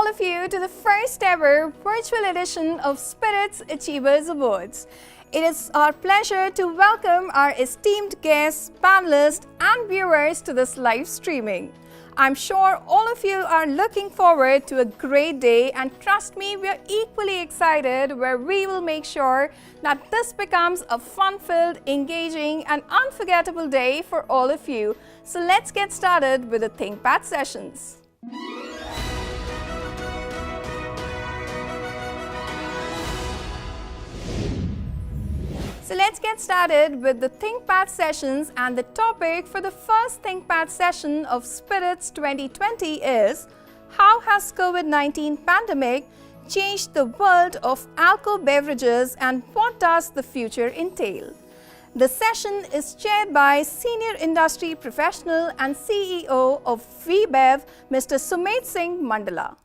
all of you to the first ever virtual edition of Spiritz Achievers Awards. It is our pleasure to welcome our esteemed guests, panelists and viewers to this live streaming. I'm sure all of you are looking forward to a great day, and trust me, we are equally excited where we will make sure that this becomes a fun-filled, engaging and unforgettable day for all of you. So let's get started with the ThinkPad Sessions. So let's get started with the ThinkPad Sessions, and the topic for the first ThinkPad session of Spiritz 2020 is how has COVID-19 pandemic changed the world of alcohol beverages and what does the future entail? The session is chaired by Senior Industry Professional and CEO of VBev, Mr. Singh Mandla.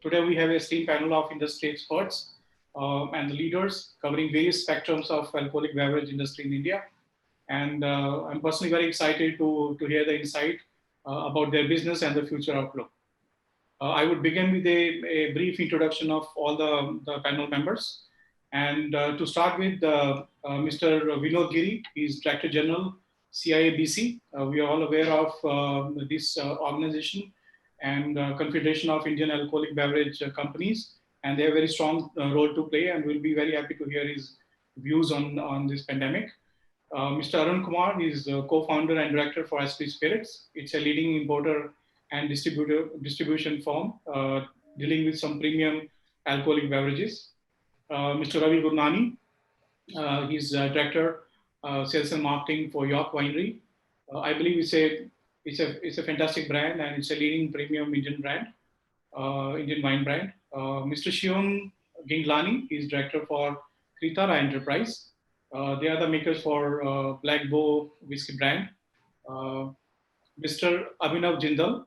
Today we have a esteemed panel of industry experts and the leaders covering various spectrums of alcoholic beverage industry in India. And I'm personally very excited to hear the insight about their business and the future outlook. I would begin with a brief introduction of all the panel members. And to start with, Mr. Vinod Giri, he's Director General, CIABC. We are all aware of this organization and Confederation of Indian Alcoholic Beverage Companies, and they have a very strong role to play, and we'll be very happy to hear his views on this pandemic. Mr. Arun Kumar is co-founder and director for Aspri Spiritz. It's a leading importer and distribution firm dealing with some premium alcoholic beverages. Mr. Ravi Gurnani, he's director sales and marketing for York Winery. I believe it's a fantastic brand, and it's a leading premium Indian brand, Indian wine brand. Mr. Shivam Ginglani is director for Kritara Enterprise. They are the makers for Black Bow whiskey brand. Mr. Abhinav Jindal,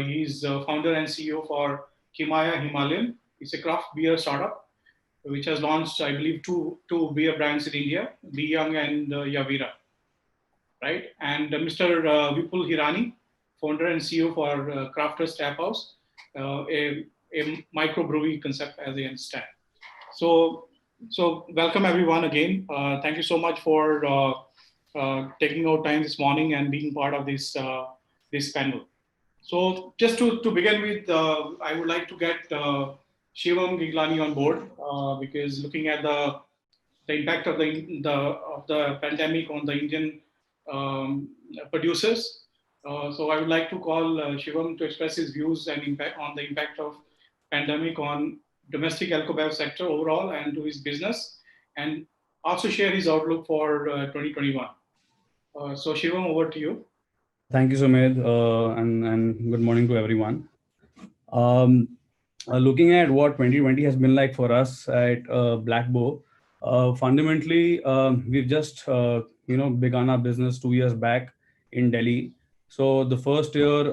he's founder and CEO for Kimaya Himalayan. It's a craft beer startup which has launched, I believe, two beer brands in India, Be Young and Yavira. Right, and Mr. Vipul Hirani, founder and CEO for Crafters Tap House, a microbrewery concept, as I understand. So welcome everyone again. Thank you so much for taking out time this morning and being part of this panel. So just to begin with, I would like to get Shivam Ginglani on board because looking at the impact of the pandemic on the Indian producers. So I would like to call Shivam to express his views and the impact of pandemic on domestic alcohol sector overall and to his business, and also share his outlook for 2021. So Shivam, over to you. Thank you, Sumedh, and good morning to everyone. Looking at what 2020 has been like for us at Black Bow, fundamentally, we've just begun our business 2 years back in Delhi. So the first year,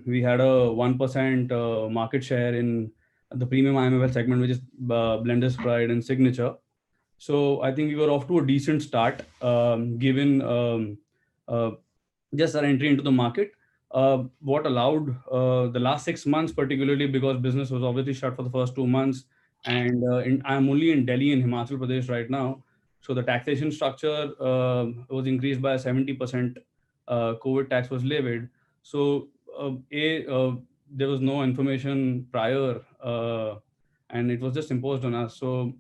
we had a 1% market share in the premium IMFL segment, which is Blenders Pride and Signature. So I think we were off to a decent start, given just our entry into the market. What allowed the last 6 months, particularly because business was obviously shut for the first 2 months, and I'm only in Delhi in Himachal Pradesh right now. So the taxation structure was increased by 70%. COVID tax was levied. So there was no information prior, and it was just imposed on us. So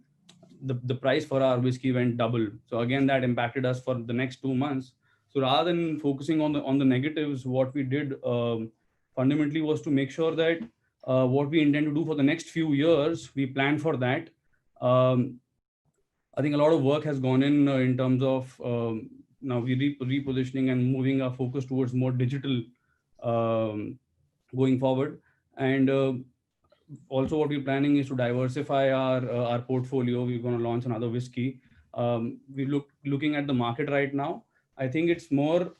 the price for our whiskey went double. So again, that impacted us for the next 2 months. So rather than focusing on the negatives, what we did fundamentally was to make sure that what we intend to do for the next few years, we plan for that. I think a lot of work has gone in terms of now we repositioning and moving our focus towards more digital going forward. And also what we're planning is to diversify our portfolio. We're going to launch another whiskey. We're looking at the market right now. I think it's more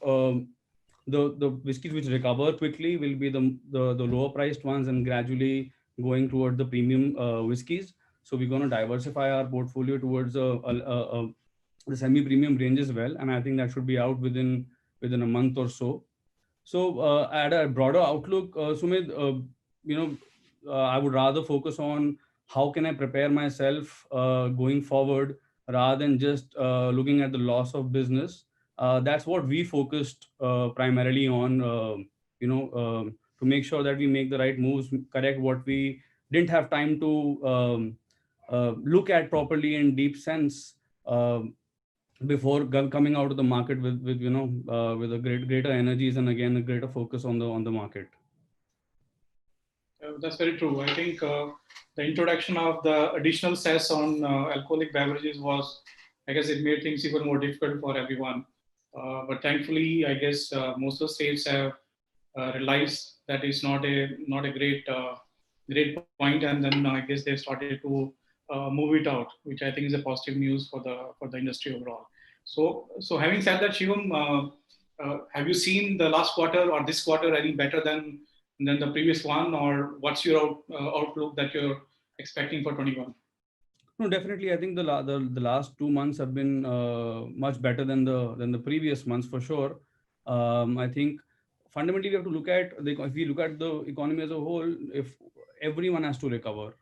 the whiskeys which recover quickly will be the lower priced ones, and gradually going toward the premium whiskeys. So we're going to diversify our portfolio towards a the semi-premium range as well, and I think that should be out within a month or so. So at a broader outlook, Sumedh, I would rather focus on how can I prepare myself going forward rather than just looking at the loss of business. That's what we focused primarily on, to make sure that we make the right moves, correct what we didn't have time to look at properly in deep sense. Before coming out of the market with a greater energies and again a greater focus on the market. That's very true. I think the introduction of the additional cess on alcoholic beverages was, I guess, it made things even more difficult for everyone. But thankfully, I guess most of the states have realized that it's not a great point, and then I guess they started to move it out, which I think is a positive news for the industry overall. So having said that, Shivam, have you seen the last quarter or this quarter any better than the previous one, or what's your outlook that you're expecting for 21? No, definitely. I think the last 2 months have been much better than the previous months for sure. I think fundamentally we have to look at if we look at the economy as a whole, if everyone has to recover,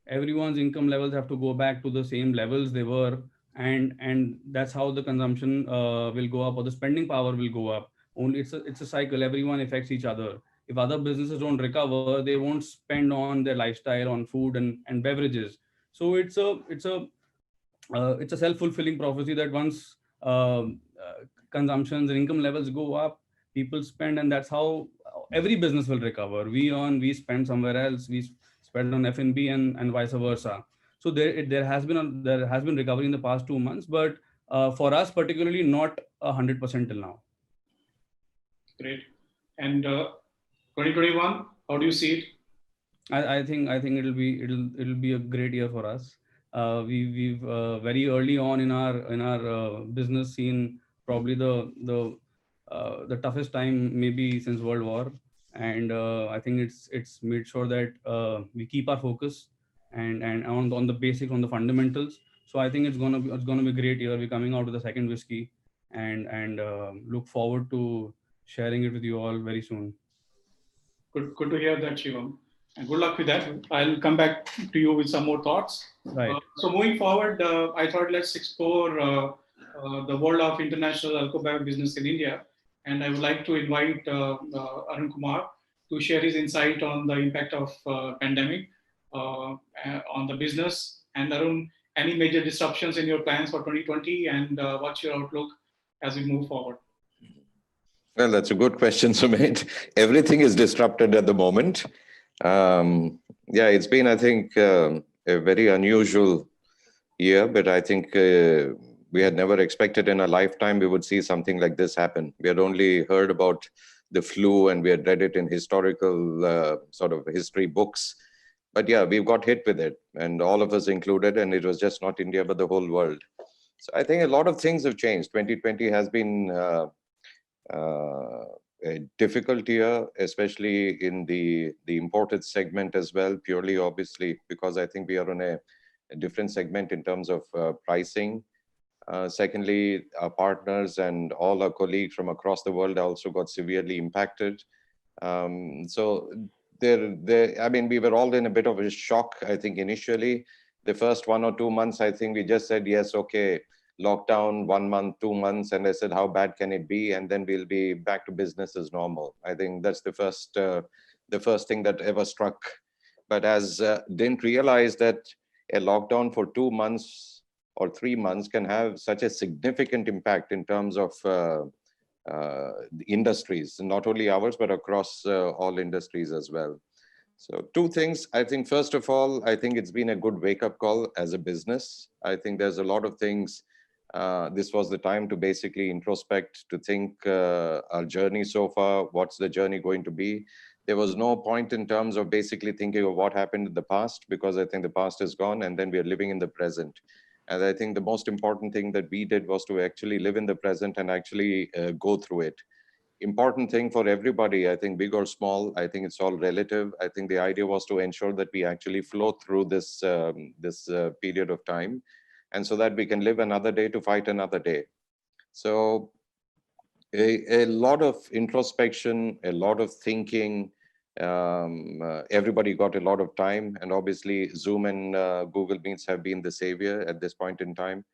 everyone's income levels have to go back to the same levels they were, and that's how the consumption will go up or the spending power will go up. Only it's a cycle. Everyone affects each other. If other businesses don't recover, they won't spend on their lifestyle, on food and beverages. So it's a self-fulfilling prophecy that once consumptions and income levels go up, people spend, and that's how every business will recover. We earn, we spend somewhere else, we spend on F&B and vice versa. So there has been recovery in the past 2 months, but for us particularly not 100% till now. Great. And 2021, how do you see it? I think it'll be a great year for us. We've very early on in our business seen probably the toughest time maybe since World War, and I think it's made sure that we keep our focus and on the basics, on the fundamentals. So I think it's gonna be a great year. We're coming out with the second whiskey, and look forward to sharing it with you all very soon. Good to hear that, Shivam. And good luck with that. I'll come back to you with some more thoughts. Right. So moving forward, I thought let's explore the world of international alcohol business in India. And I would like to invite Arun Kumar to share his insight on the impact of pandemic on the business. And Arun, any major disruptions in your plans for 2020, and what's your outlook as we move forward? Well, that's a good question, Sumedh. Everything is disrupted at the moment. It's been, I think, a very unusual year, but I think we had never expected in a lifetime we would see something like this happen. We had only heard about the flu and we had read it in historical sort of history books. But yeah, we've got hit with it, and all of us included, and it was just not India, but the whole world. So I think a lot of things have changed. 2020 has been a difficult year, especially in the imported segment as well, purely obviously, because I think we are on a different segment in terms of pricing. Secondly, our partners and all our colleagues from across the world also got severely impacted. So we were all in a bit of a shock, I think, initially. The first 1 or 2 months, I think we just said, yes, okay, lockdown, 1 month, 2 months. And I said, how bad can it be? And then we'll be back to business as normal. I think that's the first thing that ever struck. But didn't realize that a lockdown for 2 months or 3 months can have such a significant impact in terms of the industries, not only ours, but across all industries as well. So 2 things. I think, first of all, I think it's been a good wake-up call as a business. I think there's a lot of things. This was the time to basically introspect, to think our journey so far, what's the journey going to be. There was no point in terms of basically thinking of what happened in the past, because I think the past is gone and then we are living in the present. And I think the most important thing that we did was to actually live in the present and actually go through it. Important thing for everybody, I think, big or small, I think it's all relative. I think the idea was to ensure that we actually flow through this period of time. and so that we can live another day to fight another day. So a lot of introspection, a lot of thinking. Everybody got a lot of time, and obviously Zoom and Google Meets have been the savior at this point in time.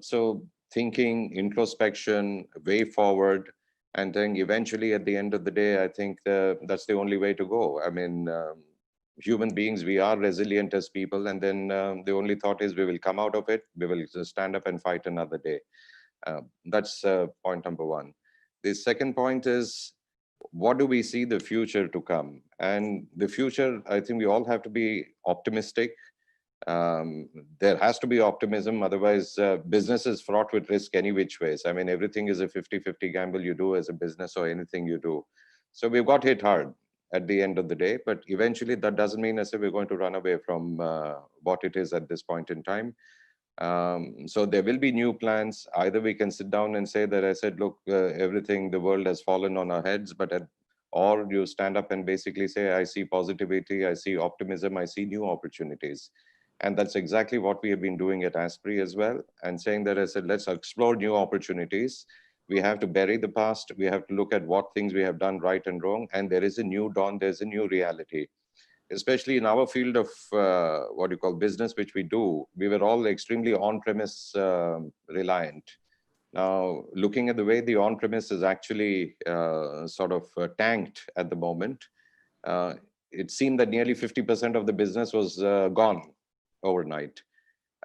So thinking, introspection, way forward, and then eventually at the end of the day, I think that's the only way to go. I mean, human beings, we are resilient as people, and then the only thought is we will come out of it, we will just stand up and fight another day. That's point number one. The second point is, what do we see the future to come? And the future, I think we all have to be optimistic. There has to be optimism, otherwise business is fraught with risk any which ways. I mean, everything is a 50-50 gamble you do as a business, or anything you do. So we've got hit hard at the end of the day, but eventually that doesn't mean as if we're going to run away from what it is at this point in time. So there will be new plans. Either we can sit down and say that, I said, look, everything, the world has fallen on our heads, or you stand up and basically say, I see positivity, I see optimism, I see new opportunities. And that's exactly what we have been doing at Aspri as well. And saying that, I said, let's explore new opportunities. We have to bury the past. We have to look at what things we have done right and wrong. And there is a new dawn, there's a new reality. Especially in our field of what you call business, which we do, we were all extremely on-premise reliant. Now, looking at the way the on-premise is actually sort of tanked at the moment, it seemed that nearly 50% of the business was gone overnight.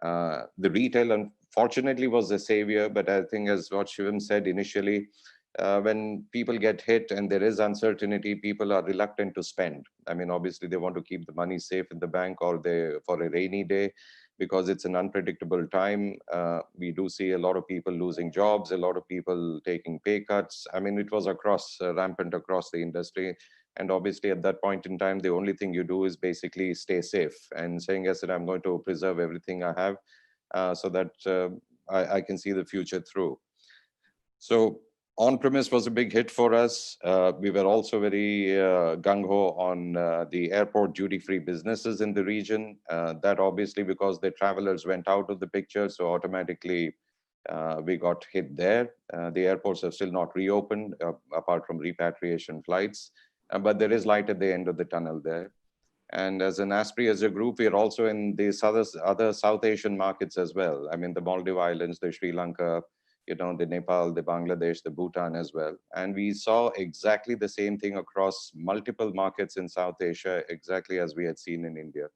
The retail, unfortunately, was the savior, but I think, as what Shivam said initially, when people get hit and there is uncertainty, people are reluctant to spend. I mean, obviously, they want to keep the money safe in the bank, or for a rainy day, because it's an unpredictable time. We do see a lot of people losing jobs, a lot of people taking pay cuts. I mean, it was rampant across the industry. And obviously, at that point in time, the only thing you do is basically stay safe and saying, yes, I'm going to preserve everything I have so that I can see the future through. So on-premise was a big hit for us. We were also very gung-ho on the airport duty-free businesses in the region. That obviously, because the travelers went out of the picture, so automatically we got hit there. The airports have still not reopened, apart from repatriation flights. But there is light at the end of the tunnel there. And as an Aspri, as a group, we are also in these other South Asian markets as well. I mean, the Maldives Islands, the Sri Lanka, the Nepal, the Bangladesh, the Bhutan as well. And we saw exactly the same thing across multiple markets in South Asia, exactly as we had seen in India.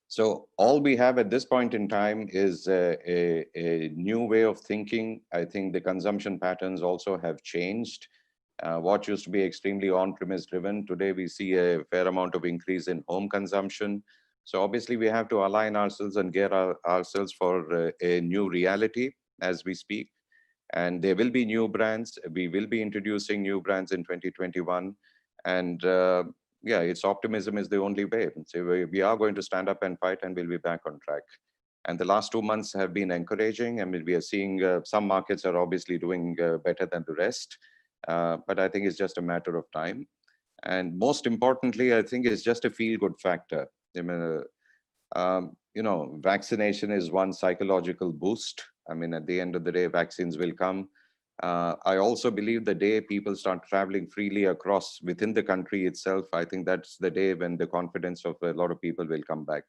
So all we have at this point in time is a new way of thinking. I think the consumption patterns also have changed. What used to be extremely on-premise driven, today we see a fair amount of increase in home consumption. So obviously we have to align ourselves and gear ourselves for a new reality as we speak. And there will be new brands. We will be introducing new brands in 2021. And yeah, it's optimism is the only way. So we are going to stand up and fight, and we'll be back on track. And the last 2 months have been encouraging. I mean, we are seeing some markets are obviously doing better than the rest. But I think it's just a matter of time. And most importantly, I think it's just a feel-good factor. I mean, vaccination is one psychological boost. I mean, at the end of the day, vaccines will come. I also believe the day people start traveling freely across within the country itself, I think that's the day when the confidence of a lot of people will come back.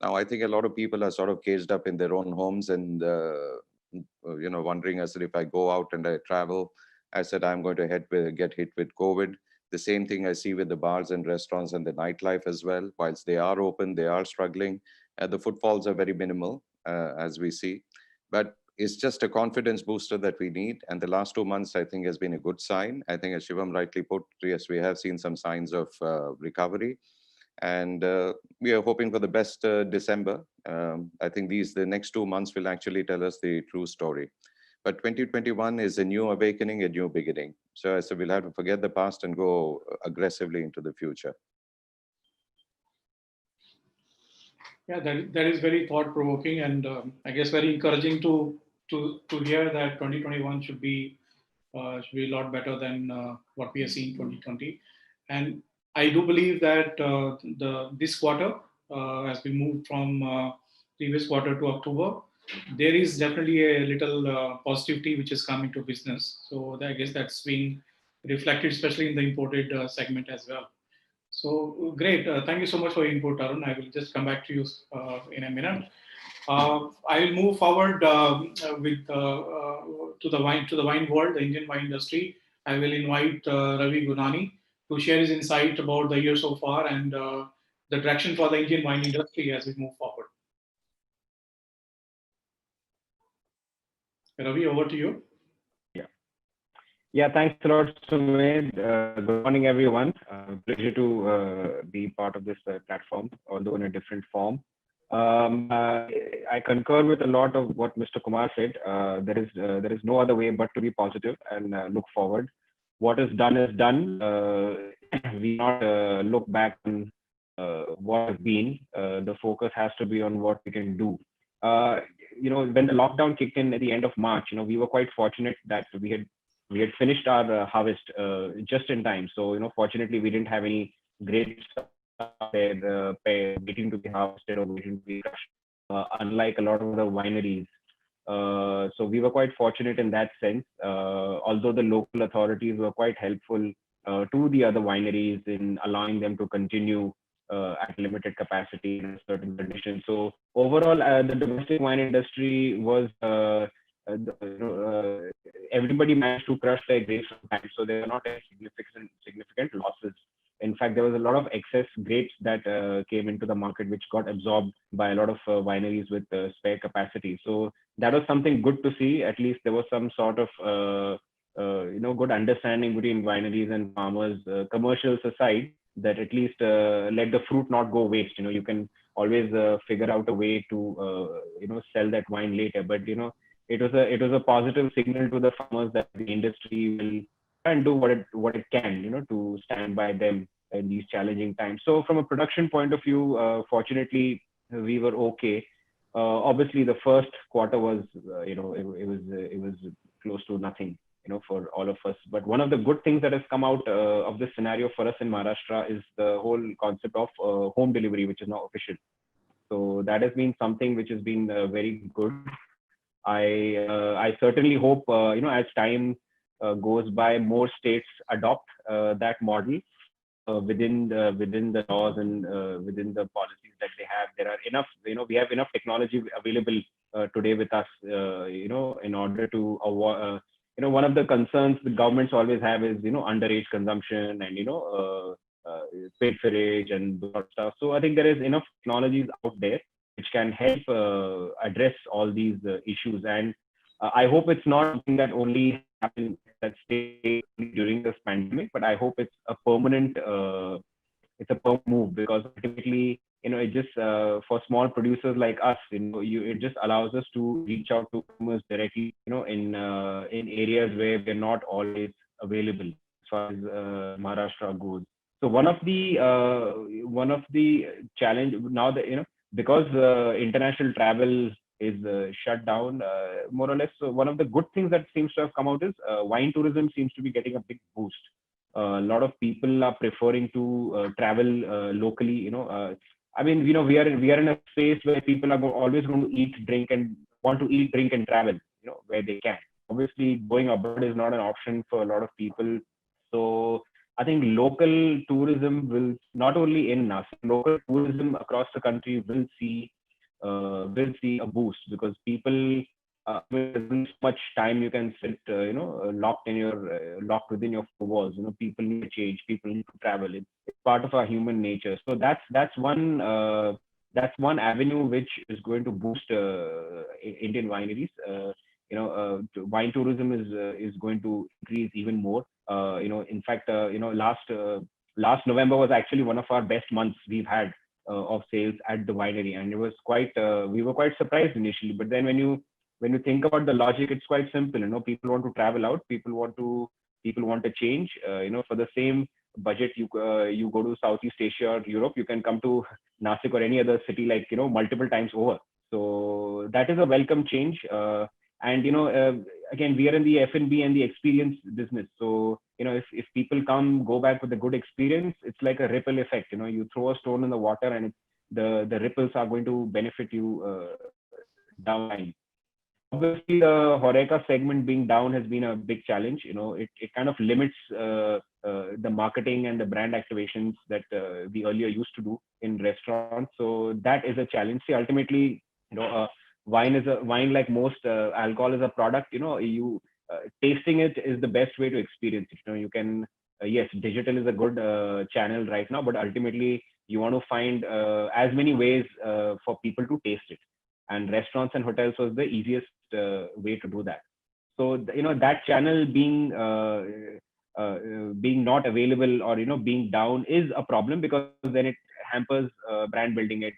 Now, I think a lot of people are sort of caged up in their own homes and, wondering as if I go out and I travel, I said, I'm going to get hit with COVID. The same thing I see with the bars and restaurants and the nightlife as well. Whilst they are open, they are struggling. The footfalls are very minimal, as we see. But it's just a confidence booster that we need. And the last 2 months, I think, has been a good sign. I think, as Shivam rightly put, yes, we have seen some signs of recovery. And we are hoping for the best December. I think the next 2 months will actually tell us the true story. But 2021 is a new awakening, a new beginning. So we'll have to forget the past and go aggressively into the future. Yeah, that is very thought-provoking, and I guess very encouraging to hear that 2021 should be a lot better than what we have seen 2020. And I do believe that this quarter, as we move from previous quarter to October, there is definitely a little positivity which is coming to business. So I guess that's being reflected, especially in the imported segment as well. So great. Thank you so much for your input, Arun. I will just come back to you in a minute. I will move forward with to the wine world, the Indian wine industry. I will invite Ravi Gurnani to share his insight about the year so far and the direction for the Indian wine industry as we move forward. Ravi, over to you. Yeah, thanks a lot, Sumedh. Good morning, everyone. Pleasure to be part of this platform, although in a different form. I concur with a lot of what Mr. Kumar said. There is no other way but to be positive and look forward. What is done is done. We not look back on what has been. The focus has to be on what we can do. When the lockdown kicked in at the end of March, we were quite fortunate that we had finished our harvest just in time. So, fortunately, we didn't have any grapes there waiting to be harvested or waiting to be crushed, unlike a lot of the wineries. So we were quite fortunate in that sense, although the local authorities were quite helpful to the other wineries in allowing them to continue at limited capacity in certain conditions. So overall, the domestic wine industry was everybody managed to crush their grapes on time, so there were not any significant losses. In fact, there was a lot of excess grapes that came into the market, which got absorbed by a lot of wineries with spare capacity. So that was something good to see. At least there was some sort of good understanding between wineries and farmers, commercials aside, that at least let the fruit not go waste. You can always figure out a way to sell that wine later. But it was a positive signal to the farmers that the industry will try and do what it can, to stand by them in these challenging times. So from a production point of view, fortunately, we were okay. Obviously, the first quarter was, it was close to nothing, for all of us. But one of the good things that has come out of this scenario for us in Maharashtra is the whole concept of home delivery, which is now official. So that has been something which has been very good. I certainly hope, as time goes by, more states adopt that model within the laws and within the policies that they have. There are enough, we have enough technology available today with us, in order to avoid, one of the concerns the governments always have is, underage consumption and, pilferage and that stuff. So I think there is enough technologies out there which can help address all these issues. And I hope it's not something that only happens that stay during this pandemic, but I hope it's a permanent move, because ultimately, it just for small producers like us, it just allows us to reach out to consumers directly, in areas where we're not always available as far as Maharashtra goes. So one of the challenge now that because international travel is shut down, more or less. So one of the good things that seems to have come out is wine tourism seems to be getting a big boost. A lot of people are preferring to travel locally. I mean, we are in a space where people are always going to eat, drink, and want to eat, drink, and travel. Where they can. Obviously, going abroad is not an option for a lot of people. So I think local tourism will not only in Nashik, local tourism across the country will see a boost, because people there's so much time you can sit locked within your four walls. People need to change, people need to travel. It's part of our human nature. So that's one avenue which is going to boost Indian wineries. Wine tourism is going to increase even more. In fact, last November was actually one of our best months we've had of sales at the winery, and it was quite. We were quite surprised initially, but then when you think about the logic, it's quite simple. People want to travel out. People want to change. For the same budget, you go to Southeast Asia or Europe, you can come to Nashik or any other city multiple times over. So that is a welcome change. And again, we are in the F&B and the experience business. So if people go back with a good experience, it's like a ripple effect. You throw a stone in the water and the ripples are going to benefit you down the line. Obviously, the Horeca segment being down has been a big challenge. It kind of limits the marketing and the brand activations that we earlier used to do in restaurants. So that is a challenge. See, ultimately, wine like most alcohol is a product. You tasting it is the best way to experience it. You can yes, digital is a good channel right now, but ultimately you want to find as many ways for people to taste it, and restaurants and hotels was the easiest way to do that. So that channel being not available, or being down, is a problem, because then it hampers brand building. It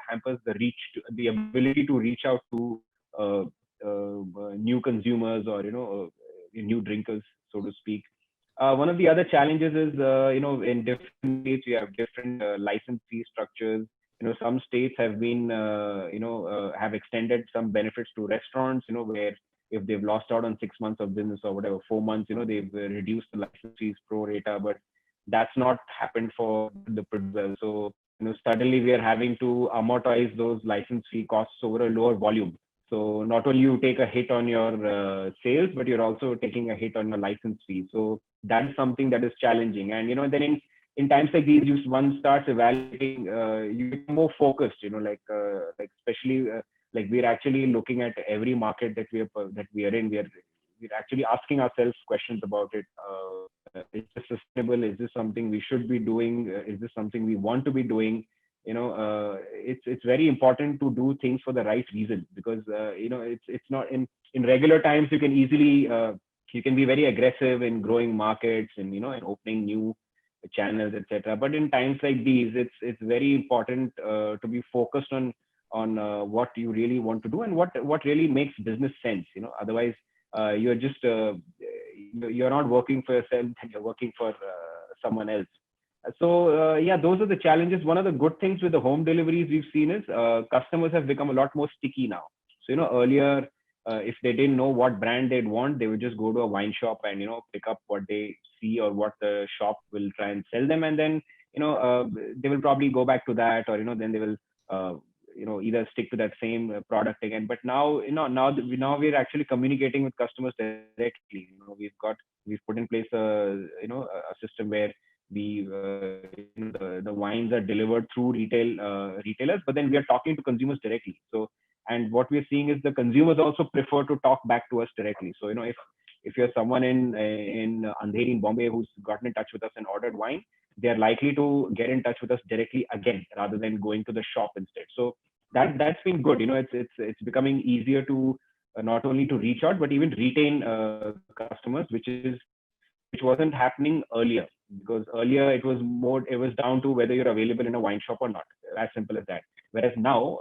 hampers the ability to reach out to new consumers, or new drinkers, so to speak. One of the other challenges is in different states we have different license fee structures. Some states have been have extended some benefits to restaurants, where if they've lost out on 6 months of business or whatever, 4 months, they've reduced the license fees pro rata, but that's not happened for the producer. So suddenly we are having to amortize those license fee costs over a lower volume. So not only you take a hit on your sales, but you're also taking a hit on your license fee. So that is something that is challenging. And then in times like these, one starts evaluating, you become more focused. Like especially like we're actually looking at every market that we are in. We're actually asking ourselves questions about it. Is this sustainable? Is this something we should be doing? Is this something we want to be doing? It's very important to do things for the right reason, because it's not in regular times you can easily you can be very aggressive in growing markets and and opening new channels, etc. But in times like these, it's very important to be focused on what you really want to do and what really makes business sense. Otherwise you're just you're not working for yourself, and you're working for someone else. So yeah, those are the challenges. One of the good things with the home deliveries we've seen is customers have become a lot more sticky now. So earlier, if they didn't know what brand they'd want, they would just go to a wine shop and pick up what they see or what the shop will try and sell them, and then they will probably go back to that, or then they will either stick to that same product again. But now now we're actually communicating with customers directly. We've put in place a system where the wines are delivered through retailers, but then we are talking to consumers directly. So, and what we're seeing is the consumers also prefer to talk back to us directly. So if you're someone in Andheri in Bombay who's gotten in touch with us and ordered wine, they're likely to get in touch with us directly again rather than going to the shop instead. So that's been good. It's becoming easier to not only to reach out but even retain customers, which wasn't happening earlier, because earlier it was down to whether you're available in a wine shop or not, as simple as that. Whereas now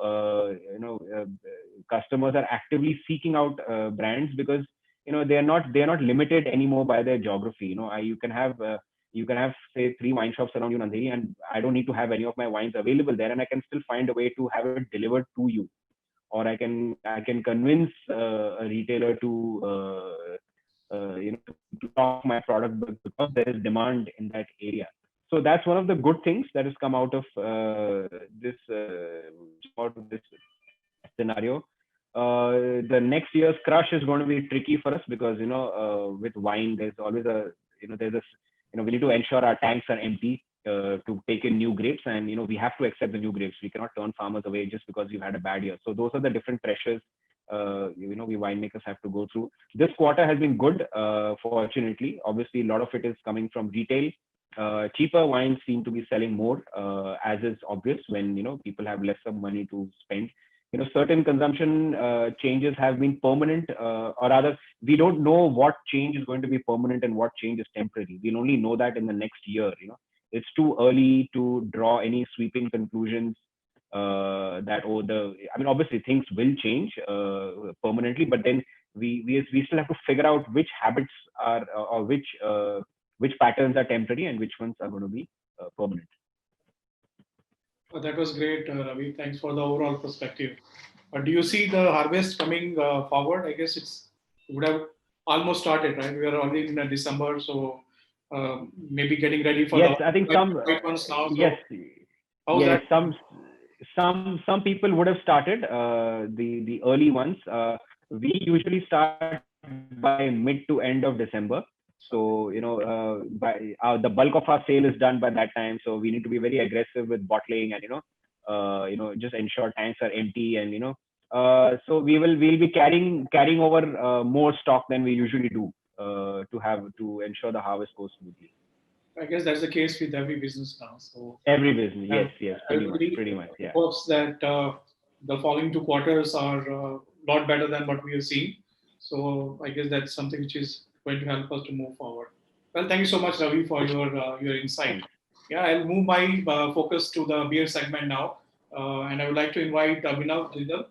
customers are actively seeking out brands, because they're not limited anymore by their geography. You can have say 3 wine shops around you in Andheri, and I don't need to have any of my wines available there, and I can still find a way to have it delivered to you, or I can convince a retailer to to stock my product because there is demand in that area. So that's one of the good things that has come out of this scenario. The next year's crush is going to be tricky for us, because with wine there's always we need to ensure our tanks are empty to take in new grapes, and we have to accept the new grapes. We cannot turn farmers away just because we've had a bad year. So those are the different pressures we winemakers have to go through. This quarter has been good, fortunately. Obviously, a lot of it is coming from retail. Cheaper wines seem to be selling more, as is obvious when people have lesser money to spend. Certain consumption changes have been permanent, or rather, we don't know what change is going to be permanent and what change is temporary. We'll only know that in the next year. It's too early to draw any sweeping conclusions. Obviously things will change permanently, but then we still have to figure out which habits are or which patterns are temporary and which ones are going to be permanent. That was great, Ravi. Thanks for the overall perspective. Do you see the harvest coming forward? I guess it would have almost started, right? We are already in December, so maybe getting ready for I think some right ones now. So. Yes. How's Yes, that? some people would have started the early ones. We usually start by mid to end of December. So the bulk of our sale is done by that time. So we need to be very aggressive with bottling and just ensure tanks are empty and so we'll be carrying over more stock than we usually do to ensure the harvest goes smoothly. I guess that's the case with every business now. So Every business, and yes, everybody pretty much, yeah. hopes that the following 2 quarters are a lot better than what we have seen. So I guess that's something which is going to help us to move forward. Well, thank you so much, Ravi, for your insight. Yeah, I'll move my focus to the beer segment now, and I would like to invite Abhinav Jindal.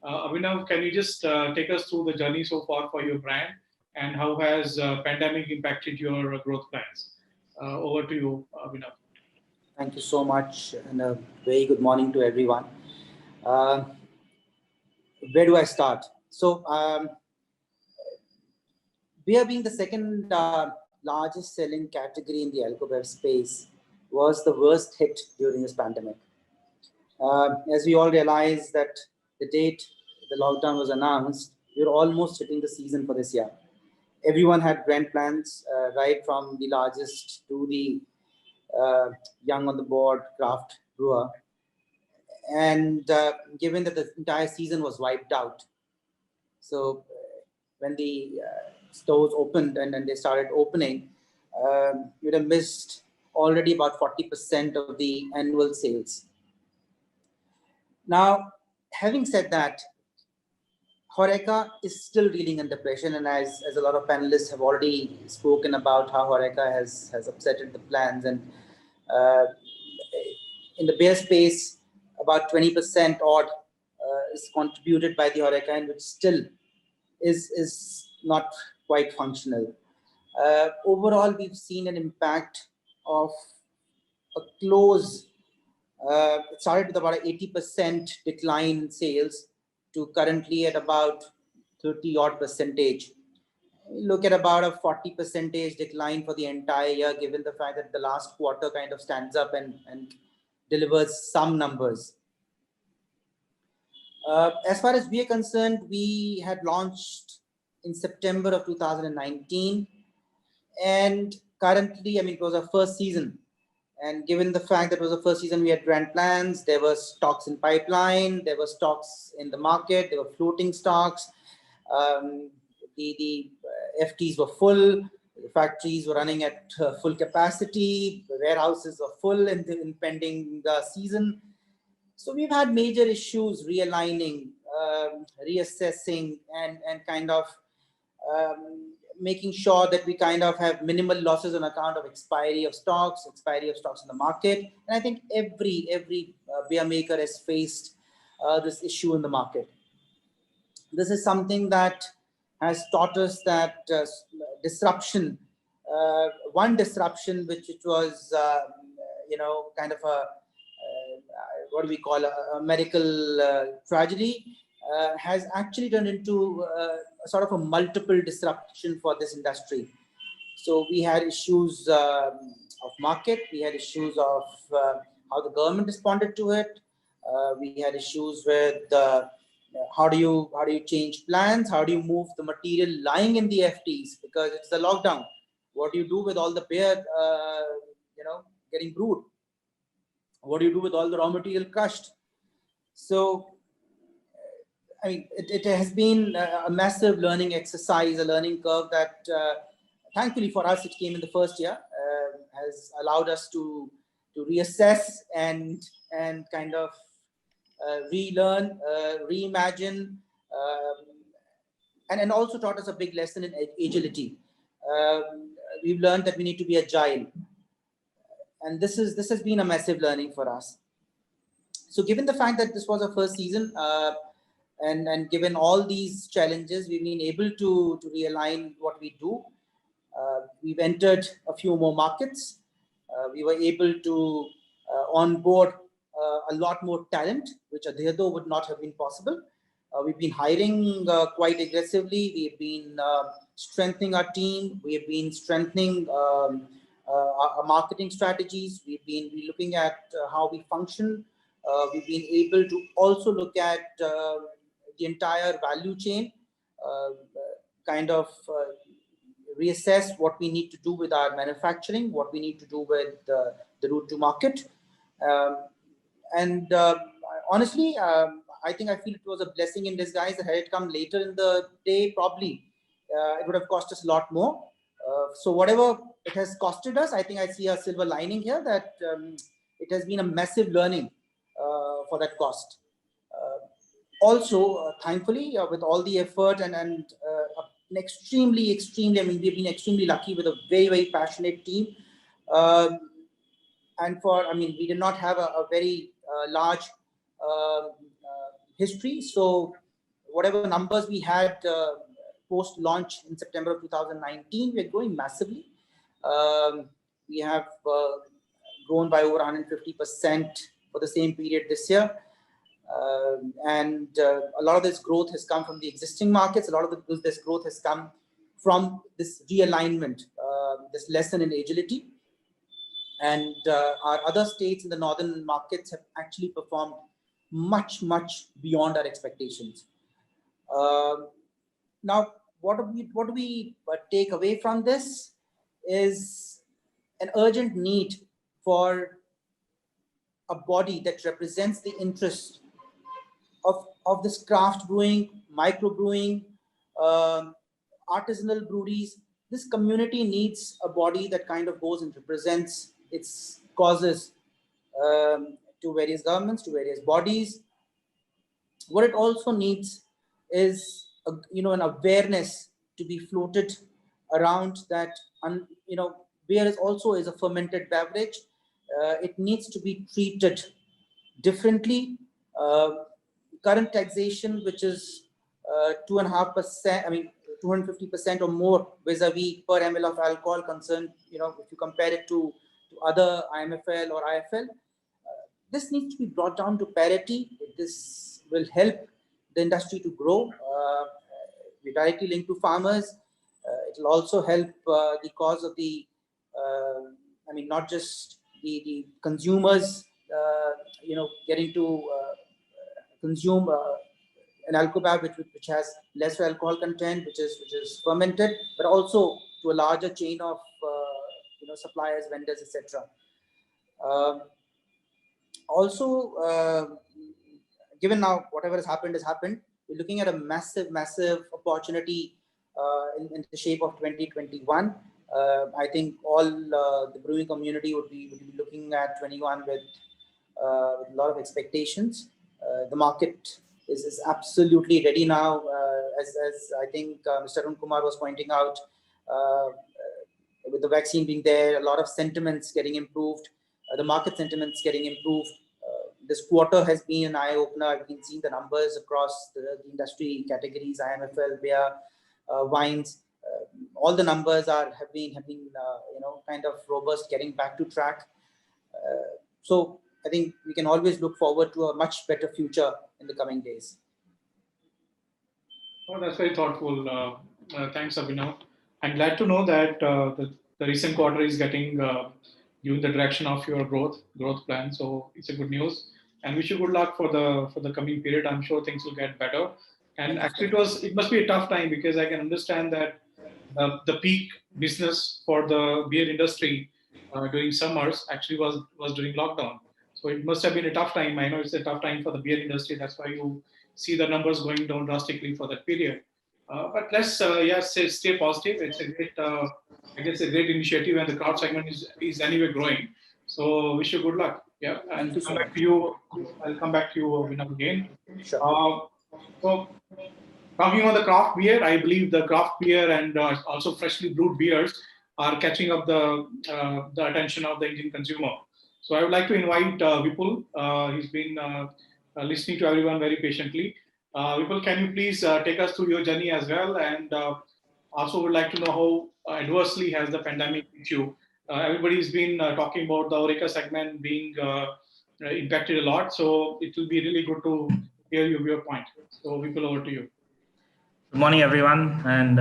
Abhinav, can you just take us through the journey so far for your brand, and how has pandemic impacted your growth plans? Over to you, Abhinav. Thank you so much, and a very good morning to everyone. Uh, where do I start? So, beer being the second largest selling category in the alcohol space was the worst hit during this pandemic. As we all realize that the date the lockdown was announced, we were almost hitting the season for this year. Everyone had grand plans, right from the largest to the young on the board craft brewer. And given that the entire season was wiped out, so when the stores opened and they started opening, you'd have missed already about 40% of the annual sales. Now, having said that, Horeca is still reeling under pressure, and as a lot of panelists have already spoken about how Horeca has upsetted the plans, and in the beer space, about 20% odd is contributed by the Horeca, and which still is not quite functional. Overall, we've seen an impact of a close. It started with about an 80% decline in sales to currently at about 30 odd percentage. Look at about a 40% decline for the entire year, given the fact that the last quarter kind of stands up and delivers some numbers. As far as we are concerned, we had launched in September of 2019, and currently, it was our first season. And given the fact that it was the first season, we had grand plans, there were stocks in pipeline, there were stocks in the market, there were floating stocks. The FTs were full, the factories were running at full capacity, the warehouses were full in the impending season. So we've had major issues realigning, reassessing, and kind of making sure that we kind of have minimal losses on account of expiry of stocks in the market. And I think every beer maker has faced this issue in the market. This is something that has taught us that disruption, one disruption which was, kind of a, what do we call a medical tragedy, has actually turned into a sort of a multiple disruption for this industry. So we had issues of market, we had issues of how the government responded to it. We had issues with how do you change plans? How do you move the material lying in the FTs because it's the lockdown? What do you do with all the beer, getting brewed? What do you do with all the raw material crushed? So, it has been a massive learning exercise, a learning curve that, thankfully for us, it came in the first year, has allowed us to reassess and kind of relearn, reimagine, and also taught us a big lesson in agility. We've learned that we need to be agile. And this has been a massive learning for us. So given the fact that this was our first season, and given all these challenges, we've been able to realign what we do. We've entered a few more markets. We were able to onboard a lot more talent, which otherwise would not have been possible. We've been hiring quite aggressively. We've been strengthening our team. We have been strengthening our marketing strategies. We've been looking at how we function. We've been able to also look at the entire value chain, kind of reassess what we need to do with our manufacturing, what we need to do with the route to market. Honestly, I think I feel it was a blessing in disguise that had it come later in the day, probably it would have cost us a lot more. So whatever it has costed us, I think I see a silver lining here, that it has been a massive learning for that cost. Also, thankfully, with all the effort and an extremely, I mean, we've been extremely lucky with a very, very passionate team. We did not have a very large history. So whatever numbers we had post-launch in September of 2019, we're growing massively. We have grown by over 150% for the same period this year. A lot of this growth has come from the existing markets. A lot of this growth has come from this realignment, this lesson in agility. And our other states in the northern markets have actually performed much, much beyond our expectations. Now, what do we take away from this is an urgent need for a body that represents the interests of this craft brewing, micro brewing, artisanal breweries. This community needs a body that kind of goes and represents its causes to various governments, to various bodies. What it also needs is an awareness to be floated around that. Beer is a fermented beverage. It needs to be treated differently. Current taxation, which is 2.5%, 250% or more vis-a-vis per ml of alcohol concerned, if you compare it to other IMFL or IFL, this needs to be brought down to parity. This will help the industry to grow. We directly linked to farmers. It will also help the cause of the, not just the consumers, getting to consume an alcohol which has less alcohol content, which is fermented, but also to a larger chain of suppliers, vendors, etc. Given now whatever has happened, we're looking at a massive opportunity in the shape of 2021. I think all the brewing community would be looking at 21 with a lot of expectations. The market is absolutely ready now, as I think Mr. Arun Kumar was pointing out. With the vaccine being there, a lot of sentiments getting improved, the market sentiments getting improved. This quarter has been an eye-opener. I've been seeing the numbers across the industry categories, IMFL, beer, wines. All the numbers have been kind of robust, getting back to track. So I think we can always look forward to a much better future in the coming days. Oh, that's very thoughtful. Thanks, Abhinav. I'm glad to know that the recent quarter is getting you in the direction of your growth plan. So it's a good news, and wish you good luck for the coming period. I'm sure things will get better. And actually, it must be a tough time, because I can understand that the peak business for the beer industry during summers actually was during lockdown. So it must have been a tough time. I know it's a tough time for the beer industry. That's why you see the numbers going down drastically for that period. But let's stay positive. It's a great, a great initiative, and the crowd segment is anyway growing. So wish you good luck. Yeah, and to come back to you, I'll come back to you, Vinod, again. Sure. So talking on the craft beer, I believe the craft beer and also freshly brewed beers are catching up the attention of the Indian consumer. So I would like to invite Vipul. He's been listening to everyone very patiently. Vipul, can you please take us through your journey as well? And also would like to know how adversely has the pandemic hit you. Everybody's been talking about the HoReCa segment being impacted a lot. So it will be really good to hear your point. So Vipul, over to you. Good morning, everyone, and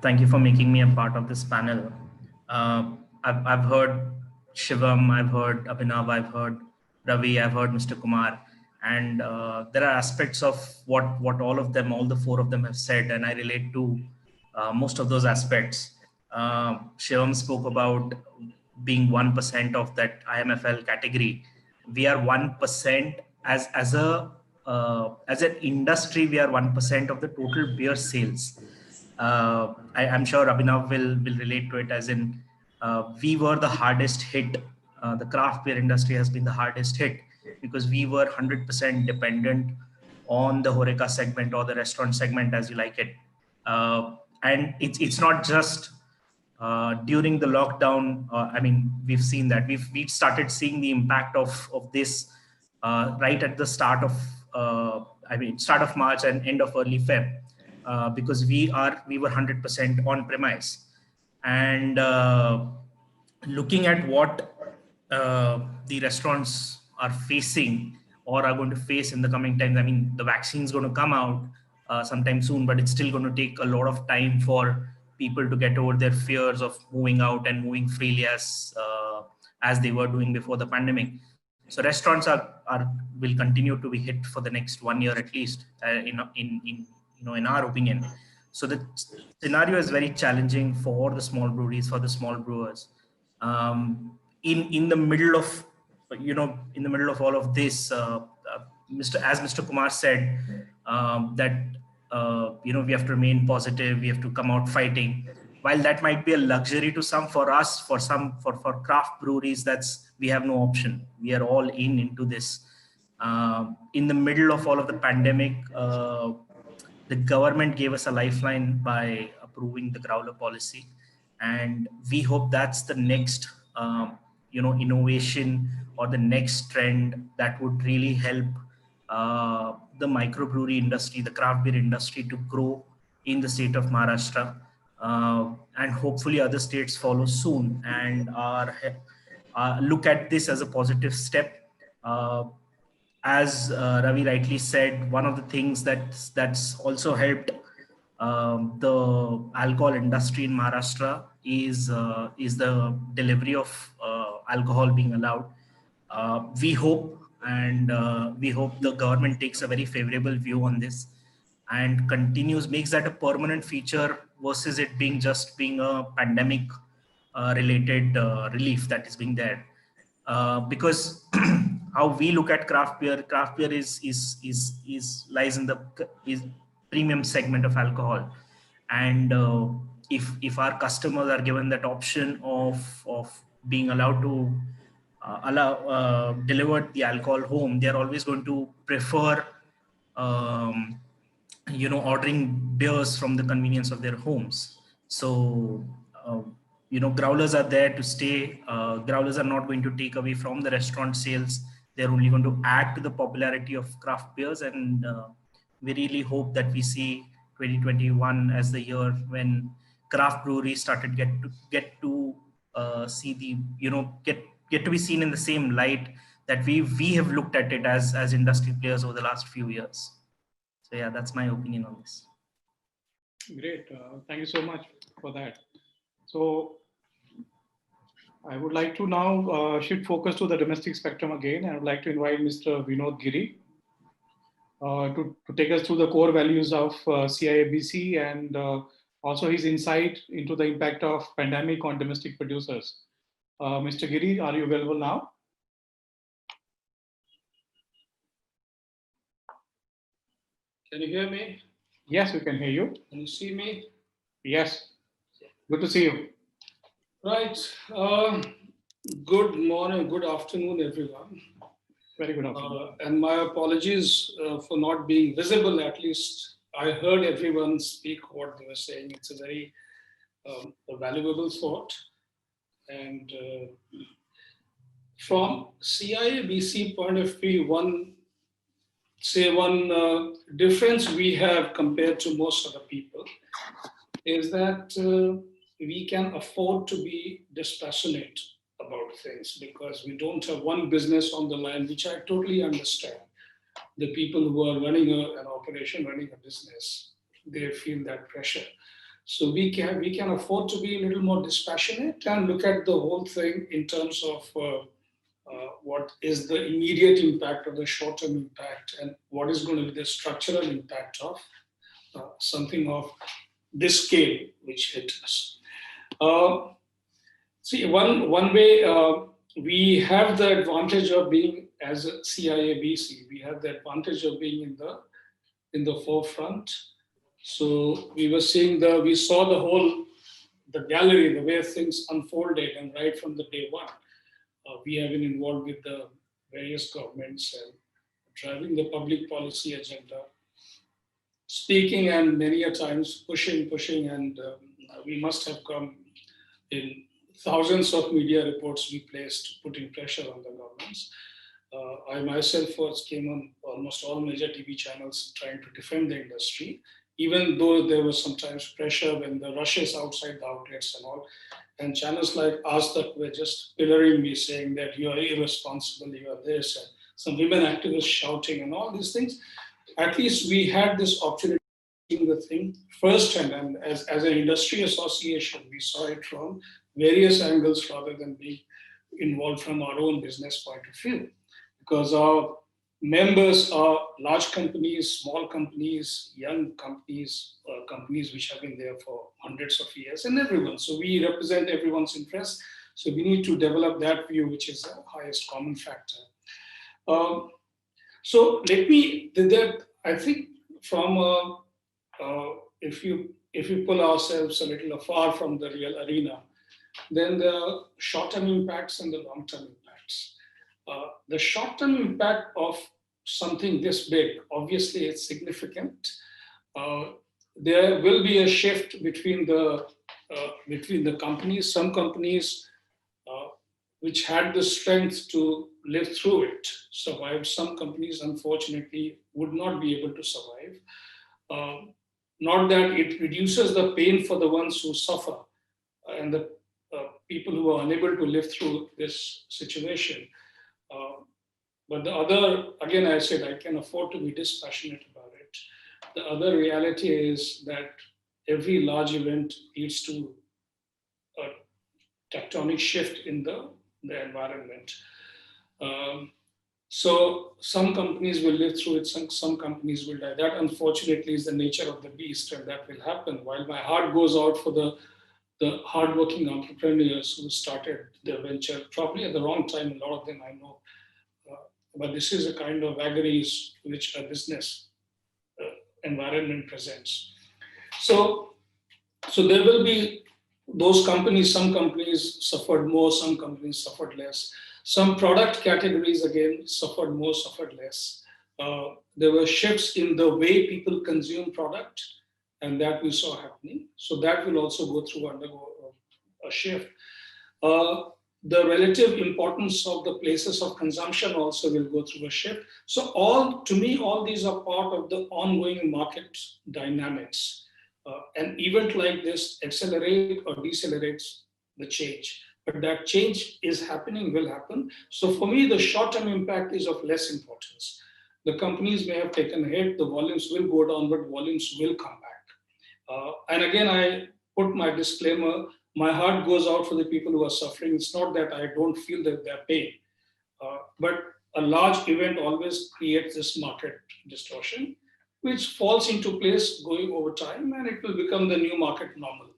thank you for making me a part of this panel. I've heard Shivam, I've heard Abhinav, I've heard Ravi, I've heard Mr. Kumar, and there are aspects of what all of them, all the four of them have said, and I relate to most of those aspects. Shivam spoke about being 1% of that IMFL category. We are 1% as an industry. We are 1% of the total beer sales. I'm sure Abhinav will relate to it, as in we were the hardest hit. The craft beer industry has been the hardest hit because we were 100% dependent on the Horeca segment or the restaurant segment, as you like it. And it's not just during the lockdown. I mean, we've seen that we've started seeing the impact of this right at the start of start of March and end of early Feb, because we were 100% on premise. And looking at what the restaurants are facing or are going to face in the coming times. I mean, the vaccine is going to come out sometime soon, but it's still going to take a lot of time for people to get over their fears of moving out and moving freely as they were doing before the pandemic. So restaurants will continue to be hit for the next 1 year at least, in our opinion. So the scenario is very challenging for the small breweries, for the small brewers. In the middle of all of this, as Mr. Kumar said, that we have to remain positive, we have to come out fighting. While that might be a luxury to some, for us, for craft breweries, we have no option. We are all into this. In the middle of all of the pandemic, the government gave us a lifeline by approving the growler policy, and we hope that's the next innovation or the next trend that would really help the microbrewery industry, the craft beer industry, to grow in the state of Maharashtra, and hopefully other states follow soon and look at this as a positive step. As Ravi rightly said, one of the things that's also helped the alcohol industry in Maharashtra is the delivery of alcohol being allowed. We hope the government takes a very favorable view on this and makes that a permanent feature versus it being a pandemic related relief that is being there. Because how we look at craft beer lies in the premium segment of alcohol, and if our customers are given that option of being allowed to deliver the alcohol home, they are always going to prefer ordering beers from the convenience of their homes. So growlers are there to stay. Growlers are not going to take away from the restaurant sales. They're only going to add to the popularity of craft beers, and we really hope that we see 2021 as the year when craft breweries started get to be seen in the same light that we have looked at it as industry players over the last few years. So yeah, that's my opinion on this. Great, thank you so much for that. So I would like to now shift focus to the domestic spectrum again. I would like to invite Mr. Vinod Giri to take us through the core values of CIABC and also his insight into the impact of pandemic on domestic producers. Mr. Giri, are you available now? Can you hear me? Yes, we can hear you. Can you see me? Yes. Good to see you. Right. Good morning, good afternoon, everyone. Very good afternoon. And my apologies for not being visible. At least I heard everyone speak what they were saying. It's a very valuable thought. And from CIABC point of view, one difference we have compared to most other people is that we can afford to be dispassionate about things because we don't have one business on the line, which I totally understand. The people who are running an operation, running a business, they feel that pressure. So we can afford to be a little more dispassionate and look at the whole thing in terms of what is the immediate impact or the short-term impact, and what is going to be the structural impact of something of this scale which hit us. See, one way we have the advantage of being, as a CIABC, we have the advantage of being in the forefront. So we saw the gallery, the way things unfolded, and right from the day one, we have been involved with the various governments and driving the public policy agenda, speaking and many a times pushing, and we must have come in thousands of media reports we placed, putting pressure on the governments. I myself first came on almost all major TV channels trying to defend the industry, even though there was sometimes pressure when the rushes outside the outlets and all. And channels like Aaj Tak were just pillaring me, saying that you are irresponsible, you are this, and some women activists shouting and all these things. At least we had this opportunity to see the thing firsthand, and as an industry association, we saw it from various angles rather than being involved from our own business point of view. Because our members are large companies, small companies, young companies, companies which have been there for hundreds of years, and everyone. So we represent everyone's interests. So we need to develop that view, which is the highest common factor. So let me, I think from, if you pull ourselves a little afar from the real arena, then the short-term impacts and the long-term impacts. The short-term impact of something this big, obviously it's significant. There will be a shift between the companies. Some companies which had the strength to live through it survived. Some companies, unfortunately, would not be able to survive. Not that it reduces the pain for the ones who suffer and the people who are unable to live through this situation. But the other, again, I said I can afford to be dispassionate about it. The other reality is that every large event leads to a tectonic shift in the environment. So some companies will live through it, some companies will die. That unfortunately is the nature of the beast, and that will happen. While my heart goes out for the hardworking entrepreneurs who started their venture, probably at the wrong time, a lot of them I know. But this is a kind of vagaries which a business environment presents. So there will be those companies, some companies suffered more, some companies suffered less. Some product categories, again, suffered more, suffered less. There were shifts in the way people consume product, and that we saw happening. So that will also undergo a shift. The relative importance of the places of consumption also will go through a shift. So to me, all these are part of the ongoing market dynamics. An event like this accelerates or decelerates the change. But that change is happening, will happen. So for me, the short-term impact is of less importance. The companies may have taken a hit, the volumes will go down, but volumes will come back. And again, I put my disclaimer, my heart goes out for the people who are suffering. It's not that I don't feel that their pain, but a large event always creates this market distortion, which falls into place going over time, and it will become the new market normal.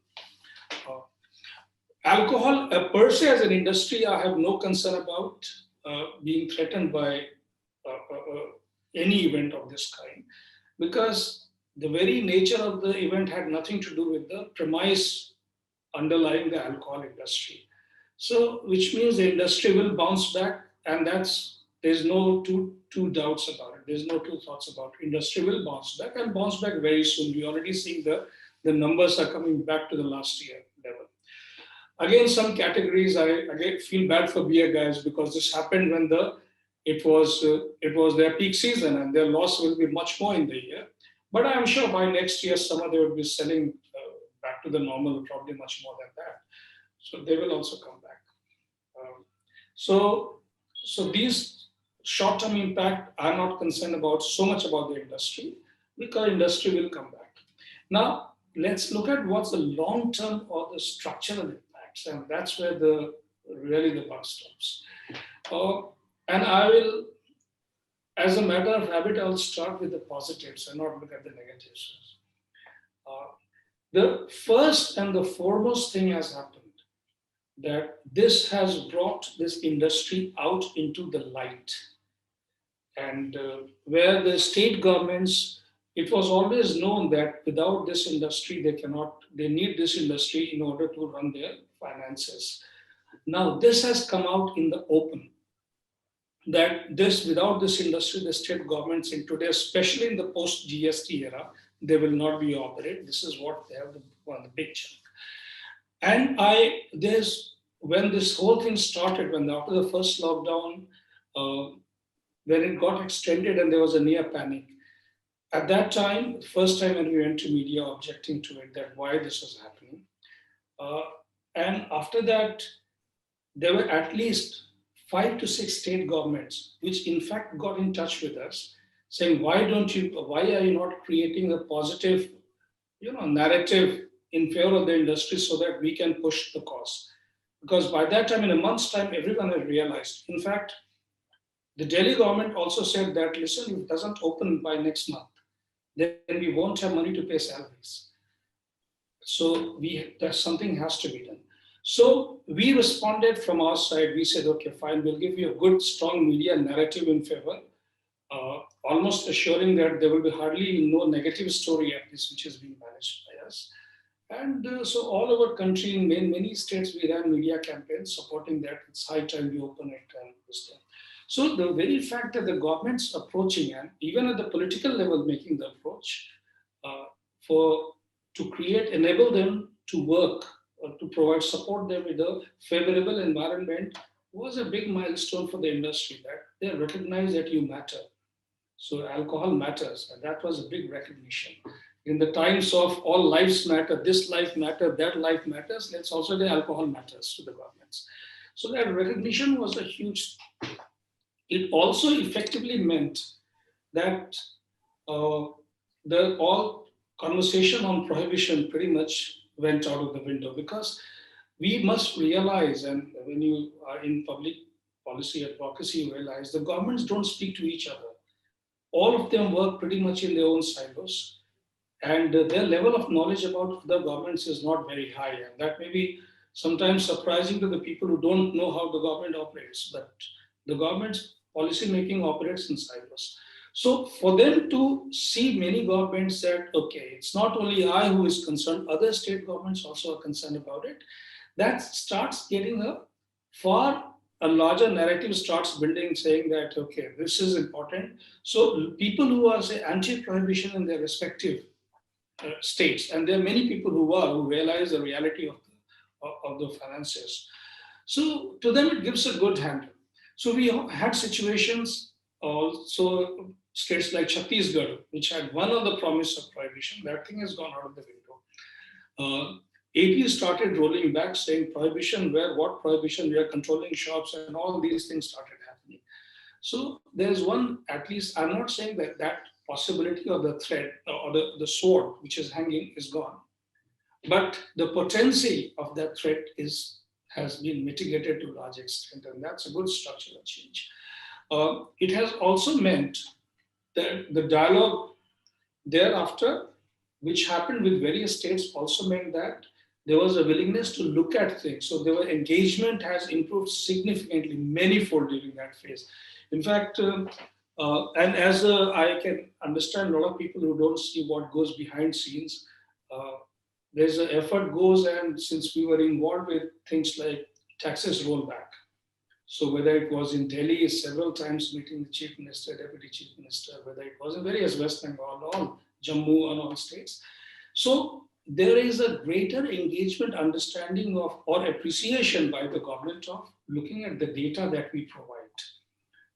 Alcohol per se as an industry, I have no concern about being threatened by any event of this kind, because the very nature of the event had nothing to do with the premise underlying the alcohol industry. So, which means the industry will bounce back, and there's no two doubts about it. There's no two thoughts about it. Industry will bounce back and bounce back very soon. We already seeing the numbers are coming back to the last year level. Again, some categories, I feel bad for beer guys, because this happened when it was their peak season, and their loss will be much more in the year. But I'm sure by next year, summer, they will be selling back to the normal, probably much more than that. So they will also come back. So these short-term impact, I'm not concerned about so much about the industry, because industry will come back. Now, let's look at what's the long-term or the structural impacts, and that's where really the buck stops. And I will, as a matter of habit, I'll start with the positives and not look at the negatives. The first and the foremost thing has happened, that this has brought this industry out into the light. And where the state governments, it was always known that without this industry, they need this industry in order to run their finances. Now, this has come out in the open, that without this industry, the state governments in today, especially in the post-GST era, they will not be operate. This is what they have the big chunk. And when this whole thing started, after the first lockdown, when it got extended and there was a near panic, at that time, first time when we went to media objecting to it, that why this was happening. And after that, there were at least 5 to 6 state governments, which in fact got in touch with us, saying, why are you not creating a positive, narrative in favor of the industry so that we can push the cause? Because by that time, in a month's time, everyone had realized. In fact, the Delhi government also said that, listen, if it doesn't open by next month, then we won't have money to pay salaries. So something has to be done. So we responded from our side. We said, okay, fine, we'll give you a good, strong media narrative in favor, almost assuring that there will be hardly no negative story at least, which is being managed by us. And so all over country, in many states, we ran media campaigns supporting that. It's high time we open it and this thing. So the very fact that the government's approaching, and even at the political level making the approach, to enable them to work, or to provide support them with a favorable environment, was a big milestone for the industry, that they recognize that you matter. So alcohol matters, and that was a big recognition. In the times of all lives matter, this life matters, that life matters, let's also say alcohol matters to the governments. So that recognition was a huge. It also effectively meant that all conversation on prohibition pretty much went out of the window, because we must realize, and when you are in public policy advocacy, you realize the governments don't speak to each other. All of them work pretty much in their own silos, and their level of knowledge about other governments is not very high. And that may be sometimes surprising to the people who don't know how the government operates, but the government's policy making operates in silos. So for them to see many governments said, okay, it's not only I who is concerned, other state governments also are concerned about it, that starts getting a larger narrative starts building, saying that, okay, this is important. So people who are, say, anti-prohibition in their respective states, and there are many people who realize the reality of the finances. So to them, it gives a good handle. So we had situations also, states like Chhattisgarh, which had one of the promise of prohibition, that thing has gone out of the window. AP started rolling back, saying prohibition, what prohibition? We are controlling shops, and all these things started happening. So there's one, at least, I'm not saying that possibility of the thread or the sword which is hanging is gone, but the potency of that threat has been mitigated to a large extent, and that's a good structural change. It has also meant that the dialogue thereafter, which happened with various states, also meant that there was a willingness to look at things. So engagement has improved significantly, manyfold during that phase. In fact, and as I can understand, a lot of people who don't see what goes behind scenes, there's an effort goes, and since we were involved with things like taxes rollback, so whether it was in Delhi several times meeting the chief minister, deputy chief minister, whether it was in various West Bengal, all Jammu and all states. So there is a greater engagement, understanding of, or appreciation by the government of looking at the data that we provide.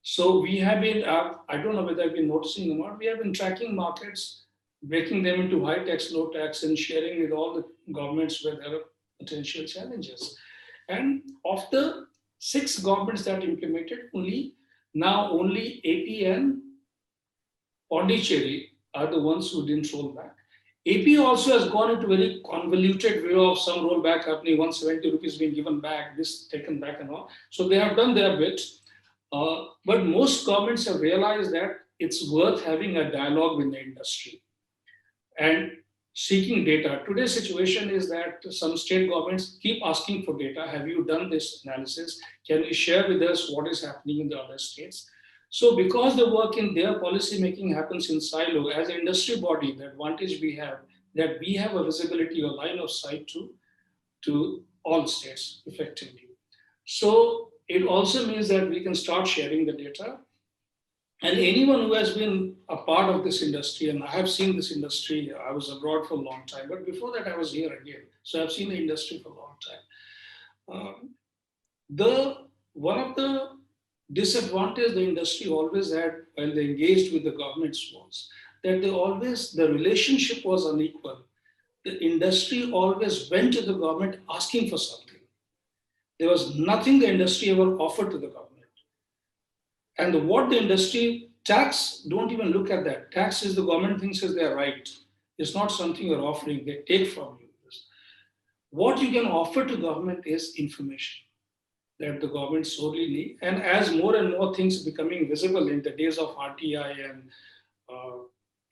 So we have been, I don't know whether I've been noticing or not, we have been tracking markets, breaking them into high tax, low tax, and sharing with all the governments where there are potential challenges. And of the 6 governments that implemented, only AP and Pondicherry are the ones who didn't roll back. AP also has gone into very convoluted way of some rollback happening, 170 rupees being given back, this taken back and all. So they have done their bit. But most governments have realized that it's worth having a dialogue with the industry and seeking data. Today's situation is that some state governments keep asking for data. Have you done this analysis? Can you share with us what is happening in the other states? So because the work in their policy making happens in silo, as an industry body, the advantage we have that we have a visibility or line of sight to all states effectively. So it also means that we can start sharing the data. And anyone who has been a part of this industry, and I have seen this industry, I was abroad for a long time, but before that I was here again. So I've seen the industry for a long time. One of the disadvantage the industry always had when they engaged with the governments was that the relationship was unequal. The industry always went to the government asking for something. There was nothing the industry ever offered to the government. And what the industry tax, don't even look at that. Tax is the government thinks is their right. It's not something you're offering, they take from you. What you can offer to government is information that the government sorely need. And as more and more things becoming visible in the days of RTI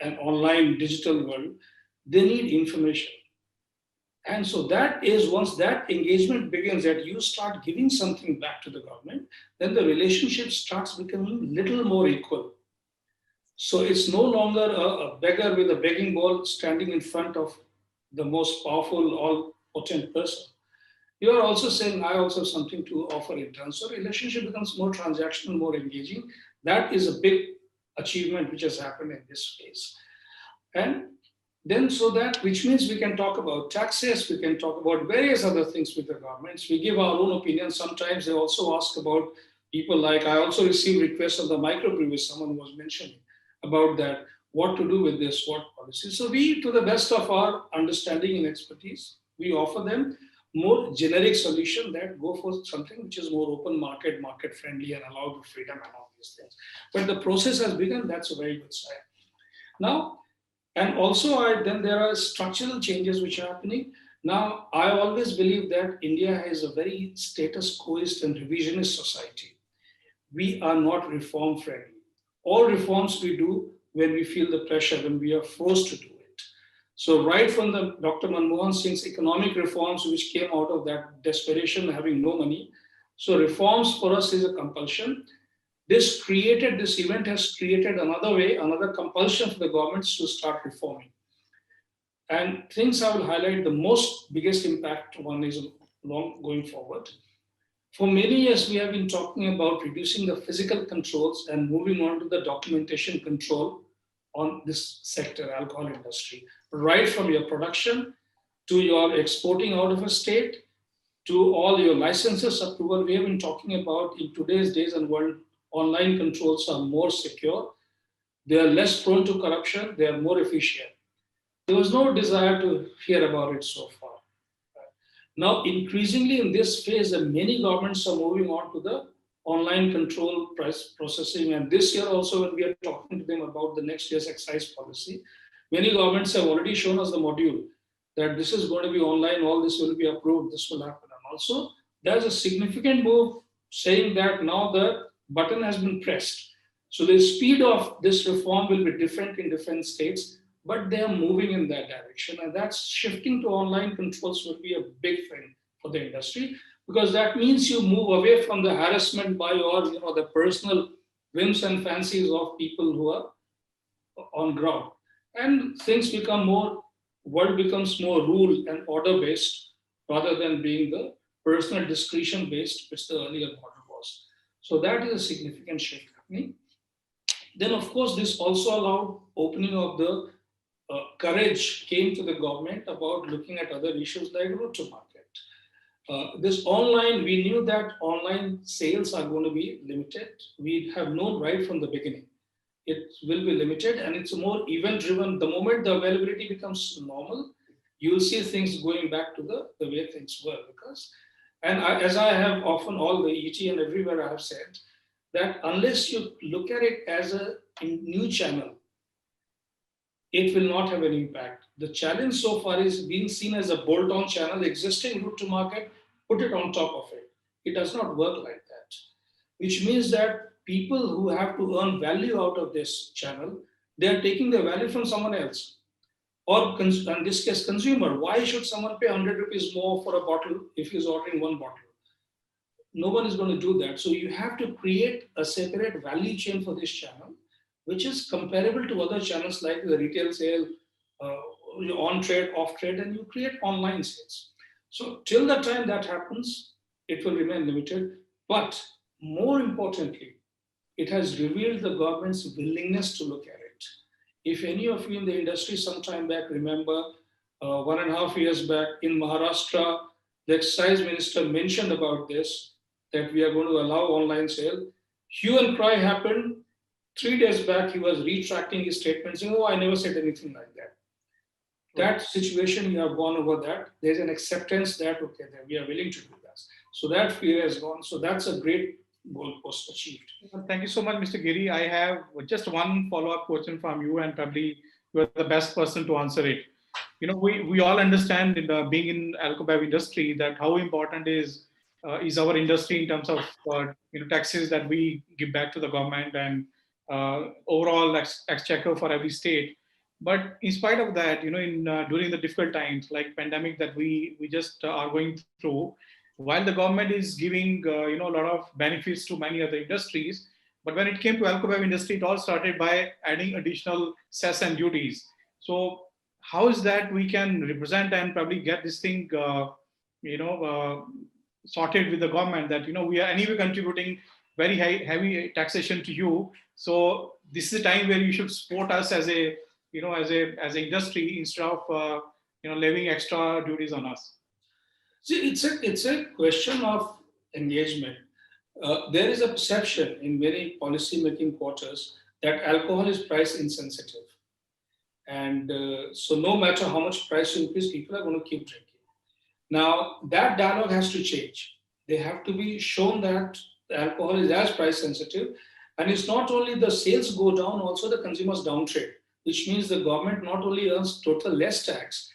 and online digital world, they need information. And so that is, once that engagement begins, that you start giving something back to the government, then the relationship starts becoming little more equal. So it's no longer a beggar with a begging bowl standing in front of the most powerful, all-potent person. You are also saying, I also have something to offer in turn. So relationship becomes more transactional, more engaging. That is a big achievement which has happened in this phase. And then so that, which means we can talk about taxes, we can talk about various other things with the governments. We give our own opinion. Sometimes they also ask about people like, I also receive requests on the microbrewery, someone was mentioning about that, what to do with this, what policy. So we, to the best of our understanding and expertise, we offer them more generic solution that go for something which is more open market, market friendly and allow the freedom and all these things. But the process has begun, that's a very good sign. Now, and also then there are structural changes which are happening. Now, I always believe that India has a very status quoist and revisionist society. We are not reform friendly. All reforms we do when we feel the pressure, when we are forced to do it. So right from the Dr. Manmohan Singh's economic reforms, which came out of that desperation, having no money. So reforms for us is a compulsion. This event has created another compulsion for the governments to start reforming. And things I will highlight, the biggest impact one is going forward. For many years, we have been talking about reducing the physical controls and moving on to the documentation control on this sector, alcohol industry, right from your production to your exporting out of a state, to all your licenses approval. We have been talking about in today's days and world, online controls are more secure. They are less prone to corruption. They are more efficient. There was no desire to hear about it so far. Now, increasingly in this phase, many governments are moving on to the online control price processing. And this year also, when we are talking to them about the next year's excise policy, many governments have already shown us the module that this is going to be online, all this will be approved, this will happen. And also, there's a significant move saying that now the button has been pressed. So the speed of this reform will be different in different states, but they are moving in that direction. And that's shifting to online controls will be a big thing for the industry, because that means you move away from the harassment by or the personal whims and fancies of people who are on ground. And things become world becomes more rule and order based rather than being the personal discretion based, which the earlier model was. So that is a significant shift happening. Then, of course, this also allowed opening of the courage came to the government about looking at other issues like route to market. This online, we knew that online sales are going to be limited. We have known right from the beginning. It will be limited and it's more event driven. The moment the availability becomes normal, you'll see things going back to the way things were. As I have often all the ET and everywhere I have said, that unless you look at it as a new channel, it will not have an impact. The challenge so far is being seen as a bolt-on channel, existing route to market, put it on top of it. It does not work like that, which means that people who have to earn value out of this channel, they are taking the value from someone else. Or in this case, consumer. Why should someone pay 100 rupees more for a bottle if he's ordering one bottle? No one is going to do that. So you have to create a separate value chain for this channel, which is comparable to other channels like the retail sale, on trade, off trade, and you create online sales. So till the time that happens, it will remain limited. But more importantly, it has revealed the government's willingness to look at it. If any of you in the industry some time back remember, 1.5 years back in Maharashtra, the excise minister mentioned about this, that we are going to allow online sale. Hue and cry happened. 3 days back, he was retracting his statement, saying, oh, I never said anything like that. That situation, you have gone over that. There's an acceptance that, okay, that we are willing to do that. So that fear has gone. So that's a great goalpost achieved. Thank you so much, Mr. Giri. I have just one follow-up question from you, and probably you are the best person to answer it. You know, we all understand in being in alcohol industry that how important is our industry in terms of taxes that we give back to the government and overall exchequer for every state. But in spite of that, during the difficult times like pandemic that we just are going through, while the government is giving a lot of benefits to many other industries, but when it came to alcohol industry, it all started by adding additional cess and duties. So how is that we can represent and probably get this thing sorted with the government that we are anyway contributing very heavy taxation to you, so this is a time where you should support us as a as an industry instead of levying extra duties on us. See, it's a question of engagement. There is a perception in many policy-making quarters that alcohol is price insensitive. And so no matter how much price you increase, people are going to keep drinking. Now, that dialogue has to change. They have to be shown that alcohol is as price sensitive. And it's not only the sales go down, also the consumers downtrade, which means the government not only earns total less tax,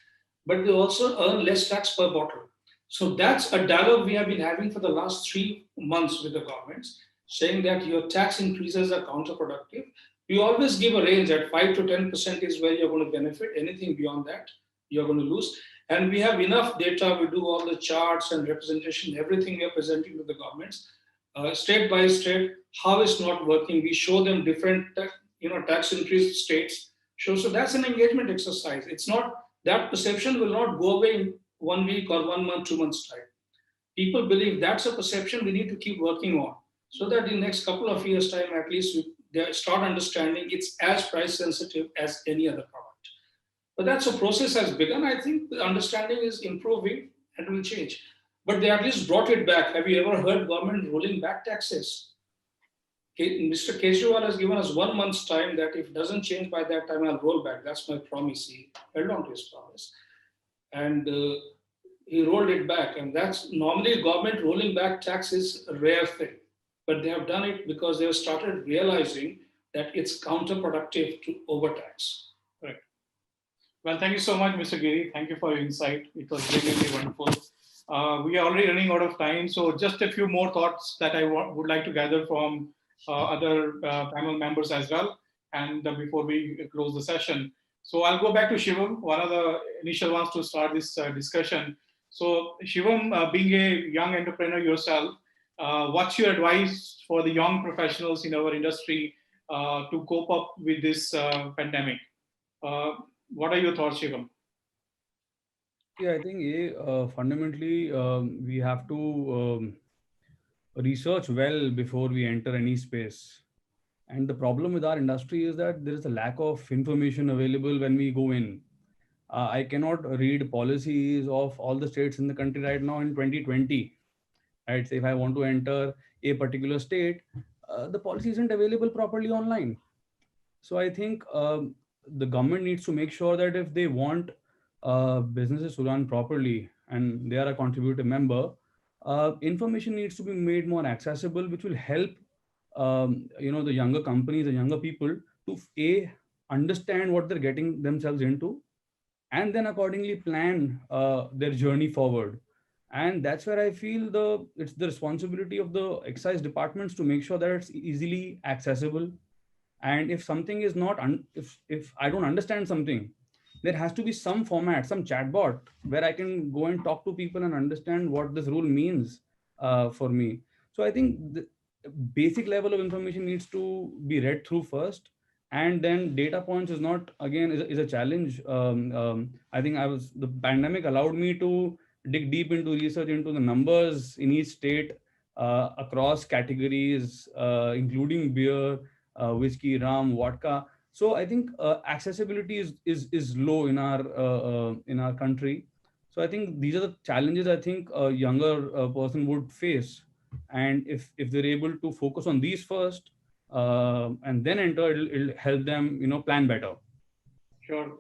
but they also earn less tax per bottle. So that's a dialogue we have been having for the last 3 months with the governments, saying that your tax increases are counterproductive. We always give a range at 5 to 10% is where you're going to benefit. Anything beyond that, you're going to lose. And we have enough data. We do all the charts and representation, everything we are presenting to the governments, state by state, how it's not working. We show them different, tax increase states. So that's an engagement exercise. It's not, that perception will not go away in 1 week or 1 month, 2 months time. People believe that's a perception we need to keep working on, so that in the next couple of years time, at least they start understanding it's as price sensitive as any other product. But that's a process has begun. I think the understanding is improving and will change. But they at least brought it back. Have you ever heard government rolling back taxes? Mr. Kejriwal has given us 1 month's time that if it doesn't change by that time, I'll roll back. That's my promise. He held on to his promise. And he rolled it back. And that's normally government rolling back tax is a rare thing. But they have done it because they have started realizing that it's counterproductive to overtax. Right. Well, thank you so much, Mr. Giri. Thank you for your insight. It was really, really wonderful. We are already running out of time. So just a few more thoughts that I would like to gather from other panel members as well. And before we close the session. So I'll go back to Shivam, one of the initial ones to start this discussion. So Shivam, being a young entrepreneur yourself, what's your advice for the young professionals in our industry to cope up with this pandemic? What are your thoughts, Shivam? Yeah, I think fundamentally we have to research well before we enter any space. And the problem with our industry is that there is a lack of information available when we go in. I cannot read policies of all the states in the country right now in 2020. Right? So if I want to enter a particular state, the policy isn't available properly online. So I think the government needs to make sure that if they want businesses to run properly and they are a contributor member, information needs to be made more accessible, which will help the younger companies, the younger people to understand what they're getting themselves into, and then accordingly plan their journey forward. And that's where I feel it's the responsibility of the excise departments to make sure that it's easily accessible. And if something is not if I don't understand something, there has to be some format, some chatbot where I can go and talk to people and understand what this rule means for me. So I think the basic level of information needs to be read through first, and then data points is not, again, is a challenge. I think the pandemic allowed me to dig deep into research into the numbers in each state, across categories, including beer, whiskey, rum, vodka. So I think accessibility is low in our country. So I think these are the challenges I think a younger person would face. And if they're able to focus on these first, and then enter, it'll help them, plan better. Sure.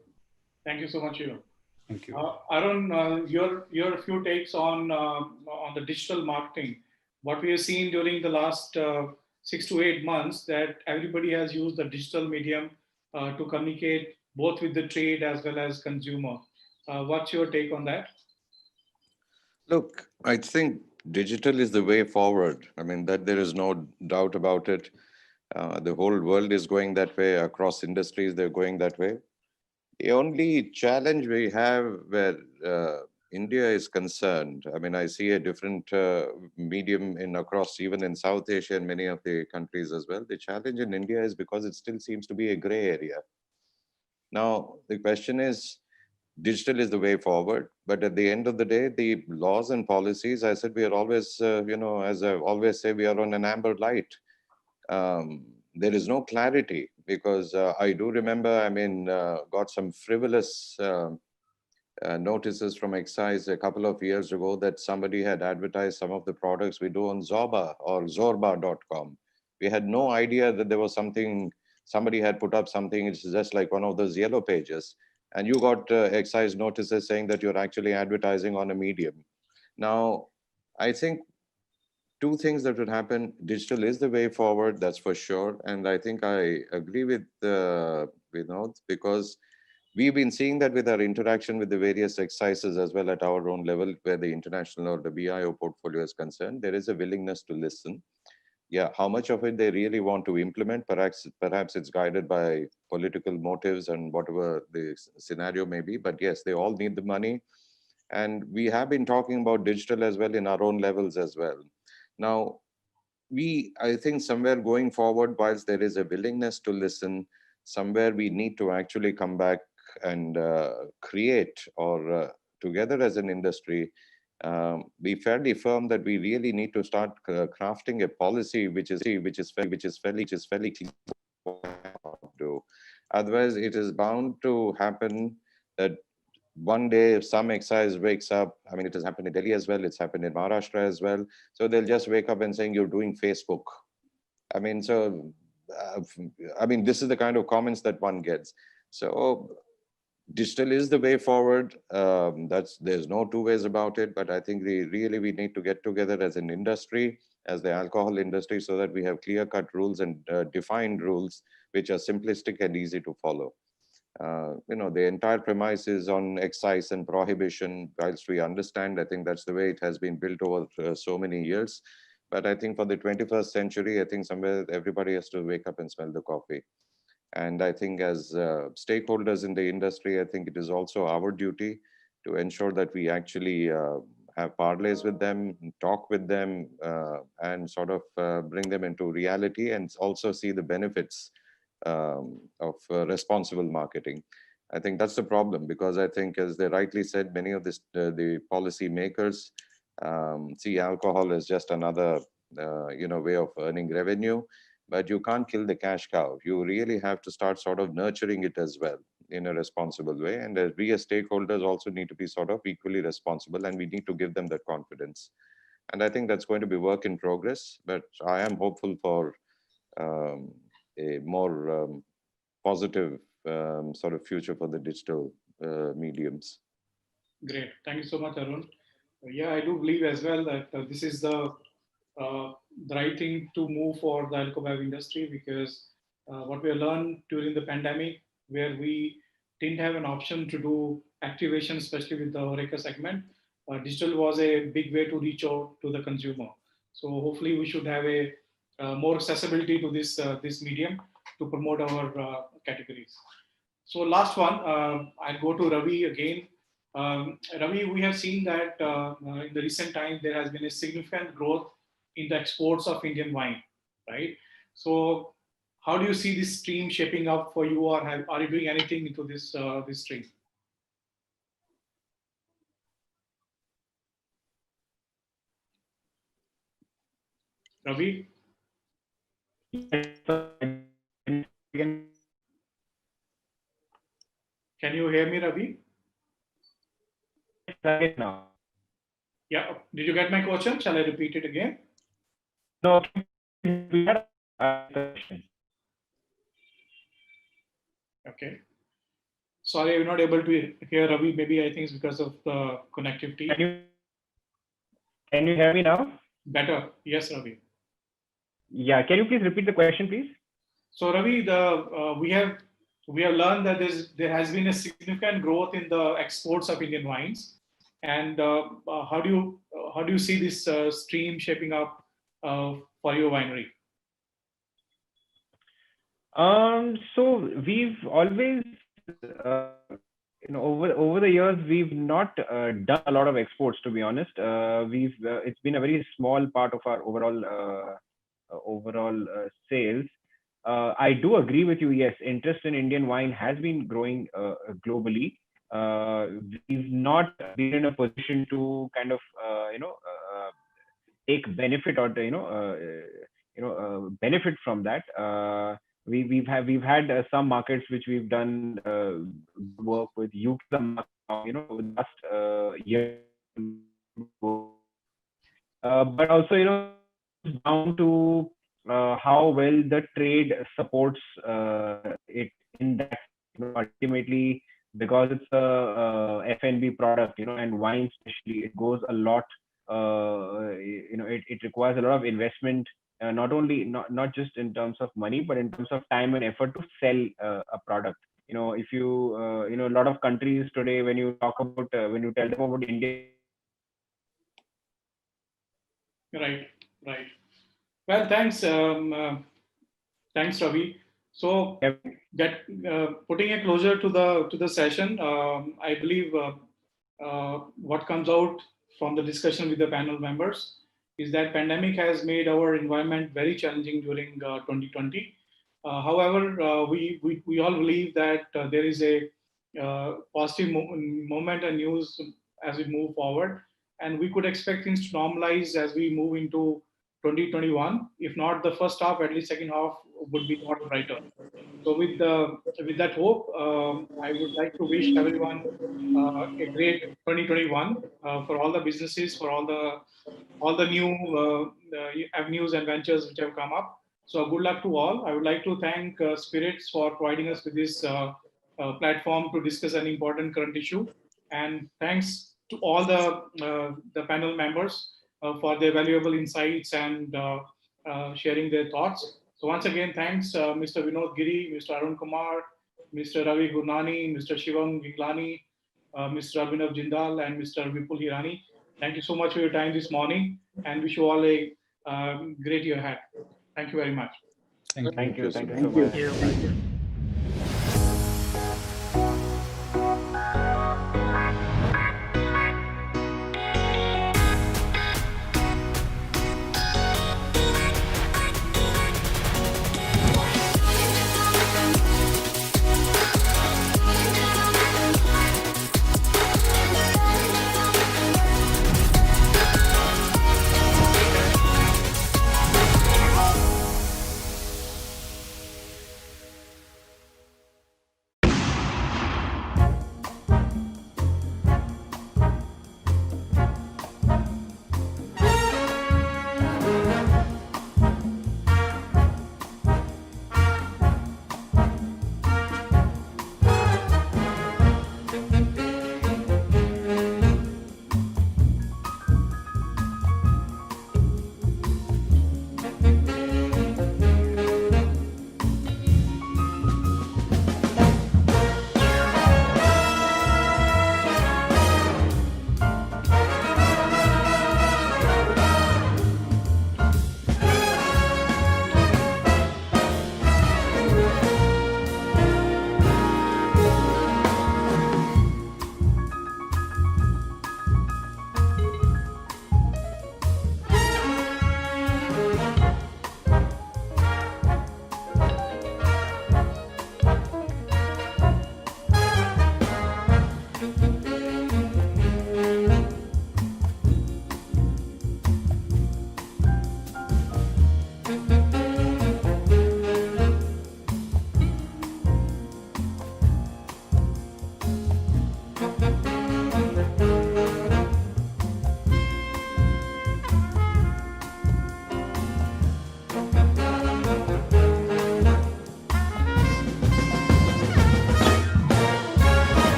Thank you so much, Shivam. Thank you. Arun, your few takes on the digital marketing. What we have seen during the last 6 to 8 months, that everybody has used the digital medium to communicate both with the trade as well as consumer. What's your take on that? Look, I think digital is the way forward. I mean, that there is no doubt about it. The whole world is going that way. Across industries, they're going that way. The only challenge we have where India is concerned, I mean, I see a different medium across, even in South Asia and many of the countries as well. The challenge in India is because it still seems to be a gray area. Now, the question is, digital is the way forward, but at the end of the day, the laws and policies, I said, we are always, as I always say, we are on an amber light. There is no clarity, because I do remember, got some frivolous notices from excise a couple of years ago that somebody had advertised some of the products we do on Zorba or Zorba.com. We had no idea that there was something, somebody had put up something, it's just like one of those yellow pages. And you got excise notices saying that you're actually advertising on a medium. Now, I think two things that would happen. Digital is the way forward, that's for sure. And I think I agree with Vinod, because we've been seeing that with our interaction with the various excises as well at our own level, where the international or the BIO portfolio is concerned, there is a willingness to listen. Yeah, how much of it they really want to implement, perhaps it's guided by political motives and whatever the scenario may be. But yes, they all need the money. And we have been talking about digital as well in our own levels as well. Now, I think somewhere going forward, whilst there is a willingness to listen, somewhere we need to actually come back and create, or together as an industry, be fairly firm that we really need to start crafting a policy which is fairly clear to. Otherwise, it is bound to happen that one day if some excise wakes up, I mean, it has happened in Delhi as well, it's happened in Maharashtra as well. So they'll just wake up and saying, you're doing Facebook. I mean, this is the kind of comments that one gets. So digital is the way forward. There's no two ways about it, but I think we need to get together as an industry, as the alcohol industry, so that we have clear-cut rules and defined rules which are simplistic and easy to follow. The entire premise is on excise and prohibition. Whilst we understand, I think that's the way it has been built over so many years. But I think for the 21st century, I think somewhere everybody has to wake up and smell the coffee. And I think as stakeholders in the industry, I think it is also our duty to ensure that we actually have parlays with them, talk with them, and sort of bring them into reality, and also see the benefits of responsible marketing. I think that's the problem, because I think, as they rightly said, many of the policy makers see alcohol as just another way of earning revenue. But you can't kill the cash cow. You really have to start sort of nurturing it as well in a responsible way. And we as stakeholders also need to be sort of equally responsible, and we need to give them that confidence. And I think that's going to be work in progress, but I am hopeful for a more positive sort of future for the digital mediums. Great. Thank you so much, Arun. Yeah, I do believe as well that this is the right thing to move for the alcohol industry, because what we learned during the pandemic, where we didn't have an option to do activation, especially with the HoReCa segment. Digital was a big way to reach out to the consumer. So hopefully we should have a more accessibility to this medium to promote our categories. So last one, I'll go to Ravi again. Ravi, we have seen that in the recent time there has been a significant growth in the exports of Indian wine, right? So how do you see this stream shaping up for you, or are you doing anything into this stream? Ravi? Can you hear me, Ravi? Now. Yeah. Did you get my question? Shall I repeat it again? No. We had a question. Okay. Sorry, I'm not able to hear Ravi. Maybe I think it's because of the connectivity. Can you hear me now? Better. Yes, Ravi. Yeah. Can you please repeat the question, please? So Ravi, we have learned that there has been a significant growth in the exports of Indian wines, and how do you see this stream shaping up for your winery? So we've always, over the years, we've not done a lot of exports. To be honest, it's been a very small part of our overall sales. I do agree with you. Yes, interest in Indian wine has been growing globally. We've not been in a position to kind of take benefit or benefit from that. We've had some markets which we've done work with. UK, last year, but also down to how well the trade supports it in that, ultimately, because it's a F&B product, and wine especially, it goes a lot. It requires a lot of investment, not just in terms of money, but in terms of time and effort to sell a product. If you a lot of countries today, when you tell them about India. Right. Well, thanks, Ravi. So, putting it closer to the session, I believe what comes out from the discussion with the panel members is that pandemic has made our environment very challenging during 2020. However, we all believe that there is a positive moment and news as we move forward, and we could expect things to normalize as we move into 2021. If not the first half, at least second half would be more brighter. So with that hope, I would like to wish everyone a great 2021 for all the businesses, for all the new avenues and ventures which have come up. So good luck to all. I would like to thank Spiritz for providing us with this platform to discuss an important current issue, and thanks to all the panel members for their valuable insights and sharing their thoughts. So once again, thanks Mr. Vinod Giri, Mr. Arun Kumar, Mr. Ravi Gurnani, Mr. Shivam Ginglani, Mr. Abhinav Jindal, and Mr. Vipul Hirani. Thank you so much for your time this morning, and wish you all a great year ahead. Thank you very much. Thank you so much.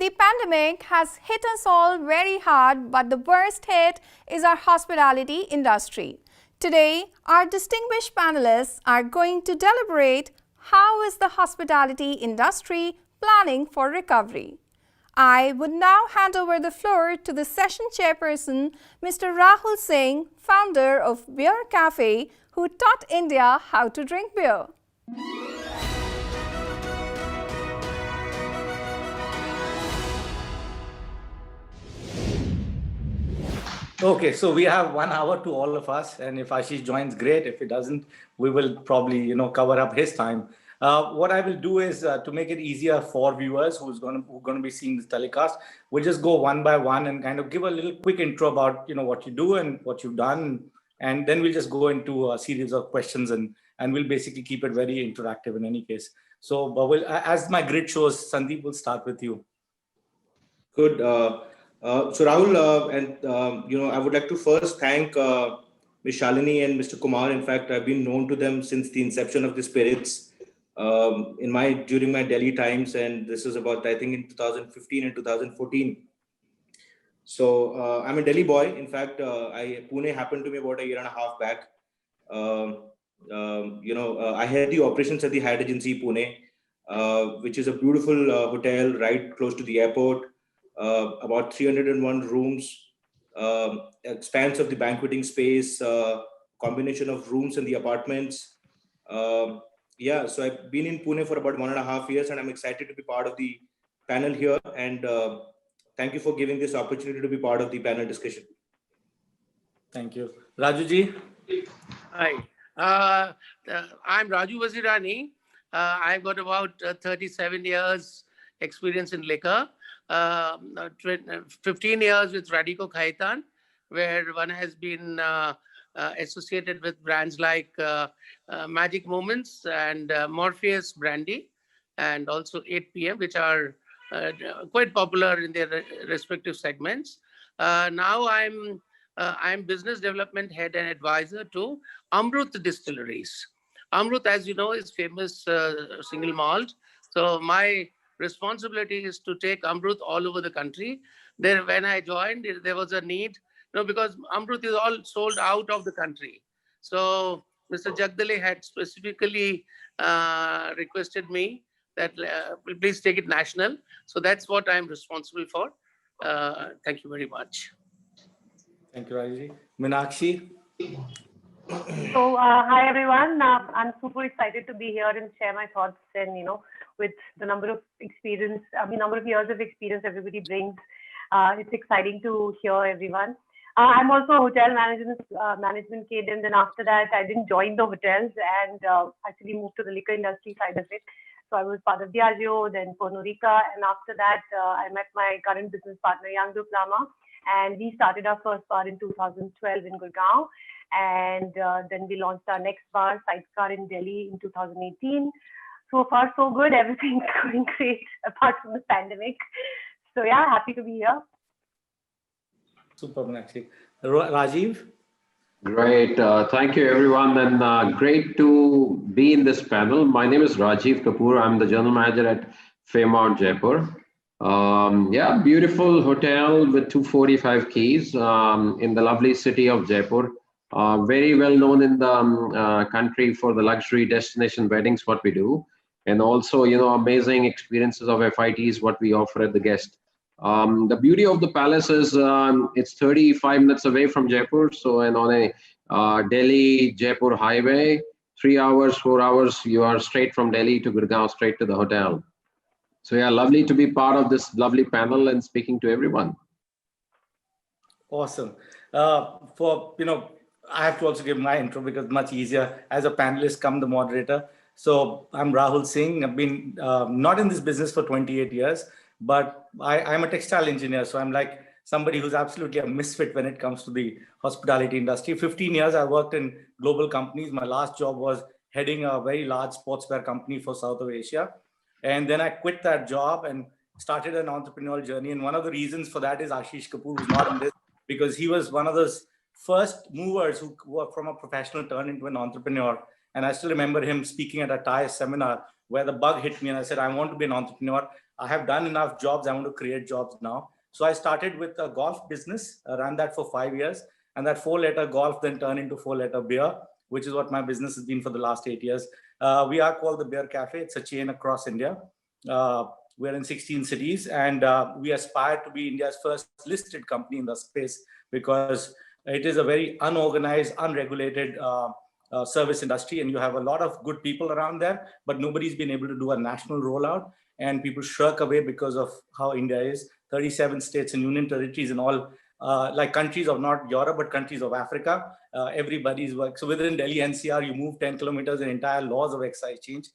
the pandemic has hit us all very hard, but the worst hit is our hospitality industry. Today, our distinguished panelists are going to deliberate how is the hospitality industry planning for recovery. I would now hand over the floor to the session chairperson, Mr. Rahul Singh, founder of Beer Café, who taught India how to drink beer. Okay, so we have 1 hour to all of us, and if Ashish joins, great. If he doesn't, we will probably, cover up his time. What I will do is to make it easier for viewers who are going to be seeing this telecast, we'll just go one by one and kind of give a little quick intro about what you do and what you've done, and then we'll just go into a series of questions and we'll basically keep it very interactive in any case. So, but as my grid shows, Sandeep will start with you. Good. So Rahul, I would like to first thank Ms. Shalini and Mr. Kumar. In fact, I've been known to them since the inception of the Spiritz during my Delhi times, and this is about, I think, in 2015 and 2014. So I'm a Delhi boy. In fact, Pune happened to me about a year and a half back. I had the operations at the Hyatt Regency Pune, which is a beautiful hotel right close to the airport. About 301 rooms, expanse of the banqueting space, combination of rooms and the apartments. So I've been in Pune for about 1.5 years, and I'm excited to be part of the panel here. And thank you for giving this opportunity to be part of the panel discussion. Thank you. Raju ji. Hi, I'm Raju Vaziraney. I've got about 37 years experience in liquor. 15 years with Radico Khaitan, where one has been associated with brands like Magic Moments and Morpheus Brandy, and also 8 PM, which are quite popular in their respective segments. Now I'm business development head and advisor to Amrut Distilleries. Amrut, as you know, is famous single malt. So my responsibility is to take Amrut all over the country. When I joined, there was a need, because Amrut is all sold out of the country. So Mr. Jagdale had specifically requested me that please take it national. So that's what I'm responsible for. Thank you very much. Thank you, Raji. Meenakshi. So, hi everyone. I'm super excited to be here and share my thoughts. And with the number of years of experience everybody brings, it's exciting to hear everyone. I'm also a hotel management kid, and then after that, I didn't join the hotels and actually moved to the liquor industry side of it. So I was part of Diageo, then Pernod Ricard, and after that, I met my current business partner, Young Lama, and we started our first bar in 2012 in Gurgaon. And then we launched our next bar, Sidecar, in Delhi in 2018. So far, so good. Everything's going great, apart from the pandemic. So yeah, happy to be here. Super, Meenakshi. Rajiv? Great. Thank you, everyone. And great to be in this panel. My name is Rajiv Kapoor. I'm the general manager at Fairmont Jaipur. Beautiful hotel with 245 keys in the lovely city of Jaipur. Very well known in the country for the luxury destination weddings, what we do. And also, amazing experiences of FITs, what we offer at the guest. The beauty of the palace is it's 35 minutes away from Jaipur. So, and on a Delhi-Jaipur highway, 3 hours, 4 hours, you are straight from Delhi to Gurgaon, straight to the hotel. So yeah, lovely to be part of this lovely panel and speaking to everyone. Awesome. I have to also give my intro because it's much easier as a panelist, come the moderator. So I'm Rahul Singh. I've been not in this business for 28 years, but I'm a textile engineer. So I'm like somebody who's absolutely a misfit when it comes to the hospitality industry. 15 years I worked in global companies. My last job was heading a very large sportswear company for South of Asia. And then I quit that job and started an entrepreneurial journey. And one of the reasons for that is Ashish Kapoor, who's not in this, because he was one of those first movers who were from a professional turn into an entrepreneur. And I still remember him speaking at a Thai seminar where the bug hit me and I said, I want to be an entrepreneur. I have done enough jobs. I want to create jobs now. So I started with a golf business, ran that for 5 years. And that 4-letter golf then turned into 4-letter beer, which is what my business has been for the last 8 years. We are called the Beer Café. It's a chain across India. We're in 16 cities, and we aspire to be India's first listed company in the space, because it is a very unorganized, unregulated service industry, and you have a lot of good people around there, but nobody's been able to do a national rollout, and people shirk away because of how India is. 37 states and union territories and all, like countries of not Europe, but countries of Africa. Everybody's work. So within Delhi NCR, you move 10 kilometers and entire laws of excise change.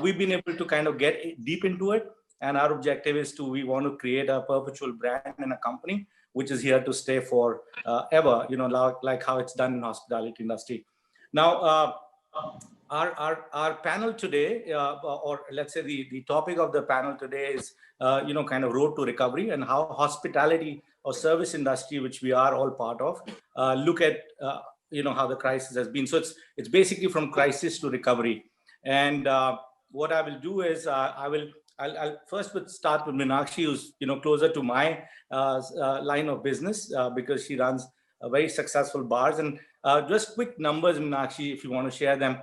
We've been able to kind of get deep into it. And our objective is we want to create a perpetual brand and a company which is here to stay for ever, like how it's done in hospitality industry. Now, our panel today, or let's say the topic of the panel today is, kind of road to recovery, and how hospitality or service industry, which we are all part of, look at, how the crisis has been. So it's basically from crisis to recovery. And what I will do is I'll first start with Meenakshi, who's closer to my line of business, because she runs very successful bars. And just quick numbers, Meenakshi, if you want to share them.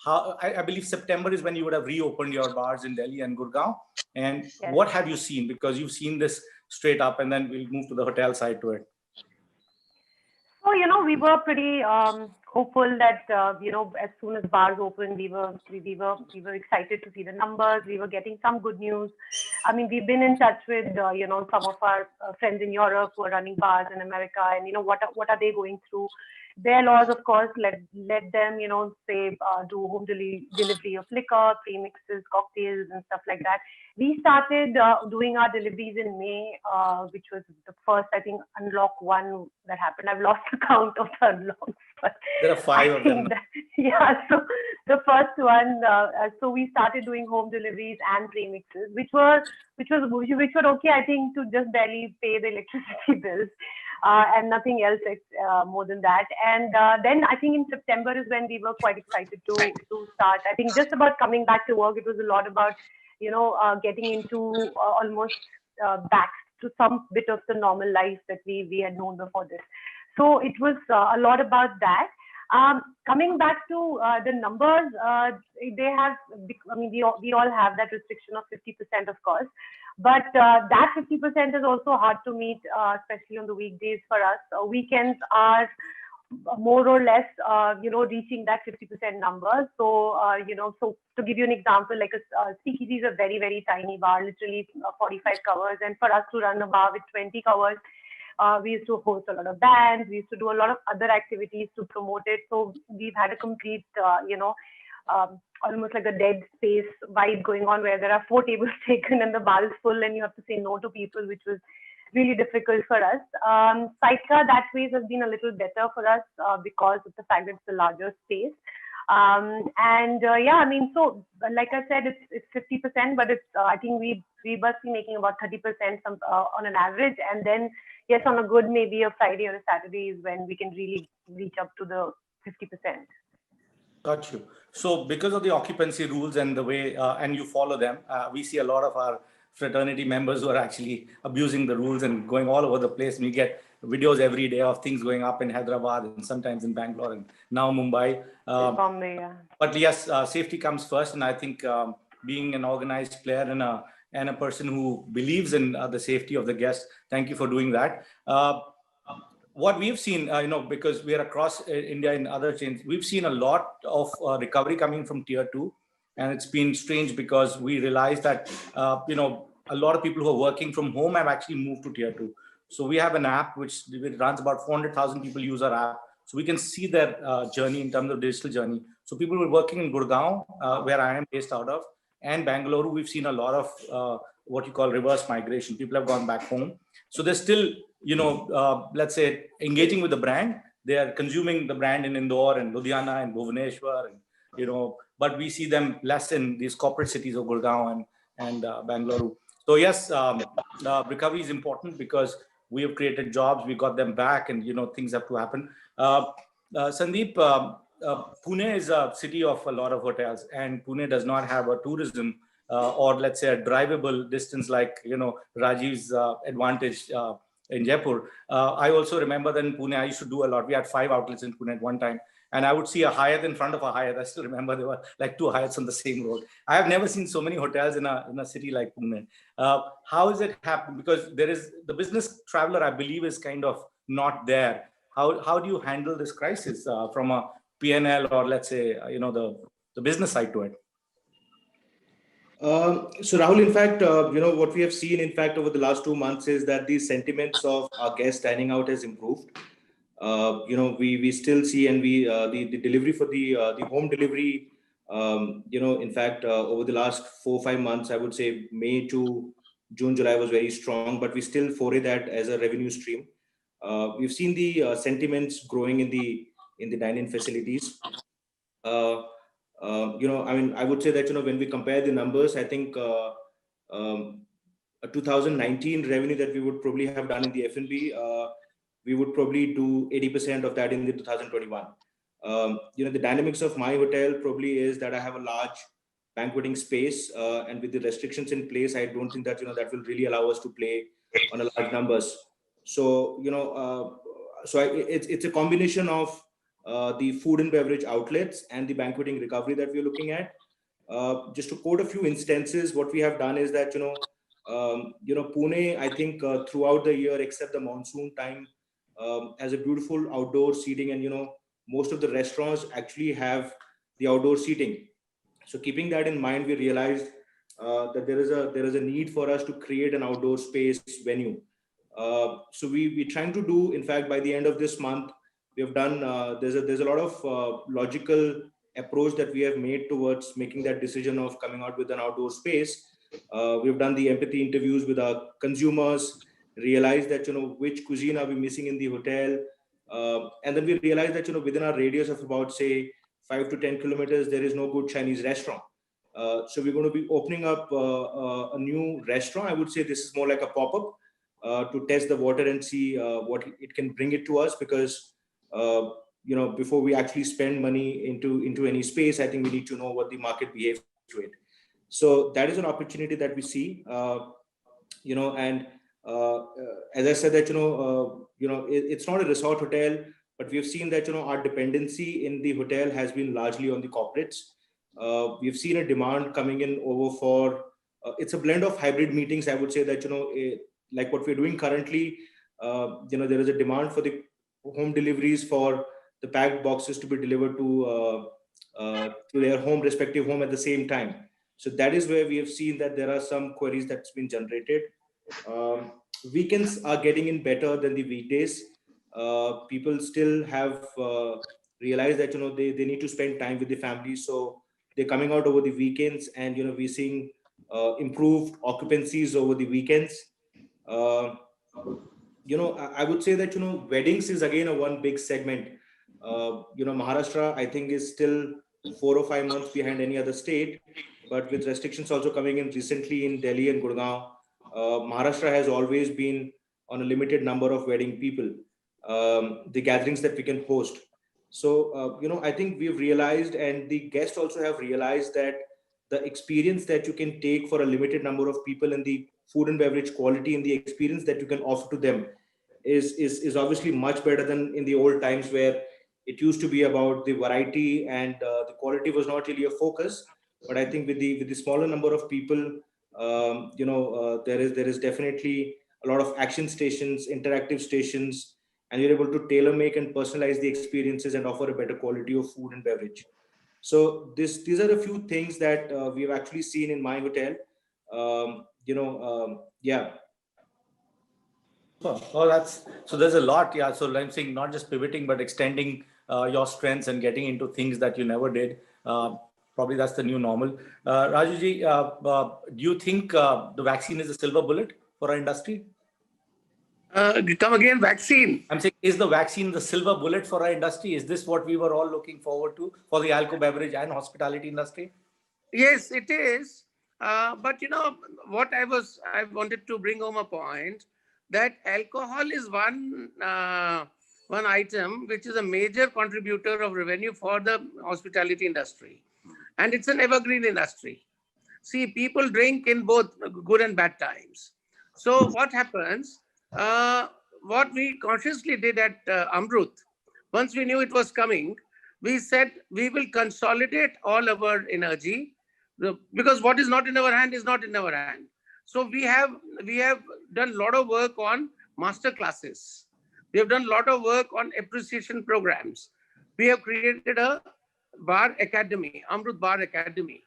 How I believe September is when you would have reopened your bars in Delhi and Gurgaon. And Yes. What have you seen? Because you've seen this straight up, and then we'll move to the hotel side to it. So, we were pretty hopeful that, as soon as bars opened, we were excited to see the numbers. We were getting some good news. I mean, we've been in touch with, some of our friends in Europe who are running bars in America, and, what are they going through? Their laws, of course, let them, say, do home delivery of liquor, premixes, cocktails, and stuff like that. We started doing our deliveries in May, which was the first, I think, unlock one that happened. I've lost the count of the unlocks. But there are 5 of them. So the first one, so we started doing home deliveries and premixes, which were okay, I think, to just barely pay the electricity bills. And nothing else more than that. And then I think in September is when we were quite excited to start. I think just about coming back to work, it was a lot about, getting into almost back to some bit of the normal life that we had known before this. So it was a lot about that. Coming back to the numbers, they have, I mean, we all have that restriction of 50%, of course. But that 50% is also hard to meet, especially on the weekdays for us. Weekends are more or less, reaching that 50% number. So, so to give you an example, like Speakeasy is a very, very tiny bar, literally 45 covers. And for us to run a bar with 20 covers, we used to host a lot of bands. We used to do a lot of other activities to promote it. So we've had a complete, almost like a dead space vibe going on, where there are 4 tables taken and the bar is full and you have to say no to people, which was really difficult for us. Saika, that way has been a little better for us because of the fact that it's a larger space. Yeah, I mean, so like I said, it's 50%, but it's I think we must be making about 30% on an average. And then, yes, on a good, maybe a Friday or a Saturday is when we can really reach up to the 50%. Got you. So because of the occupancy rules and the way, and you follow them, we see a lot of our fraternity members who are actually abusing the rules and going all over the place. We get videos every day of things going up in Hyderabad and sometimes in Bangalore and now Mumbai. Bombay, yeah. But yes, safety comes first. And I think being an organized player and a person who believes in the safety of the guests, thank you for doing that. What we've seen, because we are across India in other chains, we've seen a lot of recovery coming from tier 2. And it's been strange because we realized that, a lot of people who are working from home have actually moved to tier 2. So we have an app which runs about 400,000 people use our app. So we can see their journey in terms of digital journey. So people who are working in Gurgaon, where I am based out of, and Bangalore, we've seen a lot of what you call reverse migration. People have gone back home. So they're still, let's say, engaging with the brand. They are consuming the brand in Indore and Ludhiana and Bhubaneswar, and, but we see them less in these corporate cities of Gurgaon and Bangalore. So yes, recovery is important because we have created jobs, we got them back, and things have to happen. Sandeep, Pune is a city of a lot of hotels, and Pune does not have a tourism or let's say a drivable distance like, Rajiv's advantage in Jaipur. I also remember that in Pune, I used to do a lot. We had 5 outlets in Pune at one time. And I would see a Hyatt in front of a Hyatt. I still remember there were like 2 Hyatts on the same road. I have never seen so many hotels in a city like Pune. How is it happening? Because there is the business traveler, I believe, is kind of not there. How do you handle this crisis from a P&L or let's say, the business side to it? So Rahul, in fact, what we have seen, in fact, over the last 2 months is that the sentiments of our guests dining out has improved. We still see, and the delivery for the home delivery, in fact, over the last 4-5 months, I would say May to June, July was very strong, but we still foray that as a revenue stream. We've seen the sentiments growing in the dine-in facilities. I would say that, when we compare the numbers, I think a 2019 revenue that we would probably have done in the F&B, we would probably do 80% of that in the 2021. The dynamics of my hotel probably is that I have a large banqueting space, and with the restrictions in place, I don't think that, that will really allow us to play on a large numbers. So, it's a combination of the food and beverage outlets and the banqueting recovery that we're looking at. Just to quote a few instances, what we have done is that, Pune, I think throughout the year, except the monsoon time, has a beautiful outdoor seating, and most of the restaurants actually have the outdoor seating. So keeping that in mind, we realized that there is a need for us to create an outdoor space venue. So we're trying to do, in fact, by the end of this month, we have done, there's a lot of logical approach that we have made towards making that decision of coming out with an outdoor space. We've done the empathy interviews with our consumers, realized that, which cuisine are we missing in the hotel. And then we realized that, within our radius of about, say, 5 to 10 kilometers, there is no good Chinese restaurant. So we're going to be opening up a new restaurant. I would say this is more like a pop-up to test the water and see what it can bring it to us, because before we actually spend money into any space, I think we need to know what the market behaves to it. So that is an opportunity that we see, and as I said that, it's not a resort hotel, but we've seen that, our dependency in the hotel has been largely on the corporates. We've seen a demand coming in over for, it's a blend of hybrid meetings. I would say that, like what we're doing currently, there is a demand for the home deliveries for the packed boxes to be delivered to their respective home at the same time. So that is where we have seen that there are some queries that's been generated. Weekends are getting in better than the weekdays. People still have realized that, they need to spend time with the family. So they're coming out over the weekends, and, we're seeing improved occupancies over the weekends. I would say that, weddings is again one big segment. Maharashtra, I think, is still 4 or 5 months behind any other state, but with restrictions also coming in recently in Delhi and Gurgaon, Maharashtra has always been on a limited number of wedding people, the gatherings that we can host. So, I think we've realized, and the guests also have realized, that the experience that you can take for a limited number of people and the food and beverage quality and the experience that you can offer to them is obviously much better than in the old times, where it used to be about the variety and the quality was not really a focus. But I think with the smaller number of people, there is definitely a lot of action stations, interactive stations, and you're able to tailor make and personalize the experiences and offer a better quality of food and beverage. So these are a few things that we've actually seen in my hotel. Yeah. Oh, so there's a lot. Yeah. So I'm saying not just pivoting, but extending your strengths and getting into things that you never did. Probably that's the new normal. Rajuji, do you think the vaccine is a silver bullet for our industry? Come again, vaccine. I'm saying, is the vaccine the silver bullet for our industry? Is this what we were all looking forward to for the alcohol beverage and hospitality industry? Yes, it is. But what I wanted to bring home a point, that alcohol is one item which is a major contributor of revenue for the hospitality industry, and it's an evergreen industry. See, people drink in both good and bad times. So what happens, what we consciously did at Amrut, once we knew it was coming, we said we will consolidate all our energy, because what is not in our hand is not in our hand. So we have done a lot of work on master classes. We have done a lot of work on appreciation programs. We have created a bar academy, Amrut Bar Academy,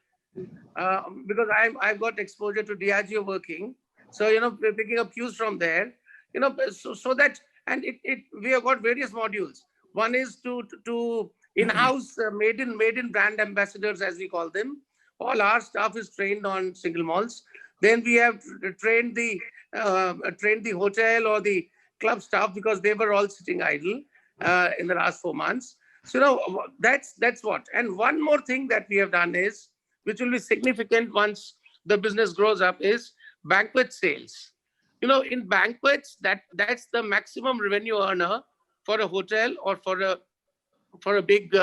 because I've got exposure to Diageo working. So, we're picking up cues from there, so that, and we have got various modules. One is to in-house made in brand ambassadors, as we call them. All our staff is trained on single malts. Then we have trained the hotel or the club staff, because they were all sitting idle in the last 4 months. So that's what. And one more thing that we have done is, which will be significant once the business grows up, is banquet sales. In banquets, that's the maximum revenue earner for a hotel or for a big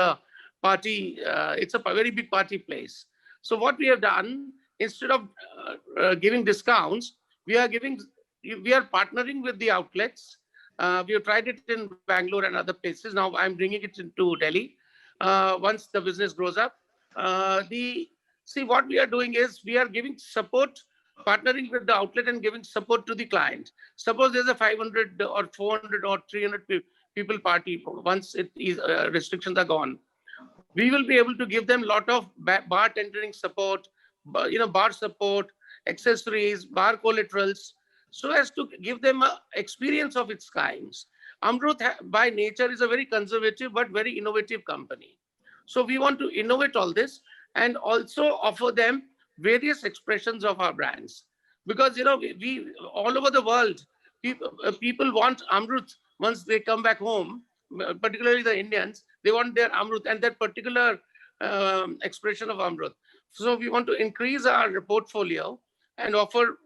party. It's a very big party place. So what we have done, instead of giving discounts, we are partnering with the outlets. We have tried it in Bangalore and other places. Now I'm bringing it into Delhi. Once the business grows up, what we are doing is we are giving support, partnering with the outlet and giving support to the client. Suppose there's a 500 or 400 or 300 people party. Once restrictions are gone, we will be able to give them a lot of bartending support, bar support, accessories, bar collaterals, so as to give them an experience of its kinds. Amrut by nature is a very conservative but very innovative company. So we want to innovate all this and also offer them various expressions of our brands. Because, we all over the world, people want Amrut once they come back home, particularly the Indians, they want their Amrut and that particular expression of Amrut. So we want to increase our portfolio and offer,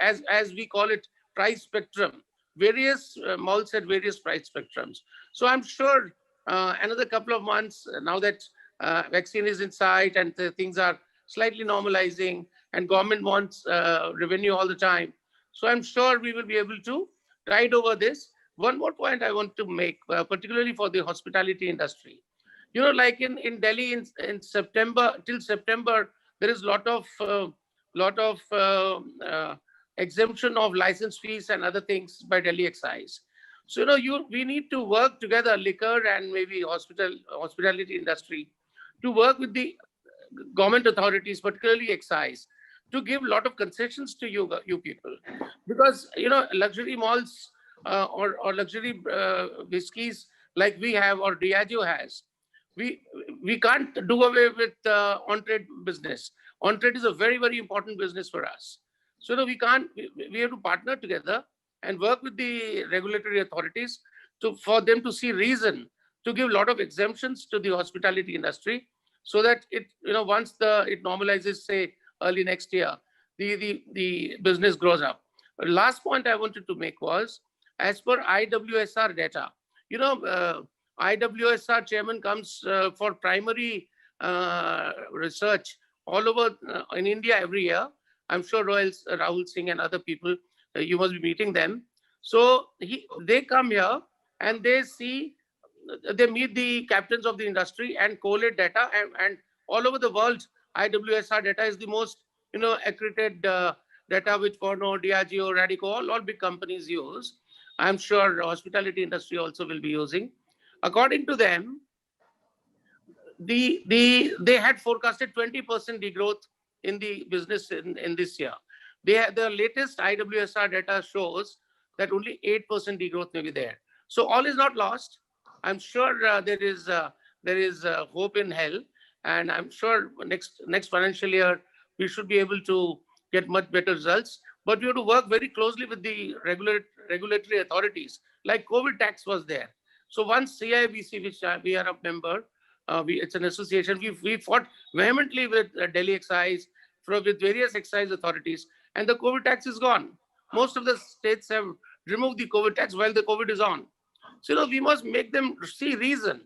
as we call it, price spectrum, various malts at various price spectrums. So I'm sure another couple of months, now that vaccine is in sight and things are slightly normalizing and government wants revenue all the time. So I'm sure we will be able to tide over this. One more point I want to make, particularly for the hospitality industry. Like in Delhi in September, till September, there is a lot of exemption of license fees and other things by Delhi Excise. So, we need to work together, liquor and maybe hospitality industry, to work with the government authorities, particularly excise, to give a lot of concessions to you people. Because, luxury malls or luxury whiskies like we have or Diageo has, we can't do away with on-trade business. On-trade is a very, very important business for us. So we have to partner together and work with the regulatory authorities for them to see reason to give a lot of exemptions to the hospitality industry, so that once it normalizes, say early next year, the business grows up. Last point I wanted to make was, as per IWSR data, IWSR chairman comes for primary research all over in India every year. I'm sure Rahul Singh and other people, you must be meeting them. So they come here and they meet the captains of the industry and collate data, and all over the world, IWSR data is the most accredited data which Pernod, Diageo, Radico, all big companies use. I'm sure the hospitality industry also will be using. According to them, they had forecasted 20% degrowth in the business in this year. The latest IWSR data shows that only 8% degrowth may be there. So all is not lost. I'm sure there is hope in hell, and I'm sure next financial year we should be able to get much better results. But we have to work very closely with the regulatory authorities. Like COVID tax was there. So once CIABC, which we are a member, it's an association, we fought vehemently with Delhi Excise, with various excise authorities, and the COVID tax is gone. Most of the states have removed the COVID tax while the COVID is on. So we must make them see reason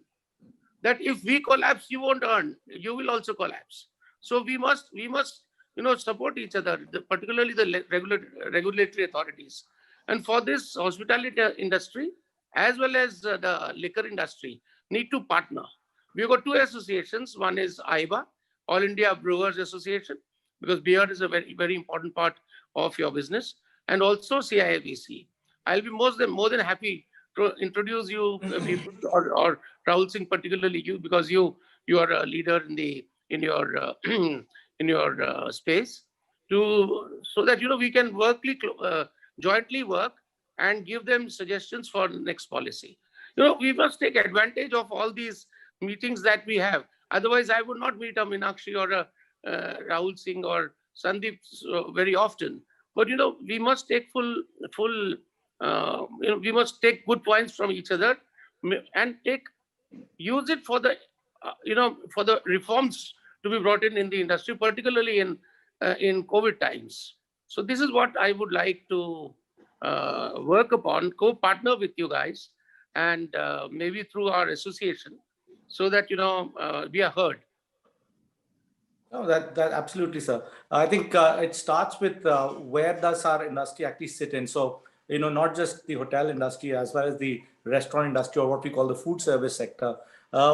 that if we collapse, you won't earn, you will also collapse. So we must support each other, particularly the regulatory authorities. And for this, hospitality industry as well as the liquor industry need to partner. We've got two associations. One is AIBA, All India Brewers Association, because beer is a very, very important part of your business, and also CIABC. I'll be more than happy to introduce you people, or Rahul Singh, particularly you, because you are a leader in your in your space, so that we can jointly work and give them suggestions for next policy. We must take advantage of all these meetings that we have. Otherwise, I would not meet a Meenakshi or a Rahul Singh or Sandeep very often. But we must take we must take good points from each other and use it for the for the reforms to be brought in the industry, particularly in COVID times. So this is what I would like to work upon, co-partner with you guys, and maybe through our association, so that we are heard. No, that absolutely, sir. I think it starts with where does our industry actually sit in. So, not just the hotel industry, as well as the restaurant industry, or what we call the food service sector.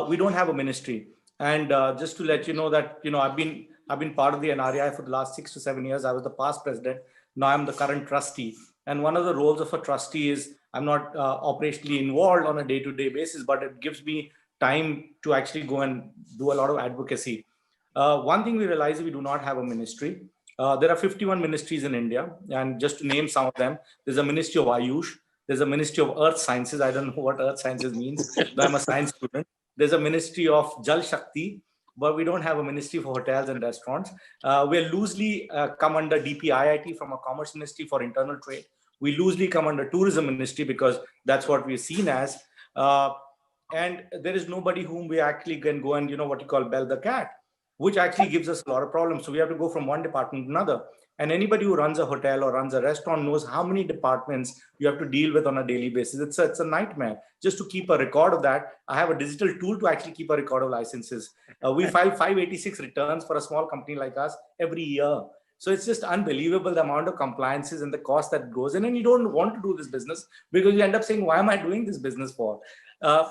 We don't have a ministry. And just to let you know that, I've been part of the NREI for the last 6 to 7 years. I was the past president. Now I'm the current trustee. And one of the roles of a trustee is I'm not operationally involved on a day-to-day basis, but it gives me time to actually go and do a lot of advocacy. One thing we realize is we do not have a ministry. There are 51 ministries in India. And just to name some of them, there's a Ministry of Ayush. There's a Ministry of Earth Sciences. I don't know what Earth Sciences means, but I'm a science student. There's a Ministry of Jal Shakti, but we don't have a ministry for hotels and restaurants. We're loosely come under DPIIT from a Commerce Ministry for Internal Trade. We loosely come under Tourism Ministry because that's what we're seen as. And there is nobody whom we actually can go and, what you call bell the cat, which actually gives us a lot of problems. So we have to go from one department to another. And anybody who runs a hotel or runs a restaurant knows how many departments you have to deal with on a daily basis. It's a nightmare. Just to keep a record of that, I have a digital tool to actually keep a record of licenses. We file 586 returns for a small company like us every year. So it's just unbelievable the amount of compliances and the cost that goes in. And you don't want to do this business because you end up saying, why am I doing this business for?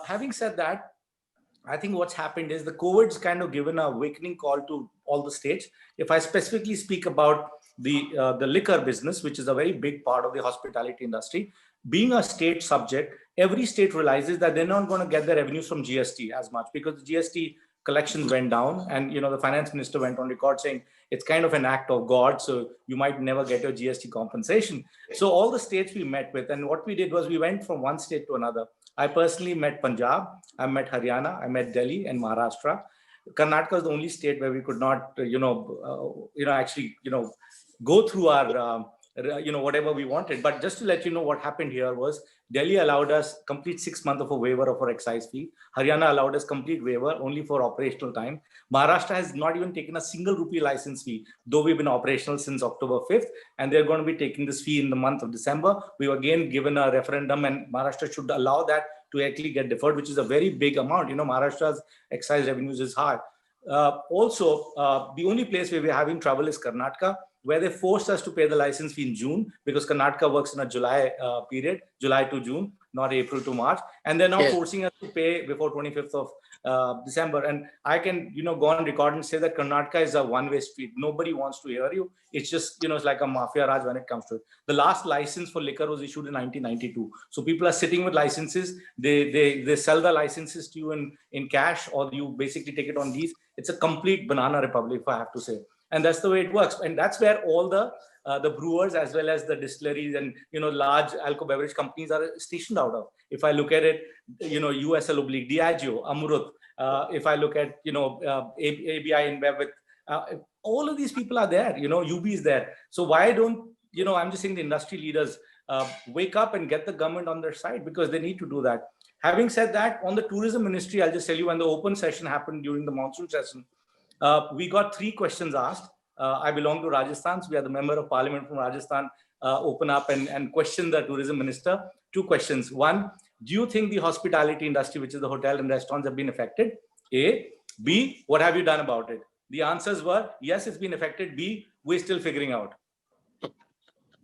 Having said that, I think what's happened is the COVID's kind of given a awakening call to all the states. If I specifically speak about the liquor business, which is a very big part of the hospitality industry, being a state subject, every state realizes that they're not going to get their revenues from GST as much because the GST collections went down, and the finance minister went on record saying it's kind of an act of God, so you might never get your GST compensation. So all the states we met with, and what we did was we went from one state to another. I personally met Punjab, I met Haryana, I met Delhi and Maharashtra. Karnataka is the only state where we could not, actually, go through our, whatever we wanted. But just to let you know what happened here was Delhi allowed us complete 6 months of a waiver of our excise fee. Haryana allowed us complete waiver only for operational time. Maharashtra has not even taken a single rupee license fee, though we've been operational since October 5th, and they're going to be taking this fee in the month of December. We were again given a referendum, and Maharashtra should allow that to actually get deferred, which is a very big amount. Maharashtra's excise revenues is high. Also, the only place where we're having trouble is Karnataka, where they forced us to pay the license fee in June because Karnataka works in a July period, July to June, not April to March. And they're now forcing us to pay before 25th of December. And I can, go on record and say that Karnataka is a one-way street. Nobody wants to hear you. It's just, it's like a mafia raj when it comes to it. The last license for liquor was issued in 1992. So people are sitting with licenses. They sell the licenses to you in cash, or you basically take it on lease. It's a complete banana republic, if I have to say. And that's the way it works. And that's where all the brewers, as well as the distilleries and, large alcohol beverage companies are stationed out of. If I look at it, USL oblique, Diageo, Amrut, if I look at, ABI InBev with, all of these people are there, UB is there. So why don't, I'm just saying the industry leaders wake up and get the government on their side, because they need to do that. Having said that, on the tourism ministry, I'll just tell you, when the open session happened during the monsoon session, we got 3 questions asked. I belong to Rajasthan, so we are the member of parliament from Rajasthan, open up and question the tourism minister. 2 questions. 1, do you think the hospitality industry, which is the hotel and restaurants, have been affected? A. B, what have you done about it? The answers were, yes, it's been affected. B, we're still figuring out.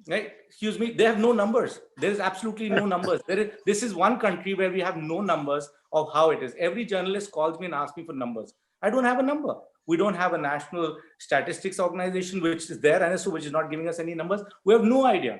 Right? Excuse me, they have no numbers. There is absolutely no numbers. This is one country where we have no numbers of how it is. Every journalist calls me and asks me for numbers. I don't have a number. We don't have a national statistics organization, which is there, NSO, which is not giving us any numbers. We have no idea.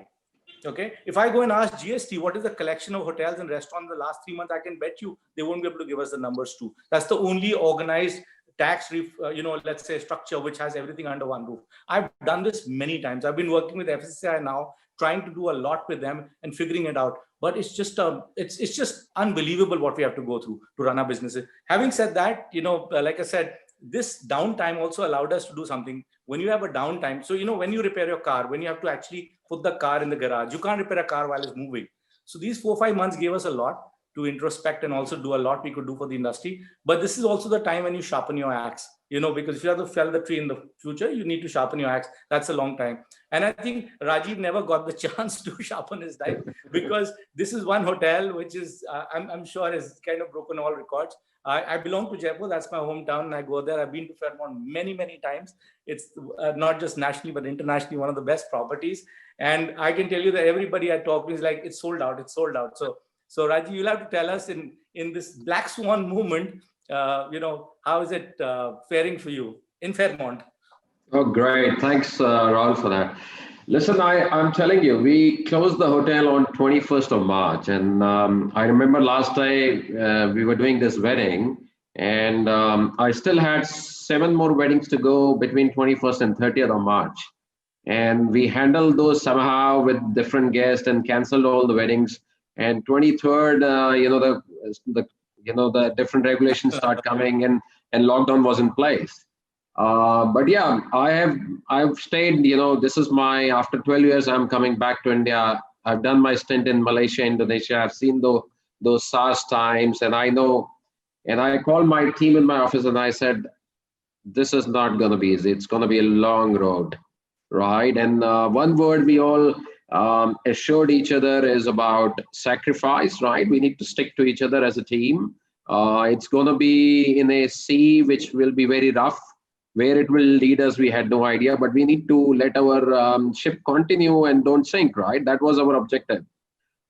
Okay. If I go and ask GST, what is the collection of hotels and restaurants in the last 3 months, I can bet you they won't be able to give us the numbers too. That's the only organized tax, let's say structure, which has everything under one roof. I've done this many times. I've been working with FSSAI now, trying to do a lot with them and figuring it out. But it's just it's just unbelievable what we have to go through to run our businesses. Having said that, like I said, this downtime also allowed us to do something. When you have a downtime, so when you repair your car, when you have to actually put the car in the garage, you can't repair a car while it's moving. So these 4-5 months gave us a lot to introspect and also do a lot we could do for the industry. But this is also the time when you sharpen your axe, because if you have to fell the tree in the future, you need to sharpen your axe. That's a long time. And I think Rajiv never got the chance to sharpen his knife, because this is one hotel which is, I'm sure, has kind of broken all records. I belong to Jaipur. That's my hometown. And I go there. I've been to Fairmont many, many times. It's not just nationally, but internationally, one of the best properties. And I can tell you that everybody I talk to is like, it's sold out. It's sold out. So Rajiv, you'll have to tell us in this Black Swan movement, how is it faring for you in Fairmont? Oh, great. Thanks, Rahul, for that. Listen, I'm telling you, we closed the hotel on 21st of March. And I remember last time we were doing this wedding, and I still had 7 more weddings to go between 21st and 30th of March. And we handled those somehow with different guests and canceled all the weddings. And 23rd, the different regulations start coming, and lockdown was in place. But yeah, I've stayed, this is after 12 years, I'm coming back to India. I've done my stint in Malaysia, Indonesia. I've seen those SARS times, and I know, and I called my team in my office and I said, this is not going to be easy. It's going to be a long road, right? And one word we all assured each other is about sacrifice, right? We need to stick to each other as a team. It's going to be in a sea which will be very rough. Where it will lead us, we had no idea, but we need to let our ship continue and don't sink, right? That was our objective.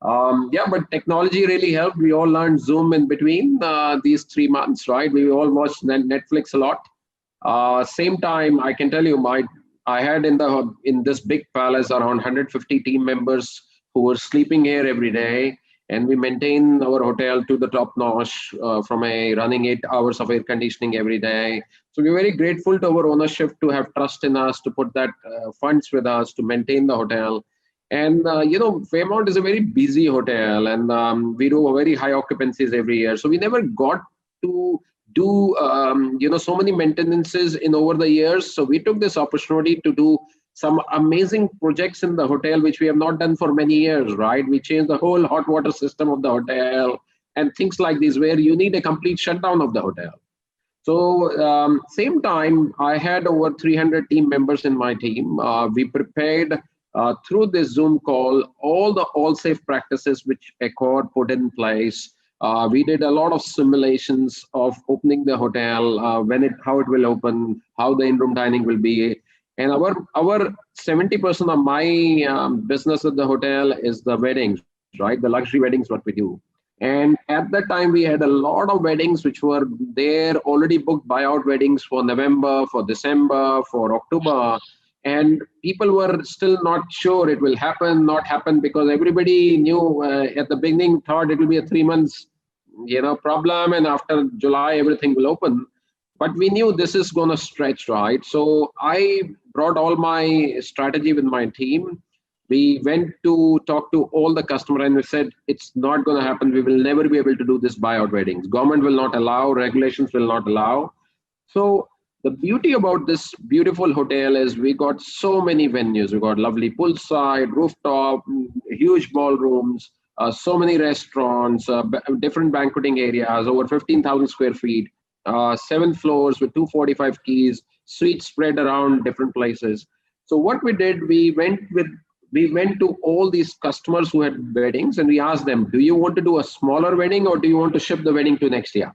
But technology really helped. We all learned Zoom in between these 3 months, right? We all watched Netflix a lot. Same time, I can tell you, I had in this big palace around 150 team members who were sleeping here every day. And we maintain our hotel to the top notch from running 8 hours of air conditioning every day. So we're very grateful to our ownership to have trust in us, to put that funds with us, to maintain the hotel. And, Fairmont is a very busy hotel, and we do very high occupancies every year. So we never got to do, so many maintenances in over the years. So we took this opportunity to do some amazing projects in the hotel, which we have not done for many years, right? We changed the whole hot water system of the hotel and things like this, where you need a complete shutdown of the hotel. So same time, I had over 300 team members in my team. We prepared through this Zoom call, all the all-safe practices which Accord put in place. We did a lot of simulations of opening the hotel, how it will open, how the in-room dining will be. And our 70% of my business at the hotel is the weddings, right? The luxury weddings, what we do. And at that time, we had a lot of weddings which were there, already booked buyout weddings for November, for December, for October. And people were still not sure it will happen, not happen, because everybody knew at the beginning, thought it will be a 3 months, problem. And after July, everything will open. But we knew this is going to stretch, right? So I brought all my strategy with my team. We went to talk to all the customers and we said, it's not going to happen. We will never be able to do this buyout weddings. Government will not allow, regulations will not allow. So the beauty about this beautiful hotel is we got so many venues. We got lovely poolside, rooftop, huge ballrooms, so many restaurants, different banqueting areas, over 15,000 square feet. 7 floors with 245 keys, suites spread around different places. So what we did, we went to all these customers who had weddings and we asked them, do you want to do a smaller wedding or do you want to ship the wedding to next year?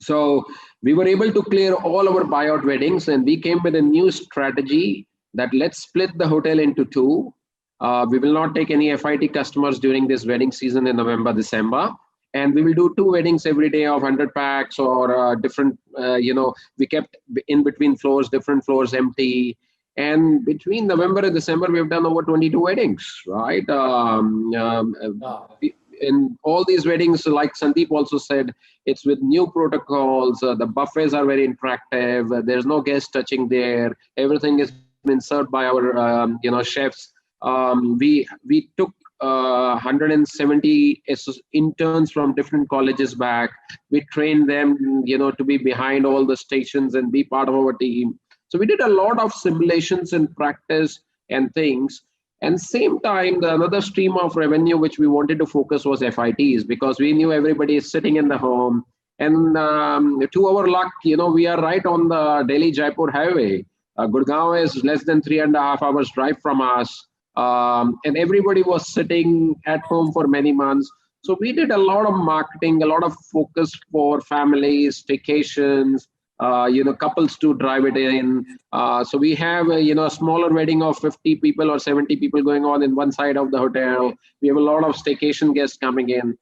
So we were able to clear all our buyout weddings, and we came with a new strategy that let's split the hotel into two. We will not take any FIT customers during this wedding season in November, December. And we will do 2 weddings every day of 100 packs or different, we kept in between floors, different floors empty. And between November and December, we've done over 22 weddings, right? In all these weddings, like Sandeep also said, it's with new protocols. The buffets are very interactive. There's no guest touching there. Everything is been served by our, chefs. We took 170 interns from different colleges back. We trained them, to be behind all the stations and be part of our team. So we did a lot of simulations and practice and things. And same time, the another stream of revenue which we wanted to focus was FITs, because we knew everybody is sitting in the home. And to our luck, we are right on the Delhi-Jaipur highway. Gurgaon is less than 3.5 hours drive from us. And everybody was sitting at home for many months. So we did a lot of marketing, a lot of focus for families, staycations, couples to drive it in. So we have a smaller wedding of 50 people or 70 people going on in one side of the hotel. We have a lot of staycation guests coming in.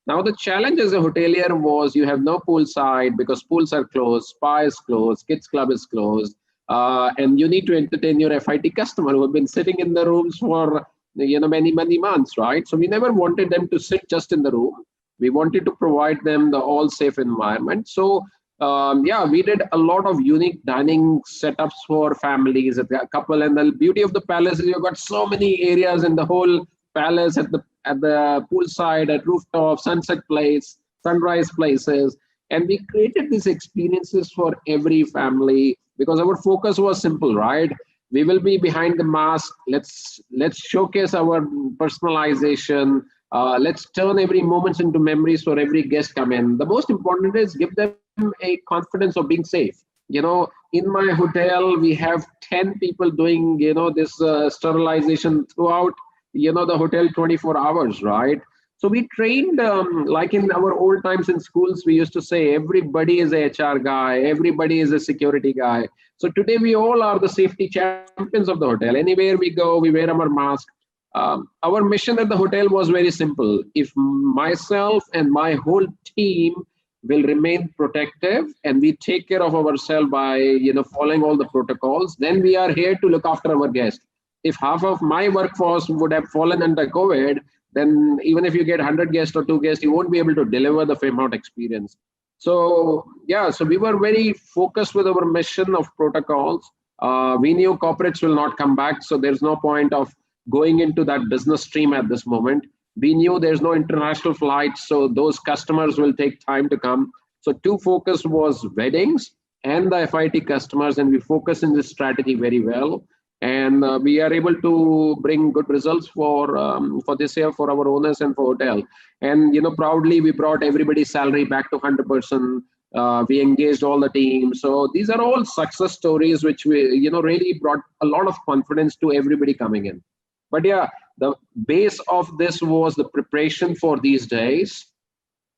Now the challenge as a hotelier was you have no poolside because pools are closed, spa is closed, kids club is closed. And you need to entertain your FIT customer who have been sitting in the rooms for many months, right? So we never wanted them to sit just in the room. We wanted to provide them the all safe environment. So we did a lot of unique dining setups for families, a couple. And the beauty of the palace is you've got so many areas in the whole palace, at the poolside, at rooftop, sunset place, sunrise places. And we created these experiences for every family because our focus was simple, right? We will be behind the mask. Let's showcase our personalization. Let's turn every moment into memories for every guest come in. The most important is give them a confidence of being safe. In my hotel, we have 10 people doing, this sterilization throughout, the hotel 24 hours, right? So we trained, like in our old times in schools, we used to say, everybody is a HR guy, everybody is a security guy. So today we all are the safety champions of the hotel. Anywhere we go, we wear our mask. Our mission at the hotel was very simple. If myself and my whole team will remain protective and we take care of ourselves by, following all the protocols, then we are here to look after our guests. If half of my workforce would have fallen under COVID, then even if you get 100 guests or 2 guests, you won't be able to deliver the Fairmount experience. So, so we were very focused with our mission of protocols. We knew corporates will not come back, so there's no point of going into that business stream at this moment. We knew there's no international flights, so those customers will take time to come. So 2 focus was weddings and the FIT customers, and we focus in this strategy very well. And we are able to bring good results for this year for our owners and for hotel. And proudly we brought everybody's salary back to 100%. We engaged all the team. So these are all success stories which we really brought a lot of confidence to everybody coming in. But the base of this was the preparation for these days.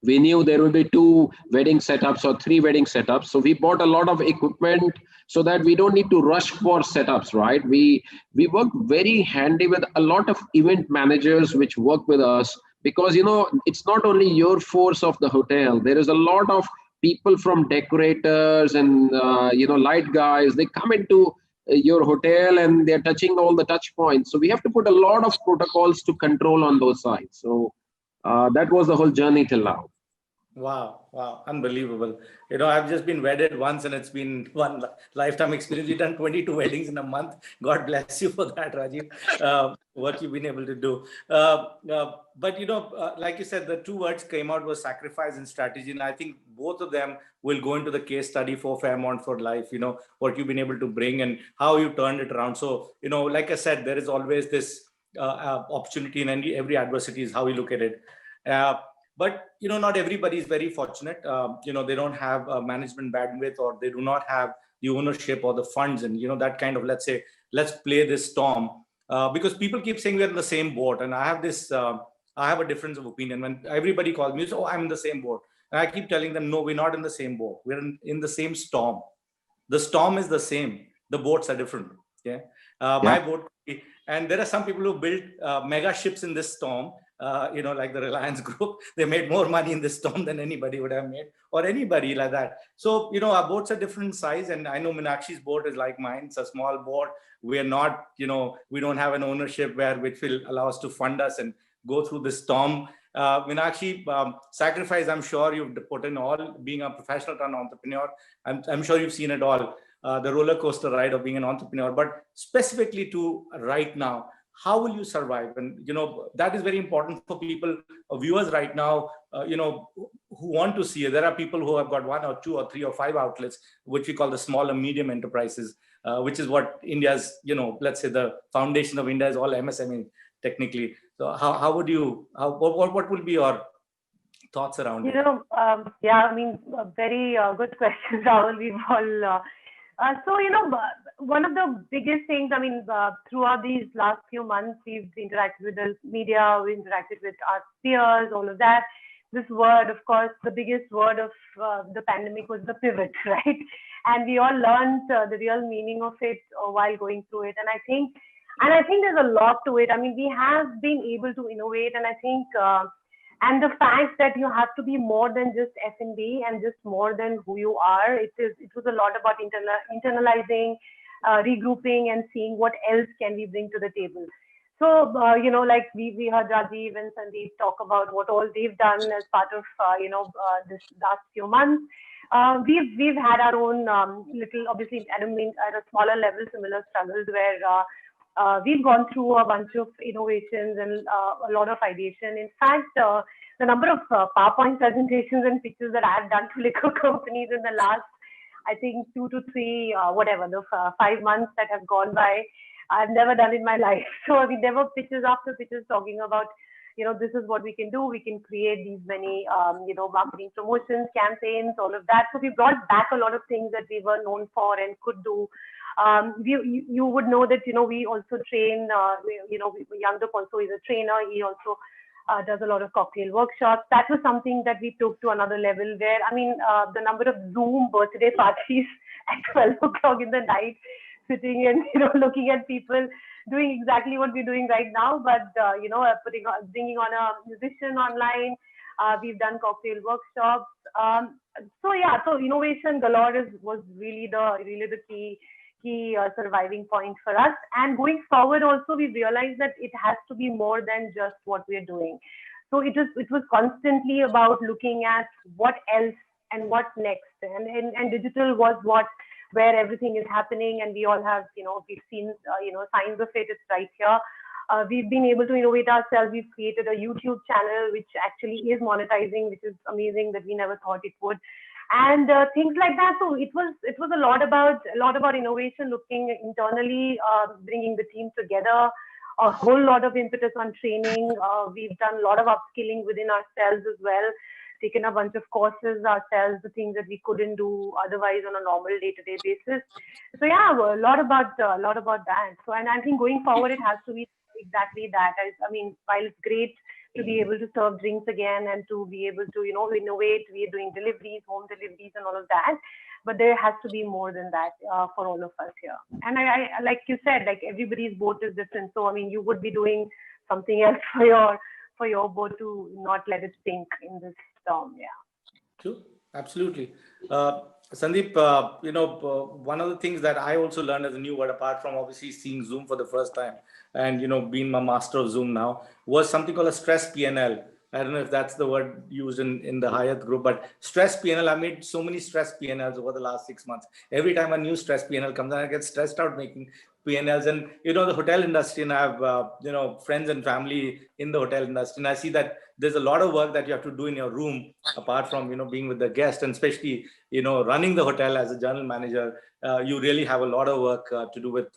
We knew there will be 2 wedding setups or 3 wedding setups. So we bought a lot of equipment so that we don't need to rush for setups, right? We work very handy with a lot of event managers which work with us because, it's not only your force of the hotel. There is a lot of people from decorators and, light guys. They come into your hotel and they're touching all the touch points. So we have to put a lot of protocols to control on those sides. So that was the whole journey till now. Wow, unbelievable. I've just been wedded once and it's been one lifetime experience. You've done 22 weddings in a month. God bless you for that, Rajiv, what you've been able to do. But, like you said, the 2 words came out was sacrifice and strategy. And I think both of them will go into the case study for Fairmount for life, what you've been able to bring and how you turned it around. So, like I said, there is always this opportunity in every adversity is how we look at it. But, not everybody is very fortunate. They don't have a management bandwidth or they do not have the ownership or the funds and, that kind of, let's say, let's play this storm. Because people keep saying we're in the same boat. And I have this, I have a difference of opinion. When everybody calls me, oh, I'm in the same boat. And I keep telling them, no, we're not in the same boat. We're in the same storm. The storm is the same. The boats are different. Yeah. My boat, and there are some people who built mega ships in this storm, like the Reliance Group. They made more money in this storm than anybody would have made, or anybody like that. So, our boats are different size. And I know Meenakshi's boat is like mine. It's a small boat. We are not, we don't have an ownership which will allow us to fund us and go through this storm. Meenakshi, sacrifice, I'm sure you've put in all, being a professional turned entrepreneur. I'm sure you've seen it all, the roller coaster ride of being an entrepreneur. But specifically to right now, how will you survive? And, that is very important for people, viewers right now, who want to see it. There are people who have got 1 or 2 or 3 or 5 outlets, which we call the small and medium enterprises, which is what India's, let's say the foundation of India is all MSME technically. So how would you, what will be your thoughts around it? Very good questions, Rahul. We've all, one of the biggest things, throughout these last few months, we've interacted with the media, we interacted with our peers, all of that. This word, of course, the biggest word of the pandemic was the pivot, right? And we all learned the real meaning of it while going through it. And I think there's a lot to it. We have been able to innovate, and I think, and the fact that you have to be more than just F&B and just more than who you are. It was a lot about internalizing, regrouping, and seeing what else can we bring to the table. So, like we heard Rajiv and Sandeep talk about what all they've done as part of, this last few months. We've had our own little, obviously, at a smaller level, similar struggles where we've gone through a bunch of innovations and a lot of ideation. In fact, the number of PowerPoint presentations and pictures that I've done to liquor companies in the last, I think, 2 to 3, 5 months that have gone by, I've never done in my life. So we never pitches after pitches talking about, this is what we can do. We can create these many, marketing promotions, campaigns, all of that. So we brought back a lot of things that we were known for and could do. You would know that, we also train, Yangdok also is a trainer. He also does a lot of cocktail workshops. That was something that we took to another level where, the number of Zoom birthday parties at 12 o'clock in the night, sitting and, looking at people doing exactly what we're doing right now, but, bringing on a musician online. We've done cocktail workshops. So innovation galore was really the key surviving point for us. And going forward also, we realized that it has to be more than just what we're doing. So it was constantly about looking at what else and what next. And digital was where everything is happening, and we all have, we've seen, signs of it. It's right here. We've been able to innovate ourselves. We've created a YouTube channel, which actually is monetizing, which is amazing that we never thought it would. And things like that. So it was a lot about innovation, looking internally, bringing the team together, a whole lot of impetus on training. We've done a lot of upskilling within ourselves as well, taken a bunch of courses ourselves, the things that we couldn't do otherwise on a normal day-to-day basis. So yeah, a lot about that. So, and I think going forward, it has to be exactly that. While it's great to be able to serve drinks again and to be able to, innovate, we are doing deliveries, home deliveries and all of that. But there has to be more than that for all of us here. And I like you said, like everybody's boat is different. So, you would be doing something else for your boat to not let it sink in this storm. Yeah. True. Absolutely. Sandeep, one of the things that I also learned as a new word, apart from obviously seeing Zoom for the first time and, being my master of Zoom now, was something called a stress PNL. I don't know if that's the word used in the Hyatt group, but stress PNL, I made so many stress PNLs over the last 6 months. Every time a new stress PNL comes, I get stressed out making PNLs. And, the hotel industry, and I have, friends and family in the hotel industry. And I see that there's a lot of work that you have to do in your room, apart from, being with the guest, and especially, running the hotel as a general manager. You really have a lot of work to do with,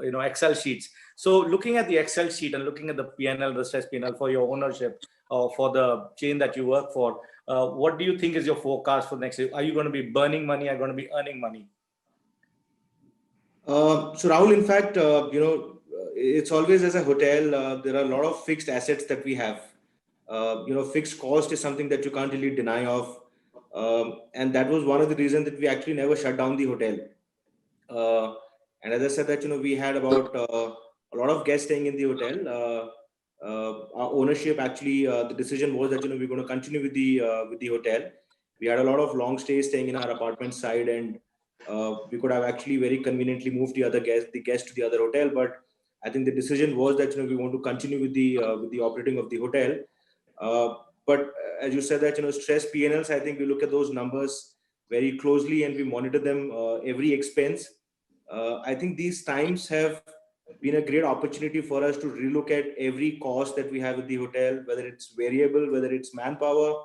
Excel sheets. So looking at the Excel sheet and looking at the PNL, the stress PNL for your ownership, for the chain that you work for, what do you think is your forecast for next year? Are you going to be burning money? Are you going to be earning money? So Rahul, in fact, it's always as a hotel, there are a lot of fixed assets that we have. Fixed cost is something that you can't really deny of. And that was one of the reasons that we actually never shut down the hotel. And as I said that, we had about a lot of guests staying in the hotel. Our ownership actually, the decision was that, we're going to continue with the hotel. We had a lot of long stays staying in our apartment side, and we could have actually very conveniently moved the guests to the other hotel. But I think the decision was that, we want to continue with the operating of the hotel. But as you said that, stress P&Ls, I think we look at those numbers very closely and we monitor them every expense. I think these times have been a great opportunity for us to relook at every cost that we have at the hotel, whether it's variable, whether it's manpower.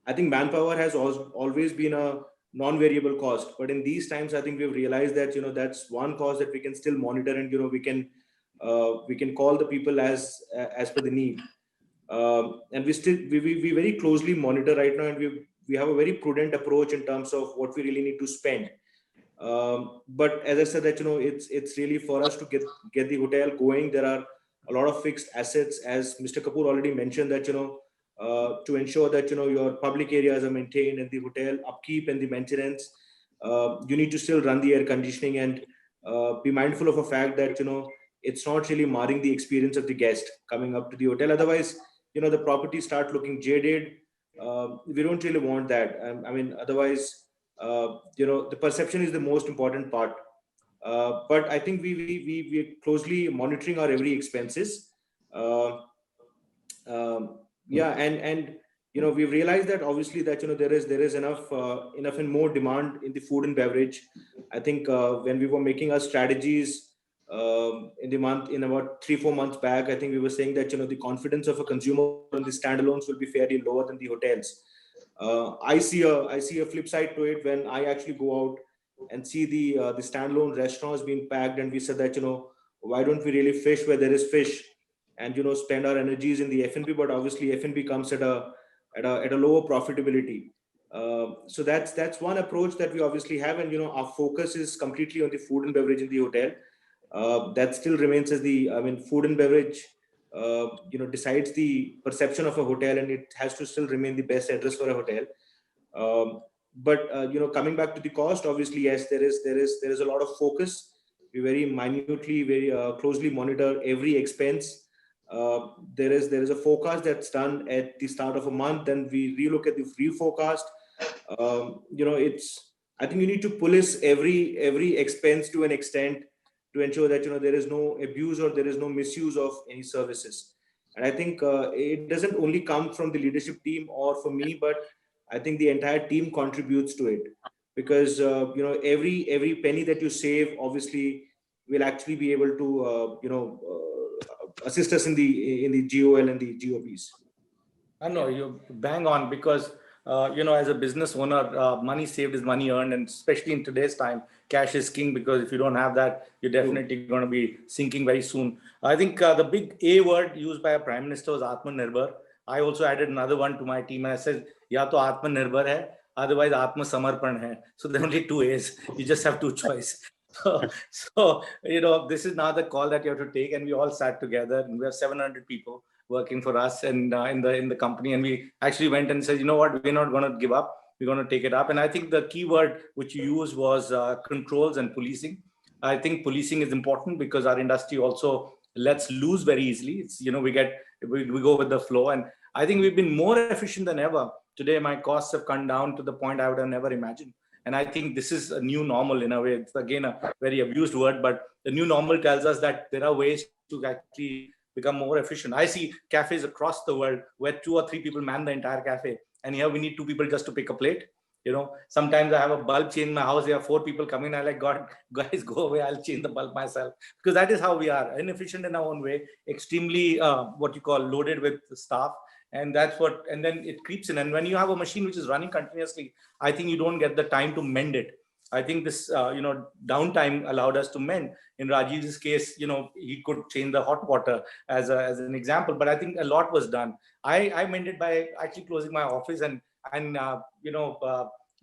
I think manpower has always been a non-variable cost, but in these times, I think we've realized that, that's one cost that we can still monitor, and, we can call the people as per the need. And we very closely monitor right now, and we have a very prudent approach in terms of what we really need to spend. But as I said that, it's really for us to get the hotel going. There are a lot of fixed assets, as Mr. Kapoor already mentioned, that, to ensure that, your public areas are maintained and the hotel upkeep and the maintenance. You need to still run the air conditioning and be mindful of a fact that, it's not really marring the experience of the guest coming up to the hotel. Otherwise, the property start looking jaded. We don't really want that. I mean, otherwise, the perception is the most important part. But I think we're closely monitoring our every expenses. Yeah, and we've realized that obviously that there is enough and more demand in the food and beverage. I think when we were making our strategies in about 3-4 months back, I think we were saying that the confidence of a consumer on the standalones will be fairly lower than the hotels. I see a flip side to it when I actually go out and see the standalone restaurants being packed, and we said that why don't we really fish where there is fish, and spend our energies in the F&B. But obviously F&B comes at a lower profitability. So that's one approach that we obviously have, and our focus is completely on the food and beverage in the hotel. That still remains as food and beverage decides the perception of a hotel, and it has to still remain the best address for a hotel. But coming back to the cost, obviously yes, there is a lot of focus. We very minutely, very closely monitor every expense. There is a forecast that's done at the start of a month, then we relook at the reforecast. I think you need to police every expense to an extent to ensure that there is no abuse or there is no misuse of any services. And I think it doesn't only come from the leadership team or for me, but I think the entire team contributes to it, because every penny that you save obviously will actually be able to assist us in the GOL and the GOPs. I know you bang on, because as a business owner, money saved is money earned, and especially in today's time, cash is king, because if you don't have that, you're definitely going to be sinking very soon. I think the big A word used by a prime minister was Atmanirbhar. I also added another one to my team, and I said, ya to Atmanirbhar hai, otherwise Atmasamarpan hai. So there are only 2 A's. You just have 2 choice. So this is now the call that you have to take, and we all sat together, and we have 700 people working for us and in the company, and we actually went and said, you know what, we're not going to give up, we're going to take it up. And I think the key word which you used was controls and policing. I think policing is important, because our industry also lets loose very easily. It's we go with the flow, and I think we've been more efficient than ever. Today my costs have come down to the point I would have never imagined. And I think this is a new normal in a way. It's again a very abused word, but the new normal tells us that there are ways to actually become more efficient. I see cafes across the world where 2 or 3 people man the entire cafe, and here we need 2 people just to pick a plate. Sometimes I have a bulb change in my house. There are 4 people coming. I like, God, guys, go away. I'll change the bulb myself, because that is how we are, inefficient in our own way, extremely loaded with staff. And then it creeps in. And when you have a machine which is running continuously, I think you don't get the time to mend it. I think this, downtime allowed us to mend. In Rajiv's case, he could change the hot water as an example, but I think a lot was done. I mended by actually closing my office and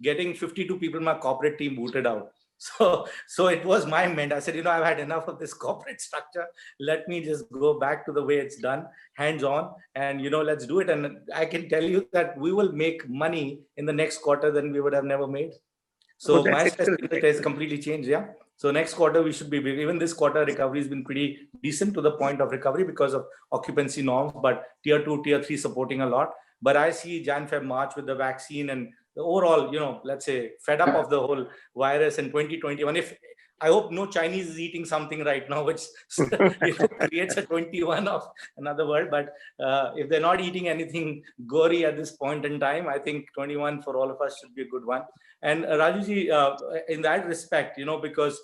getting 52 people in my corporate team booted out. So it was my mind. I said, I've had enough of this corporate structure. Let me just go back to the way it's done, hands on, and let's do it. And I can tell you that we will make money in the next quarter than we would have never made. So my estimate has completely changed. Yeah. So next quarter we should be big. Even this quarter recovery has been pretty decent to the point of recovery because of occupancy norms, but tier 2, tier 3 supporting a lot. But I see Jan, Feb, March with the vaccine and the overall, let's say, fed up of the whole virus in 2021. If I hope no Chinese is eating something right now, which creates a 21 of another world. But if they're not eating anything gory at this point in time, I think 21 for all of us should be a good one. And Rajuji, in that respect, because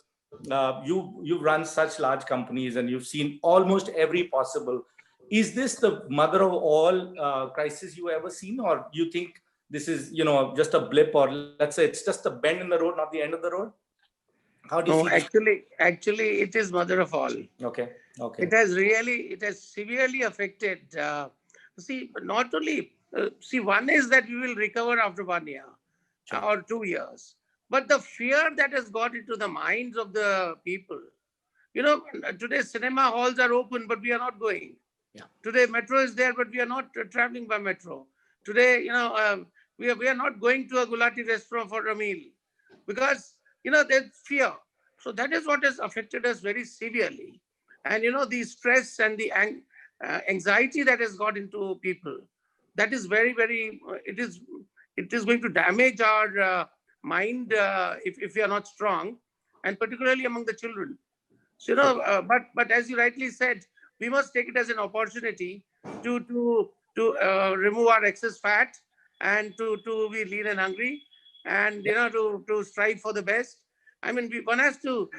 you've run such large companies and you've seen almost every possible. Is this the mother of all crises you ever seen, or you think this is just a blip, or let's say it's just a bend in the road, not the end of the road? How do you see this? Actually, it is mother of all. Okay. It has severely affected. See, not only one is that we will recover after 1 year or 2 years, but the fear that has got into the minds of the people. Today cinema halls are open, but we are not going. Yeah. Today metro is there, but we are not traveling by metro. Today, we are not going to a Gulati restaurant for a meal because there's fear. So that is what has affected us very severely. And the stress and the anxiety that has got into people, that is very, very, it is going to damage our mind if we are not strong, and particularly among the children. So, but as you rightly said, we must take it as an opportunity to remove our excess fat and to be lean and hungry, and to strive for the best. I mean, one has to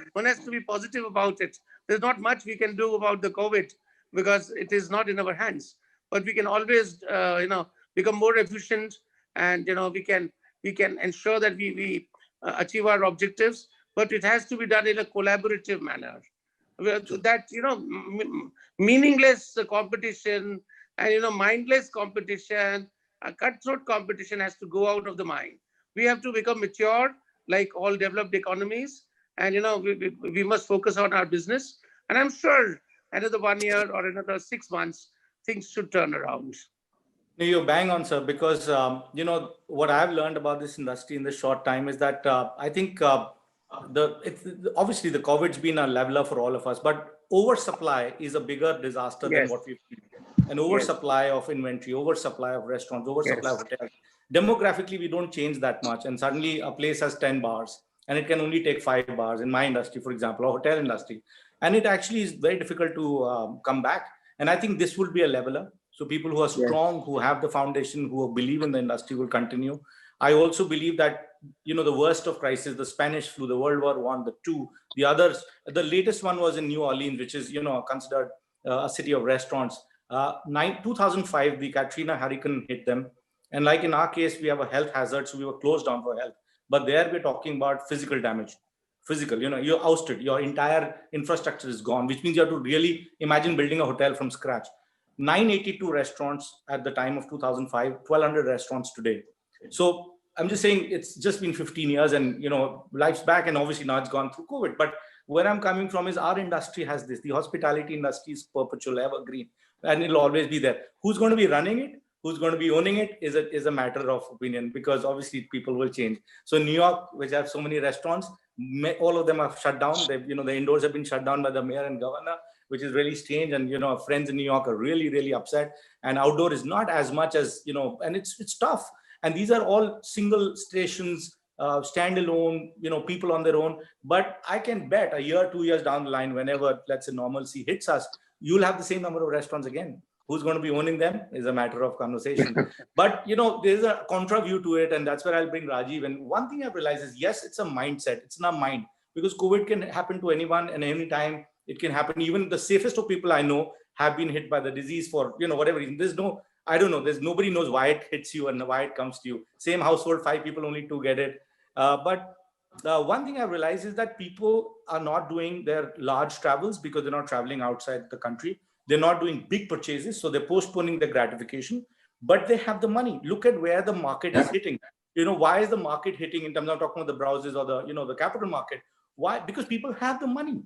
be positive about it. There's not much we can do about the COVID because it is not in our hands. But we can always become more efficient, and we can ensure that we achieve our objectives. But it has to be done in a collaborative manner. That meaningless competition and mindless competition, cutthroat competition has to go out of the mind. We have to become mature, like all developed economies, and we must focus on our business. And I'm sure another 1 year or another 6 months, things should turn around. You're bang on, sir, because what I've learned about this industry in this short time is that I think obviously the COVID's been a leveler for all of us, but oversupply is a bigger disaster than what we've seen. An oversupply of inventory, oversupply of restaurants, oversupply of hotels. Demographically, we don't change that much, and suddenly a place has 10 bars and it can only take 5 bars in my industry, for example, or hotel industry, and it actually is very difficult to come back. And I think this will be a leveler. So people who are strong, who have the foundation, who believe in the industry will continue. I also believe that the worst of crisis, the Spanish flu, the World War I, the two, the others, the latest one was in New Orleans, which is considered a city of restaurants. 2005, the Katrina hurricane hit them, and like in our case, we have a health hazard, so we were closed down for health. But there we're talking about physical damage. Physical, you're ousted, your entire infrastructure is gone, which means you have to really imagine building a hotel from scratch. 982 restaurants at the time of 2005, 1,200 restaurants today. So I'm just saying it's just been 15 years and, life's back, and obviously now it's gone through COVID. But where I'm coming from is our industry has this. The hospitality industry is perpetual, evergreen, and it'll always be there. Who's going to be running it? Who's going to be owning it is a matter of opinion, because obviously people will change. So New York, which have so many restaurants, all of them have shut down. The indoors have been shut down by the mayor and governor, which is really strange. And, friends in New York are really, really upset. And outdoor is not as much as, and it's tough. And these are all single stations, standalone, people on their own. But I can bet a year, 2 years down the line, whenever, let's say, normalcy hits us, you'll have the same number of restaurants again. Who's going to be owning them is a matter of conversation. But, there's a contra view to it. And that's where I'll bring Rajiv. And one thing I've realized is, yes, it's a mindset. It's in our mind, because COVID can happen to anyone and any time. It can happen. Even the safest of people I know have been hit by the disease for, whatever reason. I don't know. Nobody knows why it hits you and why it comes to you. Same household, 5 people, only 2 get it. But one thing I realized is that people are not doing their large travels because they're not traveling outside the country. They're not doing big purchases. So they're postponing their gratification, but they have the money. Look at where the market is hitting. Why is the market hitting in terms of talking about the browsers or the capital market? Why? Because people have the money.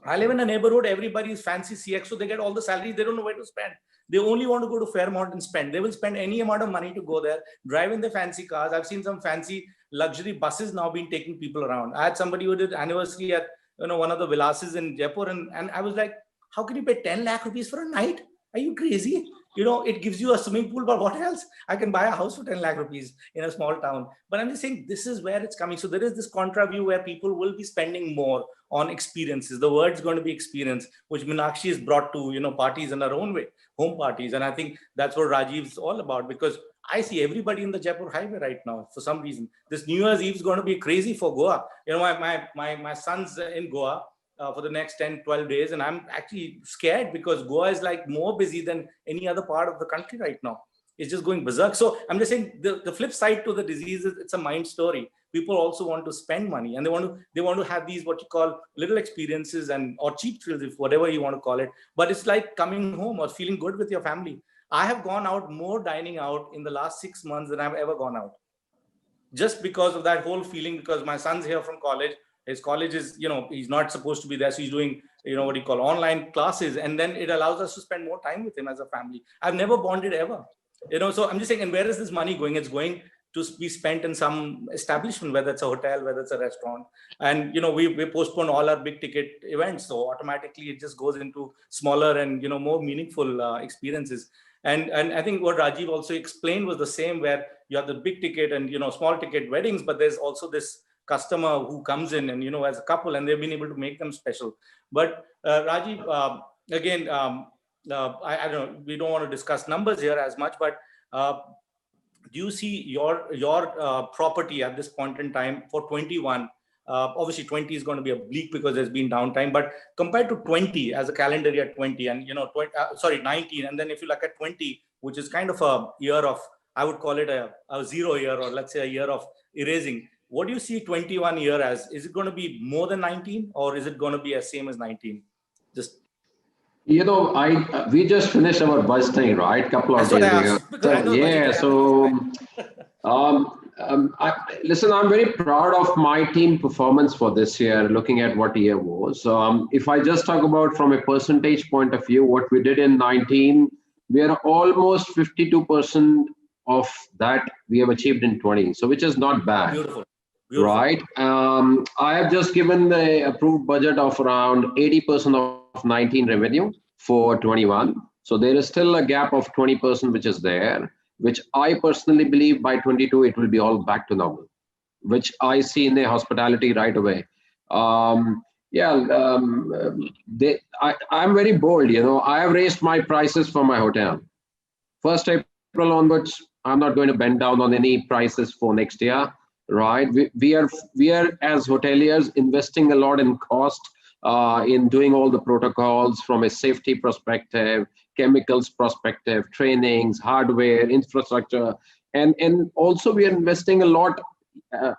I live in a neighborhood, everybody is fancy CX, so they get all the salaries, they don't know where to spend. They only want to go to Fairmont and spend. They will spend any amount of money to go there, drive in the fancy cars. I've seen some fancy luxury buses now being taking people around. I had somebody who did anniversary at one of the villases in Jaipur, and I was like, how can you pay 10 lakh rupees for a night? Are you crazy? It gives you a swimming pool, but what else? I can buy a house for 10 lakh rupees in a small town. But I'm just saying, this is where it's coming. So there is this contra view where people will be spending more on experiences. The word's going to be experience, which Meenakshi has brought to, parties in her own way, home parties. And I think that's what Rajiv's all about, because I see everybody in the Jaipur highway right now for some reason. This New Year's Eve is going to be crazy for Goa. My son's in Goa for the next 10, 12 days. And I'm actually scared because Goa is like more busy than any other part of the country right now. It's just going berserk. So I'm just saying the flip side to the disease is it's a mind story. People also want to spend money, and they want to have these what you call little experiences or cheap thrills, if whatever you want to call it. But it's like coming home or feeling good with your family. I have gone out more dining out in the last 6 months than I've ever gone out. Just because of that whole feeling, because my son's here from college. His college is, he's not supposed to be there. So he's doing, what you call online classes. And then it allows us to spend more time with him as a family. I've never bonded ever, so I'm just saying, and where is this money going? It's going to be spent in some establishment, whether it's a hotel, whether it's a restaurant. And, we postpone all our big ticket events. So automatically it just goes into smaller and, more meaningful experiences. And I think what Rajiv also explained was the same, where you have the big ticket and, small ticket weddings, but there's also this customer who comes in and, as a couple, and they've been able to make them special. But Rajiv, again, I don't know, we don't want to discuss numbers here as much, but do you see your property at this point in time for 21? Obviously 20 is going to be a bleak because there's been downtime, but compared to 20 as a calendar year 20 and 19, and then if you look at 20, which is kind of a year of, I would call it a 0 year, or let's say a year of erasing. What do you see 21 year as? Is it going to be more than 19, or is it going to be as same as 19? Just we just finished our budgeting, right? Couple of days ago. Listen, I'm very proud of my team performance for this year, looking at what year was. If I just talk about from a percentage point of view, what we did in 19, we are almost 52% of that we have achieved in 20. So which is not bad. Beautiful. Right. I have just given the approved budget of around 80% of 19 revenue for 21. So there is still a gap of 20% which is there, which I personally believe by 22 it will be all back to normal, which I see in the hospitality right away. I'm very bold. I have raised my prices for my hotel. 1st April onwards, I'm not going to bend down on any prices for next year. Right, we are as hoteliers investing a lot in cost in doing all the protocols from a safety perspective, chemicals perspective, trainings, hardware, infrastructure, and also we are investing a lot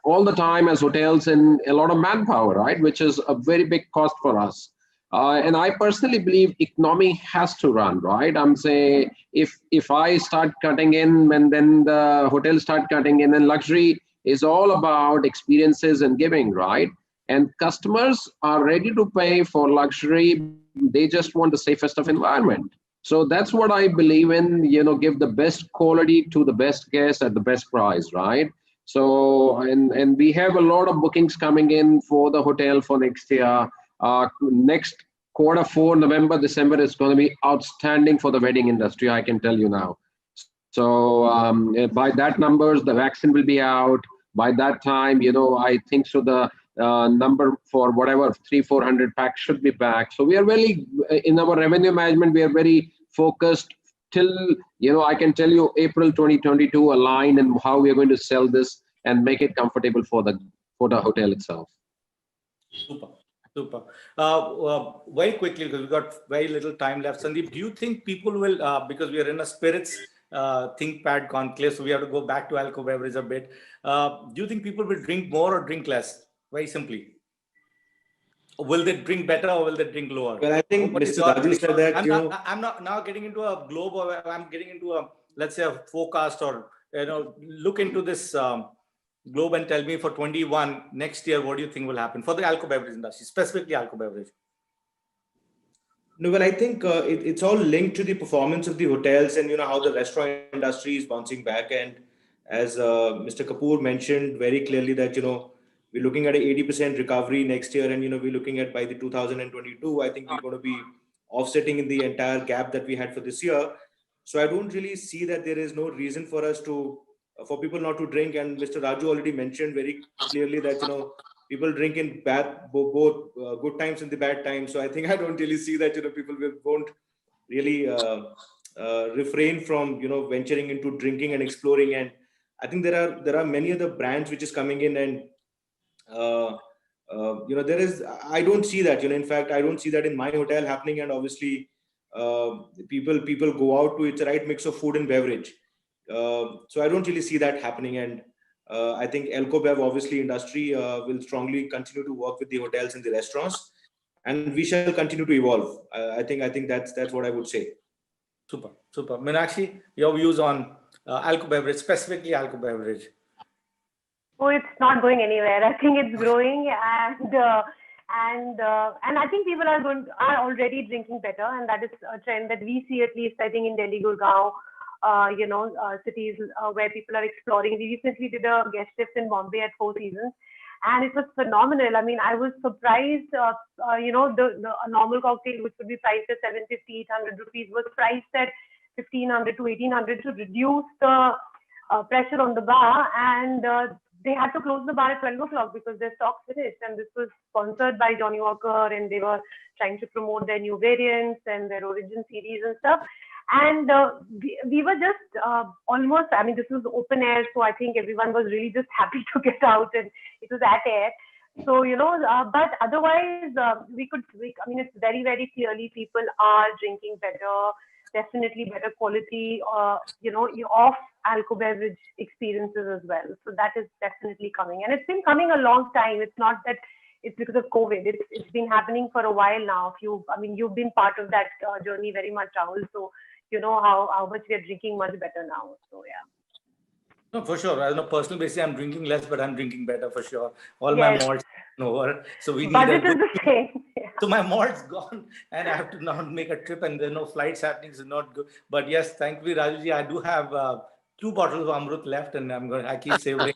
all the time as hotels in a lot of manpower, right, which is a very big cost for us. And I personally believe economy has to run, right? I'm saying if I start cutting in and then the hotels start cutting in, and luxury is all about experiences and giving, right? And customers are ready to pay for luxury. They just want the safest of environment. So that's what I believe in, give the best quality to the best guest at the best price, right? So, and we have a lot of bookings coming in for the hotel for next year. Next Q4, November, December is going to be outstanding for the wedding industry, I can tell you now. So by that numbers, the vaccine will be out. By that time, I think so the number for whatever 300-400 packs should be back. So we are really, in our revenue management, we are very focused till, I can tell you April 2022 aligned and how we are going to sell this and make it comfortable for the hotel itself. Super. Very quickly, because we've got very little time left. Sandeep, do you think people will, because we are in a Spiritz ThinkPad Conclave, so we have to go back to alcohol beverage a bit. Do you think people will drink more or drink less? Very simply. Will they drink better or will they drink lower? Well, I think Mr. Raju said that, I'm not now getting into a globe, or I'm getting into a, let's say, a forecast or look into this globe and tell me for 21 next year, what do you think will happen for the alcohol beverage industry, specifically alcohol beverage? No, well, I think it's all linked to the performance of the hotels and how the restaurant industry is bouncing back. And as Mr. Kapoor mentioned very clearly that we're looking at an 80% recovery next year, and we're looking at by the 2022, I think we're going to be offsetting in the entire gap that we had for this year. So I don't really see that there is no reason for us for people not to drink. And Mr. Raju already mentioned very clearly that people drink in both good times and the bad times. So I think I don't really see that people won't really refrain from venturing into drinking and exploring. And I think there are many other brands which is coming in, and there is, I don't see that. In fact, I don't see that in my hotel happening. And obviously, people go out to, it's a right mix of food and beverage. So I don't really see that happening. And I think Elco Bev, obviously, industry will strongly continue to work with the hotels and the restaurants, and we shall continue to evolve. I think that's what I would say. Super. Meenakshi, your views on alcohol beverage, specifically alcohol beverage? Oh, it's not going anywhere. I think it's growing, and I think people are already drinking better, and that is a trend that we see, at least I think in Delhi, Gurgaon, cities where people are exploring. We recently did a guest shift in Bombay at Four Seasons, and it was phenomenal. I mean, I was surprised. The a normal cocktail, which would be priced at 750, 800 rupees, was priced at 1500 to 1800 to reduce the pressure on the bar, and they had to close the bar at 12 o'clock because their stock finished. And this was sponsored by Johnny Walker, and they were trying to promote their new variants and their origin series and stuff. And we were just almost, I mean, this was open air, so I think everyone was really just happy to get out, and it was at air. So, but otherwise, I mean, it's very, very clearly people are drinking better, definitely better quality, of alcohol beverage experiences as well. So that is definitely coming. And it's been coming a long time. It's not that it's because of COVID. It's been happening for a while now. You've been part of that journey very much, Rahul. So you know how much we are drinking much better now. So yeah. No, for sure. On a personal basis, I'm drinking less, but I'm drinking better for sure. All my malts over. So we need budget is the same. Yeah. So my malt's gone, and I have to now make a trip, and there are no flights happening, so not good. But yes, thankfully, Rajuji, I do have 2 bottles of Amrut left, and I keep savoring.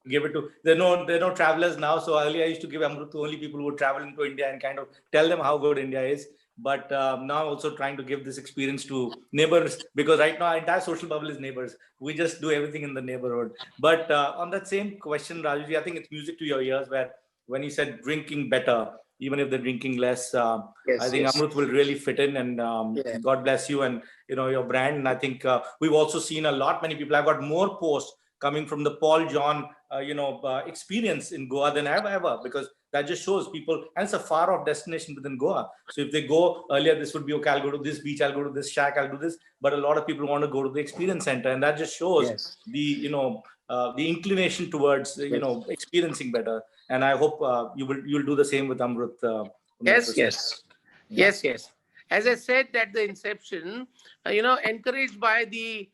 Give it to, there are no travelers now. So earlier I used to give Amrut to only people who travel into India and kind of tell them how good India is. But now also trying to give this experience to neighbors, because right now our entire social bubble is neighbors. We just do everything in the neighborhood. But on that same question, Rajuji, I think it's music to your ears, where when you said drinking better, even if they're drinking less, I think Amrut will really fit in, and God bless you and your brand. And I think we've also seen many people. I've got more posts coming from the Paul John, experience in Goa than I've ever, because that just shows people, and it's a far off destination within Goa. So if they go earlier, this would be okay, I'll go to this beach, I'll go to this shack, I'll do this. But a lot of people want to go to the experience center, and that just shows the inclination towards experiencing better. And I hope you'll do the same with Amrut. Yes. As I said at the inception, encouraged by the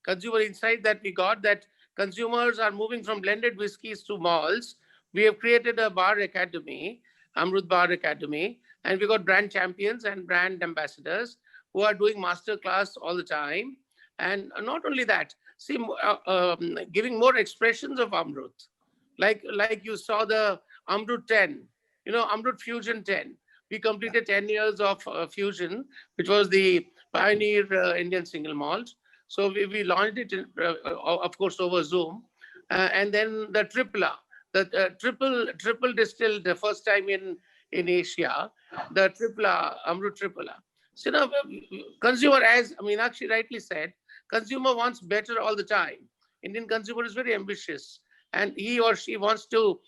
consumer insight that we got, that consumers are moving from blended whiskies to malts. We have created a bar academy, Amrut Bar Academy, and we got brand champions and brand ambassadors who are doing masterclass all the time. And not only that, giving more expressions of Amrut. Like you saw the Amrut 10, Amrut Fusion 10. We completed 10 years of Fusion, which was the pioneer Indian single malt. So we launched it, of course, over Zoom. And then the Tripla, the triple distilled the first time in Asia, the Tripla, Amrut Tripla. So, consumer, as Meenakshi rightly said, consumer wants better all the time. Indian consumer is very ambitious, and he or she wants to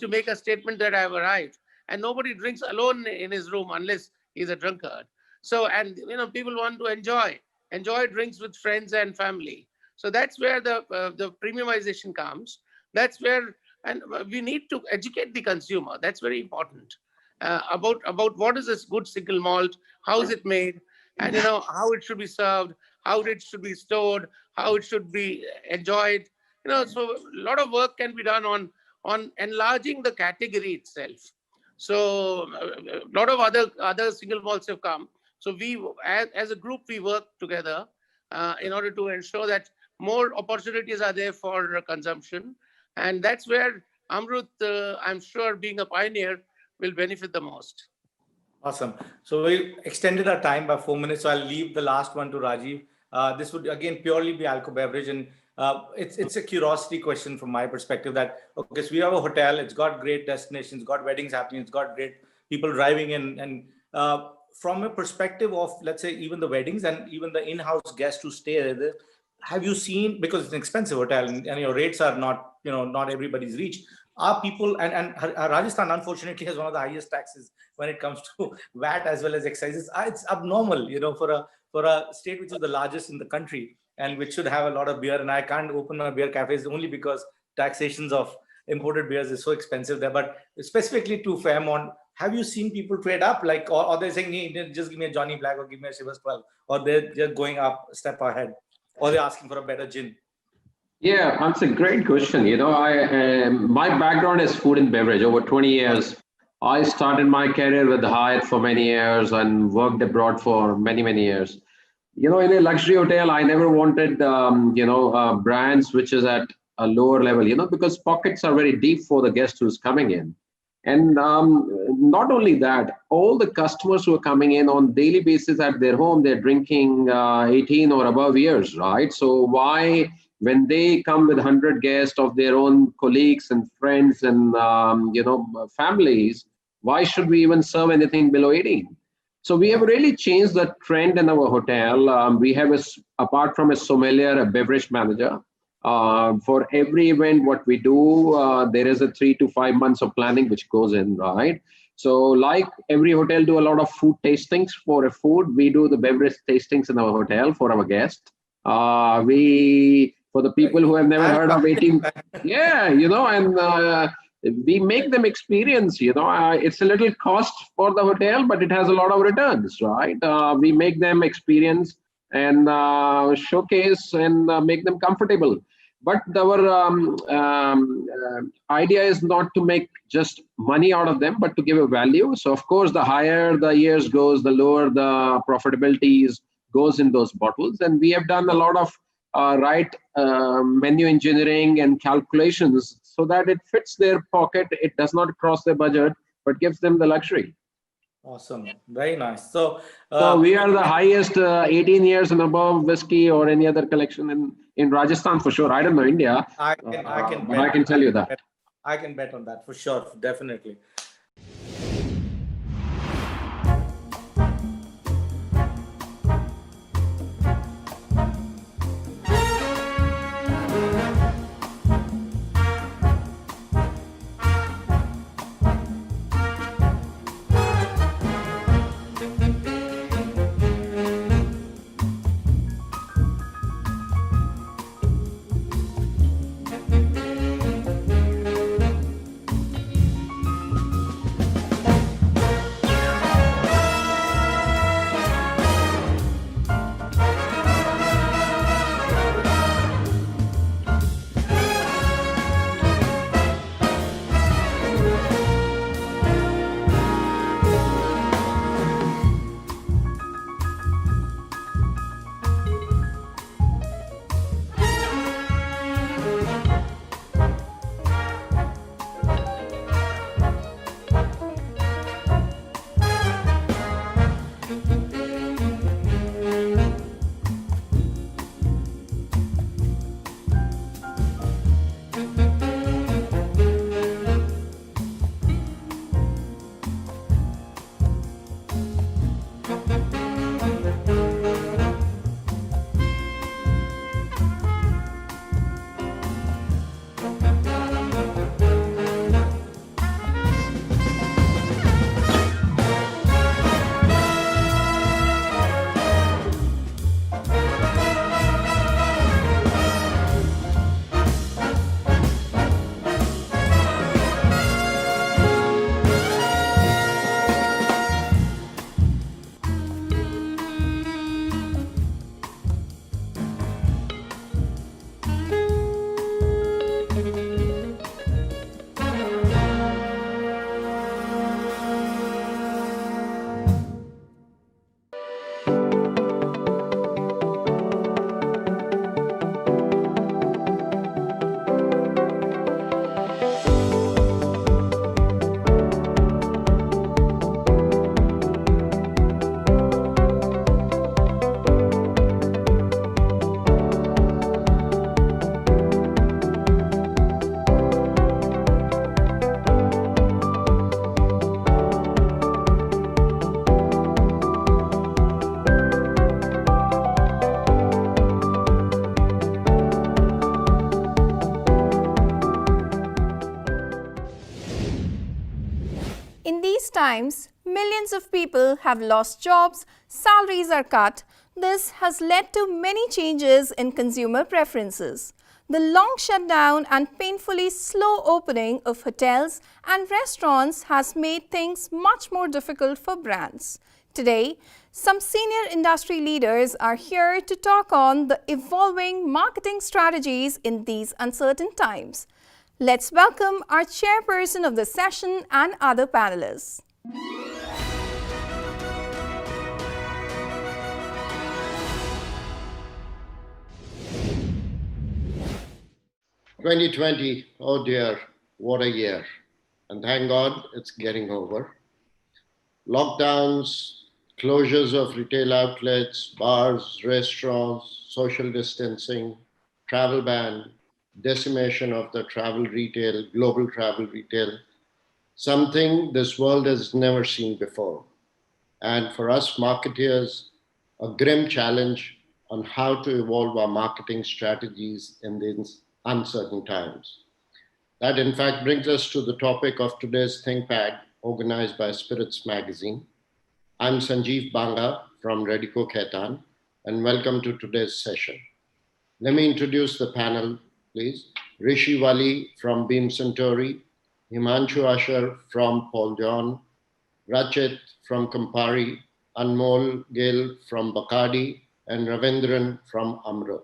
make a statement that I have arrived. And nobody drinks alone in his room unless he's a drunkard. So, and people want to enjoy drinks with friends and family. So that's where the premiumization comes. That's where, and we need to educate the consumer. That's very important about what is this good single malt, how is it made, and how it should be served, how it should be stored, how it should be enjoyed. So a lot of work can be done on enlarging the category itself. So a lot of other single malts have come. So we, as a group, we work together in order to ensure that more opportunities are there for consumption. And that's where Amrut, I'm sure, being a pioneer, will benefit the most. Awesome. So we extended our time by 4 minutes. So I'll leave the last one to Rajiv. This would again purely be alcohol beverage, and it's a curiosity question from my perspective that, okay, so we have a hotel, it's got great destinations, got weddings happening, it's got great people driving in, and from a perspective of, let's say, even the weddings and even the in-house guests who stay there, have you seen, because it's an expensive hotel and your rates are not, not everybody's reach, are people, and Rajasthan unfortunately has one of the highest taxes when it comes to VAT as well as excises. It's abnormal, for a state which is the largest in the country and which should have a lot of beer. And I can't open my beer cafes only because taxations of imported beers is so expensive there. But specifically to Fairmont, have you seen people trade up, like, or they're saying, hey, just give me a Johnny Black or give me a Chivas 12, or they're just going up a step ahead, or they're asking for a better gin? Yeah, that's a great question. My background is food and beverage. Over 20 years, I started my career with Hyatt for many years and worked abroad for many, many years. In a luxury hotel, I never wanted, brands which is at a lower level, because pockets are very deep for the guest who's coming in. And not only that, all the customers who are coming in on daily basis at their home, they're drinking 18 or above years, right? So why, when they come with 100 guests of their own colleagues and friends and, families, why should we even serve anything below 18? So we have really changed the trend in our hotel. We have, apart from a sommelier, a beverage manager. For every event, what we do, there is a 3 to 5 months of planning which goes in, right? So like every hotel do a lot of food tastings for a food, we do the beverage tastings in our hotel for our guests. For the people who have never heard of 18, we make them experience, it's a little cost for the hotel, but it has a lot of returns, right? We make them experience and showcase and make them comfortable. But our idea is not to make just money out of them, but to give a value. So of course, the higher the years goes, the lower the profitability goes in those bottles. And we have done a lot of menu engineering and calculations so that it fits their pocket. It does not cross their budget, but gives them the luxury. Awesome. Very nice. So we are the highest 18 years and above whiskey or any other collection in Rajasthan for sure. I don't know India. I can tell you that. I can bet on that for sure. Definitely. times, millions of people have lost jobs, salaries are cut. This has led to many changes in consumer preferences. The long shutdown and painfully slow opening of hotels and restaurants has made things much more difficult for brands. Today, some senior industry leaders are here to talk on the evolving marketing strategies in these uncertain times. Let's welcome our chairperson of the session and other panelists. 2020, oh dear, what a year. And thank God it's getting over. Lockdowns, closures of retail outlets, bars, restaurants, social distancing, travel ban, decimation of the travel retail, global travel retail, something this world has never seen before. And for us marketeers, a grim challenge on how to evolve our marketing strategies in these uncertain times. That in fact brings us to the topic of today's ThinkPad, organized by Spiritz magazine. I'm Sanjeev Banga from Radico Khaitan, and welcome to today's session. Let me introduce the panel, please. Rishi Wali from Beam Centauri, Himanshu Asher from Paul John, Rachit from Campari, Anmol Gill from Bacardi, and Ravindran from Amrut.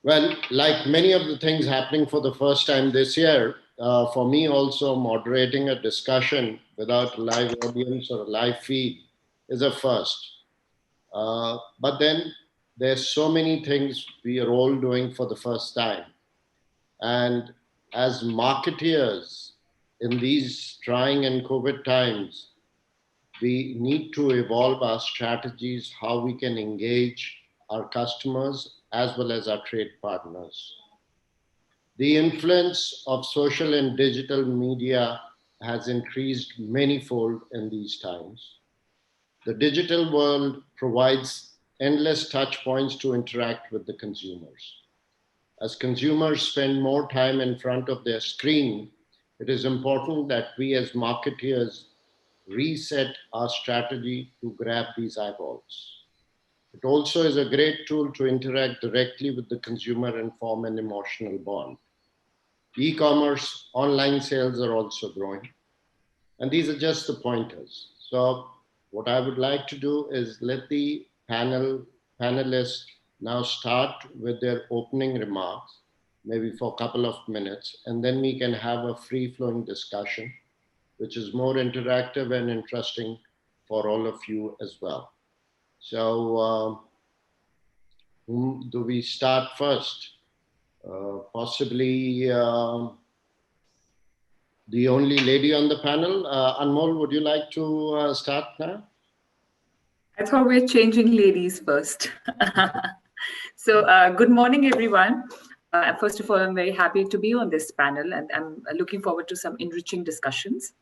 Well, like many of the things happening for the first time this year, for me also moderating a discussion without a live audience or a live feed is a first. But then there's so many things we are all doing for the first time. And as marketeers in these trying and COVID times, we need to evolve our strategies, how we can engage our customers as well as our trade partners. The influence of social and digital media has increased manyfold in these times. The digital world provides endless touch points to interact with the consumers. As consumers spend more time in front of their screen, it is important that we as marketeers reset our strategy to grab these eyeballs. It also is a great tool to interact directly with the consumer and form an emotional bond. E-commerce, online sales are also growing. And these are just the pointers. So what I would like to do is let the panelists now start with their opening remarks, maybe for a couple of minutes, and then we can have a free-flowing discussion, which is more interactive and interesting for all of you as well. So whom do we start first? Possibly the only lady on the panel. Anmol, would you like to start now? I thought we're changing ladies first. So good morning, everyone. First of all, I'm very happy to be on this panel, and I'm looking forward to some enriching discussions.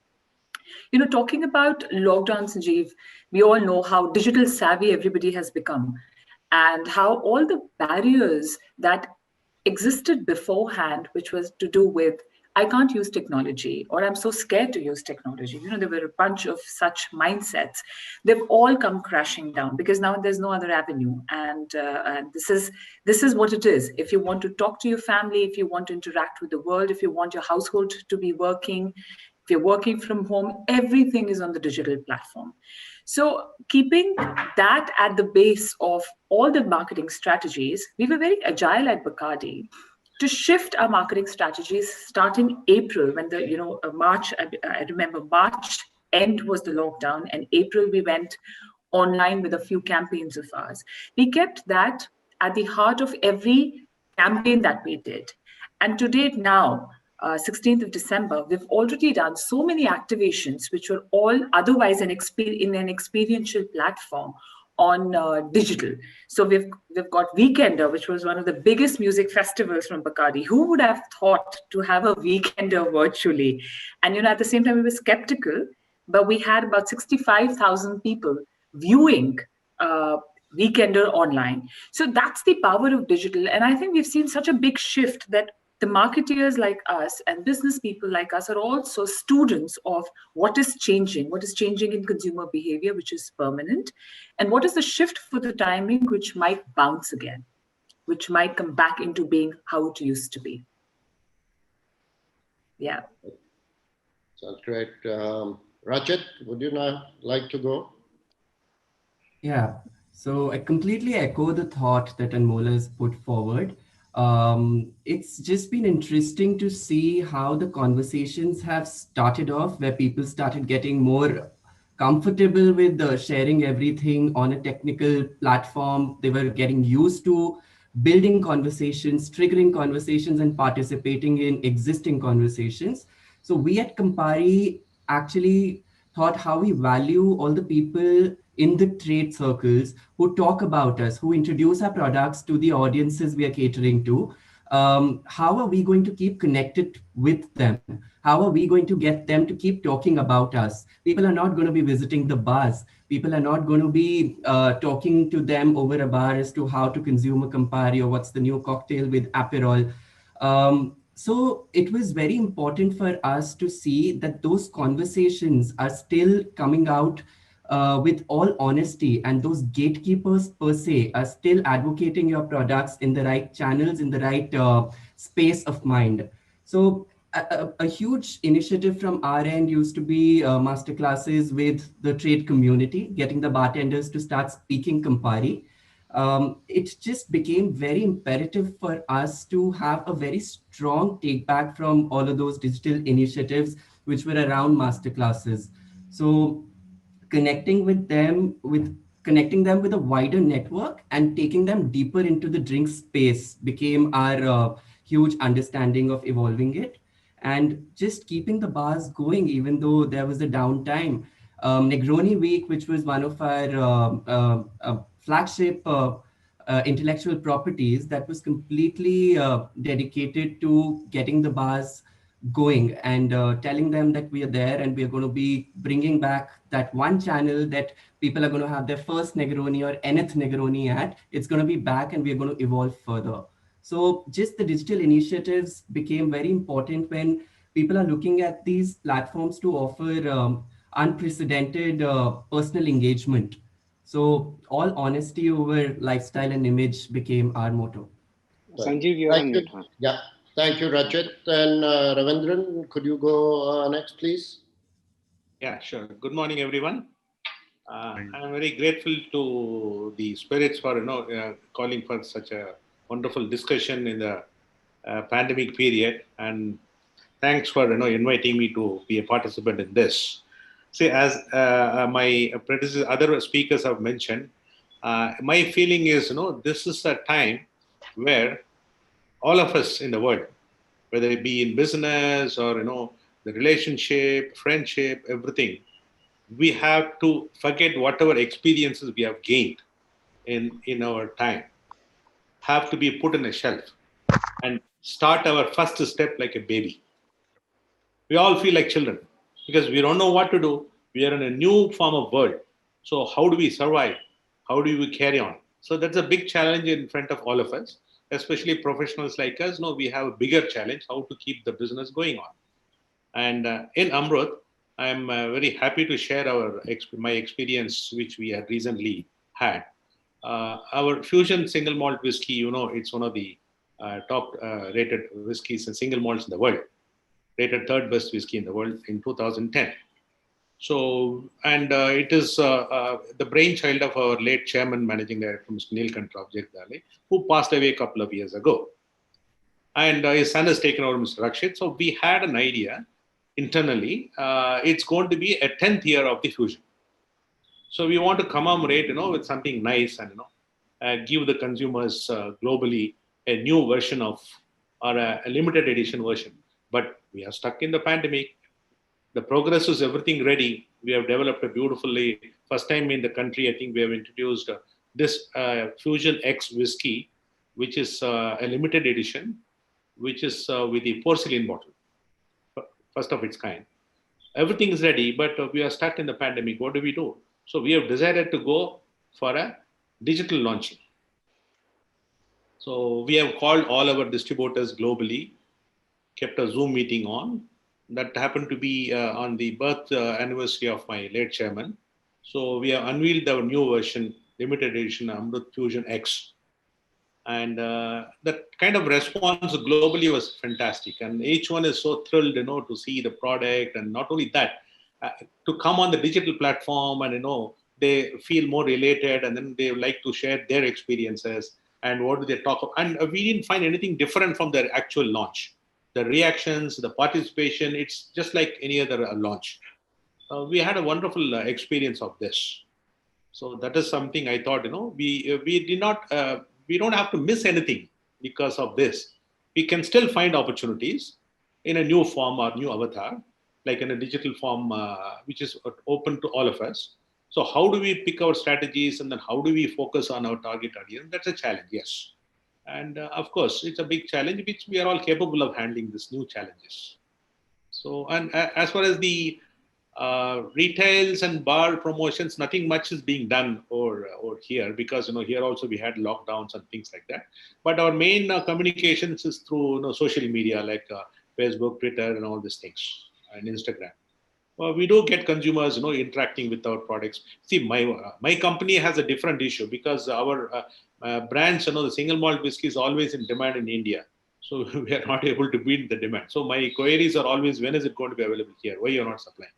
You know, talking about lockdown, Sanjeev, we all know how digital savvy everybody has become and how all the barriers that existed beforehand, which was to do with, I can't use technology, or I'm so scared to use technology. You know, there were a bunch of such mindsets. They've all come crashing down because now there's no other avenue. And this is what it is. If you want to talk to your family, if you want to interact with the world, if you want your household to be working, if you're working from home, everything is on the digital platform. So keeping that at the base of all the marketing strategies, we were very agile at Bacardi to shift our marketing strategies starting April when the, March, I remember March end was the lockdown, and April we went online with a few campaigns of ours. We kept that at the heart of every campaign that we did. And to date now, 16th of December, we've already done so many activations, which were all otherwise in an experiential platform on digital. So we've got Weekender, which was one of the biggest music festivals from Bacardi. Who would have thought to have a Weekender virtually? And at the same time, we were skeptical, but we had about 65,000 people viewing Weekender online. So that's the power of digital. And I think we've seen such a big shift that the marketeers like us and business people like us are also students of what is changing in consumer behavior, which is permanent, and what is the shift for the timing, which might bounce again, which might come back into being how it used to be. Yeah. Sounds great. Rajat, would you now like to go? Yeah, so I completely echo the thought that Anmola has put forward. It's just been interesting to see how the conversations have started off, where people started getting more comfortable with sharing everything on a technical platform. They were getting used to building conversations, triggering conversations, and participating in existing conversations. So we at Campari actually thought how we value all the people in the trade circles who talk about us, who introduce our products to the audiences we are catering to. How are we going to keep connected with them? How are we going to get them to keep talking about us? People are not going to be visiting the bars. People are not going to be talking to them over a bar as to how to consume a Campari or what's the new cocktail with Aperol. So it was very important for us to see that those conversations are still coming out with all honesty, and those gatekeepers per se are still advocating your products in the right channels, in the right space of mind. So a huge initiative from our end used to be masterclasses with the trade community, getting the bartenders to start speaking Campari. It just became very imperative for us to have a very strong take back from all of those digital initiatives which were around masterclasses. So connecting them with a wider network and taking them deeper into the drink space became our huge understanding of evolving it, and just keeping the bars going even though there was a downtime. Negroni Week, which was one of our flagship intellectual properties, that was completely dedicated to getting the bars going and telling them that we are there and we are going to be bringing back that one channel that people are going to have their first Negroni or nth Negroni at. It's going to be back and we are going to evolve further. So just the digital initiatives became very important when people are looking at these platforms to offer unprecedented personal engagement. So all honesty over lifestyle and image became our motto. Sanjeev, you're on mute. Yeah, thank you, Rajat. And Ravindran, could you go next, please? Yeah, sure. Good morning, everyone. I'm very grateful to the Spiritz for calling for such a wonderful discussion in the pandemic period, and thanks for inviting me to be a participant in this. See, as my predecessors, other speakers have mentioned, my feeling is this is a time where all of us in the world, whether it be in business or the relationship, friendship, everything, we have to forget whatever experiences we have gained in our time, have to be put on a shelf and start our first step like a baby. We all feel like children because we don't know what to do. We are in a new form of world. So how do we survive? How do we carry on? So that's a big challenge in front of all of us, especially professionals like us. No, we have a bigger challenge, how to keep the business going on. And in Amrut, I'm very happy to share my experience, which we had recently had. Our Fusion single malt whiskey, it's one of the top rated whiskeys and single malts in the world, rated third best whiskey in the world in 2010. So, and it is the brainchild of our late chairman, managing director, Mr. Neelkanth Jagdale, who passed away a couple of years ago. And his son has taken over, Mr. Rakshit. So we had an idea internally. It's going to be a 10th year of the Fusion. So we want to commemorate, with something nice and, give the consumers globally a new version of, or a limited edition version. But we are stuck in the pandemic. The progress is everything ready. We have developed a beautifully, first time in the country, I think we have introduced this Fusion X whiskey, which is a limited edition, which is with the porcelain bottle, first of its kind. Everything is ready, but we are stuck in the pandemic. What do we do? So we have decided to go for a digital launching. So we have called all our distributors globally kept a Zoom meeting on. That happened to be on the birth anniversary of my late chairman. So we have unveiled our new version, limited edition Amrut Fusion X. And that kind of response globally was fantastic. And each one is so thrilled, to see the product. And not only that, to come on the digital platform and, they feel more related, and then they like to share their experiences and what do they talk about. And we didn't find anything different from their actual launch. The reactions, the participation, it's just like any other launch. We had a wonderful experience of this. So that is something I thought, we did not, we don't have to miss anything because of this. We can still find opportunities in a new form or new avatar, like in a digital form, which is open to all of us. So how do we pick our strategies, and then how do we focus on our target audience? That's a challenge, yes. And of course, it's a big challenge, which we are all capable of handling these new challenges. So, and as far as the retails and bar promotions, nothing much is being done or here, because here also we had lockdowns and things like that. But our main communications is through social media like Facebook, Twitter, and all these things, and Instagram. We do get consumers interacting with our products. See, my company has a different issue, because our brands, the single malt whiskey is always in demand in India. So we are not able to meet the demand. So my queries are always, when is it going to be available here? Why you're not supplying?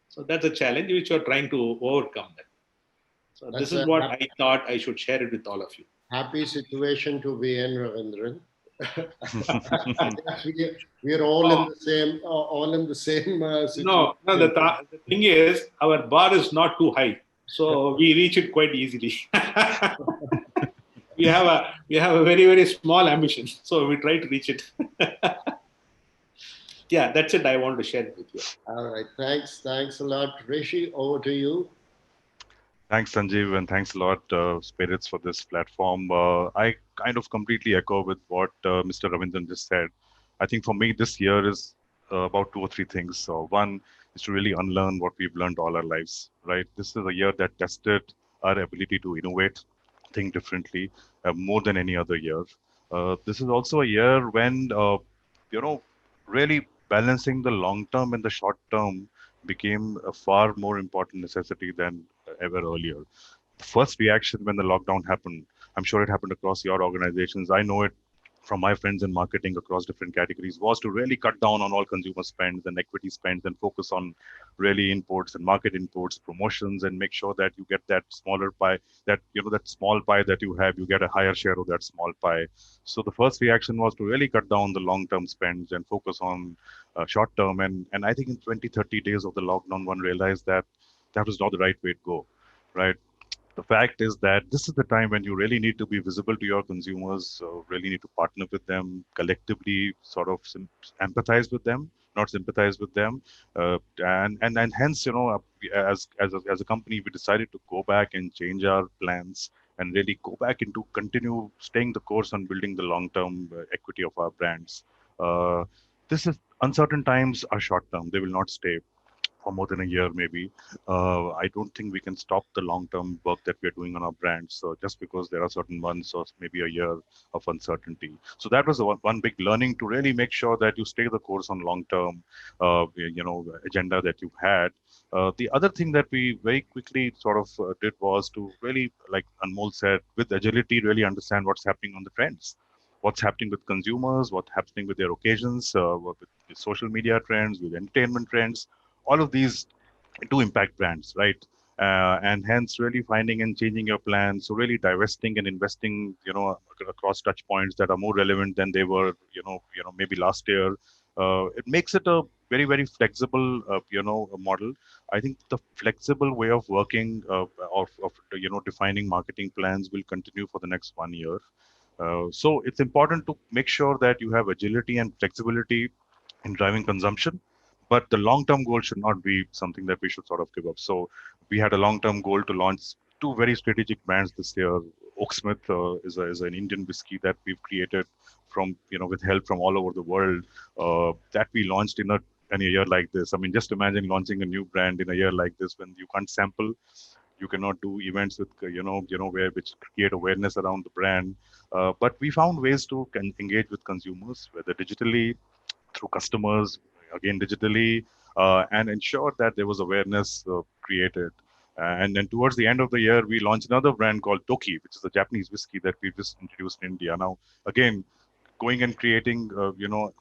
So that's a challenge which we're trying to overcome that. So this is what I thought I should share it with all of you. Happy situation to be in, Ravindran. we are all in the same, situation. No, the thing is, our bar is not too high, so we reach it quite easily. we have a very, very small ambition, so we try to reach it. Yeah, that's it. I want to share it with you. All right, thanks a lot, Rishi. Over to you. Thanks, Sanjeev, and thanks a lot, Spiritz, for this platform. I kind of completely echo with what Mr. Ravindran just said. I think for me, this year is about 2 or 3 things. So one is to really unlearn what we've learned all our lives, right? This is a year that tested our ability to innovate, think differently, more than any other year. This is also a year when, really balancing the long term and the short term became a far more important necessity than ever earlier. The first reaction when the lockdown happened, I'm sure it happened across your organizations, I know it from my friends in marketing across different categories, was to really cut down on all consumer spends and equity spends and focus on really imports and market imports, promotions, and make sure that you get that smaller pie, that that small pie that you have, you get a higher share of that small pie. So the first reaction was to really cut down the long-term spends and focus on short-term. And I think in 20, 30 days of the lockdown, one realized that that was not the right way to go, right? The fact is that this is the time when you really need to be visible to your consumers, really need to partner with them, collectively sort of empathize with them, not sympathize with them. And hence, as a company, we decided to go back and change our plans and really go back into continue staying the course on building the long-term equity of our brands. This is uncertain times are short-term. They will not stay for more than a year, maybe. I don't think we can stop the long-term work that we're doing on our brands just because there are certain months or maybe a year of uncertainty. So that was one big learning, to really make sure that you stay the course on long-term, agenda that you had. The other thing that we very quickly sort of did was to really, like Anmol said, with agility, really understand what's happening on the trends. What's happening with consumers, what's happening with their occasions, with social media trends, with entertainment trends. All of these do impact brands, right? And hence really finding and changing your plans. So really divesting and investing, across touch points that are more relevant than they were, maybe last year. It makes it a very, very flexible, model. I think the flexible way of working, of defining marketing plans will continue for the next 1 year. So it's important to make sure that you have agility and flexibility in driving consumption. But the long-term goal should not be something that we should sort of give up. So we had a long-term goal to launch 2 very strategic brands this year. Oaksmith is an Indian whiskey that we've created from, with help from all over the world, that we launched in a year like this. I mean, just imagine launching a new brand in a year like this when you can't sample, you cannot do events with, which create awareness around the brand. But we found ways to engage with consumers, whether digitally, through customers, again digitally, and ensure that there was awareness created. And then towards the end of the year, we launched another brand called Toki, which is a Japanese whiskey that we just introduced in India. Now, again, going and creating,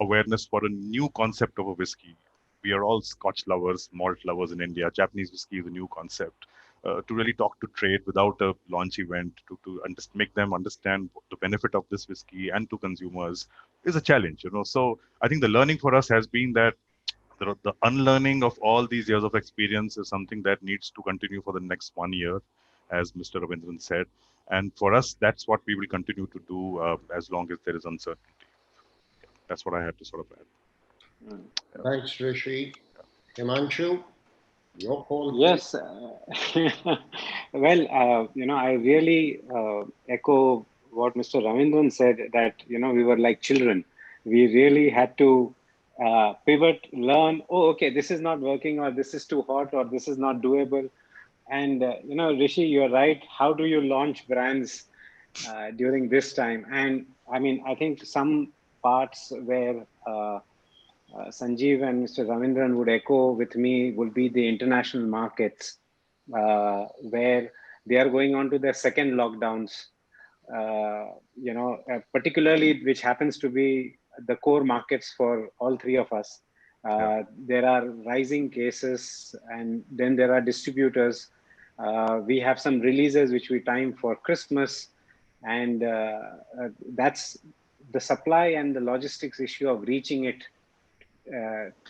awareness for a new concept of a whiskey. We are all Scotch lovers, malt lovers in India. Japanese whiskey is a new concept. To really talk to trade without a launch event, to make them understand the benefit of this whiskey and to consumers is a challenge. So I think the learning for us has been that the unlearning of all these years of experience is something that needs to continue for the next 1 year, as Mr. Ravindran said. And for us, that's what we will continue to do as long as there is uncertainty. That's what I had to sort of add. Thanks, Rishi. Himanshu, your call. Yes. Well, I really echo what Mr. Ravindran said, that, we were like children. We really had to pivot, learn, oh, okay, this is not working, or this is too hot, or this is not doable. And, Rishi, you're right. How do you launch brands during this time? And I mean, I think some parts where Sanjeev and Mr. Ravindran would echo with me would be the international markets, where they are going on to their second lockdowns, particularly which happens to be the core markets for all three of us. There are rising cases, and then there are distributors. We have some releases which we time for Christmas, and that's the supply and the logistics issue of reaching it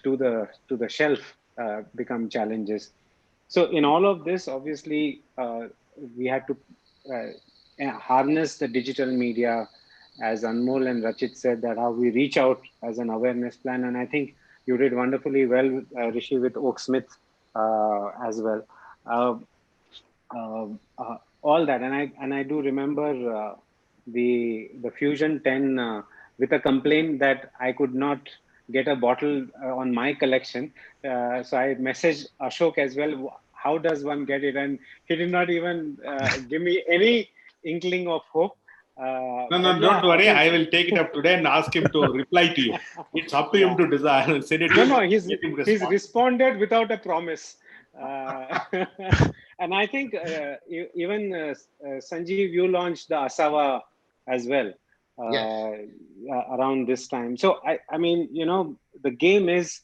to the shelf become challenges. So in all of this, obviously, we had to harness the digital media, as Anmol and Rachit said, that how we reach out as an awareness plan. And I think you did wonderfully well, Rishi, with Oaksmith as well. All that, and I do remember the Fusion 10 with a complaint that I could not get a bottle on my collection. So I messaged Ashok as well, how does one get it? And he did not even give me any inkling of hope. Don't worry. I will take it up today and ask him to reply to you. It's up to him to decide. Send it to no, he's responded without a promise. And I think even Sanjeev, you launched the Asava as well around this time. So I mean, the game is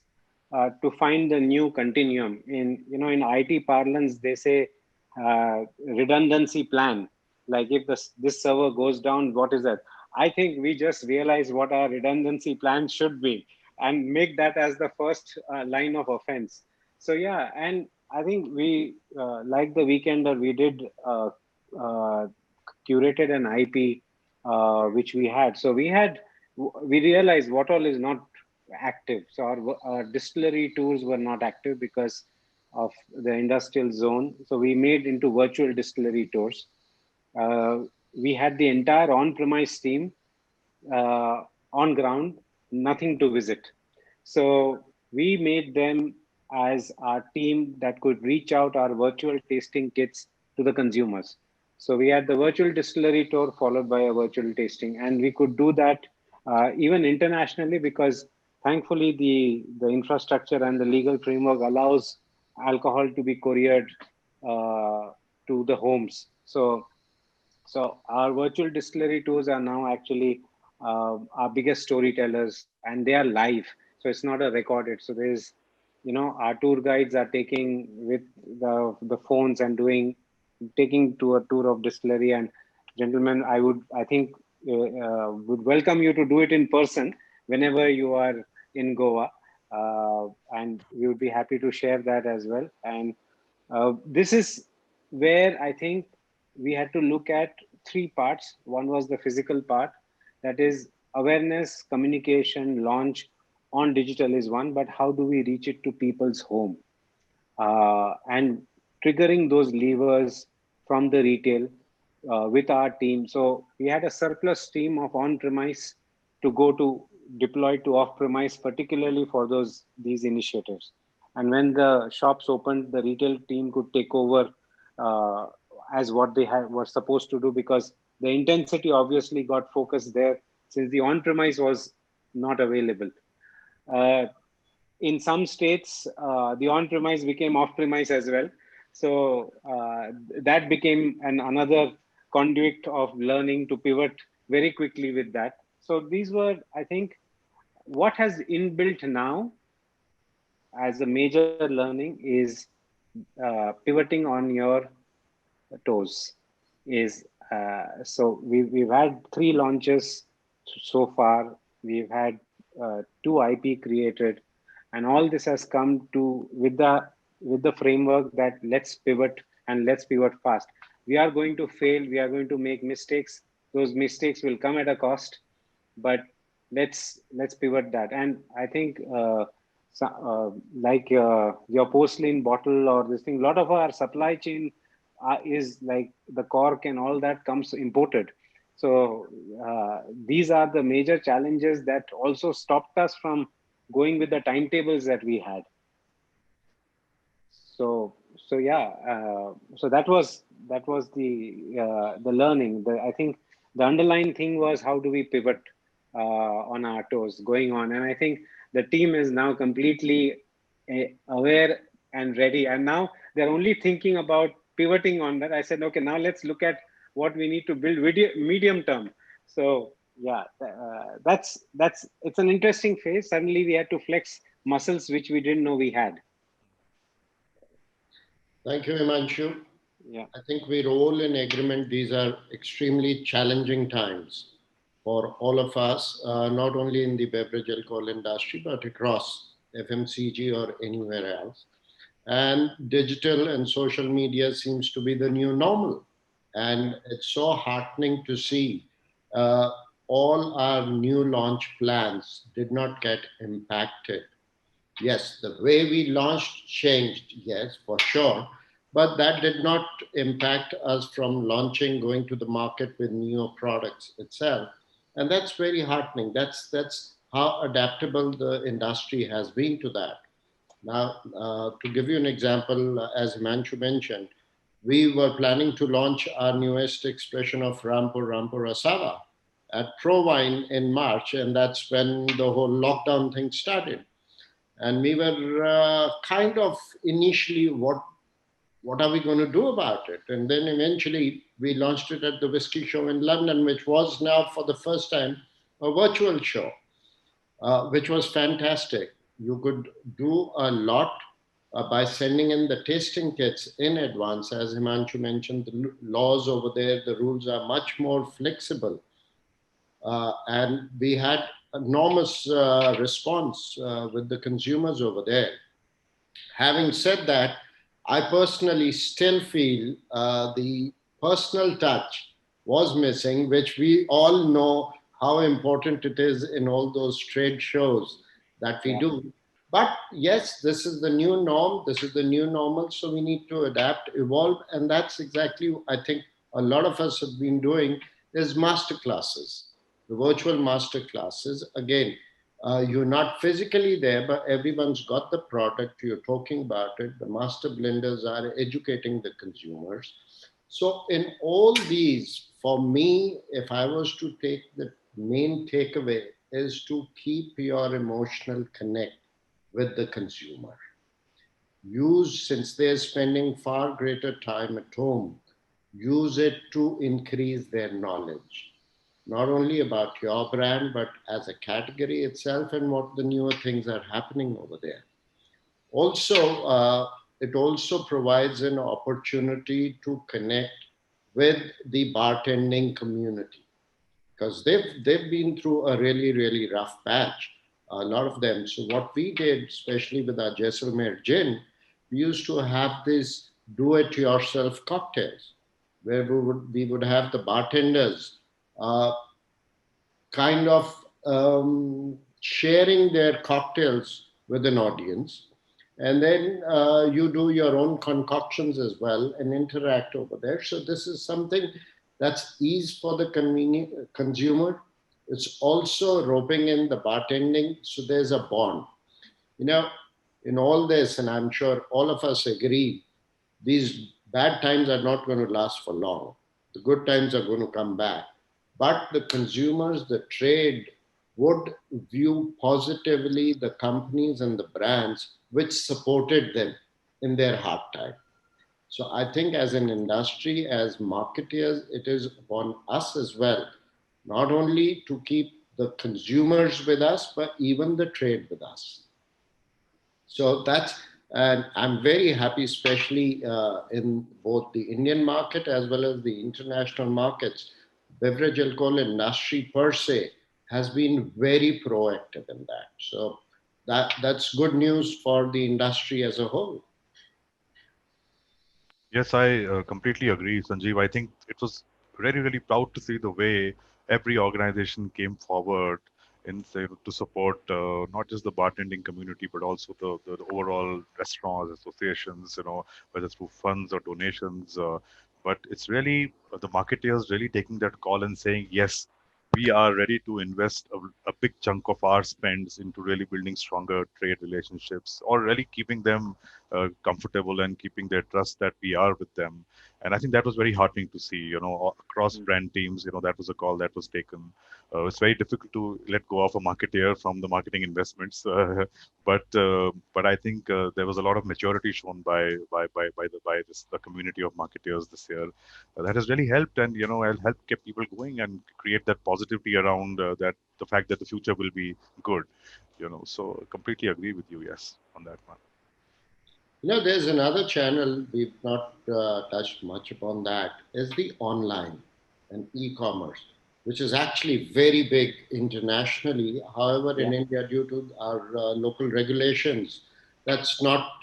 to find the new continuum. In IT parlance, they say redundancy plan. Like if this server goes down, what is that? I think we just realize what our redundancy plan should be and make that as the first line of offense. So yeah, and I think we, like the Weekender, we did curated an IP which we had. So we realized what all is not active. So our distillery tours were not active because of the industrial zone. So we made into virtual distillery tours. We had the entire on-premise team on ground, nothing to visit. So we made them as our team that could reach out our virtual tasting kits to the consumers. So we had the virtual distillery tour followed by a virtual tasting, and we could do that even internationally because thankfully the infrastructure and the legal framework allows alcohol to be couriered to the homes. So our virtual distillery tours are now actually our biggest storytellers, and they are live. So it's not a recorded. So there's, our tour guides are taking with the phones and taking to a tour of distillery. And gentlemen, I think would welcome you to do it in person whenever you are in Goa. And we would be happy to share that as well. And this is where I think we had to look at three parts. One was the physical part, that is awareness, communication, launch on digital is one, but how do we reach it to people's home? And triggering those levers from the retail with our team. So we had a surplus team of on-premise to deploy to off-premise, particularly for these initiatives. And when the shops opened, the retail team could take over as what they were supposed to do, because the intensity obviously got focused there since the on-premise was not available. in some states, the on-premise became off-premise as well. So that became another conduit of learning to pivot very quickly with that. So these were, I think, what has inbuilt now as a major learning is pivoting on your toes. So we've had 3 launches so far. We've had 2 IP created, and all this has come to with the framework that let's pivot and let's pivot fast. We are going to fail. We are going to make mistakes. Those mistakes will come at a cost, but let's pivot that. And I think like your porcelain bottle or this thing, a lot of our supply chain is like the cork and all that comes imported. So these are the major challenges that also stopped us from going with the timetables that we had. So yeah, so that was the learning. I think the underlying thing was how do we pivot on our toes going on, and I think the team is now completely aware and ready, and now they're only thinking about pivoting on that. I said, okay, now let's look at what we need to build medium term. So yeah, it's an interesting phase. Suddenly we had to flex muscles which we didn't know we had. Thank you, Himanshu. Yeah, I think we're all in agreement. These are extremely challenging times for all of us, not only in the beverage alcohol industry, but across FMCG or anywhere else. And digital and social media seems to be the new normal. And it's so heartening to see all our new launch plans did not get impacted. Yes, the way we launched changed, yes, for sure. But that did not impact us from launching, going to the market with new products itself. And that's very heartening. That's how adaptable the industry has been to that. Now, to give you an example, as Himanshu mentioned, we were planning to launch our newest expression of Rampur Asava at ProWine in March, and that's when the whole lockdown thing started. And we were kind of initially, what are we going to do about it? And then eventually we launched it at the Whiskey Show in London, which was now for the first time a virtual show, which was fantastic. You could do a lot by sending in the tasting kits in advance. As Himanshu mentioned, the laws over there, the rules are much more flexible. And we had enormous response with the consumers over there. Having said that, I personally still feel the personal touch was missing, which we all know how important it is in all those trade shows that we do. But yes, this is the new norm. This is the new normal. So we need to adapt, evolve. And that's exactly, I think, a lot of us have been doing is master classes, the virtual master classes. Again, you're not physically there, but everyone's got the product. You're talking about it. The master blenders are educating the consumers. So in all these, for me, if I was to take the main takeaway is to keep your emotional connect with the consumer. Since they're spending far greater time at home, use it to increase their knowledge, not only about your brand, but as a category itself and what the newer things are happening over there. Also, it also provides an opportunity to connect with the bartending community, because they've been through a really, really rough patch, a lot of them. So what we did, especially with our Jaisalmer gin, we used to have these do-it-yourself cocktails, where we would have the bartenders kind of sharing their cocktails with an audience. And then you do your own concoctions as well and interact over there. So this is something that's ease for the consumer. It's also roping in the bartending. So there's a bond. You know, in all this, and I'm sure all of us agree, these bad times are not going to last for long. The good times are going to come back. But the consumers, the trade, would view positively the companies and the brands which supported them in their hard time. So I think as an industry, as marketeers, it is upon us as well, not only to keep the consumers with us, but even the trade with us. So and I'm very happy, especially in both the Indian market as well as the international markets. Beverage alcohol industry per se has been very proactive in that. So that's good news for the industry as a whole. Yes, I completely agree, Sanjeev. I think it was really, really proud to see the way every organization came forward in say, to support not just the bartending community, but also the overall restaurants, associations, whether through funds or donations. But it's really the marketeers really taking that call and saying, yes, we are ready to invest a big chunk of our spends into really building stronger trade relationships or really keeping them comfortable and keeping their trust that we are with them. And I think that was very heartening to see, across brand teams, that was a call that was taken. It's very difficult to let go of a marketeer from the marketing investments, but I think there was a lot of maturity shown by the community of marketeers this year. That has really helped, and helped keep people going and create that positivity around that the fact that the future will be good. So completely agree with you, yes, on that one. There's another channel we've not touched much upon, that is the online and e-commerce, which is actually very big internationally. However, in India, due to our local regulations, that's not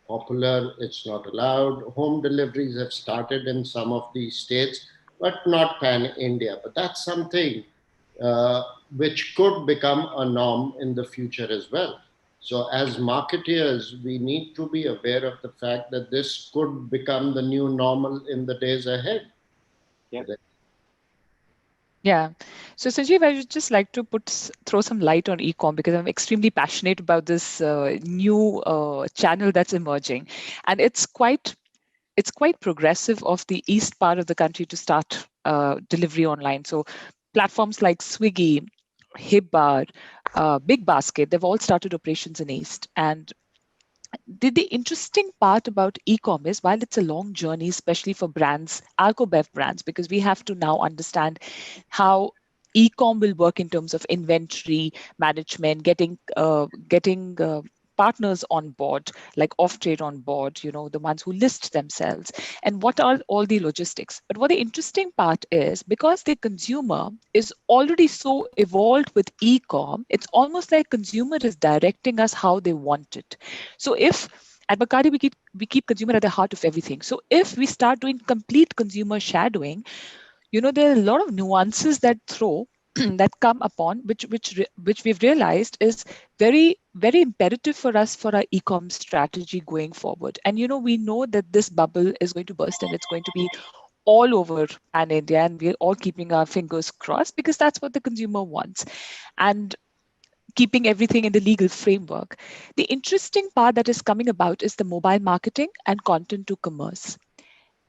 popular. It's not allowed. Home deliveries have started in some of these states, but not pan-India. But that's something which could become a norm in the future as well. So as marketeers, we need to be aware of the fact that this could become the new normal in the days ahead. Yeah. So Sanjeev, I would just like to throw some light on e-com because I'm extremely passionate about this new channel that's emerging, and it's quite progressive of the east part of the country to start delivery online. So platforms like Swiggy, Hibbar, Big Basket, they've all started operations in East. And the interesting part about e-com is, while it's a long journey, especially for brands, alcobev brands, because we have to now understand how e-com will work in terms of inventory management, getting partners on board, like off-trade on board, the ones who list themselves, and what are all the logistics. But what the interesting part is, because the consumer is already so evolved with e-com, it's almost like consumer is directing us how they want it. So if at Bacardi, we keep consumer at the heart of everything. So if we start doing complete consumer shadowing, there are a lot of nuances that come upon, which we've realized is very, very imperative for us for our e-com strategy going forward. And we know that this bubble is going to burst and it's going to be all over pan-India, and we're all keeping our fingers crossed because that's what the consumer wants. And keeping everything in the legal framework. The interesting part that is coming about is the mobile marketing and content to commerce.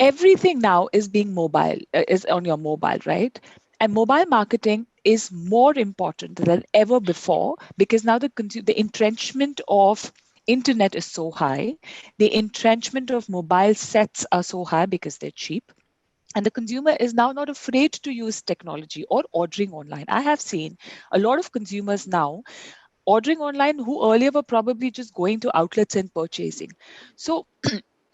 Everything now is being mobile, is on your mobile, right? And mobile marketing is more important than ever before because now the entrenchment of internet is so high. The entrenchment of mobile sets are so high because they're cheap. And the consumer is now not afraid to use technology or ordering online. I have seen a lot of consumers now ordering online who earlier were probably just going to outlets and purchasing. So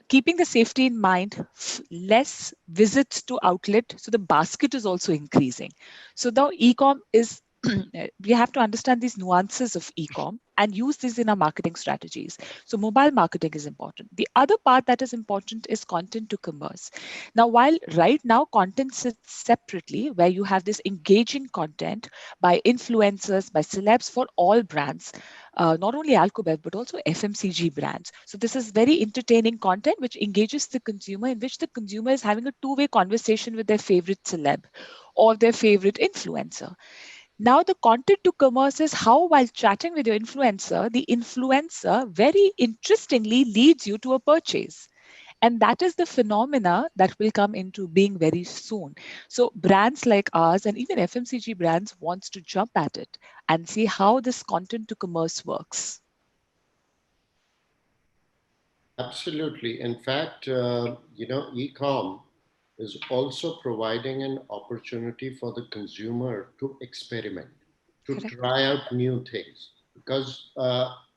keeping the safety in mind, less visits to outlet, so the basket is also increasing. So now e-com is, we have to understand these nuances of e-com and use this in our marketing strategies. So mobile marketing is important. The other part that is important is content to commerce. Now, while right now content sits separately, where you have this engaging content by influencers, by celebs for all brands, not only alcobev, but also FMCG brands. So this is very entertaining content which engages the consumer, in which the consumer is having a two-way conversation with their favorite celeb or their favorite influencer. Now the content to commerce is how, while chatting with your influencer, the influencer very interestingly leads you to a purchase. And that is the phenomena that will come into being very soon. So brands like ours and even FMCG brands wants to jump at it and see how this content to commerce works. Absolutely. In fact, e-com is also providing an opportunity for the consumer to experiment, to try out new things. Because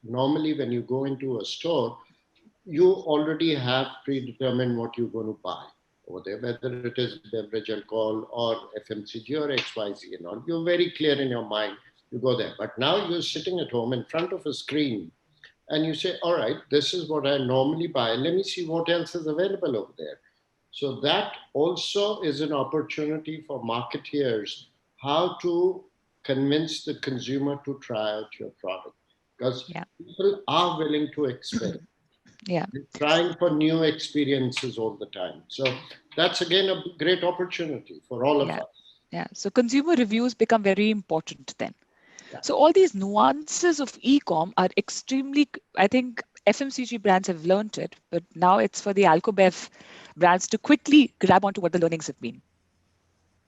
normally when you go into a store, you already have predetermined what you're going to buy over there, whether it is beverage alcohol or FMCG or XYZ and all. You're very clear in your mind. You go there. But now you're sitting at home in front of a screen and you say, all right, this is what I normally buy. Let me see what else is available over there. So that also is an opportunity for marketeers how to convince the consumer to try out your product, because people are willing to experiment. Yeah. They're trying for new experiences all the time. So that's again a great opportunity for all of us. Yeah. So consumer reviews become very important then. So all these nuances of e-com are extremely, I think FMCG brands have learned it, but now it's for the Alcobev brands to quickly grab onto what the learnings have been.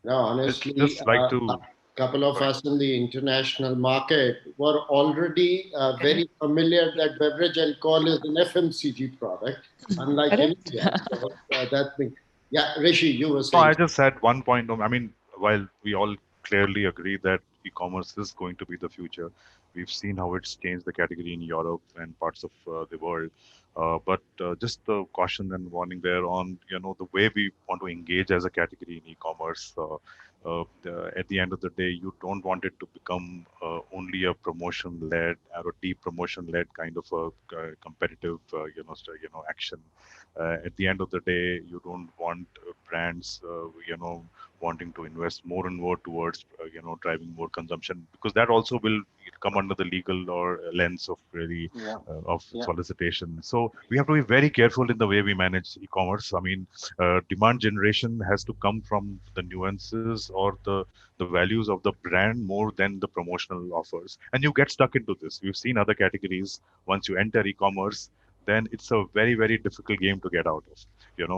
No, honestly, just like to a couple of us in the international market were already very familiar that beverage alcohol is an FMCG product, unlike in India. So that thing. Yeah, Rishi, you were No, saying. I just had one point. I mean, while we all clearly agree that e-commerce is going to be the future, we've seen how it's changed the category in Europe and parts of the world. But just the caution and warning there on, the way we want to engage as a category in e-commerce. At the end of the day, you don't want it to become only a promotion-led or a deep promotion-led kind of a competitive, action. At the end of the day, you don't want brands, wanting to invest more and more towards, driving more consumption, because that also will come under the legal or lens of really solicitation. So we have to be very careful in the way we manage e-commerce. I mean, demand generation has to come from the nuances or the values of the brand more than the promotional offers. And you get stuck into this. We've seen other categories. Once you enter e-commerce, then it's a very, very difficult game to get out of.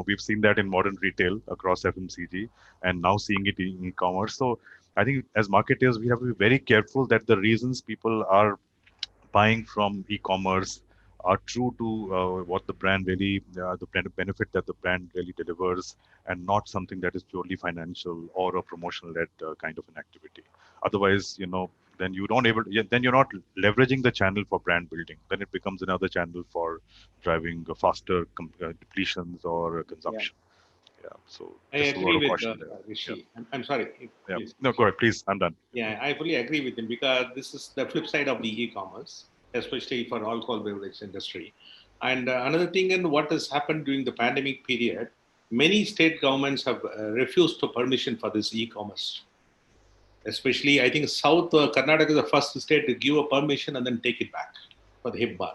We've seen that in modern retail across FMCG and now seeing it in e-commerce. So I think as marketers, we have to be very careful that the reasons people are buying from e-commerce are true to what the brand really, the brand benefit that the brand really delivers, and not something that is purely financial or a promotional-led kind of an activity. Otherwise, then you don't then you're not leveraging the channel for brand building. Then it becomes another channel for driving faster depletions or consumption. Yeah. So I just a agree lot of with caution there. Rishi. I'm sorry. Yeah. Please. No, go ahead, please. I'm done. Yeah, I fully agree with him, because this is the flip side of the e-commerce, especially for alcohol beverage industry. And another thing, and what has happened during the pandemic period, many state governments have refused to permission for this e-commerce. Especially, I think South Karnataka is the first state to give a permission and then take it back for the hip bar.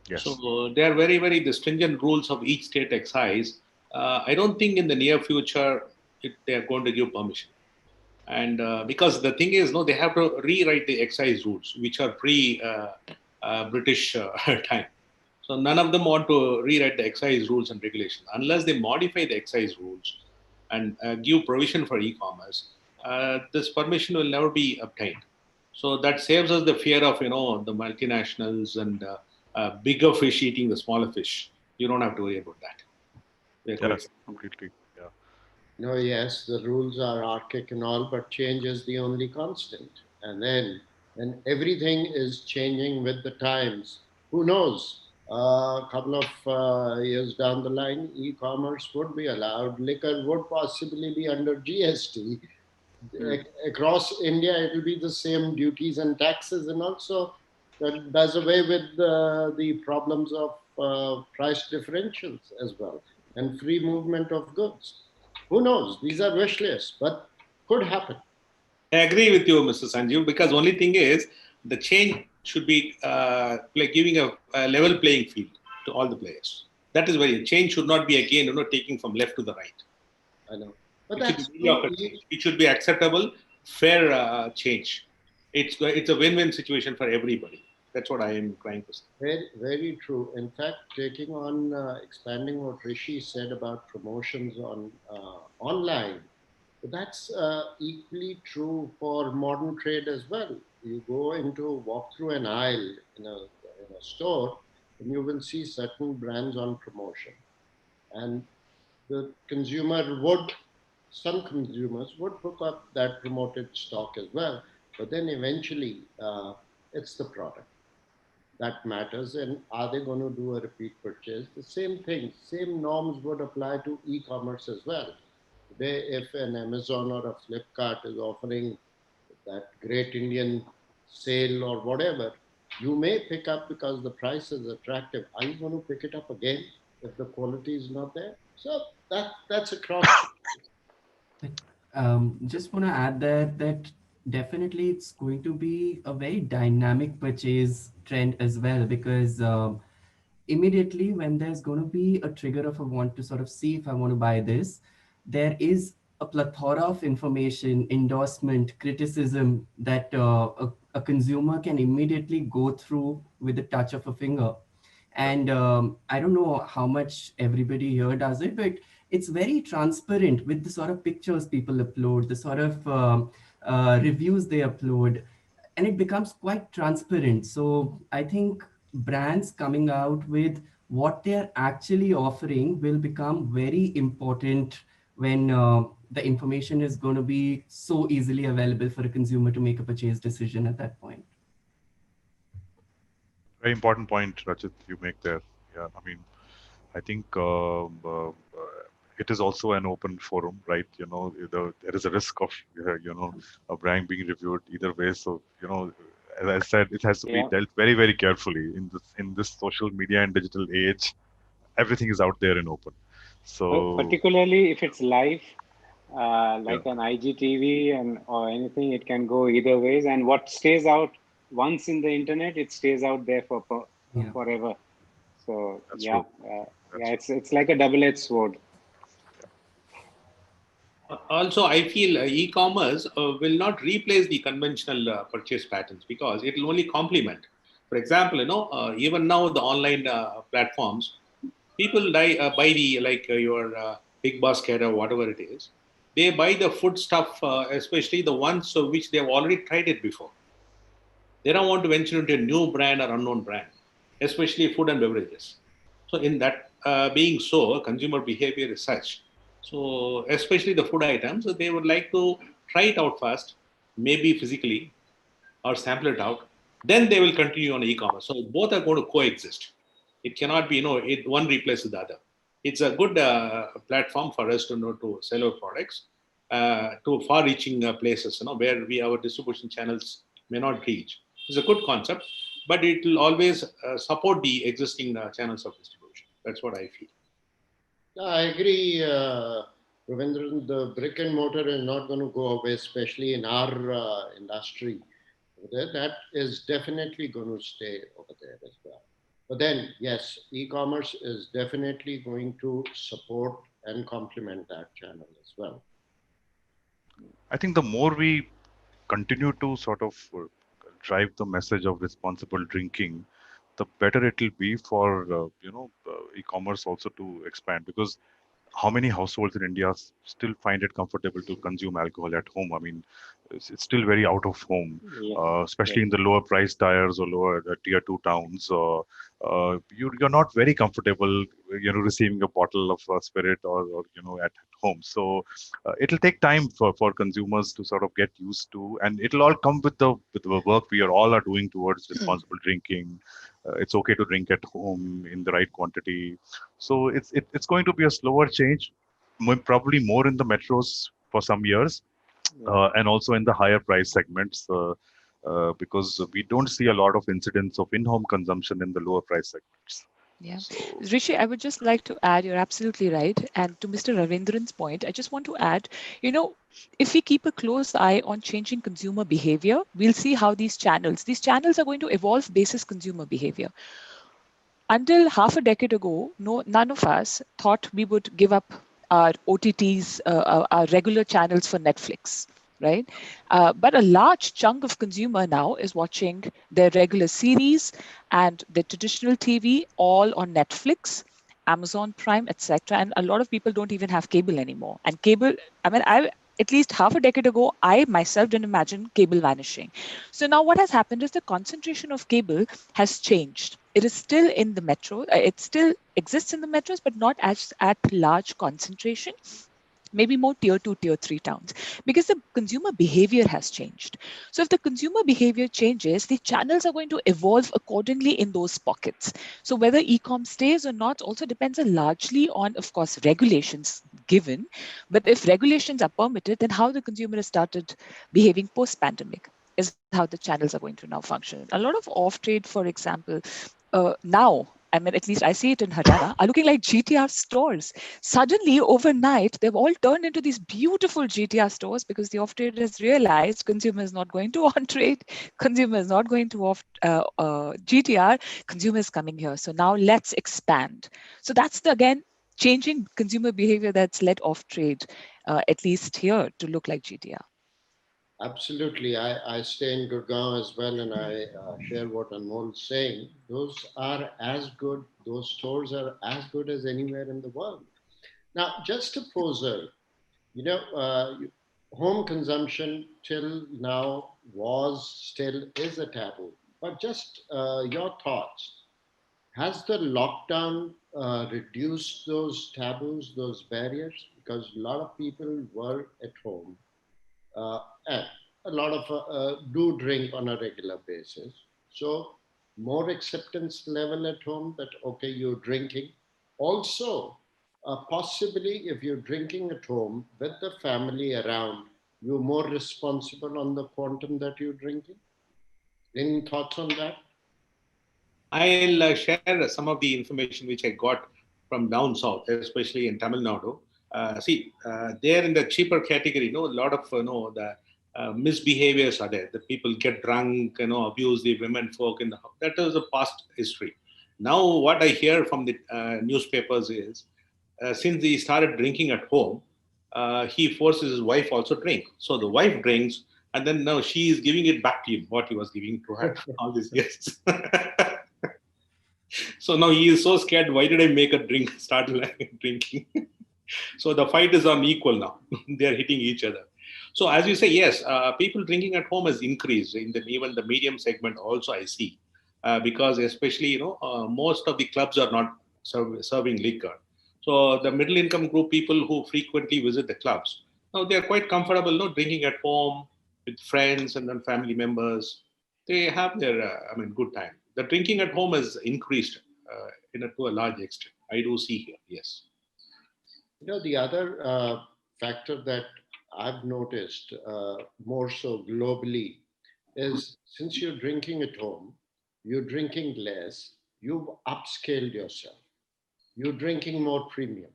Yes. So there are very, very stringent rules of each state excise. I don't think in the near future they are going to give permission. And because the thing is, they have to rewrite the excise rules, which are pre-British time. So none of them want to rewrite the excise rules and regulations. Unless they modify the excise rules and give provision for e-commerce, this permission will never be obtained. So that saves us the fear of, the multinationals and bigger fish eating the smaller fish. You don't have to worry about that. Yes, completely. Yeah. No, yes, the rules are archaic and all, but change is the only constant. And then when everything is changing with the times, who knows? A couple of years down the line, e-commerce would be allowed. Liquor would possibly be under GST. Across India, it will be the same duties and taxes, and also that does away with the problems of price differentials as well, and free movement of goods. Who knows? These are wish lists, but could happen. I agree with you, Mr. Sanjeev, because only thing is the change should be like giving a level playing field to all the players. That is very change should not be again taking from left to the right. I know, but it should be acceptable, fair change. It's a win-win situation for everybody, That's what I am trying to say. Very, very true. In fact, taking on, expanding what Rishi said about promotions on online, that's equally true for modern trade as well. You walk through an aisle in a store, and you will see certain brands on promotion. And the some consumers would hook up that promoted stock as well. But then eventually, it's the product that matters. And are they going to do a repeat purchase? The same thing, same norms would apply to e-commerce as well. Today, if an Amazon or a Flipkart is offering that great Indian sale or whatever, you may pick up because the price is attractive. Are you going to pick it up again if the quality is not there? So that's across. Just want to add that definitely it's going to be a very dynamic purchase trend as well, because immediately when there's going to be a trigger of a want to sort of see if I want to buy this, there is a plethora of information, endorsement, criticism that a consumer can immediately go through with the touch of a finger. And I don't know how much everybody here does it, but it's very transparent with the sort of pictures people upload, the sort of reviews they upload, and it becomes quite transparent. So I think brands coming out with what they're actually offering will become very important when the information is going to be so easily available for a consumer to make a purchase decision at that point. Very important point, Rajat, you make there. Yeah, I mean, I think it is also an open forum, right? You know, there is a risk of, a brand being reviewed either way. So, as I said, it has to be dealt very, very carefully in this social media and digital age. Everything is out there and open. So particularly if it's live, like an IGTV or anything, it can go either ways. And what stays out once in the internet, it stays out there for forever. So it's like a double-edged sword. Also, I feel e-commerce will not replace the conventional purchase patterns, because it will only complement. For example, even now the online platforms, people buy your Big Basket or whatever it is. They buy the food stuff, especially the ones which they have already tried it before. They don't want to venture into a new brand or unknown brand, especially food and beverages. So in that being so, consumer behavior is such. So especially the food items, they would like to try it out first, maybe physically, or sample it out. Then they will continue on e-commerce. So both are going to coexist. It cannot be, one replaces the other. It's a good platform for us to sell our products to far-reaching places, where our distribution channels may not reach. It's a good concept, but it will always support the existing channels of distribution. That's what I feel. I agree, Ravindran. The brick and mortar is not going to go away, especially in our industry. That is definitely going to stay over there as well. But then, yes, e-commerce is definitely going to support and complement that channel as well. I think the more we continue to sort of drive the message of responsible drinking, the better it will be for e-commerce also to expand, because how many households in India still find it comfortable to consume alcohol at home? I mean, it's still very out of home, especially in the lower price tiers or lower tier 2 towns. You're not very comfortable, receiving a bottle of spirit or at home. So it'll take time for consumers to sort of get used to, and it'll all come with the work we all are doing towards responsible drinking. It's okay to drink at home in the right quantity. So it's going to be a slower change, probably more in the metros for some years, and also in the higher price segments, because we don't see a lot of incidents of in-home consumption in the lower price segments. Yeah. So, Rishi, I would just like to add, you're absolutely right. And to Mr. Ravindran's point, I just want to add, if we keep a close eye on changing consumer behavior, we'll see how these channels are going to evolve basis consumer behavior. Until half a decade ago, none of us thought we would give up our OTTs, our regular channels for Netflix. right? But a large chunk of consumer now is watching their regular series and their traditional TV all on Netflix, Amazon Prime, etc. And a lot of people don't even have cable anymore. And cable, I mean, at least half a decade ago, I myself didn't imagine cable vanishing. So now what has happened is the concentration of cable has changed. It is still in the metro. It still exists in the metros, but not as at large concentration, maybe more tier 2, tier 3 towns, because the consumer behavior has changed. So if the consumer behavior changes, the channels are going to evolve accordingly in those pockets. So whether e-com stays or not also depends largely on, of course, regulations given. But if regulations are permitted, then how the consumer has started behaving post-pandemic is how the channels are going to now function. A lot of off-trade, for example, now, I mean, at least I see it in Haryana, are looking like GTR stores. Suddenly, overnight, they've all turned into these beautiful GTR stores because the off-trade has realized consumer is not going to on-trade, consumer is not going to GTR, consumer is coming here. So now let's expand. So that's again, changing consumer behavior that's led off-trade, at least here, to look like GTR. Absolutely. I stay in Gurgaon as well, and I share what Anmol's saying. Those are as good, those stores are as good as anywhere in the world. Now, just a poser, home consumption till now still is a taboo. But just your thoughts. Has the lockdown reduced those taboos, those barriers? Because a lot of people were at home and a lot of do drink on a regular basis. So more acceptance level at home that, okay, you're drinking. Also, possibly if you're drinking at home with the family around, you're more responsible on the quantum that you're drinking. Any thoughts on that? I'll share some of the information which I got from down south, especially in Tamil Nadu. There in the cheaper category, a lot of the misbehaviors are there. The people get drunk, abuse the women folk in the house. That is a past history. Now, what I hear from the newspapers is, since he started drinking at home, he forces his wife also drink. So the wife drinks, and then now she is giving it back to him, what he was giving to her all these years. So now he is so scared. Why did I make a drink? Start drinking. So the fight is on equal now. They are hitting each other. So as you say, yes, people drinking at home has increased in even the medium segment. Also, I see because especially most of the clubs are not serving liquor. So the middle income group people who frequently visit the clubs, now they are quite comfortable, drinking at home with friends and then family members. They have their good time. The drinking at home has increased to a large extent. I do see here, yes. The other factor that I've noticed more so globally is since you're drinking at home, you're drinking less, you've upscaled yourself. You're drinking more premium.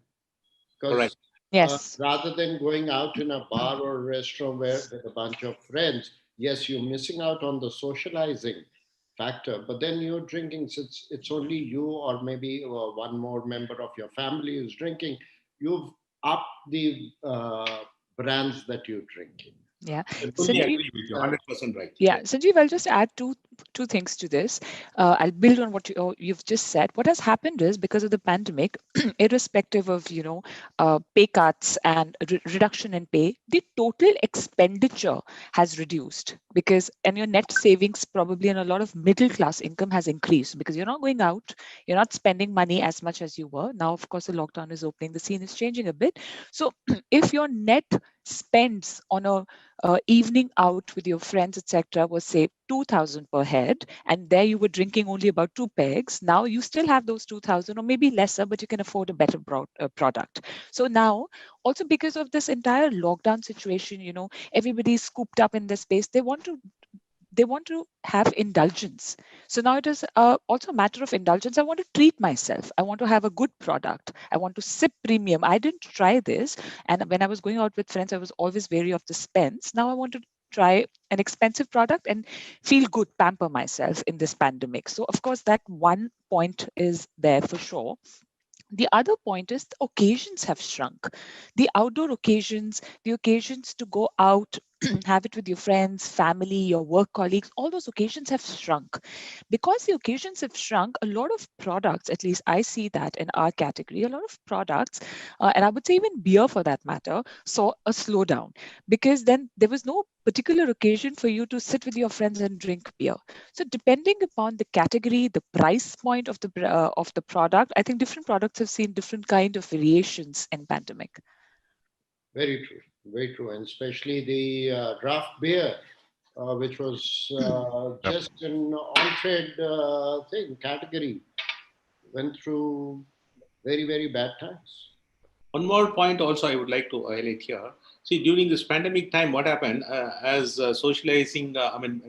Correct. Yes. Rather than going out in a bar or a restaurant with a bunch of friends, yes, you're missing out on the socializing factor, but then you're drinking, since it's only you or maybe one more member of your family who's drinking, you've upped the brands that you're drinking. Yeah. I fully agree with you, 100% right. Yeah, Sanjeev, I'll just add two things to this. I'll build on what you've just said. What has happened is because of the pandemic, irrespective of pay cuts and reduction in pay, the total expenditure has reduced and your net savings probably in a lot of middle class income has increased because you're not going out, you're not spending money as much as you were. Now, of course, the lockdown is opening, the scene is changing a bit. So if your net spends on a evening out with your friends, etc., was say 2,000 per head, and there you were drinking only about 2 pegs. Now you still have those 2,000 or maybe lesser, but you can afford a better product. So now, also because of this entire lockdown situation, everybody's scooped up in this space. They want to have indulgence. So now it is also a matter of indulgence. I want to treat myself. I want to have a good product. I want to sip premium. I didn't try this. And when I was going out with friends, I was always wary of the spends. Now I want to try an expensive product and feel good, pamper myself in this pandemic. So of course, that one point is there for sure. The other point is the occasions have shrunk. The outdoor occasions, the occasions to go out have it with your friends, family, your work colleagues, all those occasions have shrunk. Because the occasions have shrunk, a lot of products, at least I see that in our category, a lot of products, and I would say even beer for that matter, saw a slowdown, because then there was no particular occasion for you to sit with your friends and drink beer. So depending upon the category, the price point of the product, I think different products have seen different kind of variations in pandemic. Very true, very true, and especially the draft beer, which was just an on-trade thing category, went through very, very bad times. One more point also I would like to highlight here. See, during this pandemic time, what happened as socializing,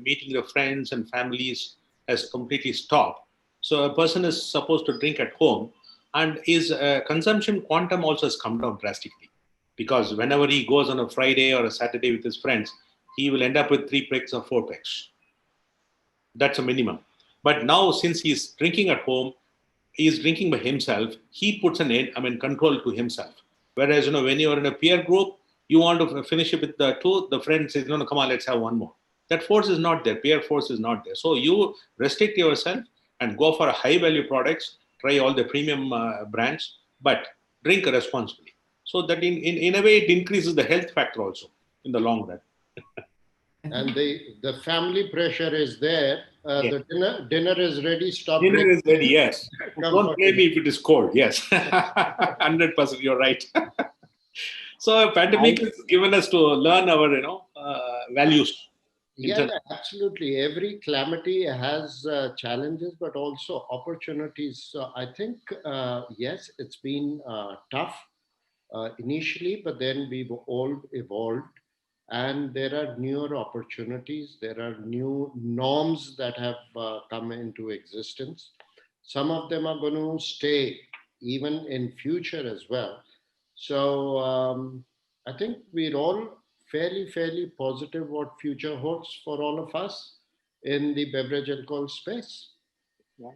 meeting the friends and families has completely stopped. So a person is supposed to drink at home, and his consumption quantum also has come down drastically. Because whenever he goes on a Friday or a Saturday with his friends, he will end up with 3 packs or 4 packs. That's a minimum. But now, since he's drinking at home, he is drinking by himself, he puts an end, control to himself. Whereas, when you're in a peer group, you want to finish it with the 2, the friend says, no, come on, let's have one more. That force is not there, peer force is not there. So you restrict yourself and go for high value products, try all the premium brands, but drink responsibly. So that in a way, it increases the health factor also in the long run. And the family pressure is there. Yeah. The dinner is ready. Stop. Dinner is ready, yes. Don't blame me if it is cold. Yes. 100%, you're right. So a pandemic has given us to learn our, values. Yeah, absolutely. Every calamity has challenges, but also opportunities. So I think, yes, it's been tough initially, but then we've all evolved. And there are newer opportunities. There are new norms that have come into existence. Some of them are going to stay even in future as well. So I think we're all fairly positive what future holds for all of us in the beverage alcohol space. Yeah.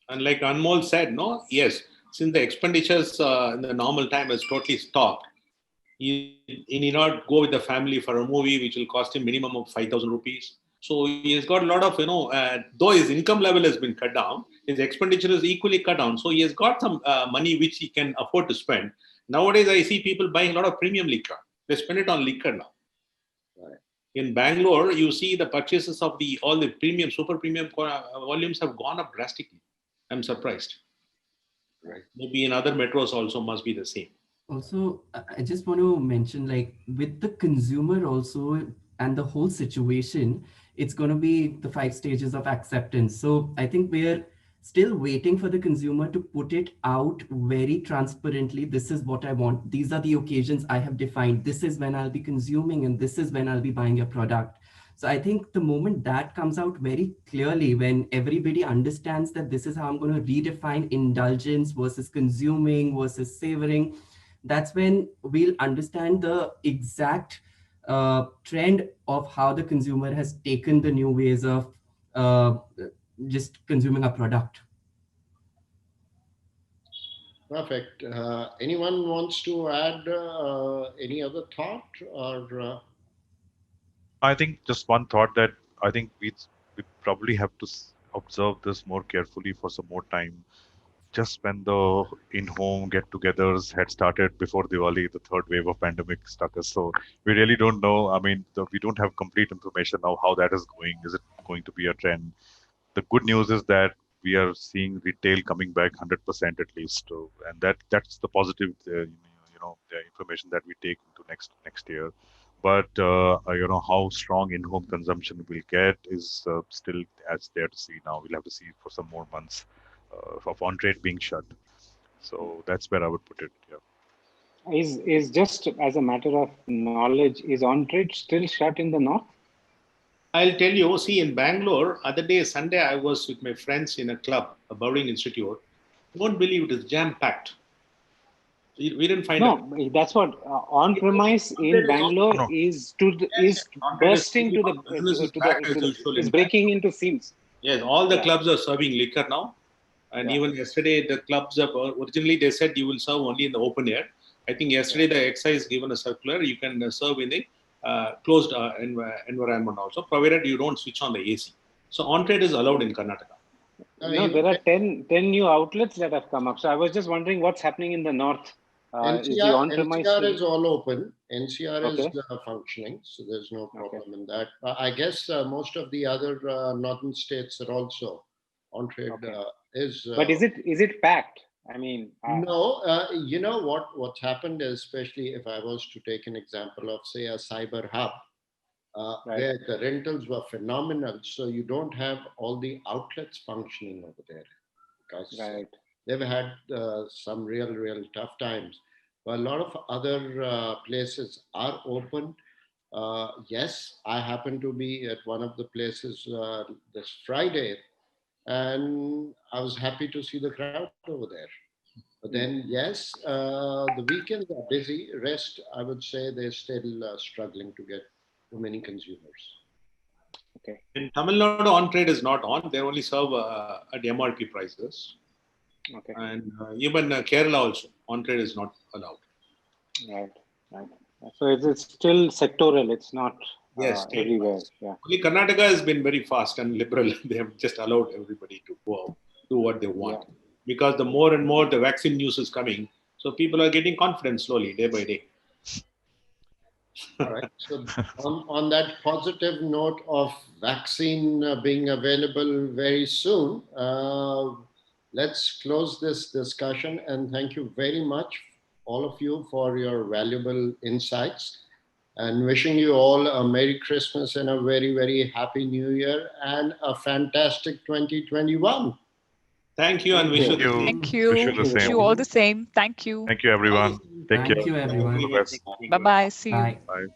And like Anmol said, no, yes, since the expenditures in the normal time has totally stopped, he need not go with the family for a movie which will cost him minimum of 5,000 rupees. So he has got a lot of, though his income level has been cut down, his expenditure is equally cut down. So he has got some money which he can afford to spend. Nowadays, I see people buying a lot of premium liquor. They spend it on liquor now. Right. In Bangalore, you see the purchases of all the premium, super premium volumes have gone up drastically. I'm surprised. Right. Maybe in other metros also must be the same. Also, I just want to mention, like, with the consumer also and the whole situation, it's going to be the 5 stages of acceptance. So I think we're still waiting for the consumer to put it out very transparently. This is what I want. These are the occasions I have defined. This is when I'll be consuming, and this is when I'll be buying your product. So I think the moment that comes out very clearly, when everybody understands that this is how I'm going to redefine indulgence versus consuming versus savoring, that's when we'll understand the exact trend of how the consumer has taken the new ways of just consuming a product. Perfect. Anyone wants to add any other thought or? I think just one thought that I think we probably have to observe this more carefully for some more time. Just when the in-home get-togethers had started before Diwali, the third wave of pandemic struck us. So we really don't know. I mean, we don't have complete information now how that is going. Is it going to be a trend? The good news is that we are seeing retail coming back 100% at least, and that's the positive, the information that we take into next year. But how strong in-home consumption will get is still as there to see now. We'll have to see for some more months of on-trade being shut. So that's where I would put it. Yeah. Is just as a matter of knowledge, is on-trade still shut in the north? I'll tell you, see, in Bangalore, other day, Sunday, I was with my friends in a club, a bowling institute. You won't believe it is jam-packed. We didn't find out. No, that's what on-premise in Bangalore is bursting to the is breaking into seams. Yes, all the clubs are serving liquor now. And even yesterday, the clubs originally they said you will serve only in the open air. I think yesterday the excise given a circular, you can serve in the closed environment also, provided you don't switch on the AC. So on-trade is allowed in Karnataka. No, there are 10 new outlets that have come up. So I was just wondering what's happening in the north. Is the on-premise NCR is all open. NCR Okay. is functioning, so there's no problem in that. I guess most of the other northern states are also on-trade is. But is it packed? I mean, no. You know what's happened is, especially if I was to take an example of, say, a cyber hub, where the rentals were phenomenal. So you don't have all the outlets functioning over there, because they've had some real tough times. But a lot of other places are open. Yes, I happen to be at one of the places this Friday, and I was happy to see the crowd over there. But then, yes, the weekends are busy. Rest, I would say, they're still struggling to get too many consumers. Okay. In Tamil Nadu, on-trade is not on. They only serve at MRP prices. Okay. And even Kerala also, on-trade is not allowed. Right. So it's still sectoral. It's not everywhere. Yeah. Only Karnataka has been very fast and liberal. They have just allowed everybody to go out, do what they want. Because the more and more the vaccine news is coming, so people are getting confident slowly, day by day. All right. So on that positive note of vaccine being available very soon, let's close this discussion, and thank you very much, all of you, for your valuable insights, and wishing you all a Merry Christmas and a very happy New Year and a fantastic 2021. Thank you, and wish you the same. Thank you. Wish you all the same. Thank you. Thank you, everyone. Take care. Thank you, everyone. Bye-bye. See you. Bye. Bye.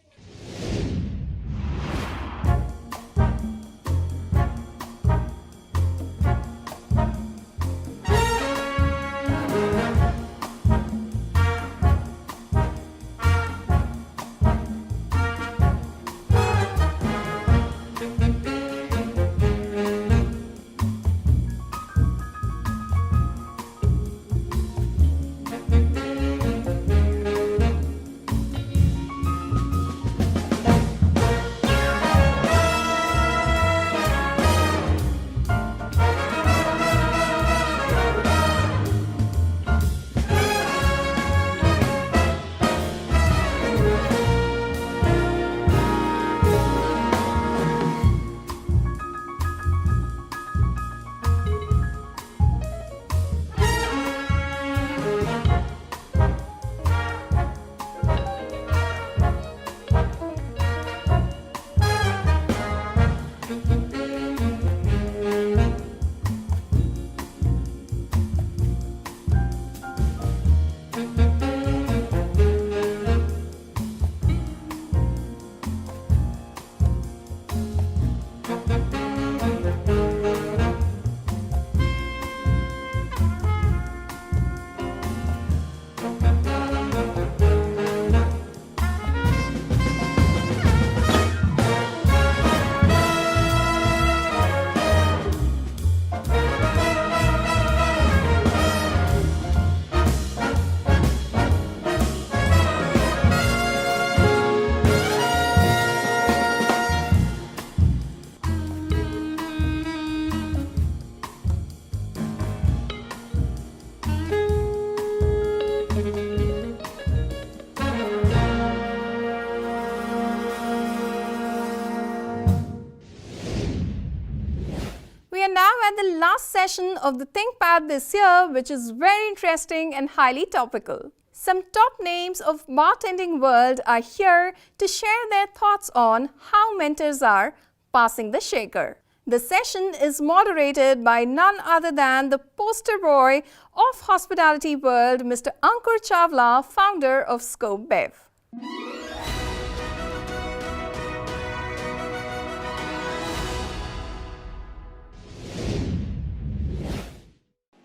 At the last session of the ThinkPad this year, which is very interesting and highly topical. Some top names of bartending world are here to share their thoughts on how mentors are passing the shaker. The session is moderated by none other than the poster boy of hospitality world, Mr. Ankur Chawla, founder of Scope Bev.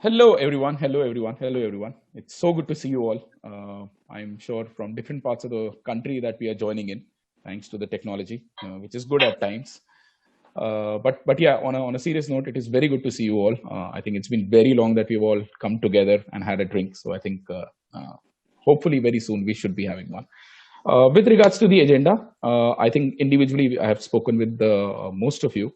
Hello everyone. It's so good to see you all. I'm sure from different parts of the country that we are joining in, thanks to the technology, which is good at times. But yeah, on a serious note, it is very good to see you all. I think it's been very long that we've all come together and had a drink. So I think hopefully very soon we should be having one. With regards to the agenda, I think individually I have spoken with most of you,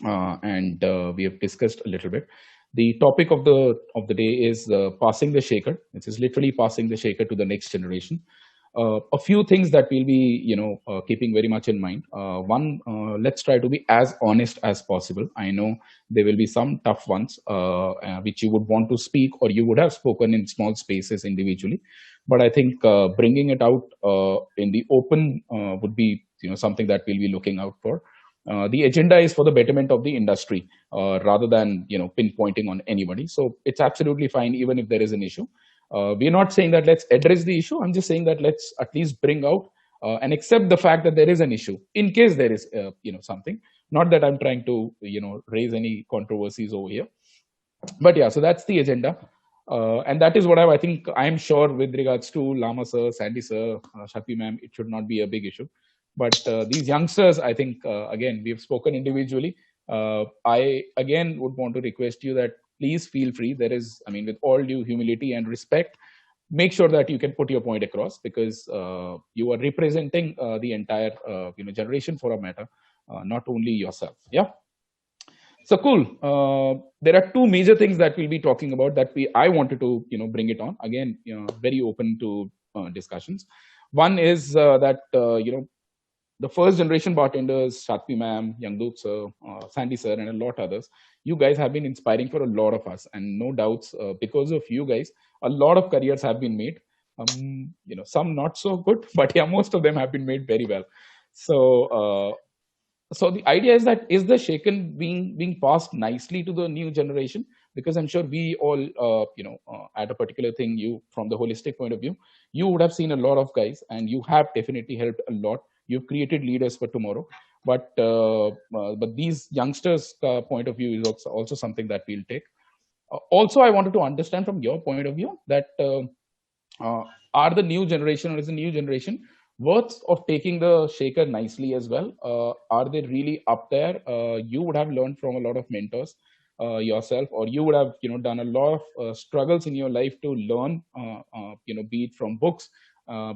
and we have discussed a little bit. The topic of the day is passing the shaker. This is literally passing the shaker to the next generation. A few things that we'll be, keeping very much in mind. One, let's try to be as honest as possible. I know there will be some tough ones which you would want to speak, or you would have spoken in small spaces individually. But I think bringing it out in the open would be, something that we'll be looking out for. The agenda is for the betterment of the industry rather than pinpointing on anybody. So it's absolutely fine even if there is an issue. We're not saying that let's address the issue. I'm just saying that let's at least bring out and accept the fact that there is an issue in case there is something. Not that I'm trying to raise any controversies over here. But yeah, so that's the agenda. And that is what I think I'm sure with regards to Lama sir, Sandy sir, Shakti ma'am, it should not be a big issue. But these youngsters, I think, again, we've spoken individually. I, again, would want to request you that please feel free. There is, with all due humility and respect, make sure that you can put your point across, because you are representing the entire generation for a matter, not only yourself. Yeah. So cool. There are two major things that we'll be talking about that I wanted to bring it on. Again, very open to discussions. One is that the first generation bartenders, Shakti ma'am, Youngdoop sir, Sandy sir, and a lot others, you guys have been inspiring for a lot of us. And no doubts, because of you guys, a lot of careers have been made. Some not so good, but yeah, most of them have been made very well. So, so the idea is that is the shaker being passed nicely to the new generation? Because I'm sure we all, at a particular thing, you from the holistic point of view, you would have seen a lot of guys, and you have definitely helped a lot. You've created leaders for tomorrow, but these youngsters' point of view is also something that we'll take. Also, I wanted to understand from your point of view that are the new generation, or is the new generation worth of taking the shaker nicely as well? Are they really up there? You would have learned from a lot of mentors yourself, or you would have done a lot of struggles in your life to learn, be it from books,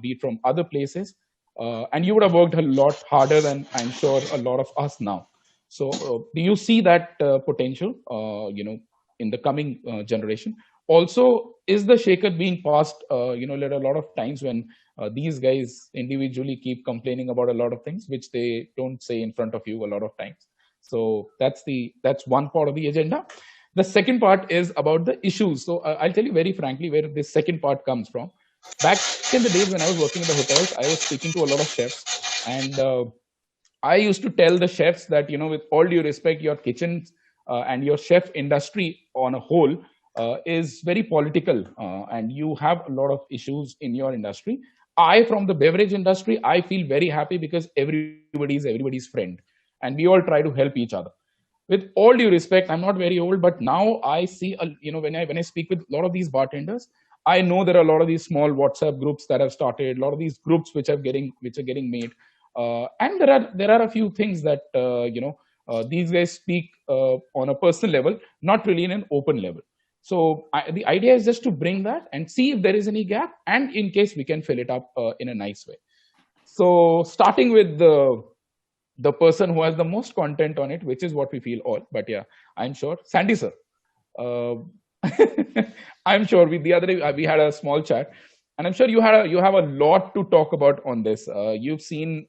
be it from other places. And you would have worked a lot harder than I'm sure a lot of us now. So do you see that potential, in the coming generation? Also, is the shaker being passed, there are a lot of times when these guys individually keep complaining about a lot of things, which they don't say in front of you a lot of times. So that's one part of the agenda. The second part is about the issues. So I'll tell you very frankly where this second part comes from. Back in the days when I was working in the hotels, I was speaking to a lot of chefs, and I used to tell the chefs that, with all due respect, your kitchens and your chef industry on a whole is very political, and you have a lot of issues in your industry. From the beverage industry, I feel very happy because everybody is everybody's friend, and we all try to help each other. With all due respect, I'm not very old, but now I see, when I speak with a lot of these bartenders, I know there are a lot of these small WhatsApp groups that have started, a lot of these groups which are getting made, and there are a few things that these guys speak on a personal level, not really in an open level. So the idea is just to bring that and see if there is any gap, and in case we can fill it up in a nice way. So starting with the person who has the most content on it, which is what we feel all. But yeah, I'm sure Sandy sir. I'm sure we had a small chat, and I'm sure you have a lot to talk about on this. You've seen,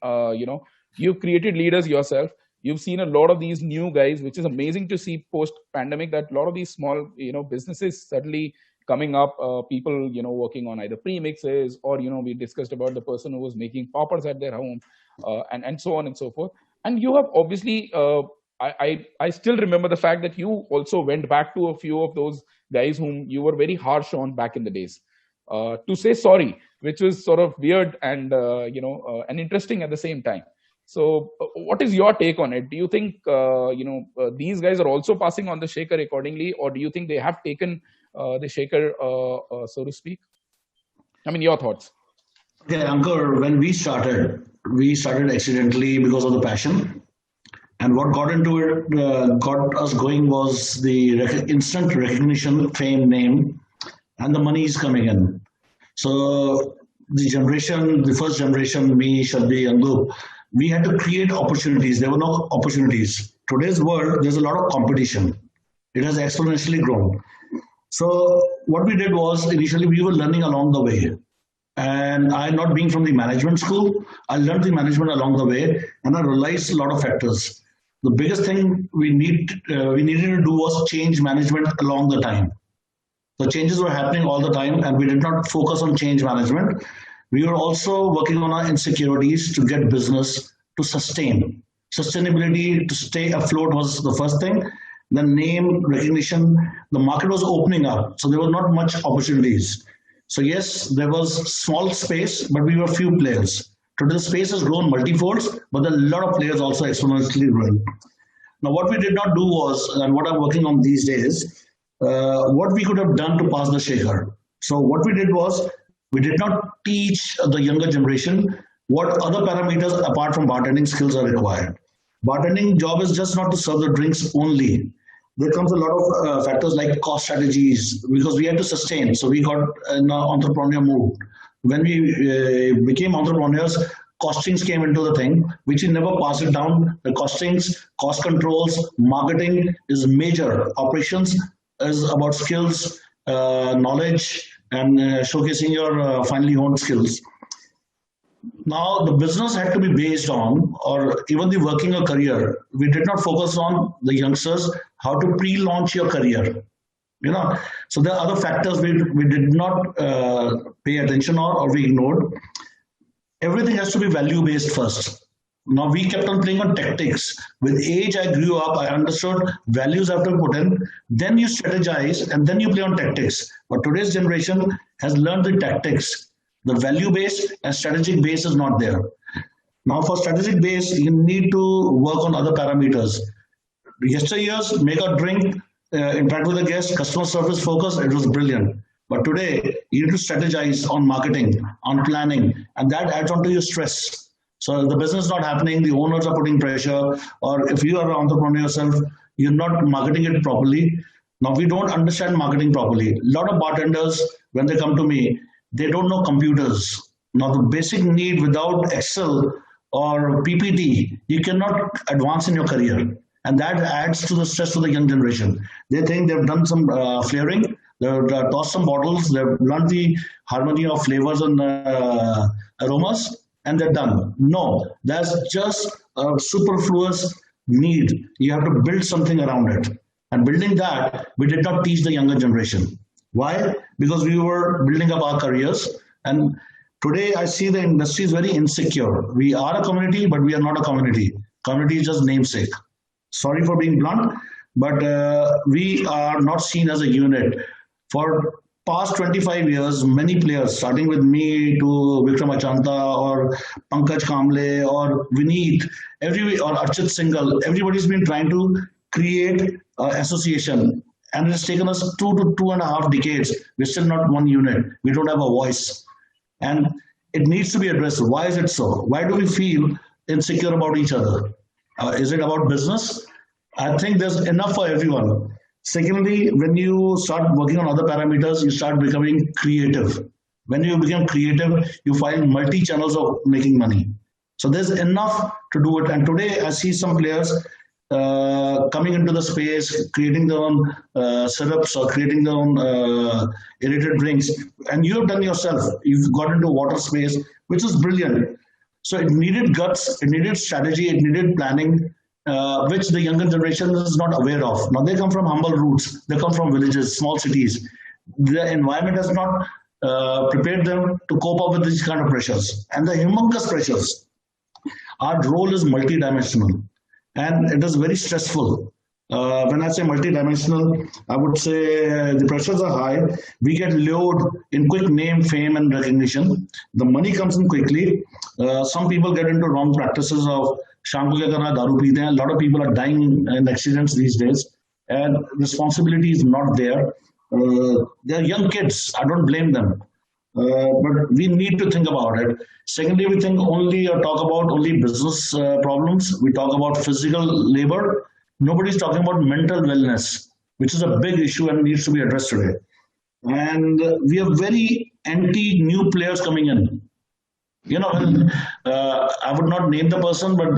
you've created leaders yourself. You've seen a lot of these new guys, which is amazing to see post-pandemic, that a lot of these small, businesses suddenly coming up, people, working on either premixes, or, we discussed about the person who was making poppers at their home, and so on and so forth. And you have obviously, I still remember the fact that you also went back to a few of those guys whom you were very harsh on back in the days, to say sorry, which was sort of weird and, and interesting at the same time. So what is your take on it? Do you think, these guys are also passing on the shaker accordingly, or do you think they have taken the shaker, so to speak? Your thoughts. Okay, Ankur, when we started accidentally because of the passion. And what got into it, got us going was the instant recognition, fame, name, and the money is coming in. So the first generation, me, Shaddi, Andu, we had to create opportunities. There were no opportunities. Today's world, there's a lot of competition. It has exponentially grown. So what we did was, initially we were learning along the way. And I, not being from the management school, I learned the management along the way, and I realized a lot of factors. The biggest thing we needed to do was change management along the time. The changes were happening all the time, and we did not focus on change management. We were also working on our insecurities to get business to sustain. Sustainability to stay afloat was the first thing. The name recognition, the market was opening up, so there was not much opportunities. So yes, there was small space, but we were few players. Today the space has grown multifolds, but there are a lot of players also exponentially growing. Now what we did not do was, and what I'm working on these days, what we could have done to pass the shaker. So what we did was, we did not teach the younger generation what other parameters apart from bartending skills are required. Bartending job is just not to serve the drinks only. There comes a lot of factors like cost strategies, because we had to sustain. So we got an entrepreneur mode. When we became entrepreneurs, costings came into the thing, which we never pass it down. The costings, cost controls, marketing is major. Operations is about skills, knowledge, and showcasing your finely honed skills. Now, the business had to be based on, or even the working a career. We did not focus on the youngsters, how to pre-launch your career. You know, so there are other factors we did not pay attention on, or we ignored. Everything has to be value-based first. Now we kept on playing on tactics. With age, I grew up, I understood values have to be put in, then you strategize, and then you play on tactics. But today's generation has learned the tactics. The value-based and strategic base is not there. Now for strategic base, you need to work on other parameters. Yesteryears, make a drink, interact with the guest, customer service focus, it was brilliant. But today, you need to strategize on marketing, on planning, and that adds on to your stress. So if the business is not happening, the owners are putting pressure, or if you are an entrepreneur yourself, you're not marketing it properly. Now we don't understand marketing properly. A lot of bartenders, when they come to me, they don't know computers. Now the basic need, without Excel or PPT, you cannot advance in your career. And that adds to the stress to the young generation. They think they've done some flavoring, they've tossed some bottles, they've learned the harmony of flavors and aromas, and they're done. No, that's just a superfluous need. You have to build something around it. And building that, we did not teach the younger generation. Why? Because we were building up our careers. And today I see the industry is very insecure. We are a community, but we are not a community. Community is just namesake. Sorry for being blunt, but we are not seen as a unit. For past 25 years, many players, starting with me to Vikram Achanta or Pankaj Kamble or Vineet, or Archit Singhal, everybody's been trying to create an association. And it's taken us 2 to 2.5 decades. We're still not one unit. We don't have a voice. And it needs to be addressed. Why is it so? Why do we feel insecure about each other? Is it about business? I think there's enough for everyone. Secondly, when you start working on other parameters, you start becoming creative. When you become creative, you find multi-channels of making money. So there's enough to do it. And today I see some players coming into the space, creating their own syrups or creating their own aerated drinks. And you have done yourself. You've got into water space, which is brilliant. So it needed guts, it needed strategy, it needed planning, which the younger generation is not aware of. Now they come from humble roots, they come from villages, small cities. The environment has not prepared them to cope up with these kind of pressures. And the humongous pressures. Our role is multidimensional and it is very stressful. When I say multidimensional, I would say the pressures are high. We get lured in quick name, fame, and recognition. The money comes in quickly. Some people get into wrong practices of sham ko kya karna, daru peete hain. A lot of people are dying in accidents these days, and responsibility is not there. They are young kids. I don't blame them, but we need to think about it. Secondly, we think talk about only business problems. We talk about physical labor. Nobody's talking about mental wellness, which is a big issue and needs to be addressed today. And we are very anti-new players coming in. You know, when, I would not name the person, but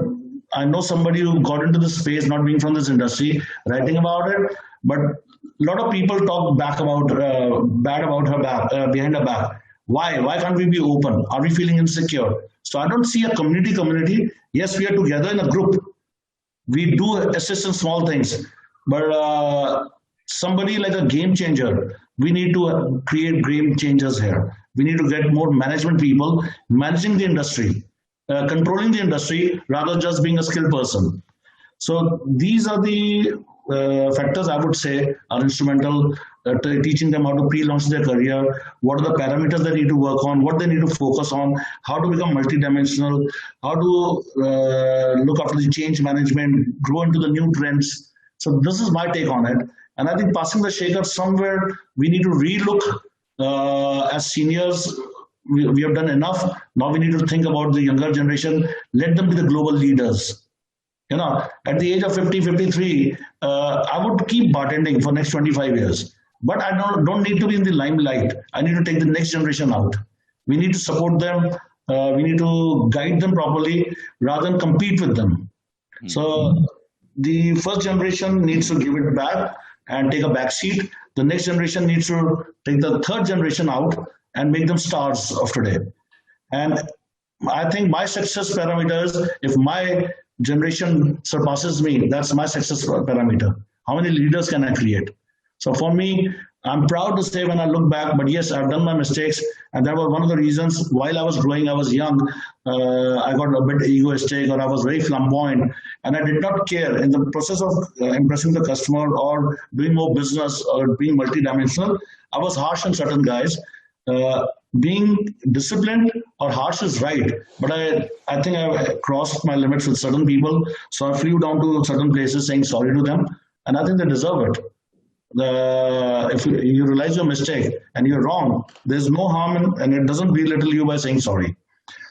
I know somebody who got into this space, not being from this industry, writing about it. But a lot of people talk bad about her back, behind her back. Why? Why can't we be open? Are we feeling insecure? So I don't see a community. Yes, we are together in a group. We do assist in small things, but somebody like a game changer, we need to create game changers here. We need to get more management people managing the industry, controlling the industry rather than just being a skilled person. So these are the factors I would say are instrumental, teaching them how to pre-launch their career, what are the parameters they need to work on, what they need to focus on, how to become multidimensional, how to look after the change management, grow into the new trends. So this is my take on it. And I think passing the shaker somewhere, we need to relook as seniors. We have done enough. Now we need to think about the younger generation. Let them be the global leaders. You know, at the age of 50, 53, I would keep bartending for next 25 years. But I don't need to be in the limelight. I need to take the next generation out. We need to support them. We need to guide them properly rather than compete with them. So the first generation needs to give it back and take a back seat. The next generation needs to take the third generation out and make them stars of today. And I think my success parameters, if my generation surpasses me, that's my success parameter. How many leaders can I create? So for me, I'm proud to say when I look back, but yes, I've done my mistakes. And that was one of the reasons while I was growing, I was young, I got a bit egoistic or I was very flamboyant. And I did not care in the process of impressing the customer or doing more business or being multidimensional. I was harsh on certain guys. Being disciplined or harsh is right, but I think I crossed my limits with certain people. So I flew down to certain places saying sorry to them. And I think they deserve it. If you realize your mistake and you're wrong, there's no harm in, and it doesn't belittle you by saying sorry.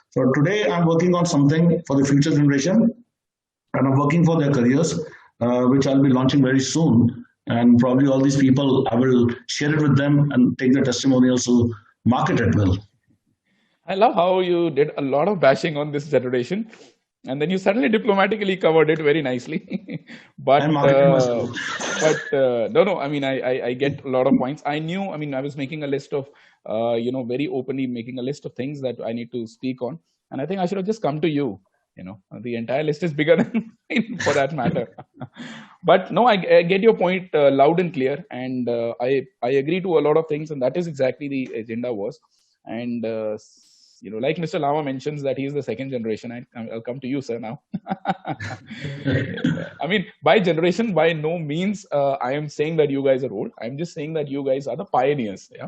So today I'm working on something for the future generation, and I'm working for their careers, which I'll be launching very soon. And probably all these people, I will share it with them and take their testimonials to market it well. I love how you did a lot of bashing on this generation, and then you suddenly diplomatically covered it very nicely. But no, I mean, I get a lot of points. I knew, I mean, I was making a list of, very openly making a list of things that I need to speak on. And I think I should have just come to you. The entire list is bigger than mine for that matter. But no, I get your point loud and clear. And I agree to a lot of things. And that is exactly the agenda was. And like Mr. Lama mentions that he is the second generation. I'll come to you, sir, now. I mean, by generation, by no means I am saying that you guys are old. I'm just saying that you guys are the pioneers. Yeah.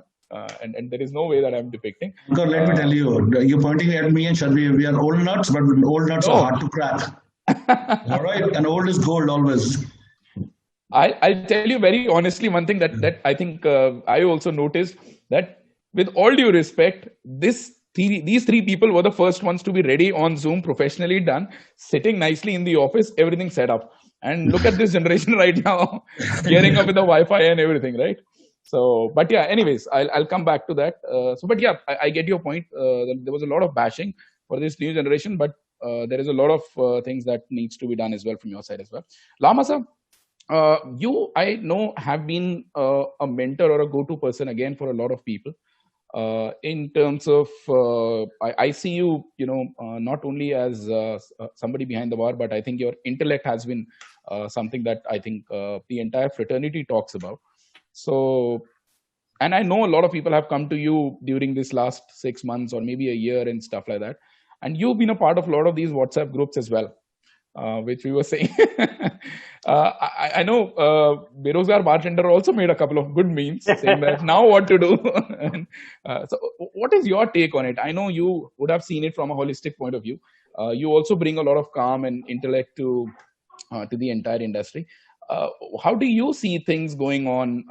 And there is no way that I'm depicting. God, let me tell you, you're pointing at me and Shadvi, we are old nuts, but old nuts are hard to crack. All right, and old is gold always. I'll tell you very honestly one thing that I think I also noticed, that with all due respect, these three people were the first ones to be ready on Zoom, professionally done, sitting nicely in the office, everything set up. And look at this generation right now, gearing up with the Wi-Fi and everything, right? So, but yeah, anyways, I'll come back to that. But yeah, I get your point. There was a lot of bashing for this new generation, but there is a lot of things that needs to be done as well from your side as well. Lama sir, you, I know, have been a mentor or a go-to person again for a lot of people. In terms of, I see you, not only as somebody behind the bar, but I think your intellect has been something that I think the entire fraternity talks about. So, and I know a lot of people have come to you during this last 6 months or maybe a year and stuff like that. And you've been a part of a lot of these WhatsApp groups as well, which we were saying. I know Berozgar Bartender also made a couple of good memes saying that now what to do. And, so what is your take on it? I know you would have seen it from a holistic point of view. You also bring a lot of calm and intellect to the entire industry. How do you see things going on?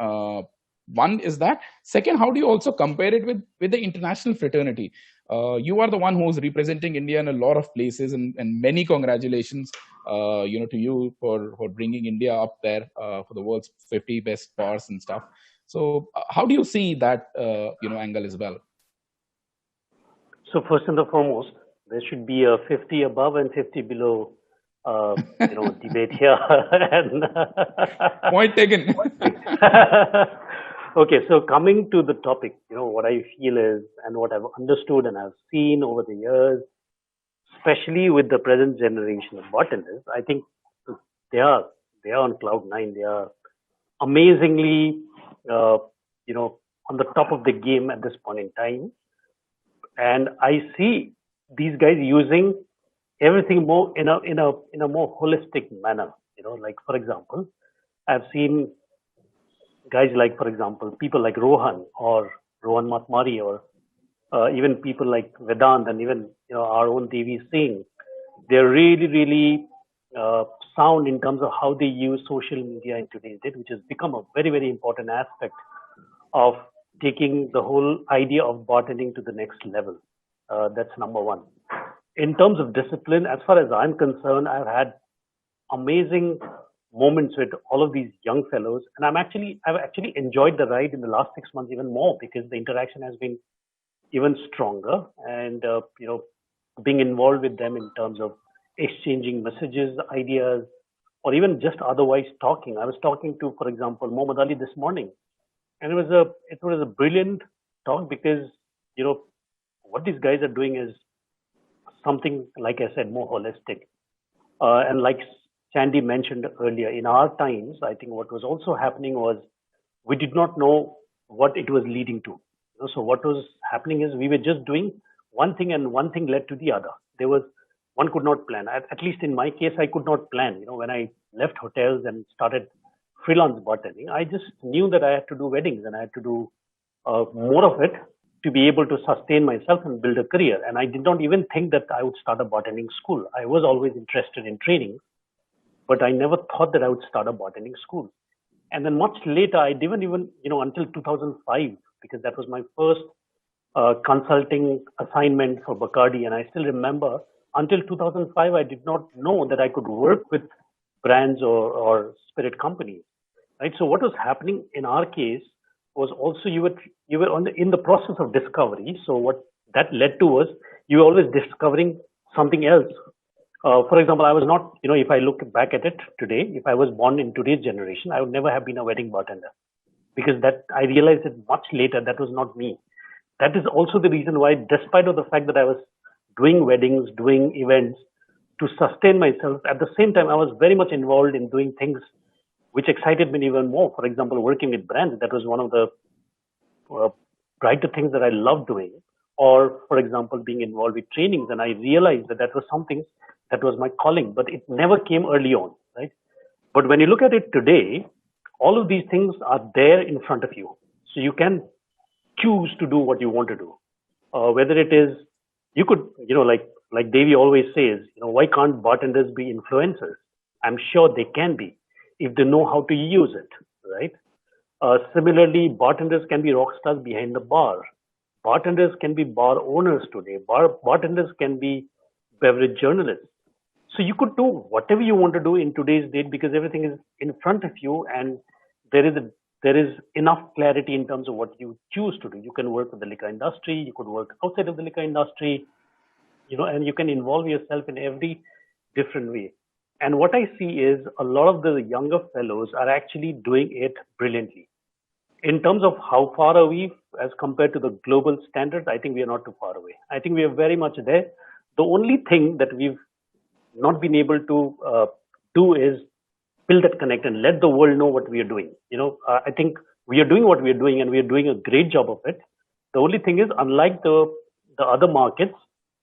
One is that. Second, how do you also compare it with the international fraternity? You are the one who's representing India in a lot of places, and many congratulations, to you for bringing India up there for the world's 50 best bars and stuff. So how do you see that, angle as well? So first and foremost, there should be a 50 above and 50 below, debate here. And Point taken. Okay, so coming to the topic, what I feel is, and what I've understood and I've seen over the years, especially with the present generation of bartenders, I think they are on cloud nine. They are amazingly, on the top of the game at this point in time. And I see these guys using everything more in a more holistic manner. Like for example, I've seen guys like, for example, people like Rohan or Rohan Matmari, or even people like Vedant, and even our own Devi Singh. They're really, really sound in terms of how they use social media in today's date, which has become a very, very important aspect of taking the whole idea of bartending to the next level. That's number one. In terms of discipline, as far as I'm concerned, I've had amazing moments with all of these young fellows, and I've actually enjoyed the ride in the last 6 months even more, because the interaction has been even stronger, and being involved with them in terms of exchanging messages, ideas, or even just otherwise talking. I was talking to, for example, Mohammad Ali this morning, and it was a brilliant talk, because what these guys are doing is something, like I said, more holistic. And like Sandy mentioned earlier, in our times, I think what was also happening was we did not know what it was leading to. So what was happening is we were just doing one thing, and one thing led to the other. One could not plan. At least in my case, I could not plan. When I left hotels and started freelance bartending, I just knew that I had to do weddings, and I had to do more of it to be able to sustain myself and build a career. And I did not even think that I would start a bartending school. I was always interested in training, but I never thought that I would start a bartending school. And then much later, I didn't even, until 2005, because that was my first consulting assignment for Bacardi. And I still remember, until 2005, I did not know that I could work with brands or spirit companies, right? So what was happening in our case was also you were in the process of discovery. So what that led to was you were always discovering something else. For example, I was not, if I look back at it today, if I was born in today's generation, I would never have been a wedding bartender, because that I realized it much later that was not me. That is also the reason why, despite of the fact that I was doing weddings, doing events to sustain myself, at the same time I was very much involved in doing things which excited me even more. For example, working with brands, that was one of the brighter things that I loved doing. Or, for example, being involved with trainings, and I realized that was something that was my calling, but it never came early on, right? But when you look at it today, all of these things are there in front of you. So you can choose to do what you want to do. Whether it is, you could, like Devi always says, why can't bartenders be influencers? I'm sure they can be, if they know how to use it, right? Similarly, bartenders can be rock stars behind the bar. Bartenders can be bar owners today. Bartenders can be beverage journalists. So you could do whatever you want to do in today's date, because everything is in front of you, and there is enough clarity in terms of what you choose to do. You can work with the liquor industry, you could work outside of the liquor industry, and you can involve yourself in every different way. And what I see is a lot of the younger fellows are actually doing it brilliantly. In terms of how far are we as compared to the global standards, I think we are not too far away. I think we are very much there. The only thing that we've not been able to do is build that connect and let the world know what we are doing. I think we are doing what we are doing, and we are doing a great job of it. The only thing is, unlike the other markets,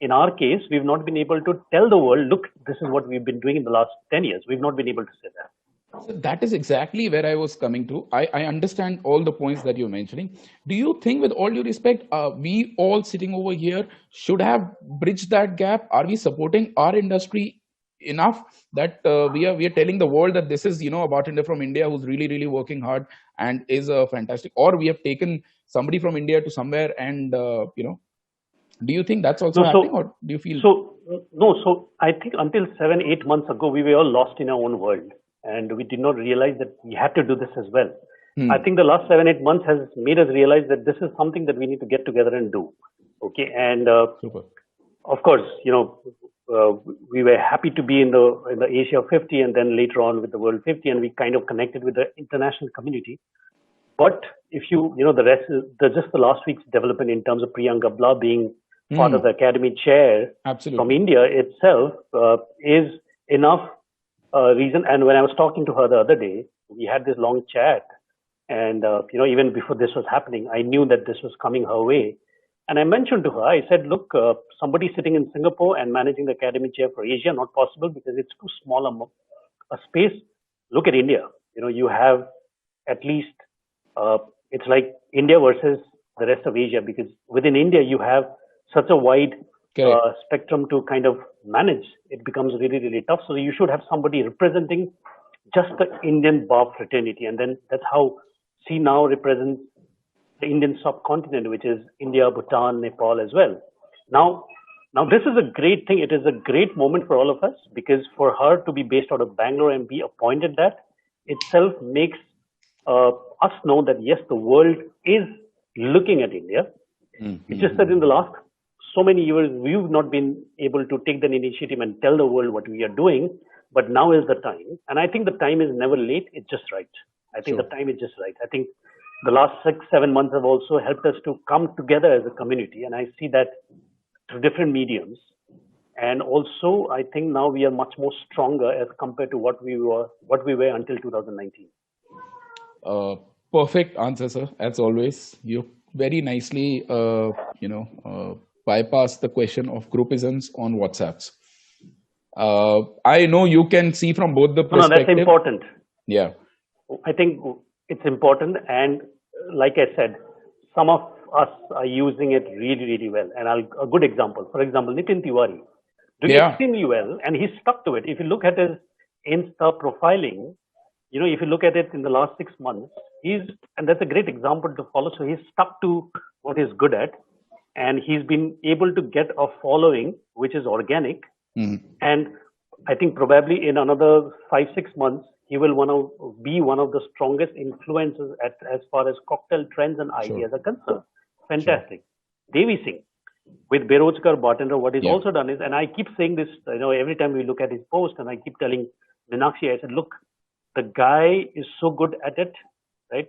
in our case, we've not been able to tell the world, look, this is what we've been doing in the last 10 years. We've not been able to say that. So that is exactly where I was coming to. I understand all the points that you're mentioning. Do you think, with all due respect, we all sitting over here should have bridged that gap? Are we supporting our industry enough that we are telling the world that this is, a bartender from India who's really, really working hard and is fantastic? Or we have taken somebody from India to somewhere and, do you think that's also happening, or do you feel? So I think until 7-8 months ago, we were all lost in our own world, and we did not realize that we had to do this as well. I think the last 7-8 months has made us realize that this is something that we need to get together and do. Okay, and Super. of course, we were happy to be in the Asia 50 and then later on with the World 50, and we kind of connected with the international community. But if the rest is just the last week's development in terms of Priyanka Blah being part of the Academy chair from India itself is enough reason. And when I was talking to her the other day, we had this long chat, and even before this was happening, I knew that this was coming her way. And I mentioned to her, I said, look, somebody sitting in Singapore and managing the Academy chair for Asia, not possible because it's too small a space. Look at India. You have at least, it's like India versus the rest of Asia, because within India, you have such a wide spectrum to kind of manage. It becomes really, really tough. So you should have somebody representing just the Indian bar fraternity. And then that's how C now represents the Indian subcontinent, which is India, Bhutan, Nepal as well. Now this is a great thing. It is a great moment for all of us, because for her to be based out of Bangalore and be appointed that itself makes us know that yes, the world is looking at India. It's just that in the last so many years, we've not been able to take that initiative and tell the world what we are doing. But now is the time. And I think the time is never late. It's just right. I think the time is just right. I think the last 6-7 months have also helped us to come together as a community. And I see that through different mediums. And also, I think now we are much more stronger as compared to what we were until 2019. Perfect answer, sir. As always, you very nicely, bypass the question of groupisms on WhatsApps. I know you can see from both the perspectives. No, that's important. Yeah. I think it's important. And like I said, some of us are using it really, really well. And a good example, for example, Nitin Tiwari doing extremely well, and he's stuck to it. If you look at his Insta profiling, if you look at it in the last 6 months, and that's a great example to follow. So he's stuck to what he's good at, and he's been able to get a following which is organic. And I think probably in another 5-6 months, he will be one of the strongest influencers as far as cocktail trends and ideas are concerned. Fantastic. Devi Singh with Berojkar Bartender, what he's also done is, and I keep saying this, every time we look at his post, and I keep telling Meenakshi, I said, look, the guy is so good at it, right?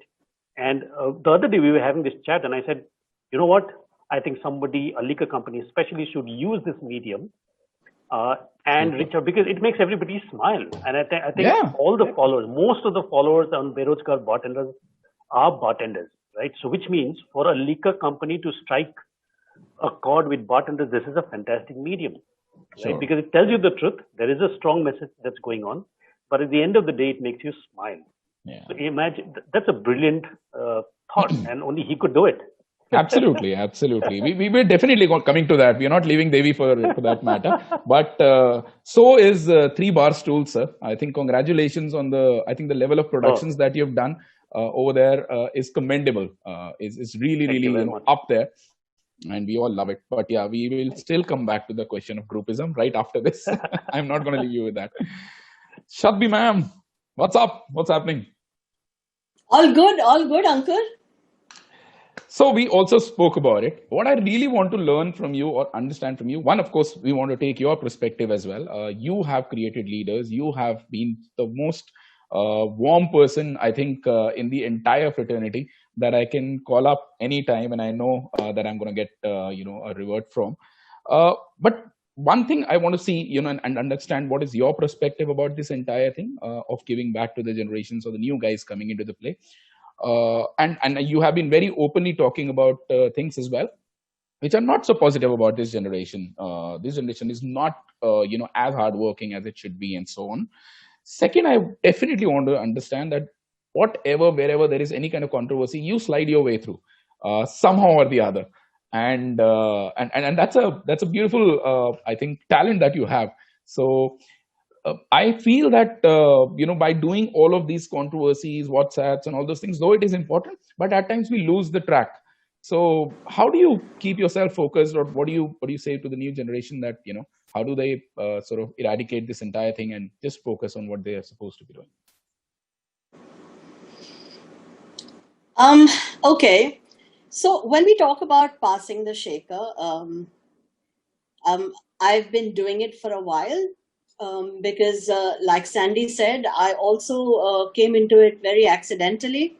And the other day we were having this chat, and I said, you know what? I think a liquor company especially should use this medium and reach out, because it makes everybody smile. And I think all the followers, most of the followers on Berojkar Bartenders are bartenders, right? So which means for a liquor company to strike a chord with bartenders, this is a fantastic medium, right? Because it tells you the truth. There is a strong message that's going on, but at the end of the day, it makes you smile. So imagine, that's a brilliant thought, and only he could do it. Absolutely. We were definitely coming to that. We are not leaving Devi for that matter. But so is 3 bar stools, sir. I think congratulations on the level of productions that you've done over there is commendable. Is really up there, and we all love it. But yeah, we will still come back to the question of groupism right after this. I'm not going to leave you with that. Shadbi ma'am, what's up? What's happening? All good, uncle. So we also spoke about it. What I really want to learn from you or understand from you, one, of course, we want to take your perspective as well. You have created leaders. You have been the most warm person, I think, in the entire fraternity that I can call up anytime, and I know that I'm going to get, a reward from. But one thing I want to see, and understand what is your perspective about this entire thing of giving back to the generations or the new guys coming into the play. And you have been very openly talking about things as well, which are not so positive about this generation. This generation is not, as hardworking as it should be, and so on. Second, I definitely want to understand that wherever there is any kind of controversy, you slide your way through somehow or the other, and that's a beautiful, I think, talent that you have. So. I feel that, by doing all of these controversies, WhatsApps and all those things, though it is important, but at times we lose the track. So how do you keep yourself focused, or what do you say to the new generation that, how do they sort of eradicate this entire thing and just focus on what they are supposed to be doing? Okay. So when we talk about passing the shaker, I've been doing it for a while because, like Sandy said, I also came into it very accidentally.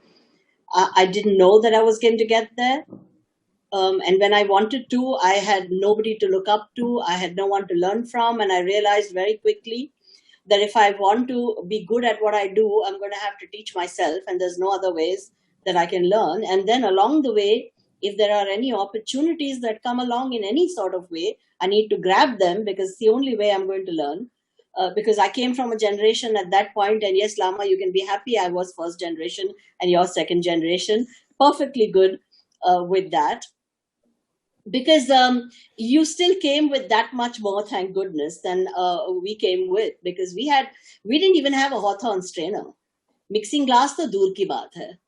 I didn't know that I was going to get there. And when I wanted to, I had nobody to look up to. I had no one to learn from. And I realized very quickly that if I want to be good at what I do, I'm going to have to teach myself. And there's no other ways that I can learn. And then along the way, if there are any opportunities that come along in any sort of way, I need to grab them because it's the only way I'm going to learn. Because I came from a generation at that point, and yes, Lama, you can be happy I was first generation and you're second generation. Perfectly good with that. Because you still came with that much more, thank goodness, than we came with. Because we didn't even have a Hawthorne strainer. Mixing glass to dur ki baat hai.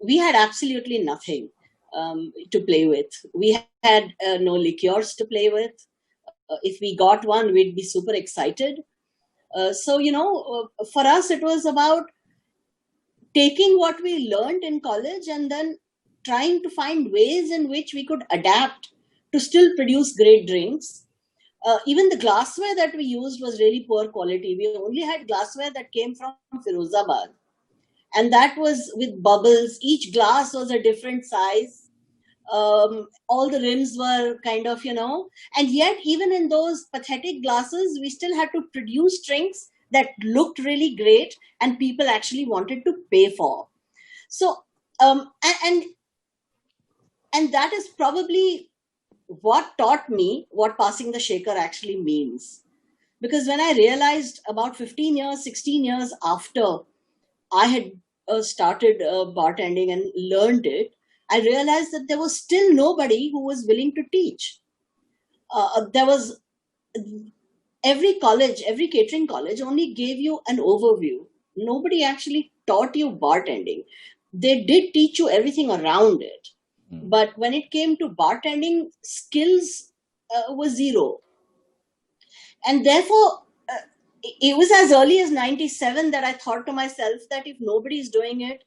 We had absolutely nothing to play with. We had no liqueurs to play with. If we got one, we'd be super excited. So, for us, it was about taking what we learned in college and then trying to find ways in which we could adapt to still produce great drinks. Even the glassware that we used was really poor quality. We only had glassware that came from Firozabad. And that was with bubbles. Each glass was a different size. All the rims were kind of, and yet even in those pathetic glasses, we still had to produce drinks that looked really great and people actually wanted to pay for. So, and that is probably what taught me what passing the shaker actually means. Because when I realized about 15 years, 16 years after I had started bartending and learned it, I realized that there was still nobody who was willing to teach. There was every college, every catering college only gave you an overview. Nobody actually taught you bartending. They did teach you everything around it. But when it came to bartending, skills were zero. And therefore, it was as early as 97 that I thought to myself that if nobody's doing it,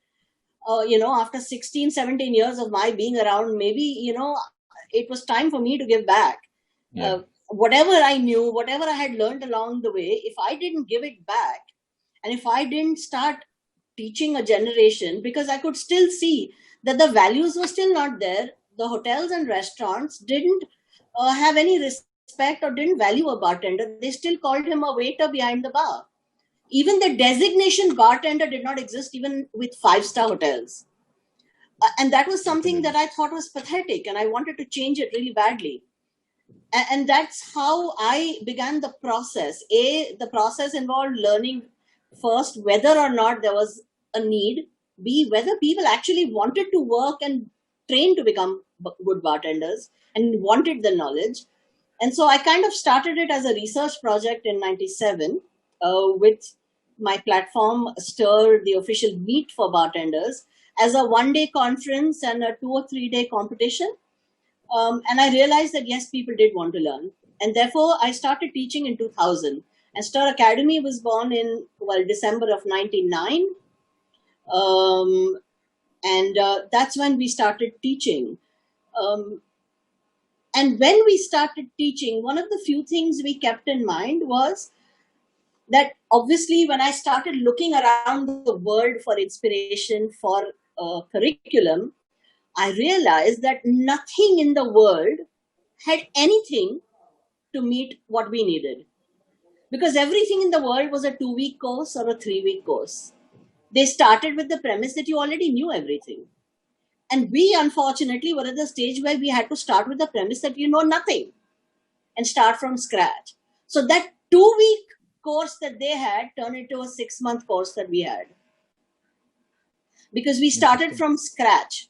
after 16, 17 years of my being around, maybe, it was time for me to give back. Yeah. Whatever I knew, whatever I had learned along the way, if I didn't give it back, and if I didn't start teaching a generation, because I could still see that the values were still not there. The hotels and restaurants didn't have any respect or didn't value a bartender. They still called him a waiter behind the bar. Even the designation bartender did not exist even with 5-star hotels. And that was something that I thought was pathetic, and I wanted to change it really badly. And that's how I began the process. The process involved learning first whether or not there was a need. B, whether people actually wanted to work and train to become good bartenders and wanted the knowledge. And so I kind of started it as a research project in 97 with my platform Stir, the official meet for bartenders, as a 1-day conference and a 2 or 3 day competition. And I realized that, yes, people did want to learn. And therefore, I started teaching in 2000. And Stir Academy was born in, December of 99. And that's when we started teaching. And when we started teaching, one of the few things we kept in mind was that obviously when I started looking around the world for inspiration for curriculum, I realized that nothing in the world had anything to meet what we needed. Because everything in the world was a 2-week course or a 3-week course. They started with the premise that you already knew everything. And we, unfortunately, were at the stage where we had to start with the premise that you know nothing and start from scratch. So that 2-week course that they had turned into a 6-month course that we had. Because we started from scratch.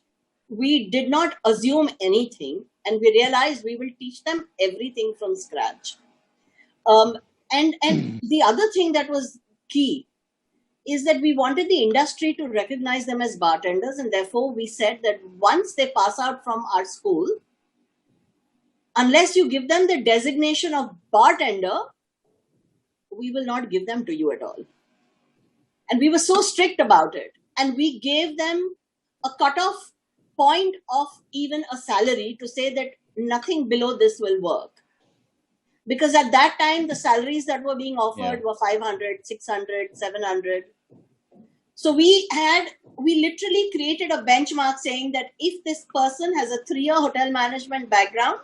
We did not assume anything, and we realized we will teach them everything from scratch. And the other thing that was key is that we wanted the industry to recognize them as bartenders, and therefore we said that once they pass out from our school, unless you give them the designation of bartender, we will not give them to you at all. And we were so strict about it. And we gave them a cutoff point of even a salary to say that nothing below this will work. Because at that time, the salaries that were being offered were 500, 600, 700. So we literally created a benchmark saying that if this person has a 3-year hotel management background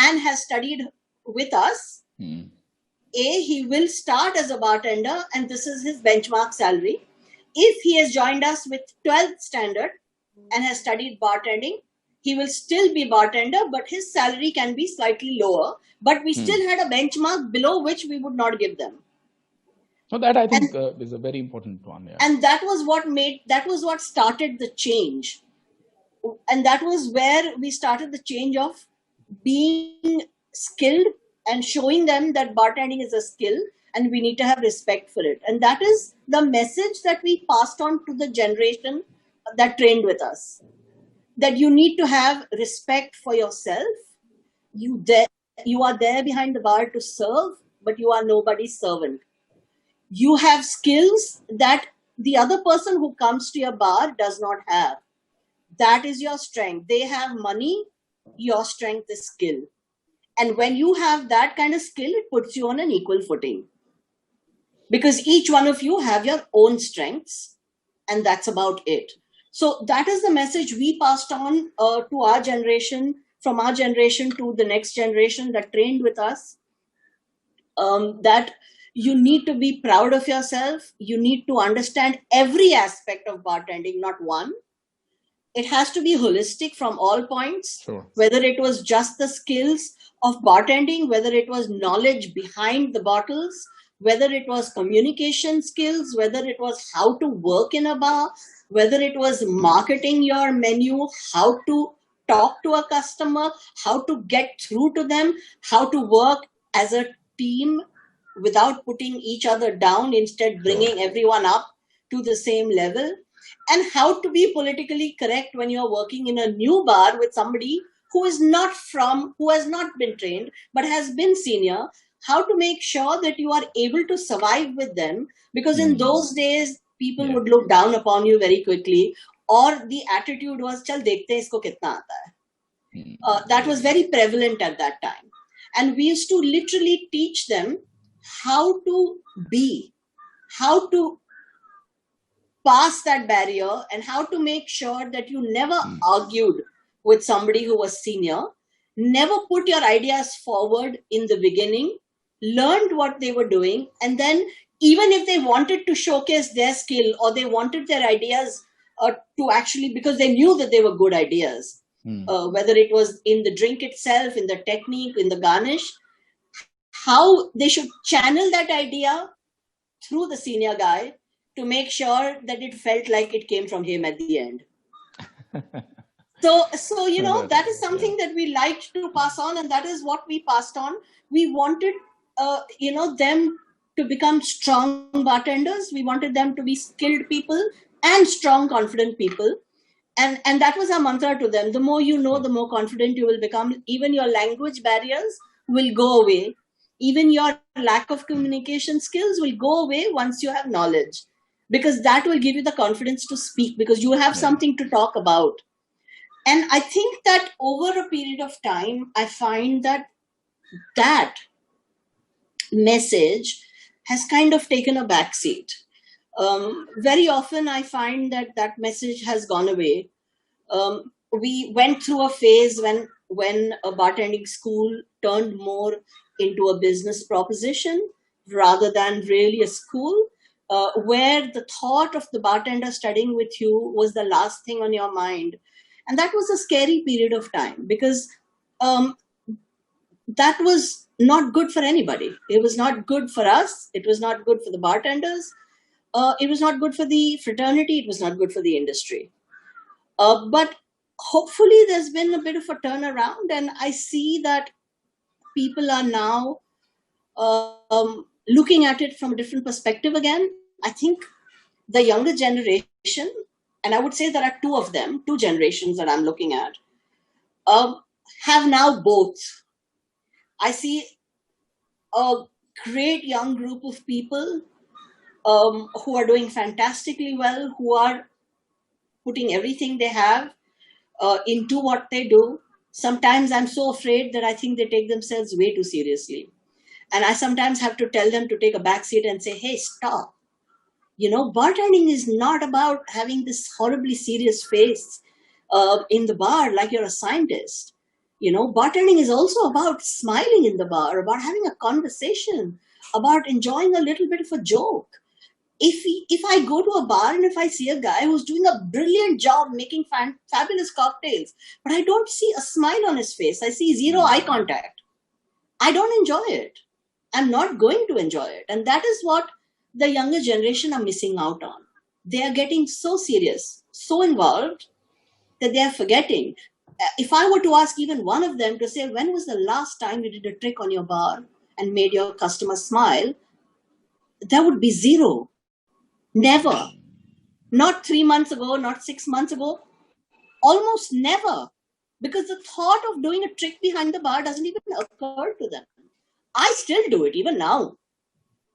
and has studied with us, he will start as a bartender and this is his benchmark salary. If he has joined us with 12th standard and has studied bartending, he will still be bartender, but his salary can be slightly lower. But we still had a benchmark below which we would not give them. So that I think is a very important one. Yeah. And that was what started the change. And that was where we started the change of being skilled and showing them that bartending is a skill and we need to have respect for it. And that is the message that we passed on to the generation that trained with us. That you need to have respect for yourself. You are there behind the bar to serve, but you are nobody's servant. You have skills that the other person who comes to your bar does not have. That is your strength. They have money, your strength is skill. And when you have that kind of skill, it puts you on an equal footing. Because each one of you have your own strengths, and that's about it. So that is the message we passed on to our generation, from our generation to the next generation that trained with us, that you need to be proud of yourself. You need to understand every aspect of bartending, not one. It has to be holistic from all points, whether it was just the skills of bartending, whether it was knowledge behind the bottles, whether it was communication skills, whether it was how to work in a bar, whether it was marketing your menu, how to talk to a customer, how to get through to them, how to work as a team without putting each other down, instead bringing everyone up to the same level, and how to be politically correct when you're working in a new bar with somebody who has not been trained, but has been senior, how to make sure that you are able to survive with them, because in those days, people would look down upon you very quickly, or the attitude was, chal dekhte hain isko kitna aata hai. That was very prevalent at that time. And we used to literally teach them how to be, how to pass that barrier, and how to make sure that you never argued with somebody who was senior, never put your ideas forward in the beginning, learned what they were doing, and then even if they wanted to showcase their skill or they wanted their ideas to actually, because they knew that they were good ideas, whether it was in the drink itself, in the technique, in the garnish, how they should channel that idea through the senior guy to make sure that it felt like it came from him at the end. So that is something that we liked to pass on, and that is what we passed on. We wanted, them to become strong bartenders. We wanted them to be skilled people and strong, confident people. And that was our mantra to them. The more you know, the more confident you will become. Even your language barriers will go away. Even your lack of communication skills will go away once you have knowledge. Because that will give you the confidence to speak, because you have something to talk about. And I think that over a period of time, I find that message has kind of taken a backseat. Very often I find that message has gone away. We went through a phase when a bartending school turned more into a business proposition rather than really a school, where the thought of the bartender studying with you was the last thing on your mind. And that was a scary period of time, because that was not good for anybody. It was not good for us. It was not good for the bartenders. It was not good for the fraternity. It was not good for the industry. But hopefully there's been a bit of a turnaround, and I see that people are now looking at it from a different perspective again. I think the younger generation, and I would say there are two generations that I'm looking at, have now both. I see a great young group of people who are doing fantastically well, who are putting everything they have into what they do. Sometimes I'm so afraid that I think they take themselves way too seriously. And I sometimes have to tell them to take a back seat and say, hey, stop. You know, bartending is not about having this horribly serious face in the bar like you're a scientist. You know, bartending is also about smiling in the bar, about having a conversation, about enjoying a little bit of a joke. If I go to a bar and if I see a guy who's doing a brilliant job making fabulous cocktails, but I don't see a smile on his face, I see zero eye contact, I don't enjoy it. I'm not going to enjoy it. And that is what the younger generation are missing out on. They are getting so serious, so involved, that they are forgetting. If I were to ask even one of them to say, when was the last time you did a trick on your bar and made your customer smile? There would be zero. Never. Not 3 months ago, not 6 months ago. Almost never. Because the thought of doing a trick behind the bar doesn't even occur to them. I still do it, even now.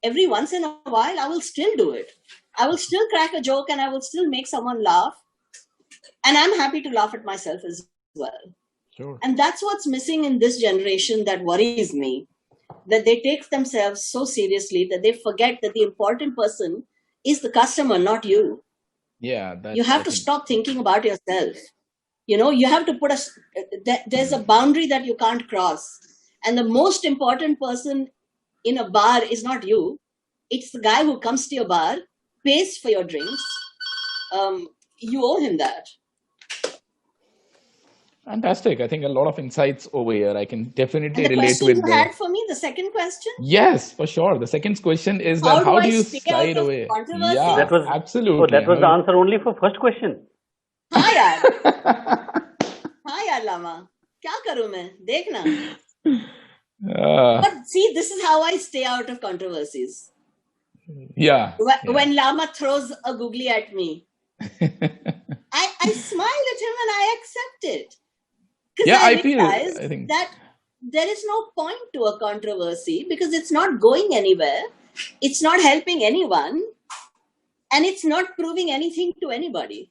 Every once in a while, I will still do it. I will still crack a joke and I will still make someone laugh. And I'm happy to laugh at myself as well. Sure. And that's what's missing in this generation that worries me. That they take themselves so seriously that they forget that the important person is the customer, not you. Yeah. You have to stop thinking about yourself. You know, you have to put there's a boundary that you can't cross. And the most important person in a bar is not you. It's the guy who comes to your bar, pays for your drinks. You owe him that. Fantastic. I think a lot of insights over here. I can definitely And the relate question with you had for me, the second question? Yes, for sure. The second question is that how do you stay out slide of away? controversy? Yeah, That was absolutely. Oh, that was I the mean, answer only for first question. हाँ यार लामा, क्या करूं मैं? देखना. But see, this is how I stay out of controversies. yeah. When Lama throws a googly at me, I smile at him and I accept it. Because Yeah, I I realize think that there is no point to a controversy because it's not going anywhere, it's not helping anyone, and it's not proving anything to anybody.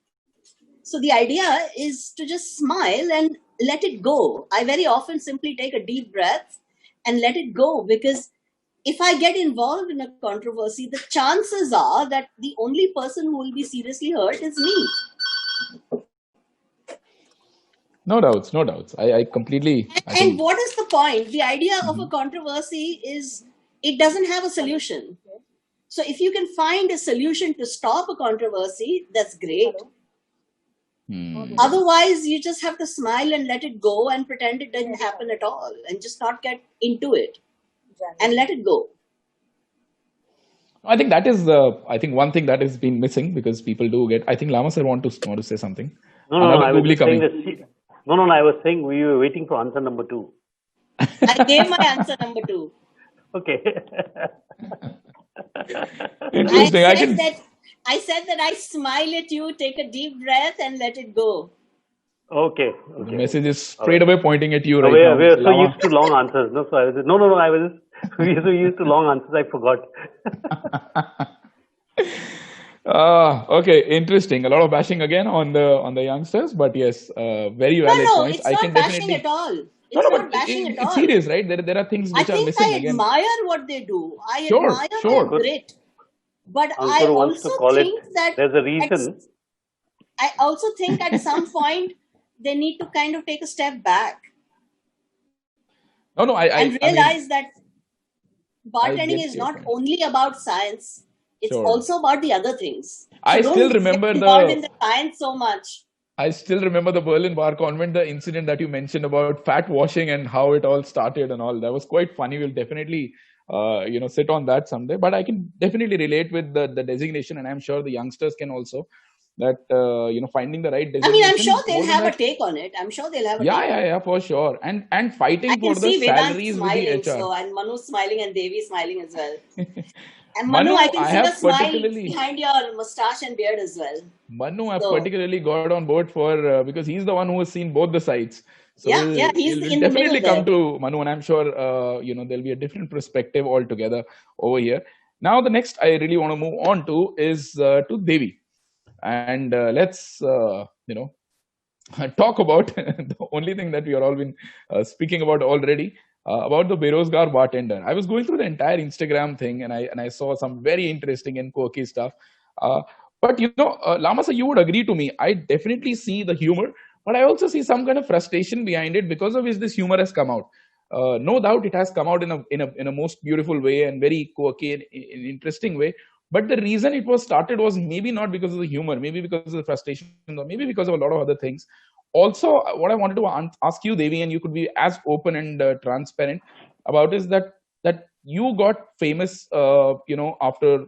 So the idea is to just smile and let it go. I very often simply take a deep breath and let it go, because if I get involved in a controversy, the chances are that the only person who will be seriously hurt is me. no doubts, no doubts. I completely. And what is the point? The idea of a controversy is it doesn't have a solution. So if you can find a solution to stop a controversy, that's great. Otherwise, you just have to smile and let it go and pretend it didn't happen at all and just not get into it and let it go. I think that is I think one thing that has been missing because people do get. I think Lama sir want to say something. No, I was just saying that. No, I was saying we were waiting for answer number 2. I gave my answer number 2. Okay. Interesting. I said that I smile at you, take a deep breath, and let it go. Okay. The message is straight away pointing at you right now. We're so used to long answers. No, so I was I was just we're so used to long answers. I forgot. Okay, interesting. A lot of bashing again on the youngsters, but yes, very valid points. It's not bashing at all. It's not bashing at all. It's serious, right? There are things which are missing again. I admire what they do. I admire their grit. But I also think that there's a reason. I also think at some point they need to kind of take a step back. I realize that bartending is not only about science. It's also about the other things. So I still remember involved in the science so much. I still remember the Berlin Bar Convent, the incident that you mentioned about fat washing and how it all started and all. That was quite funny. We'll definitely sit on that someday. But I can definitely relate with the designation, and I'm sure the youngsters can also. That finding the right designation. I mean, I'm sure they'll have a take on it. I'm sure they'll have a take. Yeah, for sure. And fighting for the salaries with the HR. So, and Manu's smiling and Devi smiling as well. And Manu, I can see the smile behind your mustache and beard as well. Manu, I've particularly got on board for because he's the one who has seen both the sides. So he's in the middle definitely come to Manu, and I'm sure there'll be a different perspective altogether over here. Now, the next I really want to move on to is to Devi. And let's talk about the only thing that we are all been speaking about already, about the Berozgar bartender. I was going through the entire Instagram thing, and I saw some very interesting and quirky stuff. But Lama sir, you would agree to me. I definitely see the humor, but I also see some kind of frustration behind it, because of which this humor has come out. No doubt, it has come out in a most beautiful way and very quirky and interesting way. But the reason it was started was maybe not because of the humor, maybe because of the frustration, or maybe because of a lot of other things. Also, what I wanted to ask you, Devi, and you could be as open and transparent about, is that you got famous, after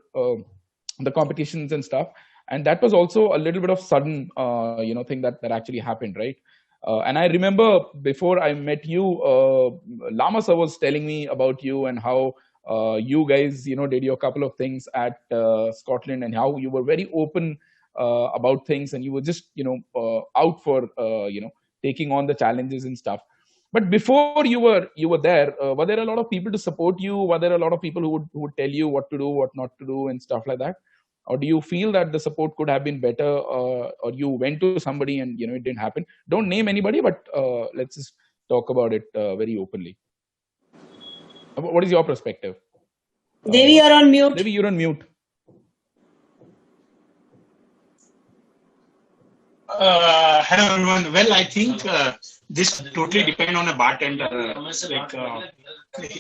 the competitions and stuff, and that was also a little bit of sudden, thing that actually happened, right? And I remember before I met you, Lama sir was telling me about you and how you guys, did your couple of things at Scotland, and how you were very open about things, and you were just, out for, taking on the challenges and stuff. But before you were there, were there a lot of people to support you? Were there a lot of people who would tell you what to do, what not to do, and stuff like that? Or do you feel that the support could have been better, or you went to somebody and it didn't happen? Don't name anybody, but let's just talk about it very openly. What is your perspective? Devi, you're on mute. Devi, you're on mute. Hello everyone. Well, I think this totally depends on a bartender.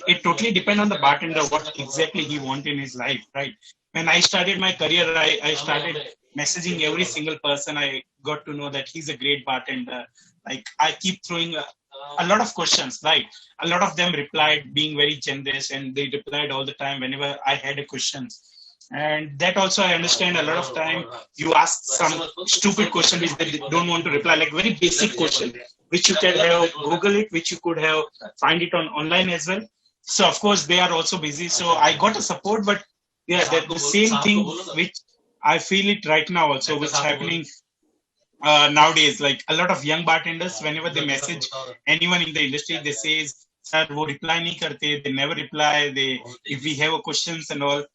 It totally depends on the bartender what exactly he wants in his life, right? When I started my career, I started messaging every single person. I got to know that he's a great bartender. Like, I keep throwing a lot of questions, right? A lot of them replied being very generous, and they replied all the time whenever I had a questions. And that also I understand. A lot of time you ask some stupid question which they don't want to reply, like very basic question, which you can have Google it, which you could have find it on online as well. So of course they are also busy. So I got a support, but yeah, the same thing which I feel it right now also, which is happening nowadays. Like a lot of young bartenders, whenever they message anyone in the industry, they say, "Sir, wo reply nahi karte." They never reply. If we have questions and all.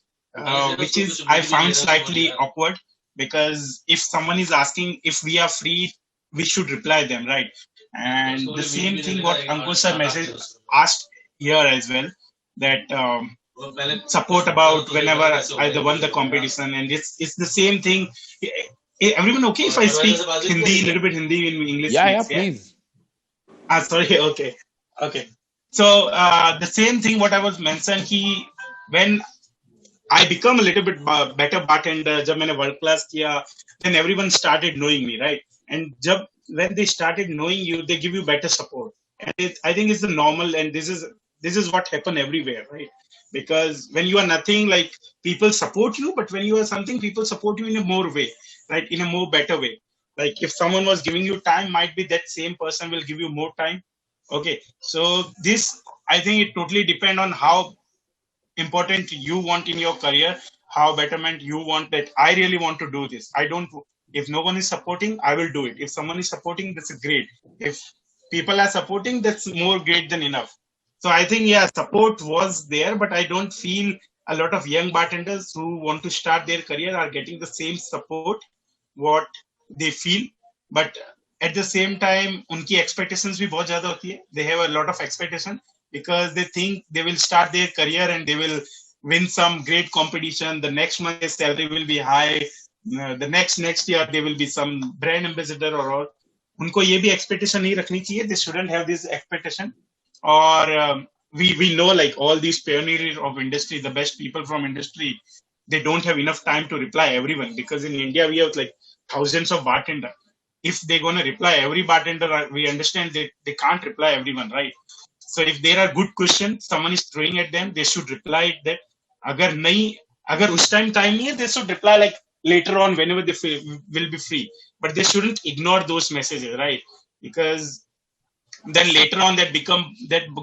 Which is I found slightly awkward, because if someone is asking if we are free, we should reply them, right? And the same thing what Ankur sir message asked here as well, that support about whenever I won the competition, and it's the same thing. Everyone okay if I speak Hindi, a little bit Hindi in English? Yeah, please. Sorry, okay. So the same thing what I was mentioned, when I become a little bit better bartender, जब मैंने world class किया, then everyone started knowing me, right? And when they started knowing you, they give you better support. And I think it's the normal, and this is what happened everywhere, right? Because when you are nothing, like, people support you, but when you are something, people support you in a more way, right? In a more better way. Like if someone was giving you time, might be that same person will give you more time. Okay, so this, I think it totally depends on how important you want in your career, how betterment you want, that I really want to do this. If no one is supporting, I will do it. If someone is supporting, that's great. If people are supporting, that's more great than enough. So I think, yeah, support was there, but I don't feel a lot of young bartenders who want to start their career are getting the same support what they feel. But at the same time, unki expectations bhi bahut zyada hoti hai. They have a lot of expectation, because they think they will start their career and they will win some great competition. The next month their salary will be high. The next year they will be some brand ambassador or all. Unko ye bhi expectation nahi rakhni chahiye. They shouldn't have this expectation. Or we know, like, all these pioneers of industry, the best people from industry, they don't have enough time to reply everyone, because in India we have like thousands of bartenders. If they're going to reply every bartender, we understand they can't reply everyone, right? So if there are good questions, someone is throwing at them, they should reply that. Agar us time nahi hai, they should reply like later on whenever they will be free. But they shouldn't ignore those messages, right? Because then later on that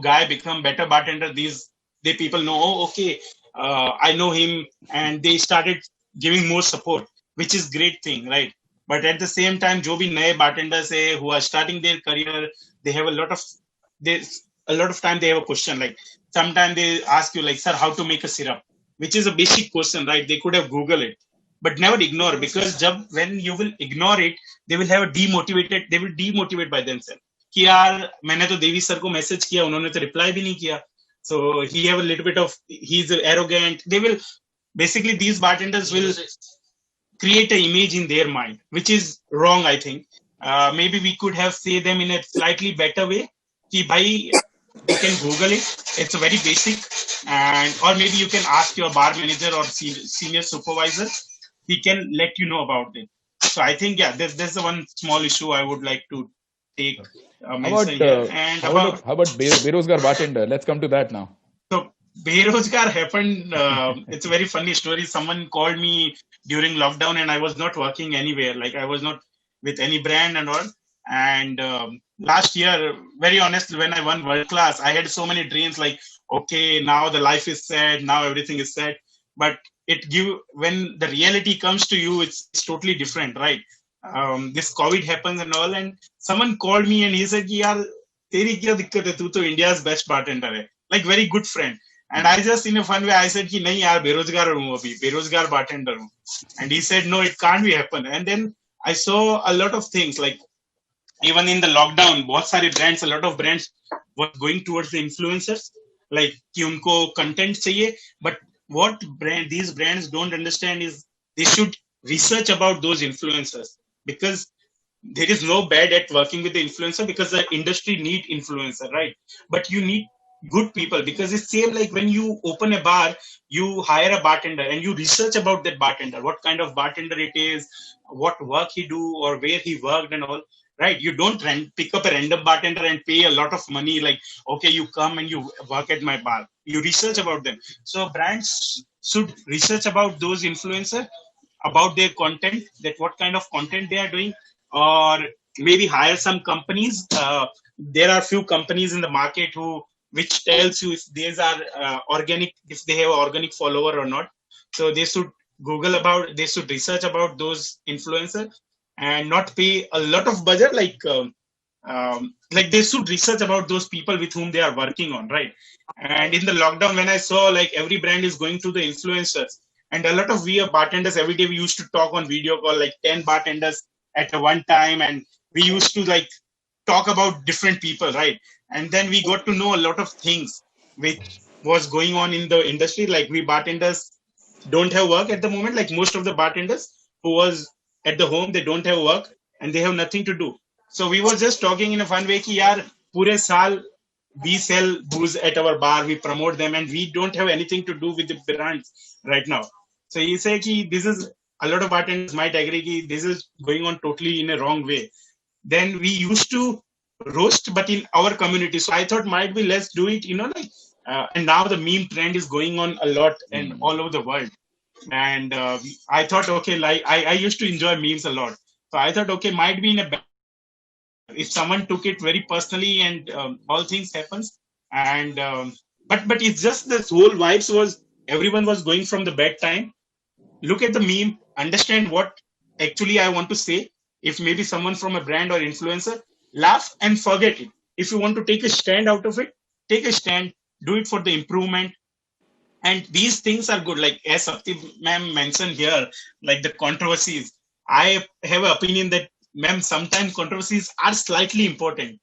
guy become better bartender. They people know, oh, okay, I know him, and they started giving more support, which is great thing, right? But at the same time, jo bhi naye bartenders hai, who are starting their career, they have a lot of time they have a question. Like sometimes they ask you, like, sir, how to make a syrup, which is a basic question, right? They could have Googled it. but never ignore, because when you will ignore it, they will demotivate by themselves. कि यार मैंने तो देवी sir को message किया, उन्होंने तो reply भी नहीं किया. So he have a little bit of, he's arrogant. They will, basically these bartenders will create an image in their mind, which is wrong, I think. Maybe we could have say them in a slightly better way. Ki bhai, you can Google it. It's a very basic, and or maybe you can ask your bar manager or senior supervisor. He can let you know about it. So I think, yeah, there's the one small issue I would like to take mention here. And how about Berozgar bartender? Let's come to that now. So Berozgar happened. It's a very funny story. Someone called me during lockdown, and I was not working anywhere. Like I was not with any brand and all. And last year, very honestly, when I won world class, I had so many dreams. Like, okay, now the life is sad. Now everything is sad. But when the reality comes to you, it's totally different, right? This COVID happens and all, and someone called me and he said, "Yaar, teri kya dikkat hai? Tu to India's best bartender hai." Like very good friend. And I just in a fun way I said, "Ki nahi yaar, berozgar hu abhi, berozgar bartender hu." And he said, "No, it can't be happen." And then I saw a lot of things, like even in the lockdown, a lot of brands were going towards the influencers, like ki unko content chahiye. But what these brands don't understand is they should research about those influencers, because there is no bad at working with the influencer, because the industry need influencer, right? But you need good people, because it's same like when you open a bar, you hire a bartender and you research about that bartender, what kind of bartender it is, what work he do or where he worked and all, right? You don't pick up a random bartender and pay a lot of money, like, okay, you come and you work at my bar. You research about them. So brands should research about those influencers, about their content, that what kind of content they are doing, or maybe hire some companies. There are few companies in the market which tells you if these are organic, if they have an organic follower or not. So they should they should research about those influencers and not pay a lot of budget, like they should research about those people with whom they are working on, right? And in the lockdown, when I saw like every brand is going to the influencers, and a lot of we are bartenders, every day we used to talk on video call, like 10 bartenders at one time, and we used to like talk about different people, right? And then we got to know a lot of things which was going on in the industry. Like we bartenders don't have work at the moment, like most of the bartenders who was at the home, they don't have work and they have nothing to do. So we were just talking in a fun way ki yaar, pure saal we sell booze at our bar, we promote them, and we don't have anything to do with the brands right now. So he said ki this is, a lot of bartenders might agree ki this is going on totally in a wrong way. Then we used to roast, but in our community. So I thought might be let's do it, and now the meme trend is going on a lot and all over the world. And I thought, okay, like I used to enjoy memes a lot. So I thought, okay, might be in a if someone took it very personally and all things happens. And but it's just this whole vibes was everyone was going from the bad time. Look at the meme, understand what actually I want to say. If maybe someone from a brand or influencer, laugh and forget it. If you want to take a stand out of it, take a stand, do it for the improvement. And these things are good. Like as Sapti ma'am mentioned here, like the controversies, I have an opinion that, ma'am, sometimes controversies are slightly important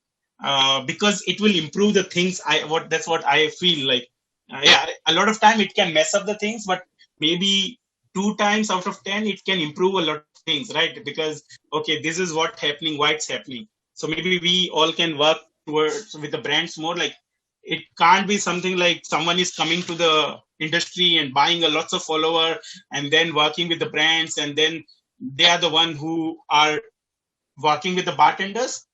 because it will improve the things. That's what I feel like. Yeah, a lot of time it can mess up the things, but maybe 2 times out of 10 it can improve a lot of things, right? Because okay, this is what's happening, why it's happening. So maybe we all can work towards with the brands more. Like it can't be something like someone is coming to the industry and buying a lots of follower and then working with the brands, and then they are the one who are working with the bartenders.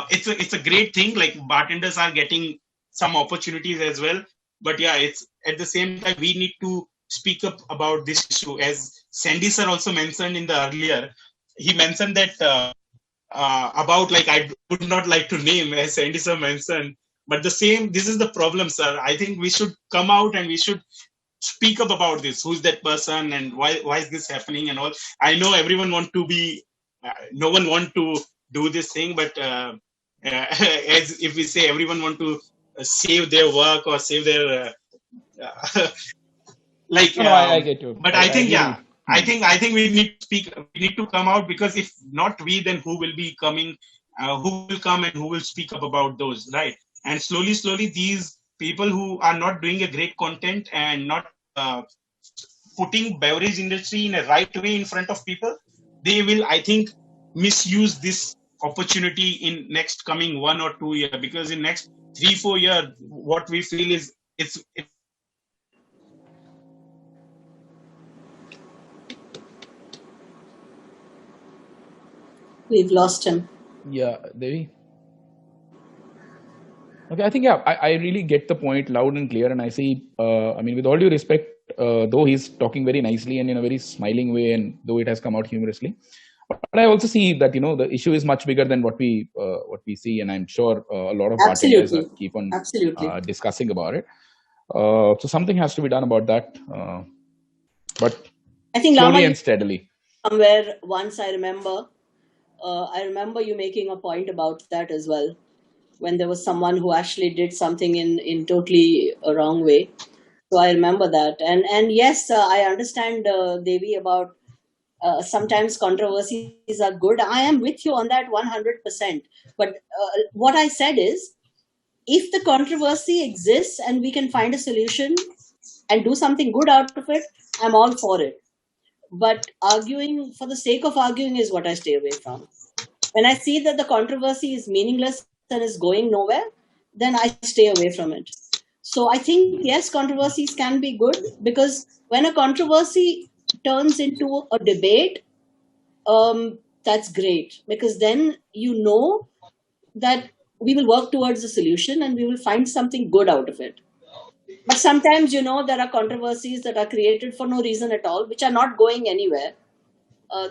It's a great thing. Like bartenders are getting some opportunities as well. But yeah, it's at the same time we need to speak up about this issue. As Sandy sir also mentioned in the earlier, he mentioned that about, like, I would not like to name, as Sandy sir mentioned, but this is the problem, sir. I think we should come out and we should speak up about this. Who's that person and why is this happening and all. I know everyone want to be, no one want to do this thing, but as if we say everyone want to save their work or save their like. No, I get you. But I think I think we need to speak. We need to come out, because if not we, then who will be coming? Who will come and who will speak up about those, right? And slowly, these people who are not doing a great content and not putting beverage industry in a right way in front of people, they will, I think, misuse this opportunity in next coming 1 or 2 years, because in next 3-4 years, what we feel is it's We've lost him. Yeah, Devi. Okay, I think, yeah, I really get the point loud and clear. And I see, I mean, with all due respect, though he's talking very nicely and in a very smiling way, and though it has come out humorously, but I also see that, the issue is much bigger than what we see. And I'm sure a lot of bartenders keep on discussing about it. So something has to be done about that. But I think slowly Lama, and steadily. Somewhere once I remember you making a point about that as well, when there was someone who actually did something in totally a wrong way. So I remember that. And yes, I understand, Devi, about sometimes controversies are good. I am with you on that 100%. But what I said is, if the controversy exists and we can find a solution and do something good out of it, I'm all for it. But arguing for the sake of arguing is what I stay away from. When I see that the controversy is meaningless and is going nowhere, then I stay away from it. So I think, yes, controversies can be good, because when a controversy turns into a debate, that's great, because then you know that we will work towards a solution and we will find something good out of it. But sometimes, there are controversies that are created for no reason at all, which are not going anywhere.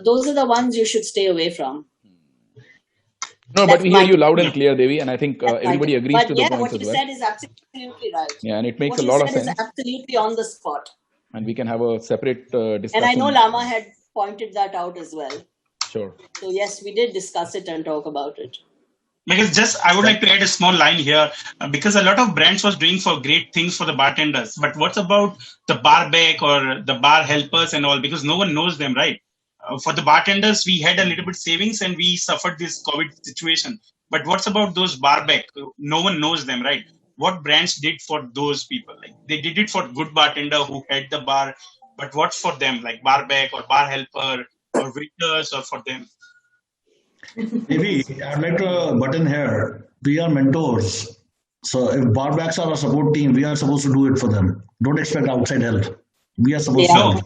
Those are the ones you should stay away from. No, but we hear you loud and clear, Devi, and I think everybody agrees to the points as well. What you said is absolutely right. Yeah, and it makes a lot of sense. What you said is absolutely on the spot. And we can have a separate discussion. And I know Lama had pointed that out as well. Sure. So yes, we did discuss it and talk about it. Because I would like to add a small line here, because a lot of brands was doing for great things for the bartenders. But what's about the bar back or the bar helpers and all? Because no one knows them, right? For the bartenders, we had a little bit savings and we suffered this COVID situation. But what's about those bar back? No one knows them, right? What brands did for those people? Like, they did it for good bartender who had the bar, but what's for them, like bar back or bar helper or waiters, or for them? Maybe I'd like to butt in here. We are mentors. So if barbacks are a support team, we are supposed to do it for them. Don't expect outside help. We are supposed to help.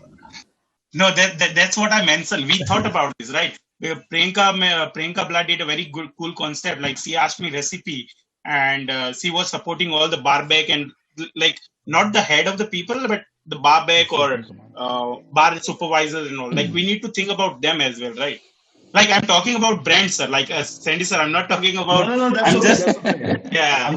No, that's what I mentioned. We thought about this, right? Priyanka Bla did a very good, cool concept. Like, she asked me recipe, and she was supporting all the barback and, like, not the head of the people, but the barback or bar supervisors and all. Like, we need to think about them as well, right? Like, I'm talking about brands, sir. Like, Sandy, sir, I'm not talking about. No, that's okay. Yeah.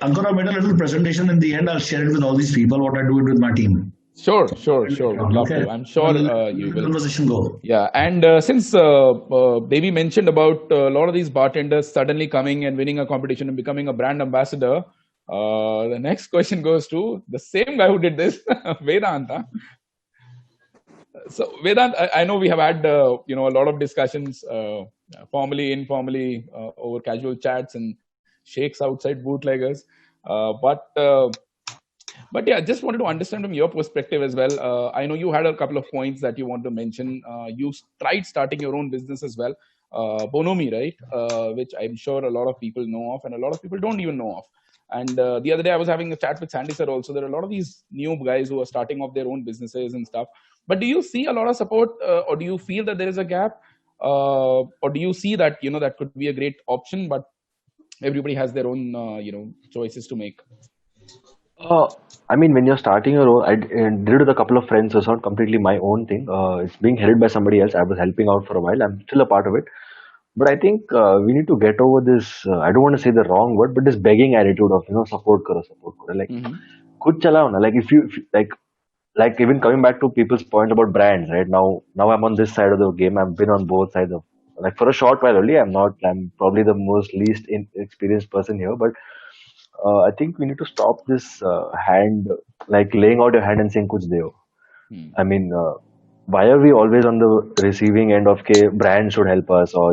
Ankur, I made a little presentation. In the end, I'll share it with all these people. What I do it with my team. Sure. Would love to. I'm sure you will. Conversation go. Yeah, and since Devi mentioned about a lot of these bartenders suddenly coming and winning a competition and becoming a brand ambassador, the next question goes to the same guy who did this, Vedanta. So Vedant, I know we have had a lot of discussions, formally, informally, over casual chats and shakes outside bootleggers, but yeah, just wanted to understand from your perspective as well. I know you had a couple of points that you want to mention. You tried starting your own business as well, Bonomi, right? Which I'm sure a lot of people know of, and a lot of people don't even know of. And the other day I was having a chat with Sandy sir also. There are a lot of these new guys who are starting off their own businesses and stuff. But do you see a lot of support, or do you feel that there is a gap, or do you see that that could be a great option, but everybody has their own choices to make? I mean, when you're starting your own, I did it with a couple of friends. So it's not completely my own thing. It's being headed by somebody else. I was helping out for a while. I'm still a part of it. But I think we need to get over this. I don't want to say the wrong word, but this begging attitude of support karo. Like, kuch chalao na. Like if you like even coming back to people's point about brands, right? Now I'm on this side of the game. I've been on both sides of, like, for a short while only. I'm probably the most least experienced person here, but I think we need to stop this hand, like laying out your hand and saying kuch deo. I mean, why are we always on the receiving end of brands should help us, or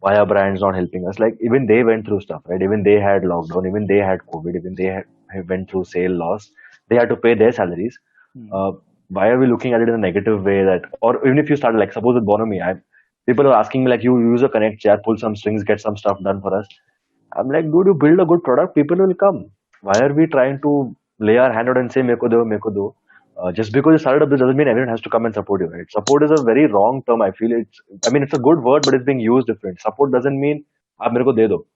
why are brands not helping us? Like even they went through stuff, right? Even they had lockdown, even they had COVID, even they went through sale loss. They had to pay their salaries. Why are we looking at it in a negative way? That, or even if you start, like suppose with Bonomi, people are asking me like, you use a connect chat, pull some strings, get some stuff done for us. I'm like, dude, you build a good product, people will come. Why are we trying to lay our hand out and say, meko do, meko do? Just because you started up this doesn't mean everyone has to come and support you, right? Support is a very wrong term. I feel it's a good word, but it's being used different. Support doesn't mean, aap mere ko de do.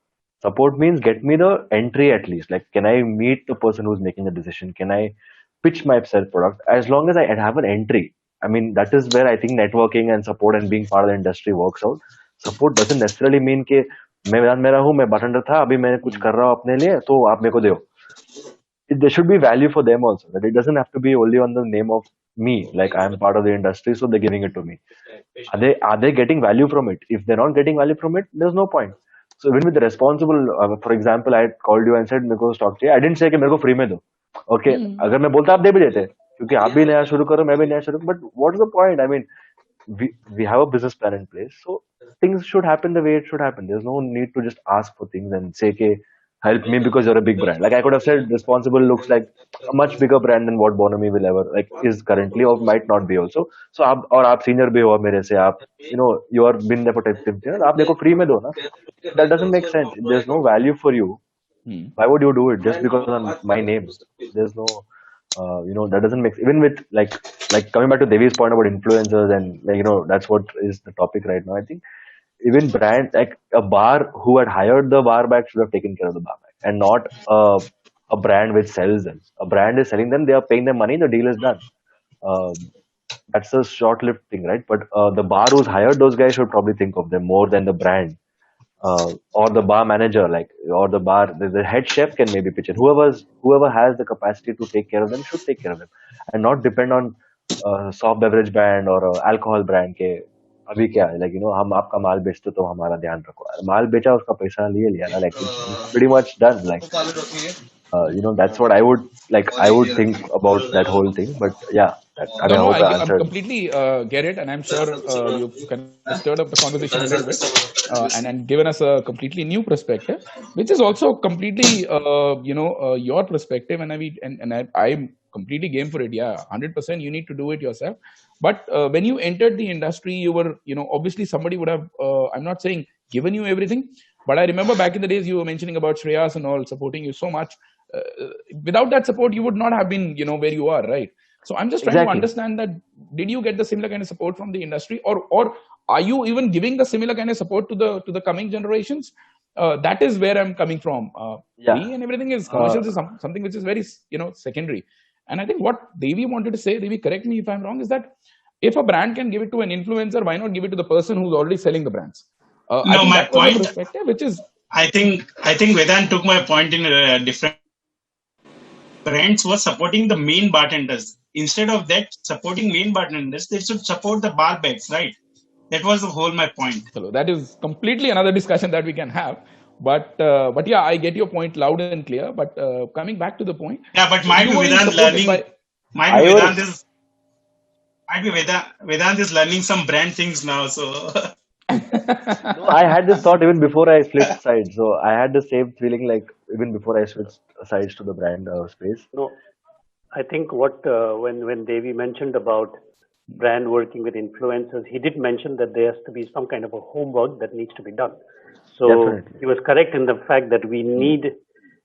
Support means get me the entry at least. Like, can I meet the person who's making the decision? Can I pitch my self product? As long as I have an entry. I mean, that is where I think networking and support and being part of the industry works out. Support doesn't necessarily mean कि मैं मैदान में रहा हूँ, मैं bartender था, अभी मैं कुछ कर रहा हूँ अपने लिए, तो आप मेरे को दो. There should be value for them also. That it doesn't have to be only on the name of me. Like I am part of the industry, so they're giving it to me. Are they getting value from it? If they're not getting value from it, there's no point. So even with the responsible, for example, I called you and said मेरे को stock चाहिए. I didn't say कि मेरे को free में दो. Okay, अगर मैं बोलता आप दे भी देते, क्योंकि आप भी नया शुरू करो, मैं भी नया शुरू. But what's the point? I mean, we have a business plan in place, so things should happen the way it should happen. There's no need to just ask for things and say कि help me because you're a big brand. Like I could have said, responsible looks like a much bigger brand than what Bonomi will ever is currently, or might not be also. So आप senior भी हो मेरे से, आप you are been there for 10 years, आप मेरे को free में दो ना. That doesn't make sense. There's no value for you. Why would you do it just because of my name? There's no that doesn't make, even with like coming back to Devi's point about influencers, and that's what is the topic right now. I think even brand like a bar who had hired the bar back should have taken care of the bar back, and not a brand which sells them. A brand is selling them, they are paying them money, the deal is done. That's a short-lived thing, right? But the bar who's hired those guys should probably think of them more than the brand. Or the bar manager, or the head chef can maybe pitch it. Whoever has the capacity to take care of them should take care of them, and not depend on soft beverage brand or alcohol brand के अभी क्या है, हम आपका माल बेचते तो हमारा ध्यान रखो. माल बेचा, उसका पैसा लिया ना, it's pretty much done. That's what I would think about that whole thing. But yeah, I hope I I'm answered. completely get it, and I'm sure you've kind of stirred up the conversation a little bit, and given us a completely new perspective, which is also completely your perspective, and I'm completely game for it. Yeah, 100%. You need to do it yourself. But when you entered the industry, you were obviously somebody would have. I'm not saying given you everything, but I remember back in the days you were mentioning about Shreyas and all supporting you so much. Without that support, you would not have been where you are, right? So I'm just trying to understand that, did you get the similar kind of support from the industry, or are you even giving the similar kind of support to the coming generations? That is where I'm coming from. Me and everything is commercials is something which is very secondary. And I think what Devi wanted to say, Devi, correct me if I'm wrong, is that if a brand can give it to an influencer, why not give it to the person who's already selling the brands? I think my that was point, the perspective, which is I think Vedant took my point in a different. Brands were supporting the main bartenders. Instead of that, supporting main bartenders, they should support the bar backs, right? That was my point. So that is completely another discussion that we can have. But yeah, I get your point loud and clear. But coming back to the point. Yeah, but might be Vedant is learning some brand things now. So No, I had this thought even before I flipped sides. So I had the same feeling even before I switched sides to the brand space. No, I think when Devi mentioned about brand working with influencers, he did mention that there has to be some kind of a homework that needs to be done. So Definitely. he was correct in the fact that we need,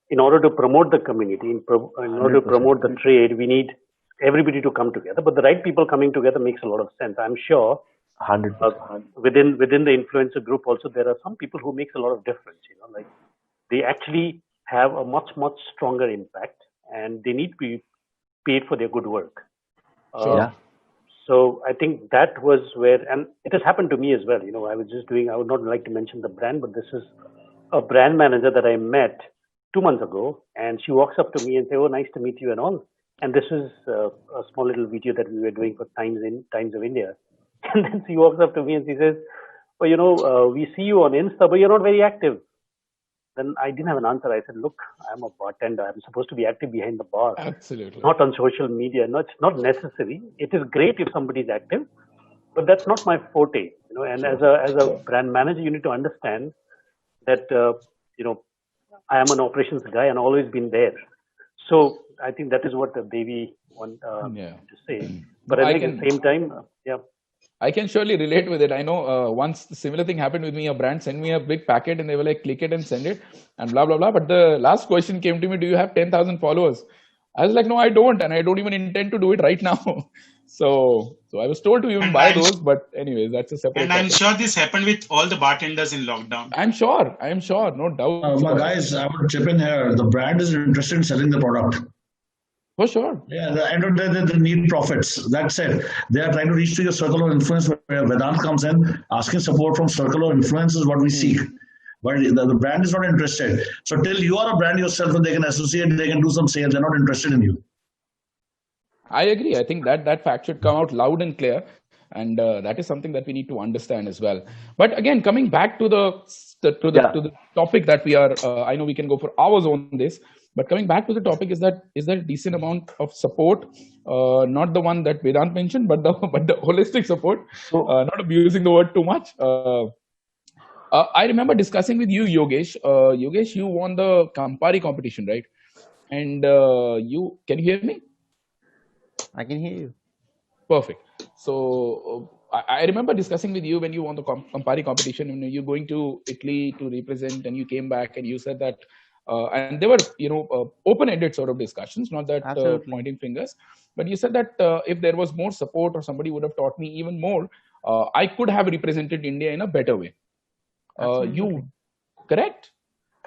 in order to promote the community, in order to promote the trade, we need everybody to come together. But the right people coming together makes a lot of sense. I'm sure 100%. Within the influencer group also, there are some people who makes a lot of difference. They actually have a much stronger impact, and they need to be paid for their good work. So I think that was where, and it has happened to me as well. I would not like to mention the brand, but this is a brand manager that I met 2 months ago, and she walks up to me and says, "Oh, nice to meet you," and all. And this is a small little video that we were doing for Times of India. And then she walks up to me and she says, "Oh, we see you on Insta, but you're not very active." Then I didn't have an answer. I said, "Look, I'm a bartender. I'm supposed to be active behind the bar. Absolutely. Not on social media. No, it's not necessary. It is great if somebody is active, but that's not my forte, and as a brand manager, you need to understand that, I am an operations guy and always been there. So I think that is what the Devi want to say. But I think at the same time, I can surely relate with it. I know once the similar thing happened with me. A brand sent me a big packet and they were like, click it and send it and blah, blah, blah. But the last question came to me, do you have 10,000 followers? I was like, no, I don't. And I don't even intend to do it right now. So I was told to even buy those. But anyways, that's a separate And I'm topic. sure this happened with all the bartenders in lockdown. I'm sure. No doubt. But guys, I would chip in here. The brand is interested in selling the product. For sure. Yeah, at the end of the day, they need profits. That's it. They are trying to reach to your circle of influence where Vedant comes in. Asking support from circle of influence is what we seek. But the brand is not interested. So till you are a brand yourself and they can associate, they can do some sales, they're not interested in you. I agree. I think that fact should come out loud and clear. And that is something that we need to understand as well. But again, coming back to the topic that we are, I know we can go for hours on this, but coming back to the topic is there a decent amount of support, not the one that Vedant mentioned, but the holistic support, not abusing the word too much. I remember discussing with you, Yogesh. Yogesh, you won the Campari competition, right? And can you hear me? I can hear you. Perfect. So I remember discussing with you when you won the Campari competition, and you're going to Italy to represent, and you came back and you said that, and they were, open-ended sort of discussions, not that pointing fingers, but you said that if there was more support or somebody would have taught me even more, I could have represented India in a better way. You correct?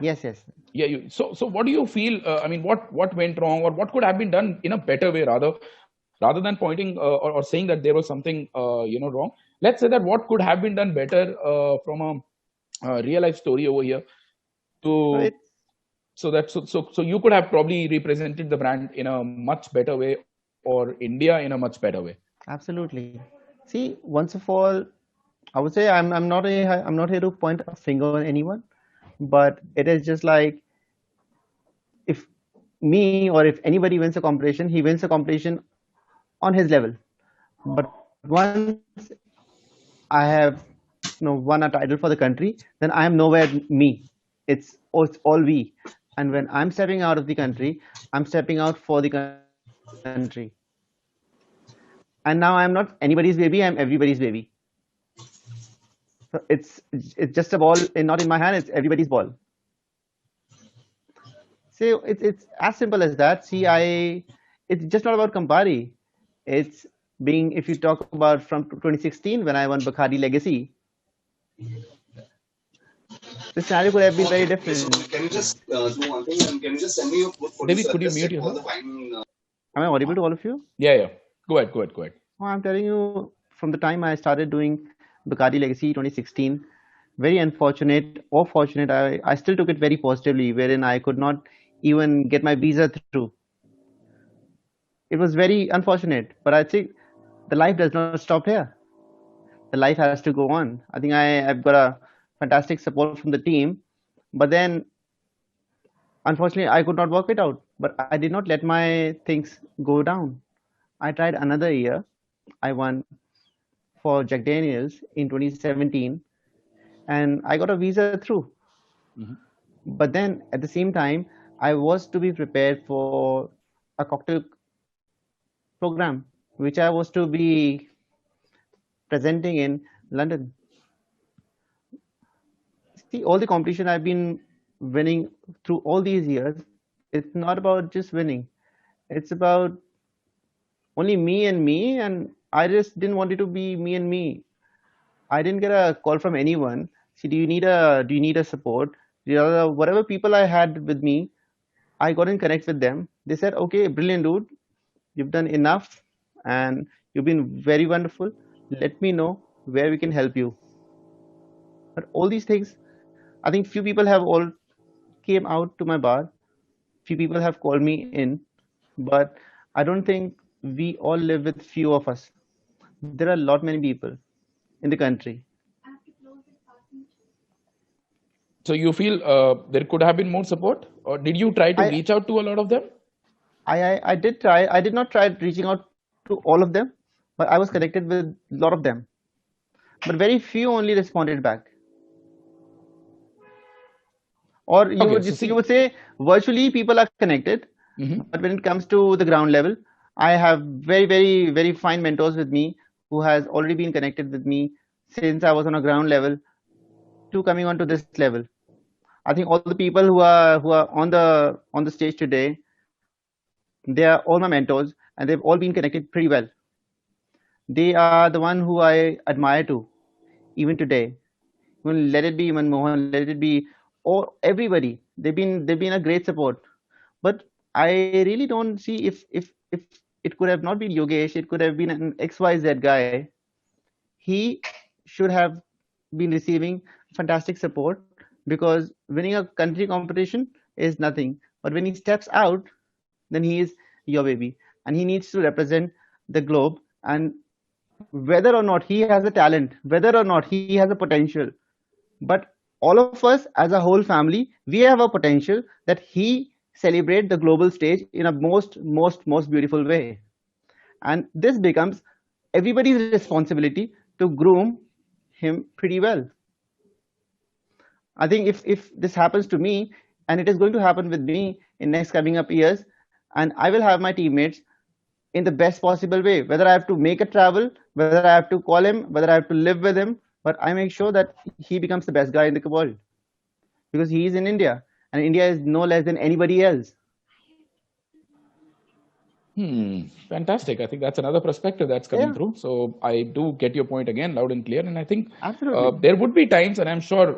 Yes. Yeah. So what do you feel? I mean, what went wrong, or what could have been done in a better way, rather than pointing or saying that there was something wrong? Let's say that what could have been done better from a real life story over here, so you could have probably represented the brand in a much better way, or India in a much better way. Absolutely. See, once of all, I would say I'm not here to point a finger on anyone, but it is just like, if me or if anybody wins a competition, he wins a competition on his level. But once I have won a title for the country, then I am nowhere me. It's all we. And when I'm stepping out of the country, I'm stepping out for the country. And now I'm not anybody's baby, I'm everybody's baby. So it's just a ball, not in my hand, it's everybody's ball. So it's as simple as that. It's just not about Campari. It's being, if you talk about from 2016 when I won Bacardi Legacy, the scenario could have been very different. So can you just do one thing, and can you just send me your portfolio? David, could you mute yourself? Am I audible to all of you? Yeah. Go ahead. Oh, I'm telling you, from the time I started doing Bacardi Legacy 2016, very unfortunate or fortunate, I still took it very positively, wherein I could not even get my visa through. It was very unfortunate, but I think the life does not stop here. The life has to go on. I think I've got a fantastic support from the team, but then unfortunately I could not work it out. But I did not let my things go down. I tried another year. I won for Jack Daniels in 2017, and I got a visa through. But then at the same time, I was to be prepared for a cocktail program, which I was to be presenting in London. See, all the competition I've been winning through all these years, it's not about just winning. It's about only me, and I just didn't want it to be me and me. I didn't get a call from anyone. See, do you need a support? Whatever people I had with me, I got in connect with them. They said, okay, brilliant dude, you've done enough and you've been very wonderful. Let me know where we can help you. But all these things, I think few people have all came out to my bar. Few people have called me in, but I don't think we all live with few of us. There are a lot many people in the country. So you feel there could have been more support, or did you try to reach out to a lot of them? I did try. I did not try reaching out to all of them, but I was connected with a lot of them. but very few only responded back. Or you Okay, would so you see, would say virtually people are connected, Mhm. but when it comes to the ground level, I have very fine mentors with me who has already been connected with me since I was on a ground level to coming on to this level. I think all the people who are on the stage today, they are all my mentors, and they've all been connected pretty well. They are the one who I admire to even today. Even let it be Manmohan, let it be or everybody. They've been a great support. But I really don't see if it could have not been Yogesh, it could have been an XYZ guy. He should have been receiving fantastic support, because winning a country competition is nothing. But when he steps out, then he is your baby, and he needs to represent the globe. And whether or not he has a talent, whether or not he has a potential, but all of us as a whole family, we have a potential that he celebrate the global stage in a most beautiful way. And this becomes everybody's responsibility to groom him pretty well. I think if this happens to me, and it is going to happen with me in next coming up years, and I will have my teammates in the best possible way, whether I have to make a travel, whether I have to call him, whether I have to live with him, but I make sure that he becomes the best guy in the world, because he is in India, and India is no less than anybody else. Fantastic. I think that's another perspective that's coming through. So I do get your point again, loud and clear. And I think there would be times, and I'm sure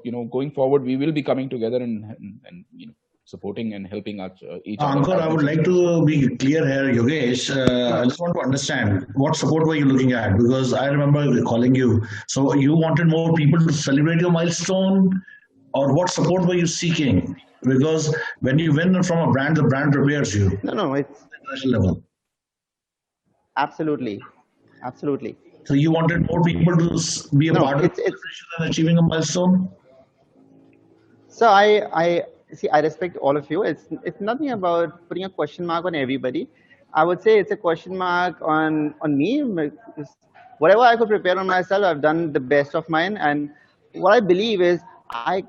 going forward we will be coming together and supporting and helping each other. Ankur, I would like to be clear here, Yogesh. I just want to understand what support were you looking at? Because I remember calling you. So you wanted more people to celebrate your milestone, or what support were you seeking? Because when you win from a brand, the brand prepares you. No, it's national level. Absolutely. So you wanted more people to be a part of the celebration and achieving a milestone? So I see, I respect all of you. It's nothing about putting a question mark on everybody. I would say it's a question mark on me. Whatever I could prepare on myself, I've done the best of mine. And what I believe is I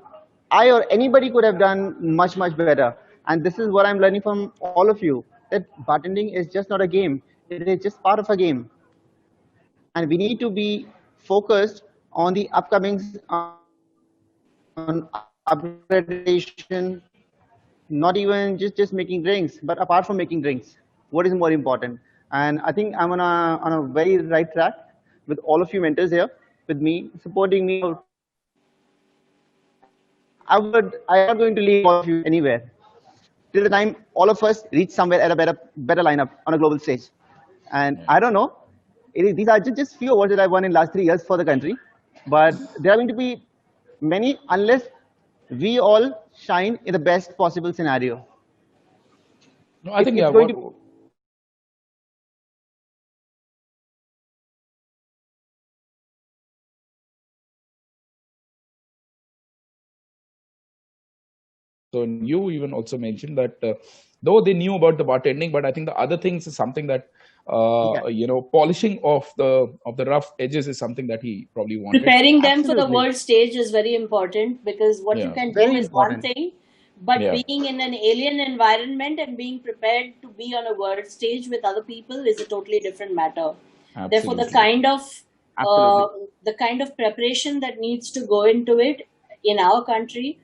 or anybody could have done much better. And this is what I'm learning from all of you, that bartending is just not a game. It is just part of a game. And we need to be focused on the upcomings, on upgradation, not even just making drinks, but apart from making drinks, what is more important? And I think I'm on a very right track with all of you mentors here with me, supporting me. I'm not going to leave all of you anywhere till the time all of us reach somewhere at a better lineup on a global stage. And I don't know, these are just few awards that I won in last 3 years for the country, but there are going to be many unless we all shine in the best possible scenario. No, I think it's going to. So you even also mentioned that though they knew about the bartending, but I think the other things is something that polishing of the rough edges is something that he probably wanted. Preparing them for the world stage is very important, because what you can do is one thing, but being in an alien environment and being prepared to be on a world stage with other people is a totally different matter. Absolutely. Therefore, the kind of preparation that needs to go into it in our country,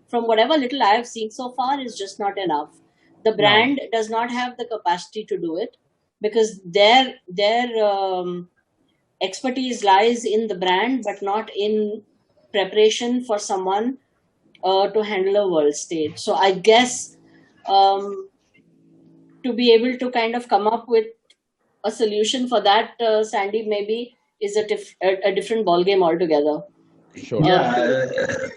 from whatever little I have seen so far, is just not enough. The brand does not have the capacity to do it, because their expertise lies in the brand, but not in preparation for someone to handle a world stage. So I guess to be able to kind of come up with a solution for that, Sandy, maybe is a different ballgame altogether. Sure.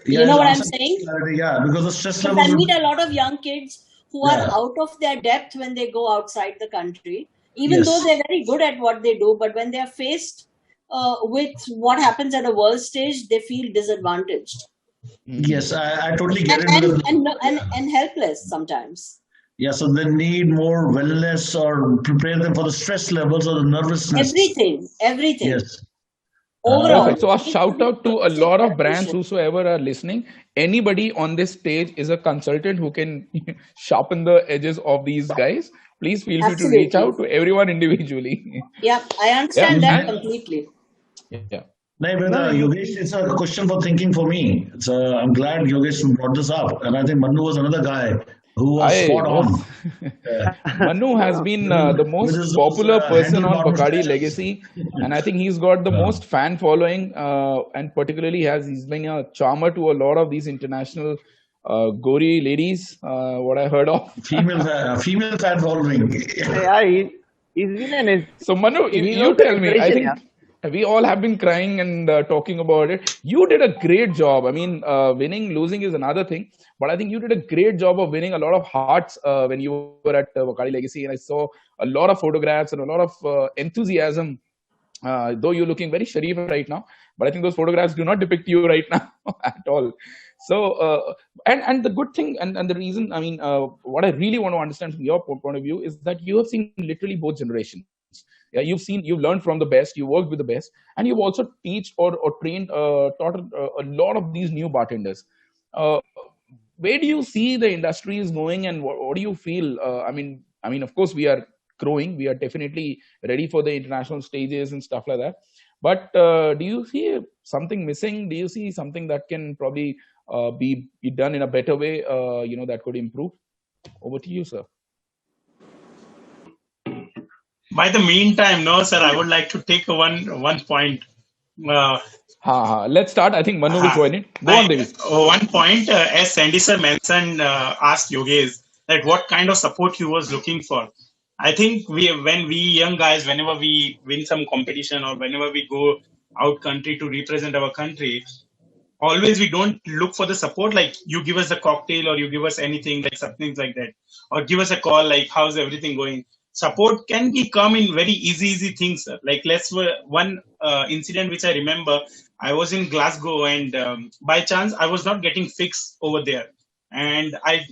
You know what I'm saying? Yeah, because the stress levels. I meet a lot of young kids who are out of their depth when they go outside the country, even though they're very good at what they do. But when they're faced with what happens at a world stage, they feel disadvantaged. Yes, I totally get it. And helpless sometimes. Yeah, so they need more wellness or prepare them for the stress levels or the nervousness. Everything. Yes. overall. Perfect. So a shout out to a lot of brands whosoever are listening. Anybody on this stage is a consultant who can sharpen the edges of these guys. Please feel free to reach out to everyone individually. Yeah, I understand that completely. Yeah. No, but Yogesh, it's a question for thinking for me. I'm glad Yogesh brought this up, and I think Manu was another guy who was spot on. Manu has been the most popular person on Bacardi Legacy, and I think he's got the most fan following, and particularly he's been a charmer to a lot of these international gory ladies. What I heard of female fan following. Yeah, he's been So Manu, you tell me. I think we all have been crying and talking about it. You did a great job. I mean, winning, losing is another thing. But I think you did a great job of winning a lot of hearts when you were at Bacardi Legacy. And I saw a lot of photographs and a lot of enthusiasm. Though you're looking very sharif right now. But I think those photographs do not depict you right now at all. So, and the good thing and the reason, I mean, what I really want to understand from your point of view is that you have seen literally both generations. Yeah, you've learned from the best, you worked with the best, and you've also taught a lot of these new bartenders. Where do you see the industry is going, and what do you feel? I mean, of course, we are growing. We are definitely ready for the international stages and stuff like that. But do you see something missing? Do you see something that can probably be done in a better way? That could improve. Over to you, sir. By the meantime, no, sir, I would like to take one point. Let's start. I think Manu will join in. Go on, Devi. One point, as Sandy sir mentioned, asked Yogesh that what kind of support he was looking for. I think when we young guys, whenever we win some competition or whenever we go out country to represent our country, always we don't look for the support like you give us a cocktail or you give us anything like something like that, or give us a call like how's everything going. Support can come in very easy things. Like one incident which I remember, I was in Glasgow and by chance I was not getting fixed over there, and I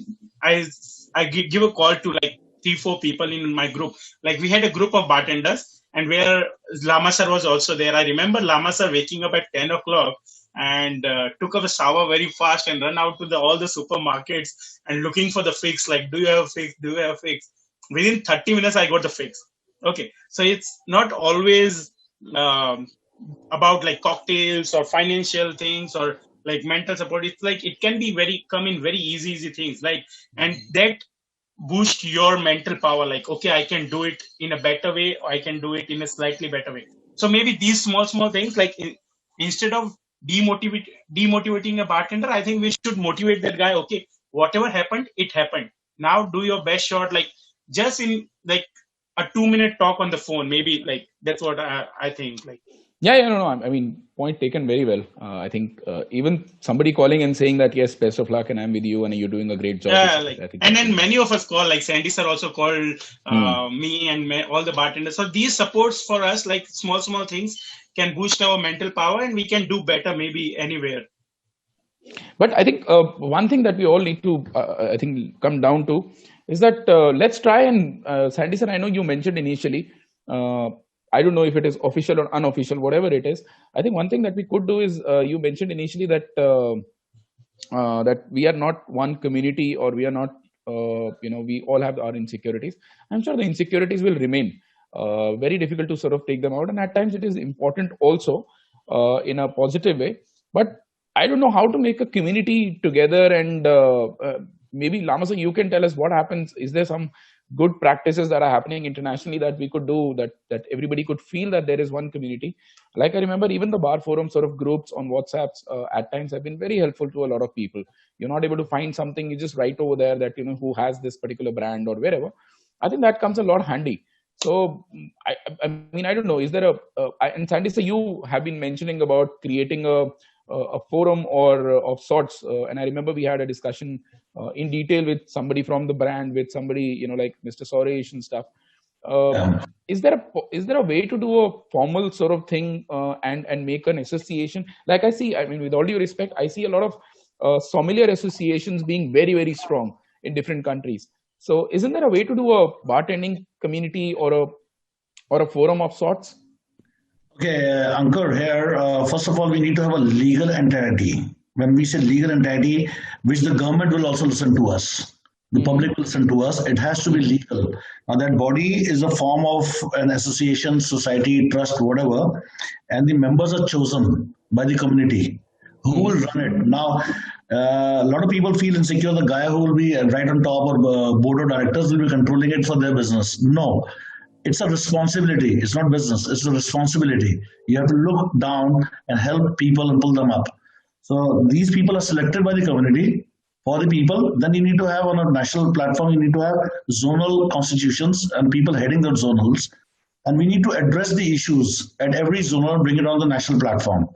give a call to like 3-4 people in my group. Like we had a group of bartenders, and where Lama sir was also there. I remember Lama sir waking up at 10 o'clock and took up a shower very fast and run out to all the supermarkets and looking for the fix. Like, do you have a fix? Do you have a fix? Within 30 minutes, I got the fix. Okay, so it's not always about like cocktails or financial things or like mental support. It's like it can be come in very easy things. Like, and that boost your mental power. Like, okay, I can do it in a better way, or I can do it in a slightly better way. So maybe these small things, like instead of demotivating a bartender, I think we should motivate that guy. Okay, whatever happened, it happened. Now do your best shot. Like, just in like a 2-minute talk on the phone, maybe. Like, that's what I think. Like, no. I mean, point taken very well. I think even somebody calling and saying that yes, best of luck, and I'm with you, and you're doing a great job. I think and then many of us call, like Sandy sir also called me and all the bartenders. So these supports for us, like small things, can boost our mental power, and we can do better maybe anywhere. But I think one thing that we all need to, I think, come down to is that let's try and, Sandy sir, I know you mentioned initially, I don't know if it is official or unofficial, whatever it is. I think one thing that we could do is, you mentioned initially that that we are not one community, or we are not, we all have our insecurities. I'm sure the insecurities will remain. Very difficult to sort of take them out. And at times it is important also in a positive way. But I don't know how to make a community together, and maybe Lama sir, you can tell us what happens. Is there some good practices that are happening internationally that we could do, that everybody could feel that there is one community? Like I remember even the bar forum sort of groups on WhatsApps at times have been very helpful to a lot of people. You're not able to find something, you just write over there that, who has this particular brand or wherever. I think that comes a lot handy. So, I mean, I don't know, is there and Sandy, so you have been mentioning about creating a forum or of sorts, and I remember we had a discussion in detail with somebody from the brand, with somebody like Mr. Soresh and stuff. Is there a way to do a formal sort of thing and make an association? Like I see, I mean, with all due respect, I see a lot of sommelier associations being very, very strong in different countries. So isn't there a way to do a bartending community or a forum of sorts? Okay, Ankur here. First of all, we need to have a legal entity. When we say legal entity, which the government will also listen to us, the public will listen to us, it has to be legal. Now, that body is a form of an association, society, trust, whatever, and the members are chosen by the community. Who will run it? Now, a lot of people feel insecure. The guy who will be right on top or board of directors will be controlling it for their business. No, it's a responsibility. It's not business. It's a responsibility. You have to look down and help people and pull them up. So these people are selected by the community for the people. Then you need to have on a national platform, you need to have zonal constitutions and people heading those zonals. And we need to address the issues at every zonal and bring it on the national platform.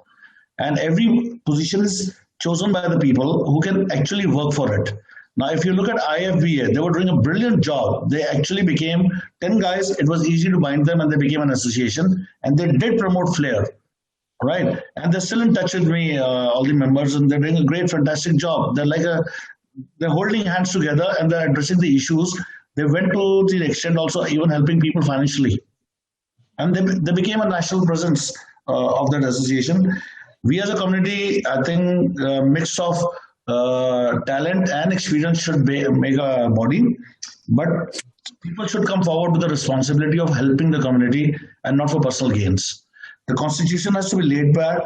And every position is chosen by the people who can actually work for it. Now, if you look at IFBA, they were doing a brilliant job. They actually became 10 guys. It was easy to bind them and they became an association. And they did promote flair, right? And they're still in touch with me, all the members, and they're doing a great, fantastic job. They're holding hands together and they're addressing the issues. They went to the extent also even helping people financially. And they became a national presence of that association. We as a community, I think, mix of talent and experience should make a body, but people should come forward with the responsibility of helping the community and not for personal gains. The constitution has to be laid back,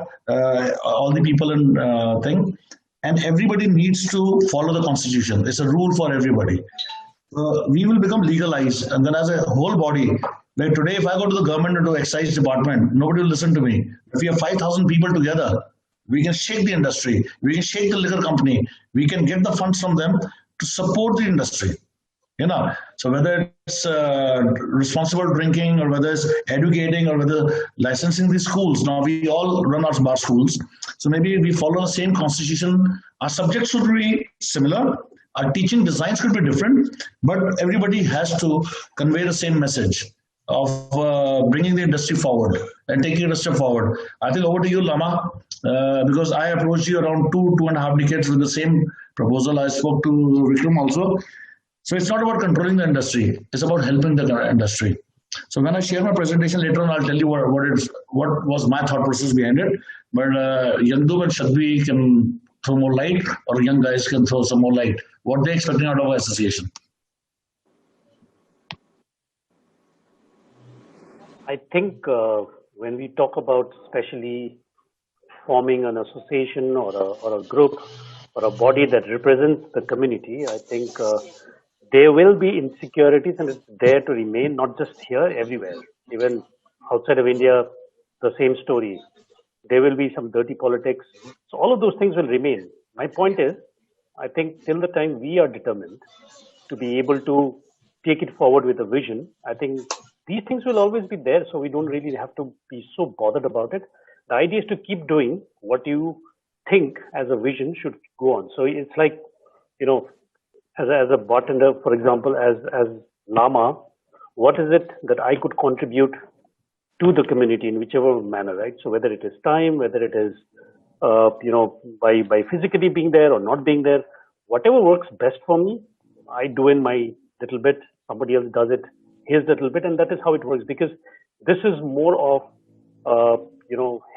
all the people in thing, and everybody needs to follow the constitution. It's a rule for everybody. We will become legalized, and then as a whole body, like today, if I go to the government or to excise department, nobody will listen to me. If we have 5,000 people together, we can shake the industry. We can shake the liquor company. We can get the funds from them to support the industry. So whether it's responsible drinking or whether it's educating or whether licensing the schools. Now we all run our bar schools. So maybe we follow the same constitution. Our subjects should be similar. Our teaching designs could be different, but everybody has to convey the same message of bringing the industry forward and taking it a step forward. I think over to you, Lama, because I approached you around 2.5 decades with the same proposal. I spoke to Vikram also. So it's not about controlling the industry. It's about helping the industry. So when I share my presentation later on, I'll tell you what was my thought process behind it. But Yandu and Shadvi can throw more light, or young guys can throw some more light. What they're expecting out of our association. I think when we talk about especially forming an association or a group or a body that represents the community, I think there will be insecurities and it's there to remain, not just here, everywhere. Even outside of India, the same story. There will be some dirty politics. So all of those things will remain. My point is, I think till the time we are determined to be able to take it forward with a vision, I think these things will always be there. So we don't really have to be so bothered about it. The idea is to keep doing what you think as a vision should go on. So it's like, as a bartender, for example, as Lama, what is it that I could contribute to the community in whichever manner, right? So whether it is time, whether it is, by physically being there or not being there, whatever works best for me, I do in my little bit, somebody else does it his little bit, and that is how it works, because this is more of,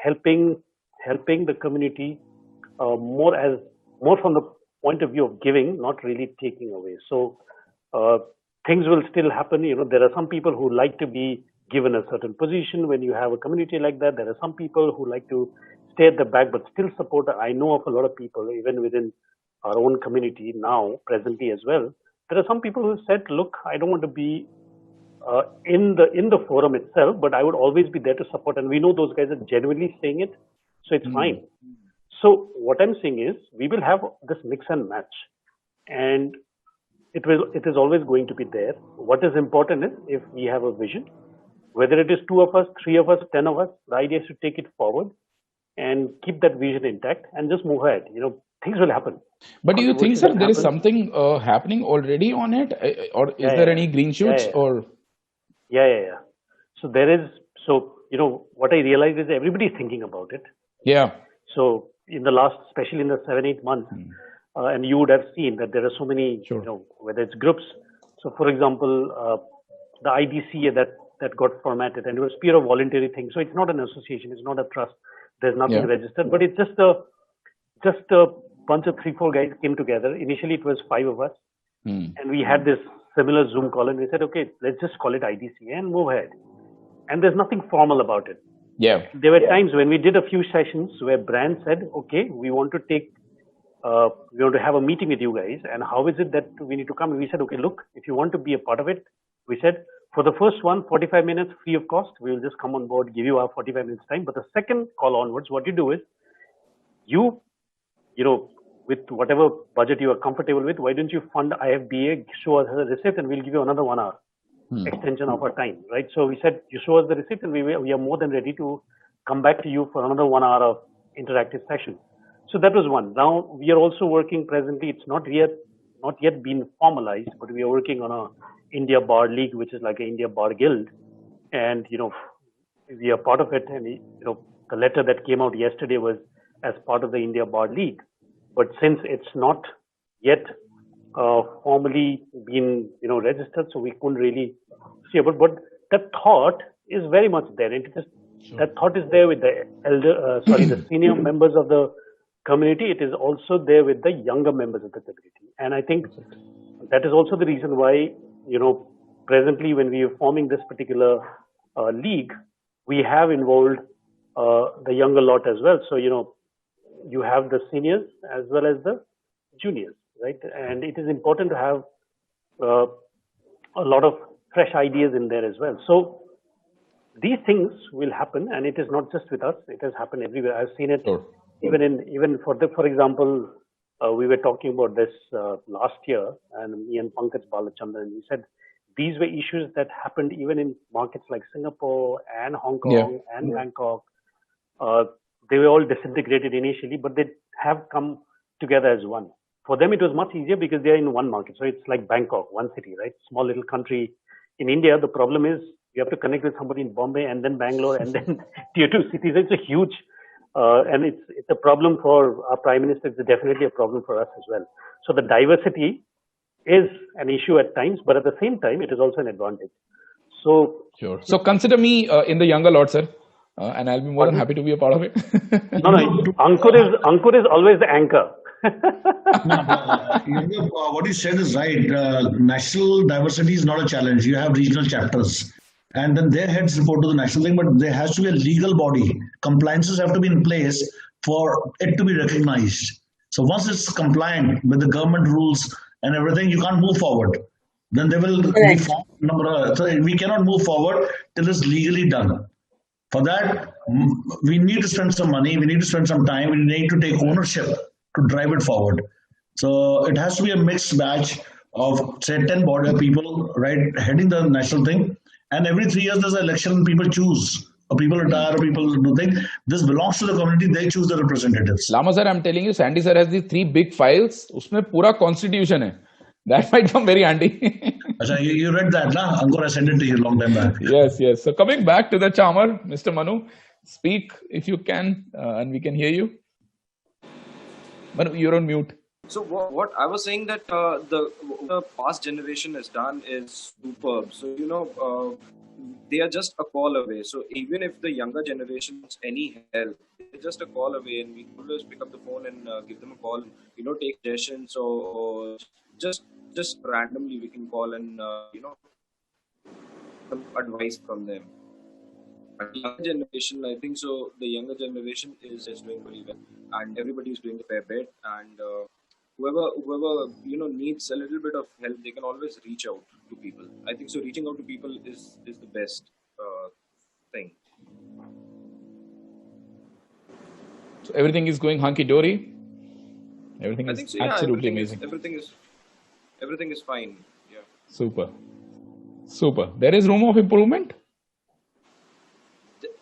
helping the community more from the point of view of giving, not really taking away. So things will still happen. There are some people who like to be given a certain position when you have a community like that. There are some people who like to stay at the back but still support. I know of a lot of people, even within our own community now, presently as well. There are some people who said, look, I don't want to be in the forum itself, but I would always be there to support. And we know those guys are genuinely saying it, so it's fine. So what I'm saying is, we will have this mix and match, and it is always going to be there. What is important is, if we have a vision, whether it is 2 of us, 3 of us, 10 of us, the idea is to take it forward and keep that vision intact and just move ahead. Things will happen. But do you think, sir, there is something happening already on it, or is there any green shoots? Or yeah. So there is. So what I realized is everybody is thinking about it. Yeah. So in the last, especially in the 7-8 months, and you would have seen that there are so many, whether it's groups. So for example, the IBC that that got formatted, and it was pure voluntary thing. So it's not an association, it's not a trust. There's nothing registered, but it's just a bunch of 3-4 guys came together. Initially, it was 5 of us, and we had this similar Zoom call, and we said, okay, let's just call it IDC and move ahead. And there's nothing formal about it. Yeah. There were times when we did a few sessions where brands said, okay, we want to have a meeting with you guys, and how is it that we need to come? And we said, okay, look, if you want to be a part of it, we said, for the first one, 45 minutes free of cost, we will just come on board, give you our 45 minutes time. But the second call onwards, what you do is, you know, with whatever budget you are comfortable with, why don't you fund IFBA, show us a receipt, and we'll give you another 1 hour extension of our time, right? So we said, you show us the receipt, and we are more than ready to come back to you for another 1 hour of interactive session. So that was one. Now we are also working presently. It's not yet been formalized, but we are working on a India Bar League, which is like an India Bar Guild, and we are part of it. And the letter that came out yesterday was as part of the India Bar League. But since it's not yet formally been registered, so we couldn't really see about. But that thought is very much there. That thought is there with the the senior members of the community. It is also there with the younger members of the community, and I think that is also the reason why presently when we are forming this particular league, we have involved the younger lot as well. So you have the seniors as well as the juniors, right? And it is important to have a lot of fresh ideas in there as well. So these things will happen, and it is not just with us. It has happened everywhere. I've seen it even for example, we were talking about this last year, and me and Pankaj Balachandran, we said these were issues that happened even in markets like Singapore and Hong Kong and Bangkok. They were all disintegrated initially, but they have come together as one. For them, it was much easier because they're in one market. So it's like Bangkok, one city, right? Small little country. In India, the problem is you have to connect with somebody in Bombay and then Bangalore and then tier 2 cities. It's a huge, and it's a problem for our Prime Minister. It's definitely a problem for us as well. So the diversity is an issue at times, but at the same time, it is also an advantage. So sure. So consider me in the younger lot, sir. And I'll be more than happy to be a part of it. No, Ankur is always the anchor. What you said is right. National diversity is not a challenge. You have regional chapters, and then their heads report to the national thing. But there has to be a legal body. Compliances have to be in place for it to be recognized. So once it's compliant with the government rules and everything, you can't move forward. Then they will be formed. So we cannot move forward till it's legally done. For that, we need to spend some money, we need to spend some time, we need to take ownership to drive it forward. So it has to be a mixed batch of, say, 10 border people, right, heading the national thing. And every 3 years there's an election, people choose, or people retire, or people do things. This belongs to the community, they choose the representatives. Lama sir, I'm telling you, Sandy sir has these 3 big files. Usme pura constitution hai. That might come very handy. You read that, na? Ankur, I sent it to you a long time back. Yes. So coming back to the charmer, Mr. Manu, speak if you can, and we can hear you. Manu, you're on mute. So what I was saying that the past generation has done is superb. So they are just a call away. So even if the younger generation needs any help, they're just a call away, and we always pick up the phone and give them a call. Take suggestions or just randomly we can call and some advice from them. But the younger generation, I think so. The younger generation is doing very well, and everybody is doing a fair bit. And whoever needs a little bit of help, they can always reach out to people. I think so. Reaching out to people is the best thing. So everything is going hunky dory. Everything is so, absolutely amazing. Everything is fine. Yeah. Super. There is room of improvement.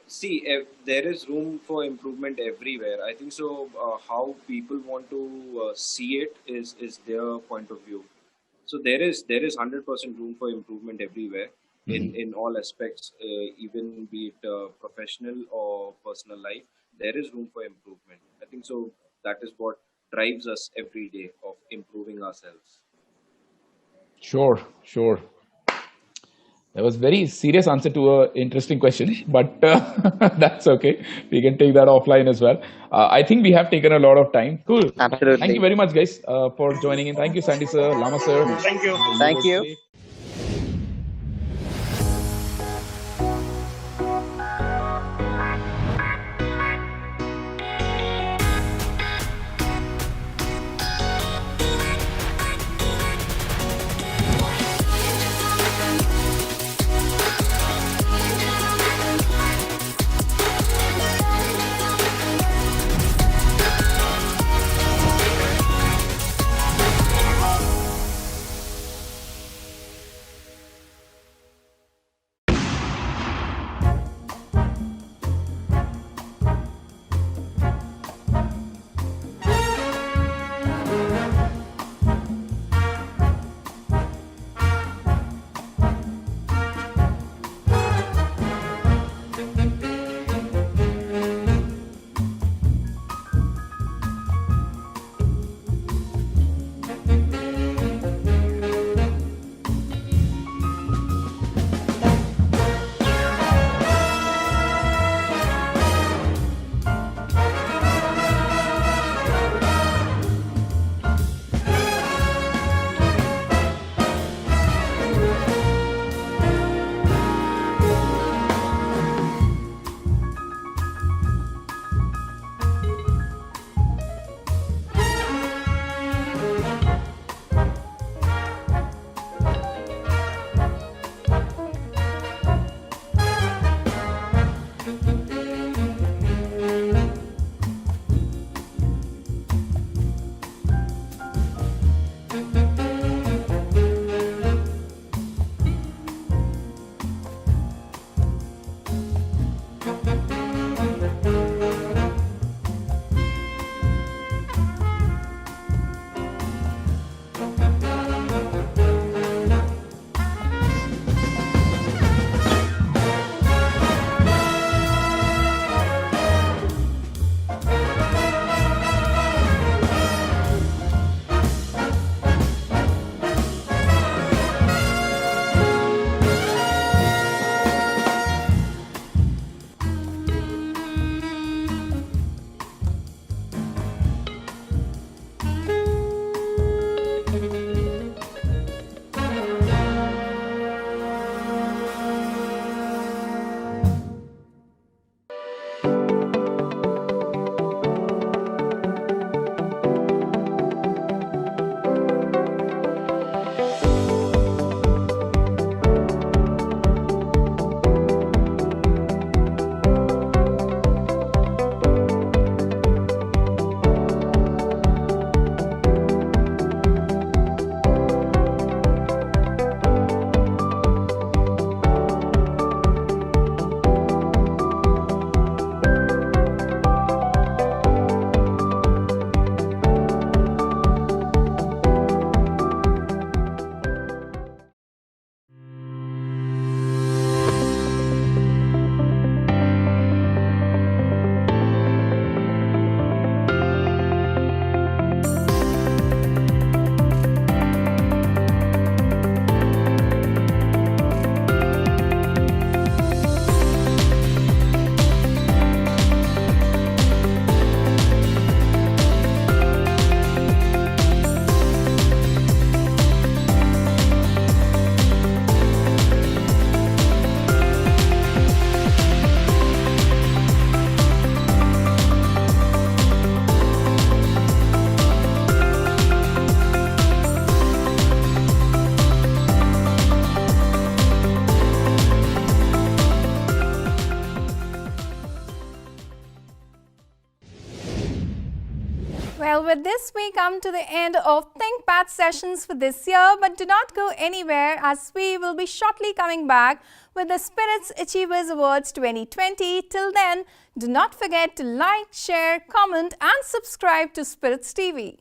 See, there is room for improvement everywhere. I think so. How people want to see it is their point of view. So there is 100% room for improvement everywhere in all aspects, even be it professional or personal life. There is room for improvement. I think so. That is what drives us every day of improving ourselves. Sure. That was very serious answer to an interesting question, but that's okay. We can take that offline as well. I think we have taken a lot of time. Cool. Absolutely. Thank you very much, guys, for joining in. Thank you, Sandy sir, Lama sir. Thank you. Thank you. Well, with this, we come to the end of ThinkPad Sessions for this year, but do not go anywhere as we will be shortly coming back with the Spiritz Achievers Awards 2020. Till then, do not forget to like, share, comment and subscribe to Spiritz TV.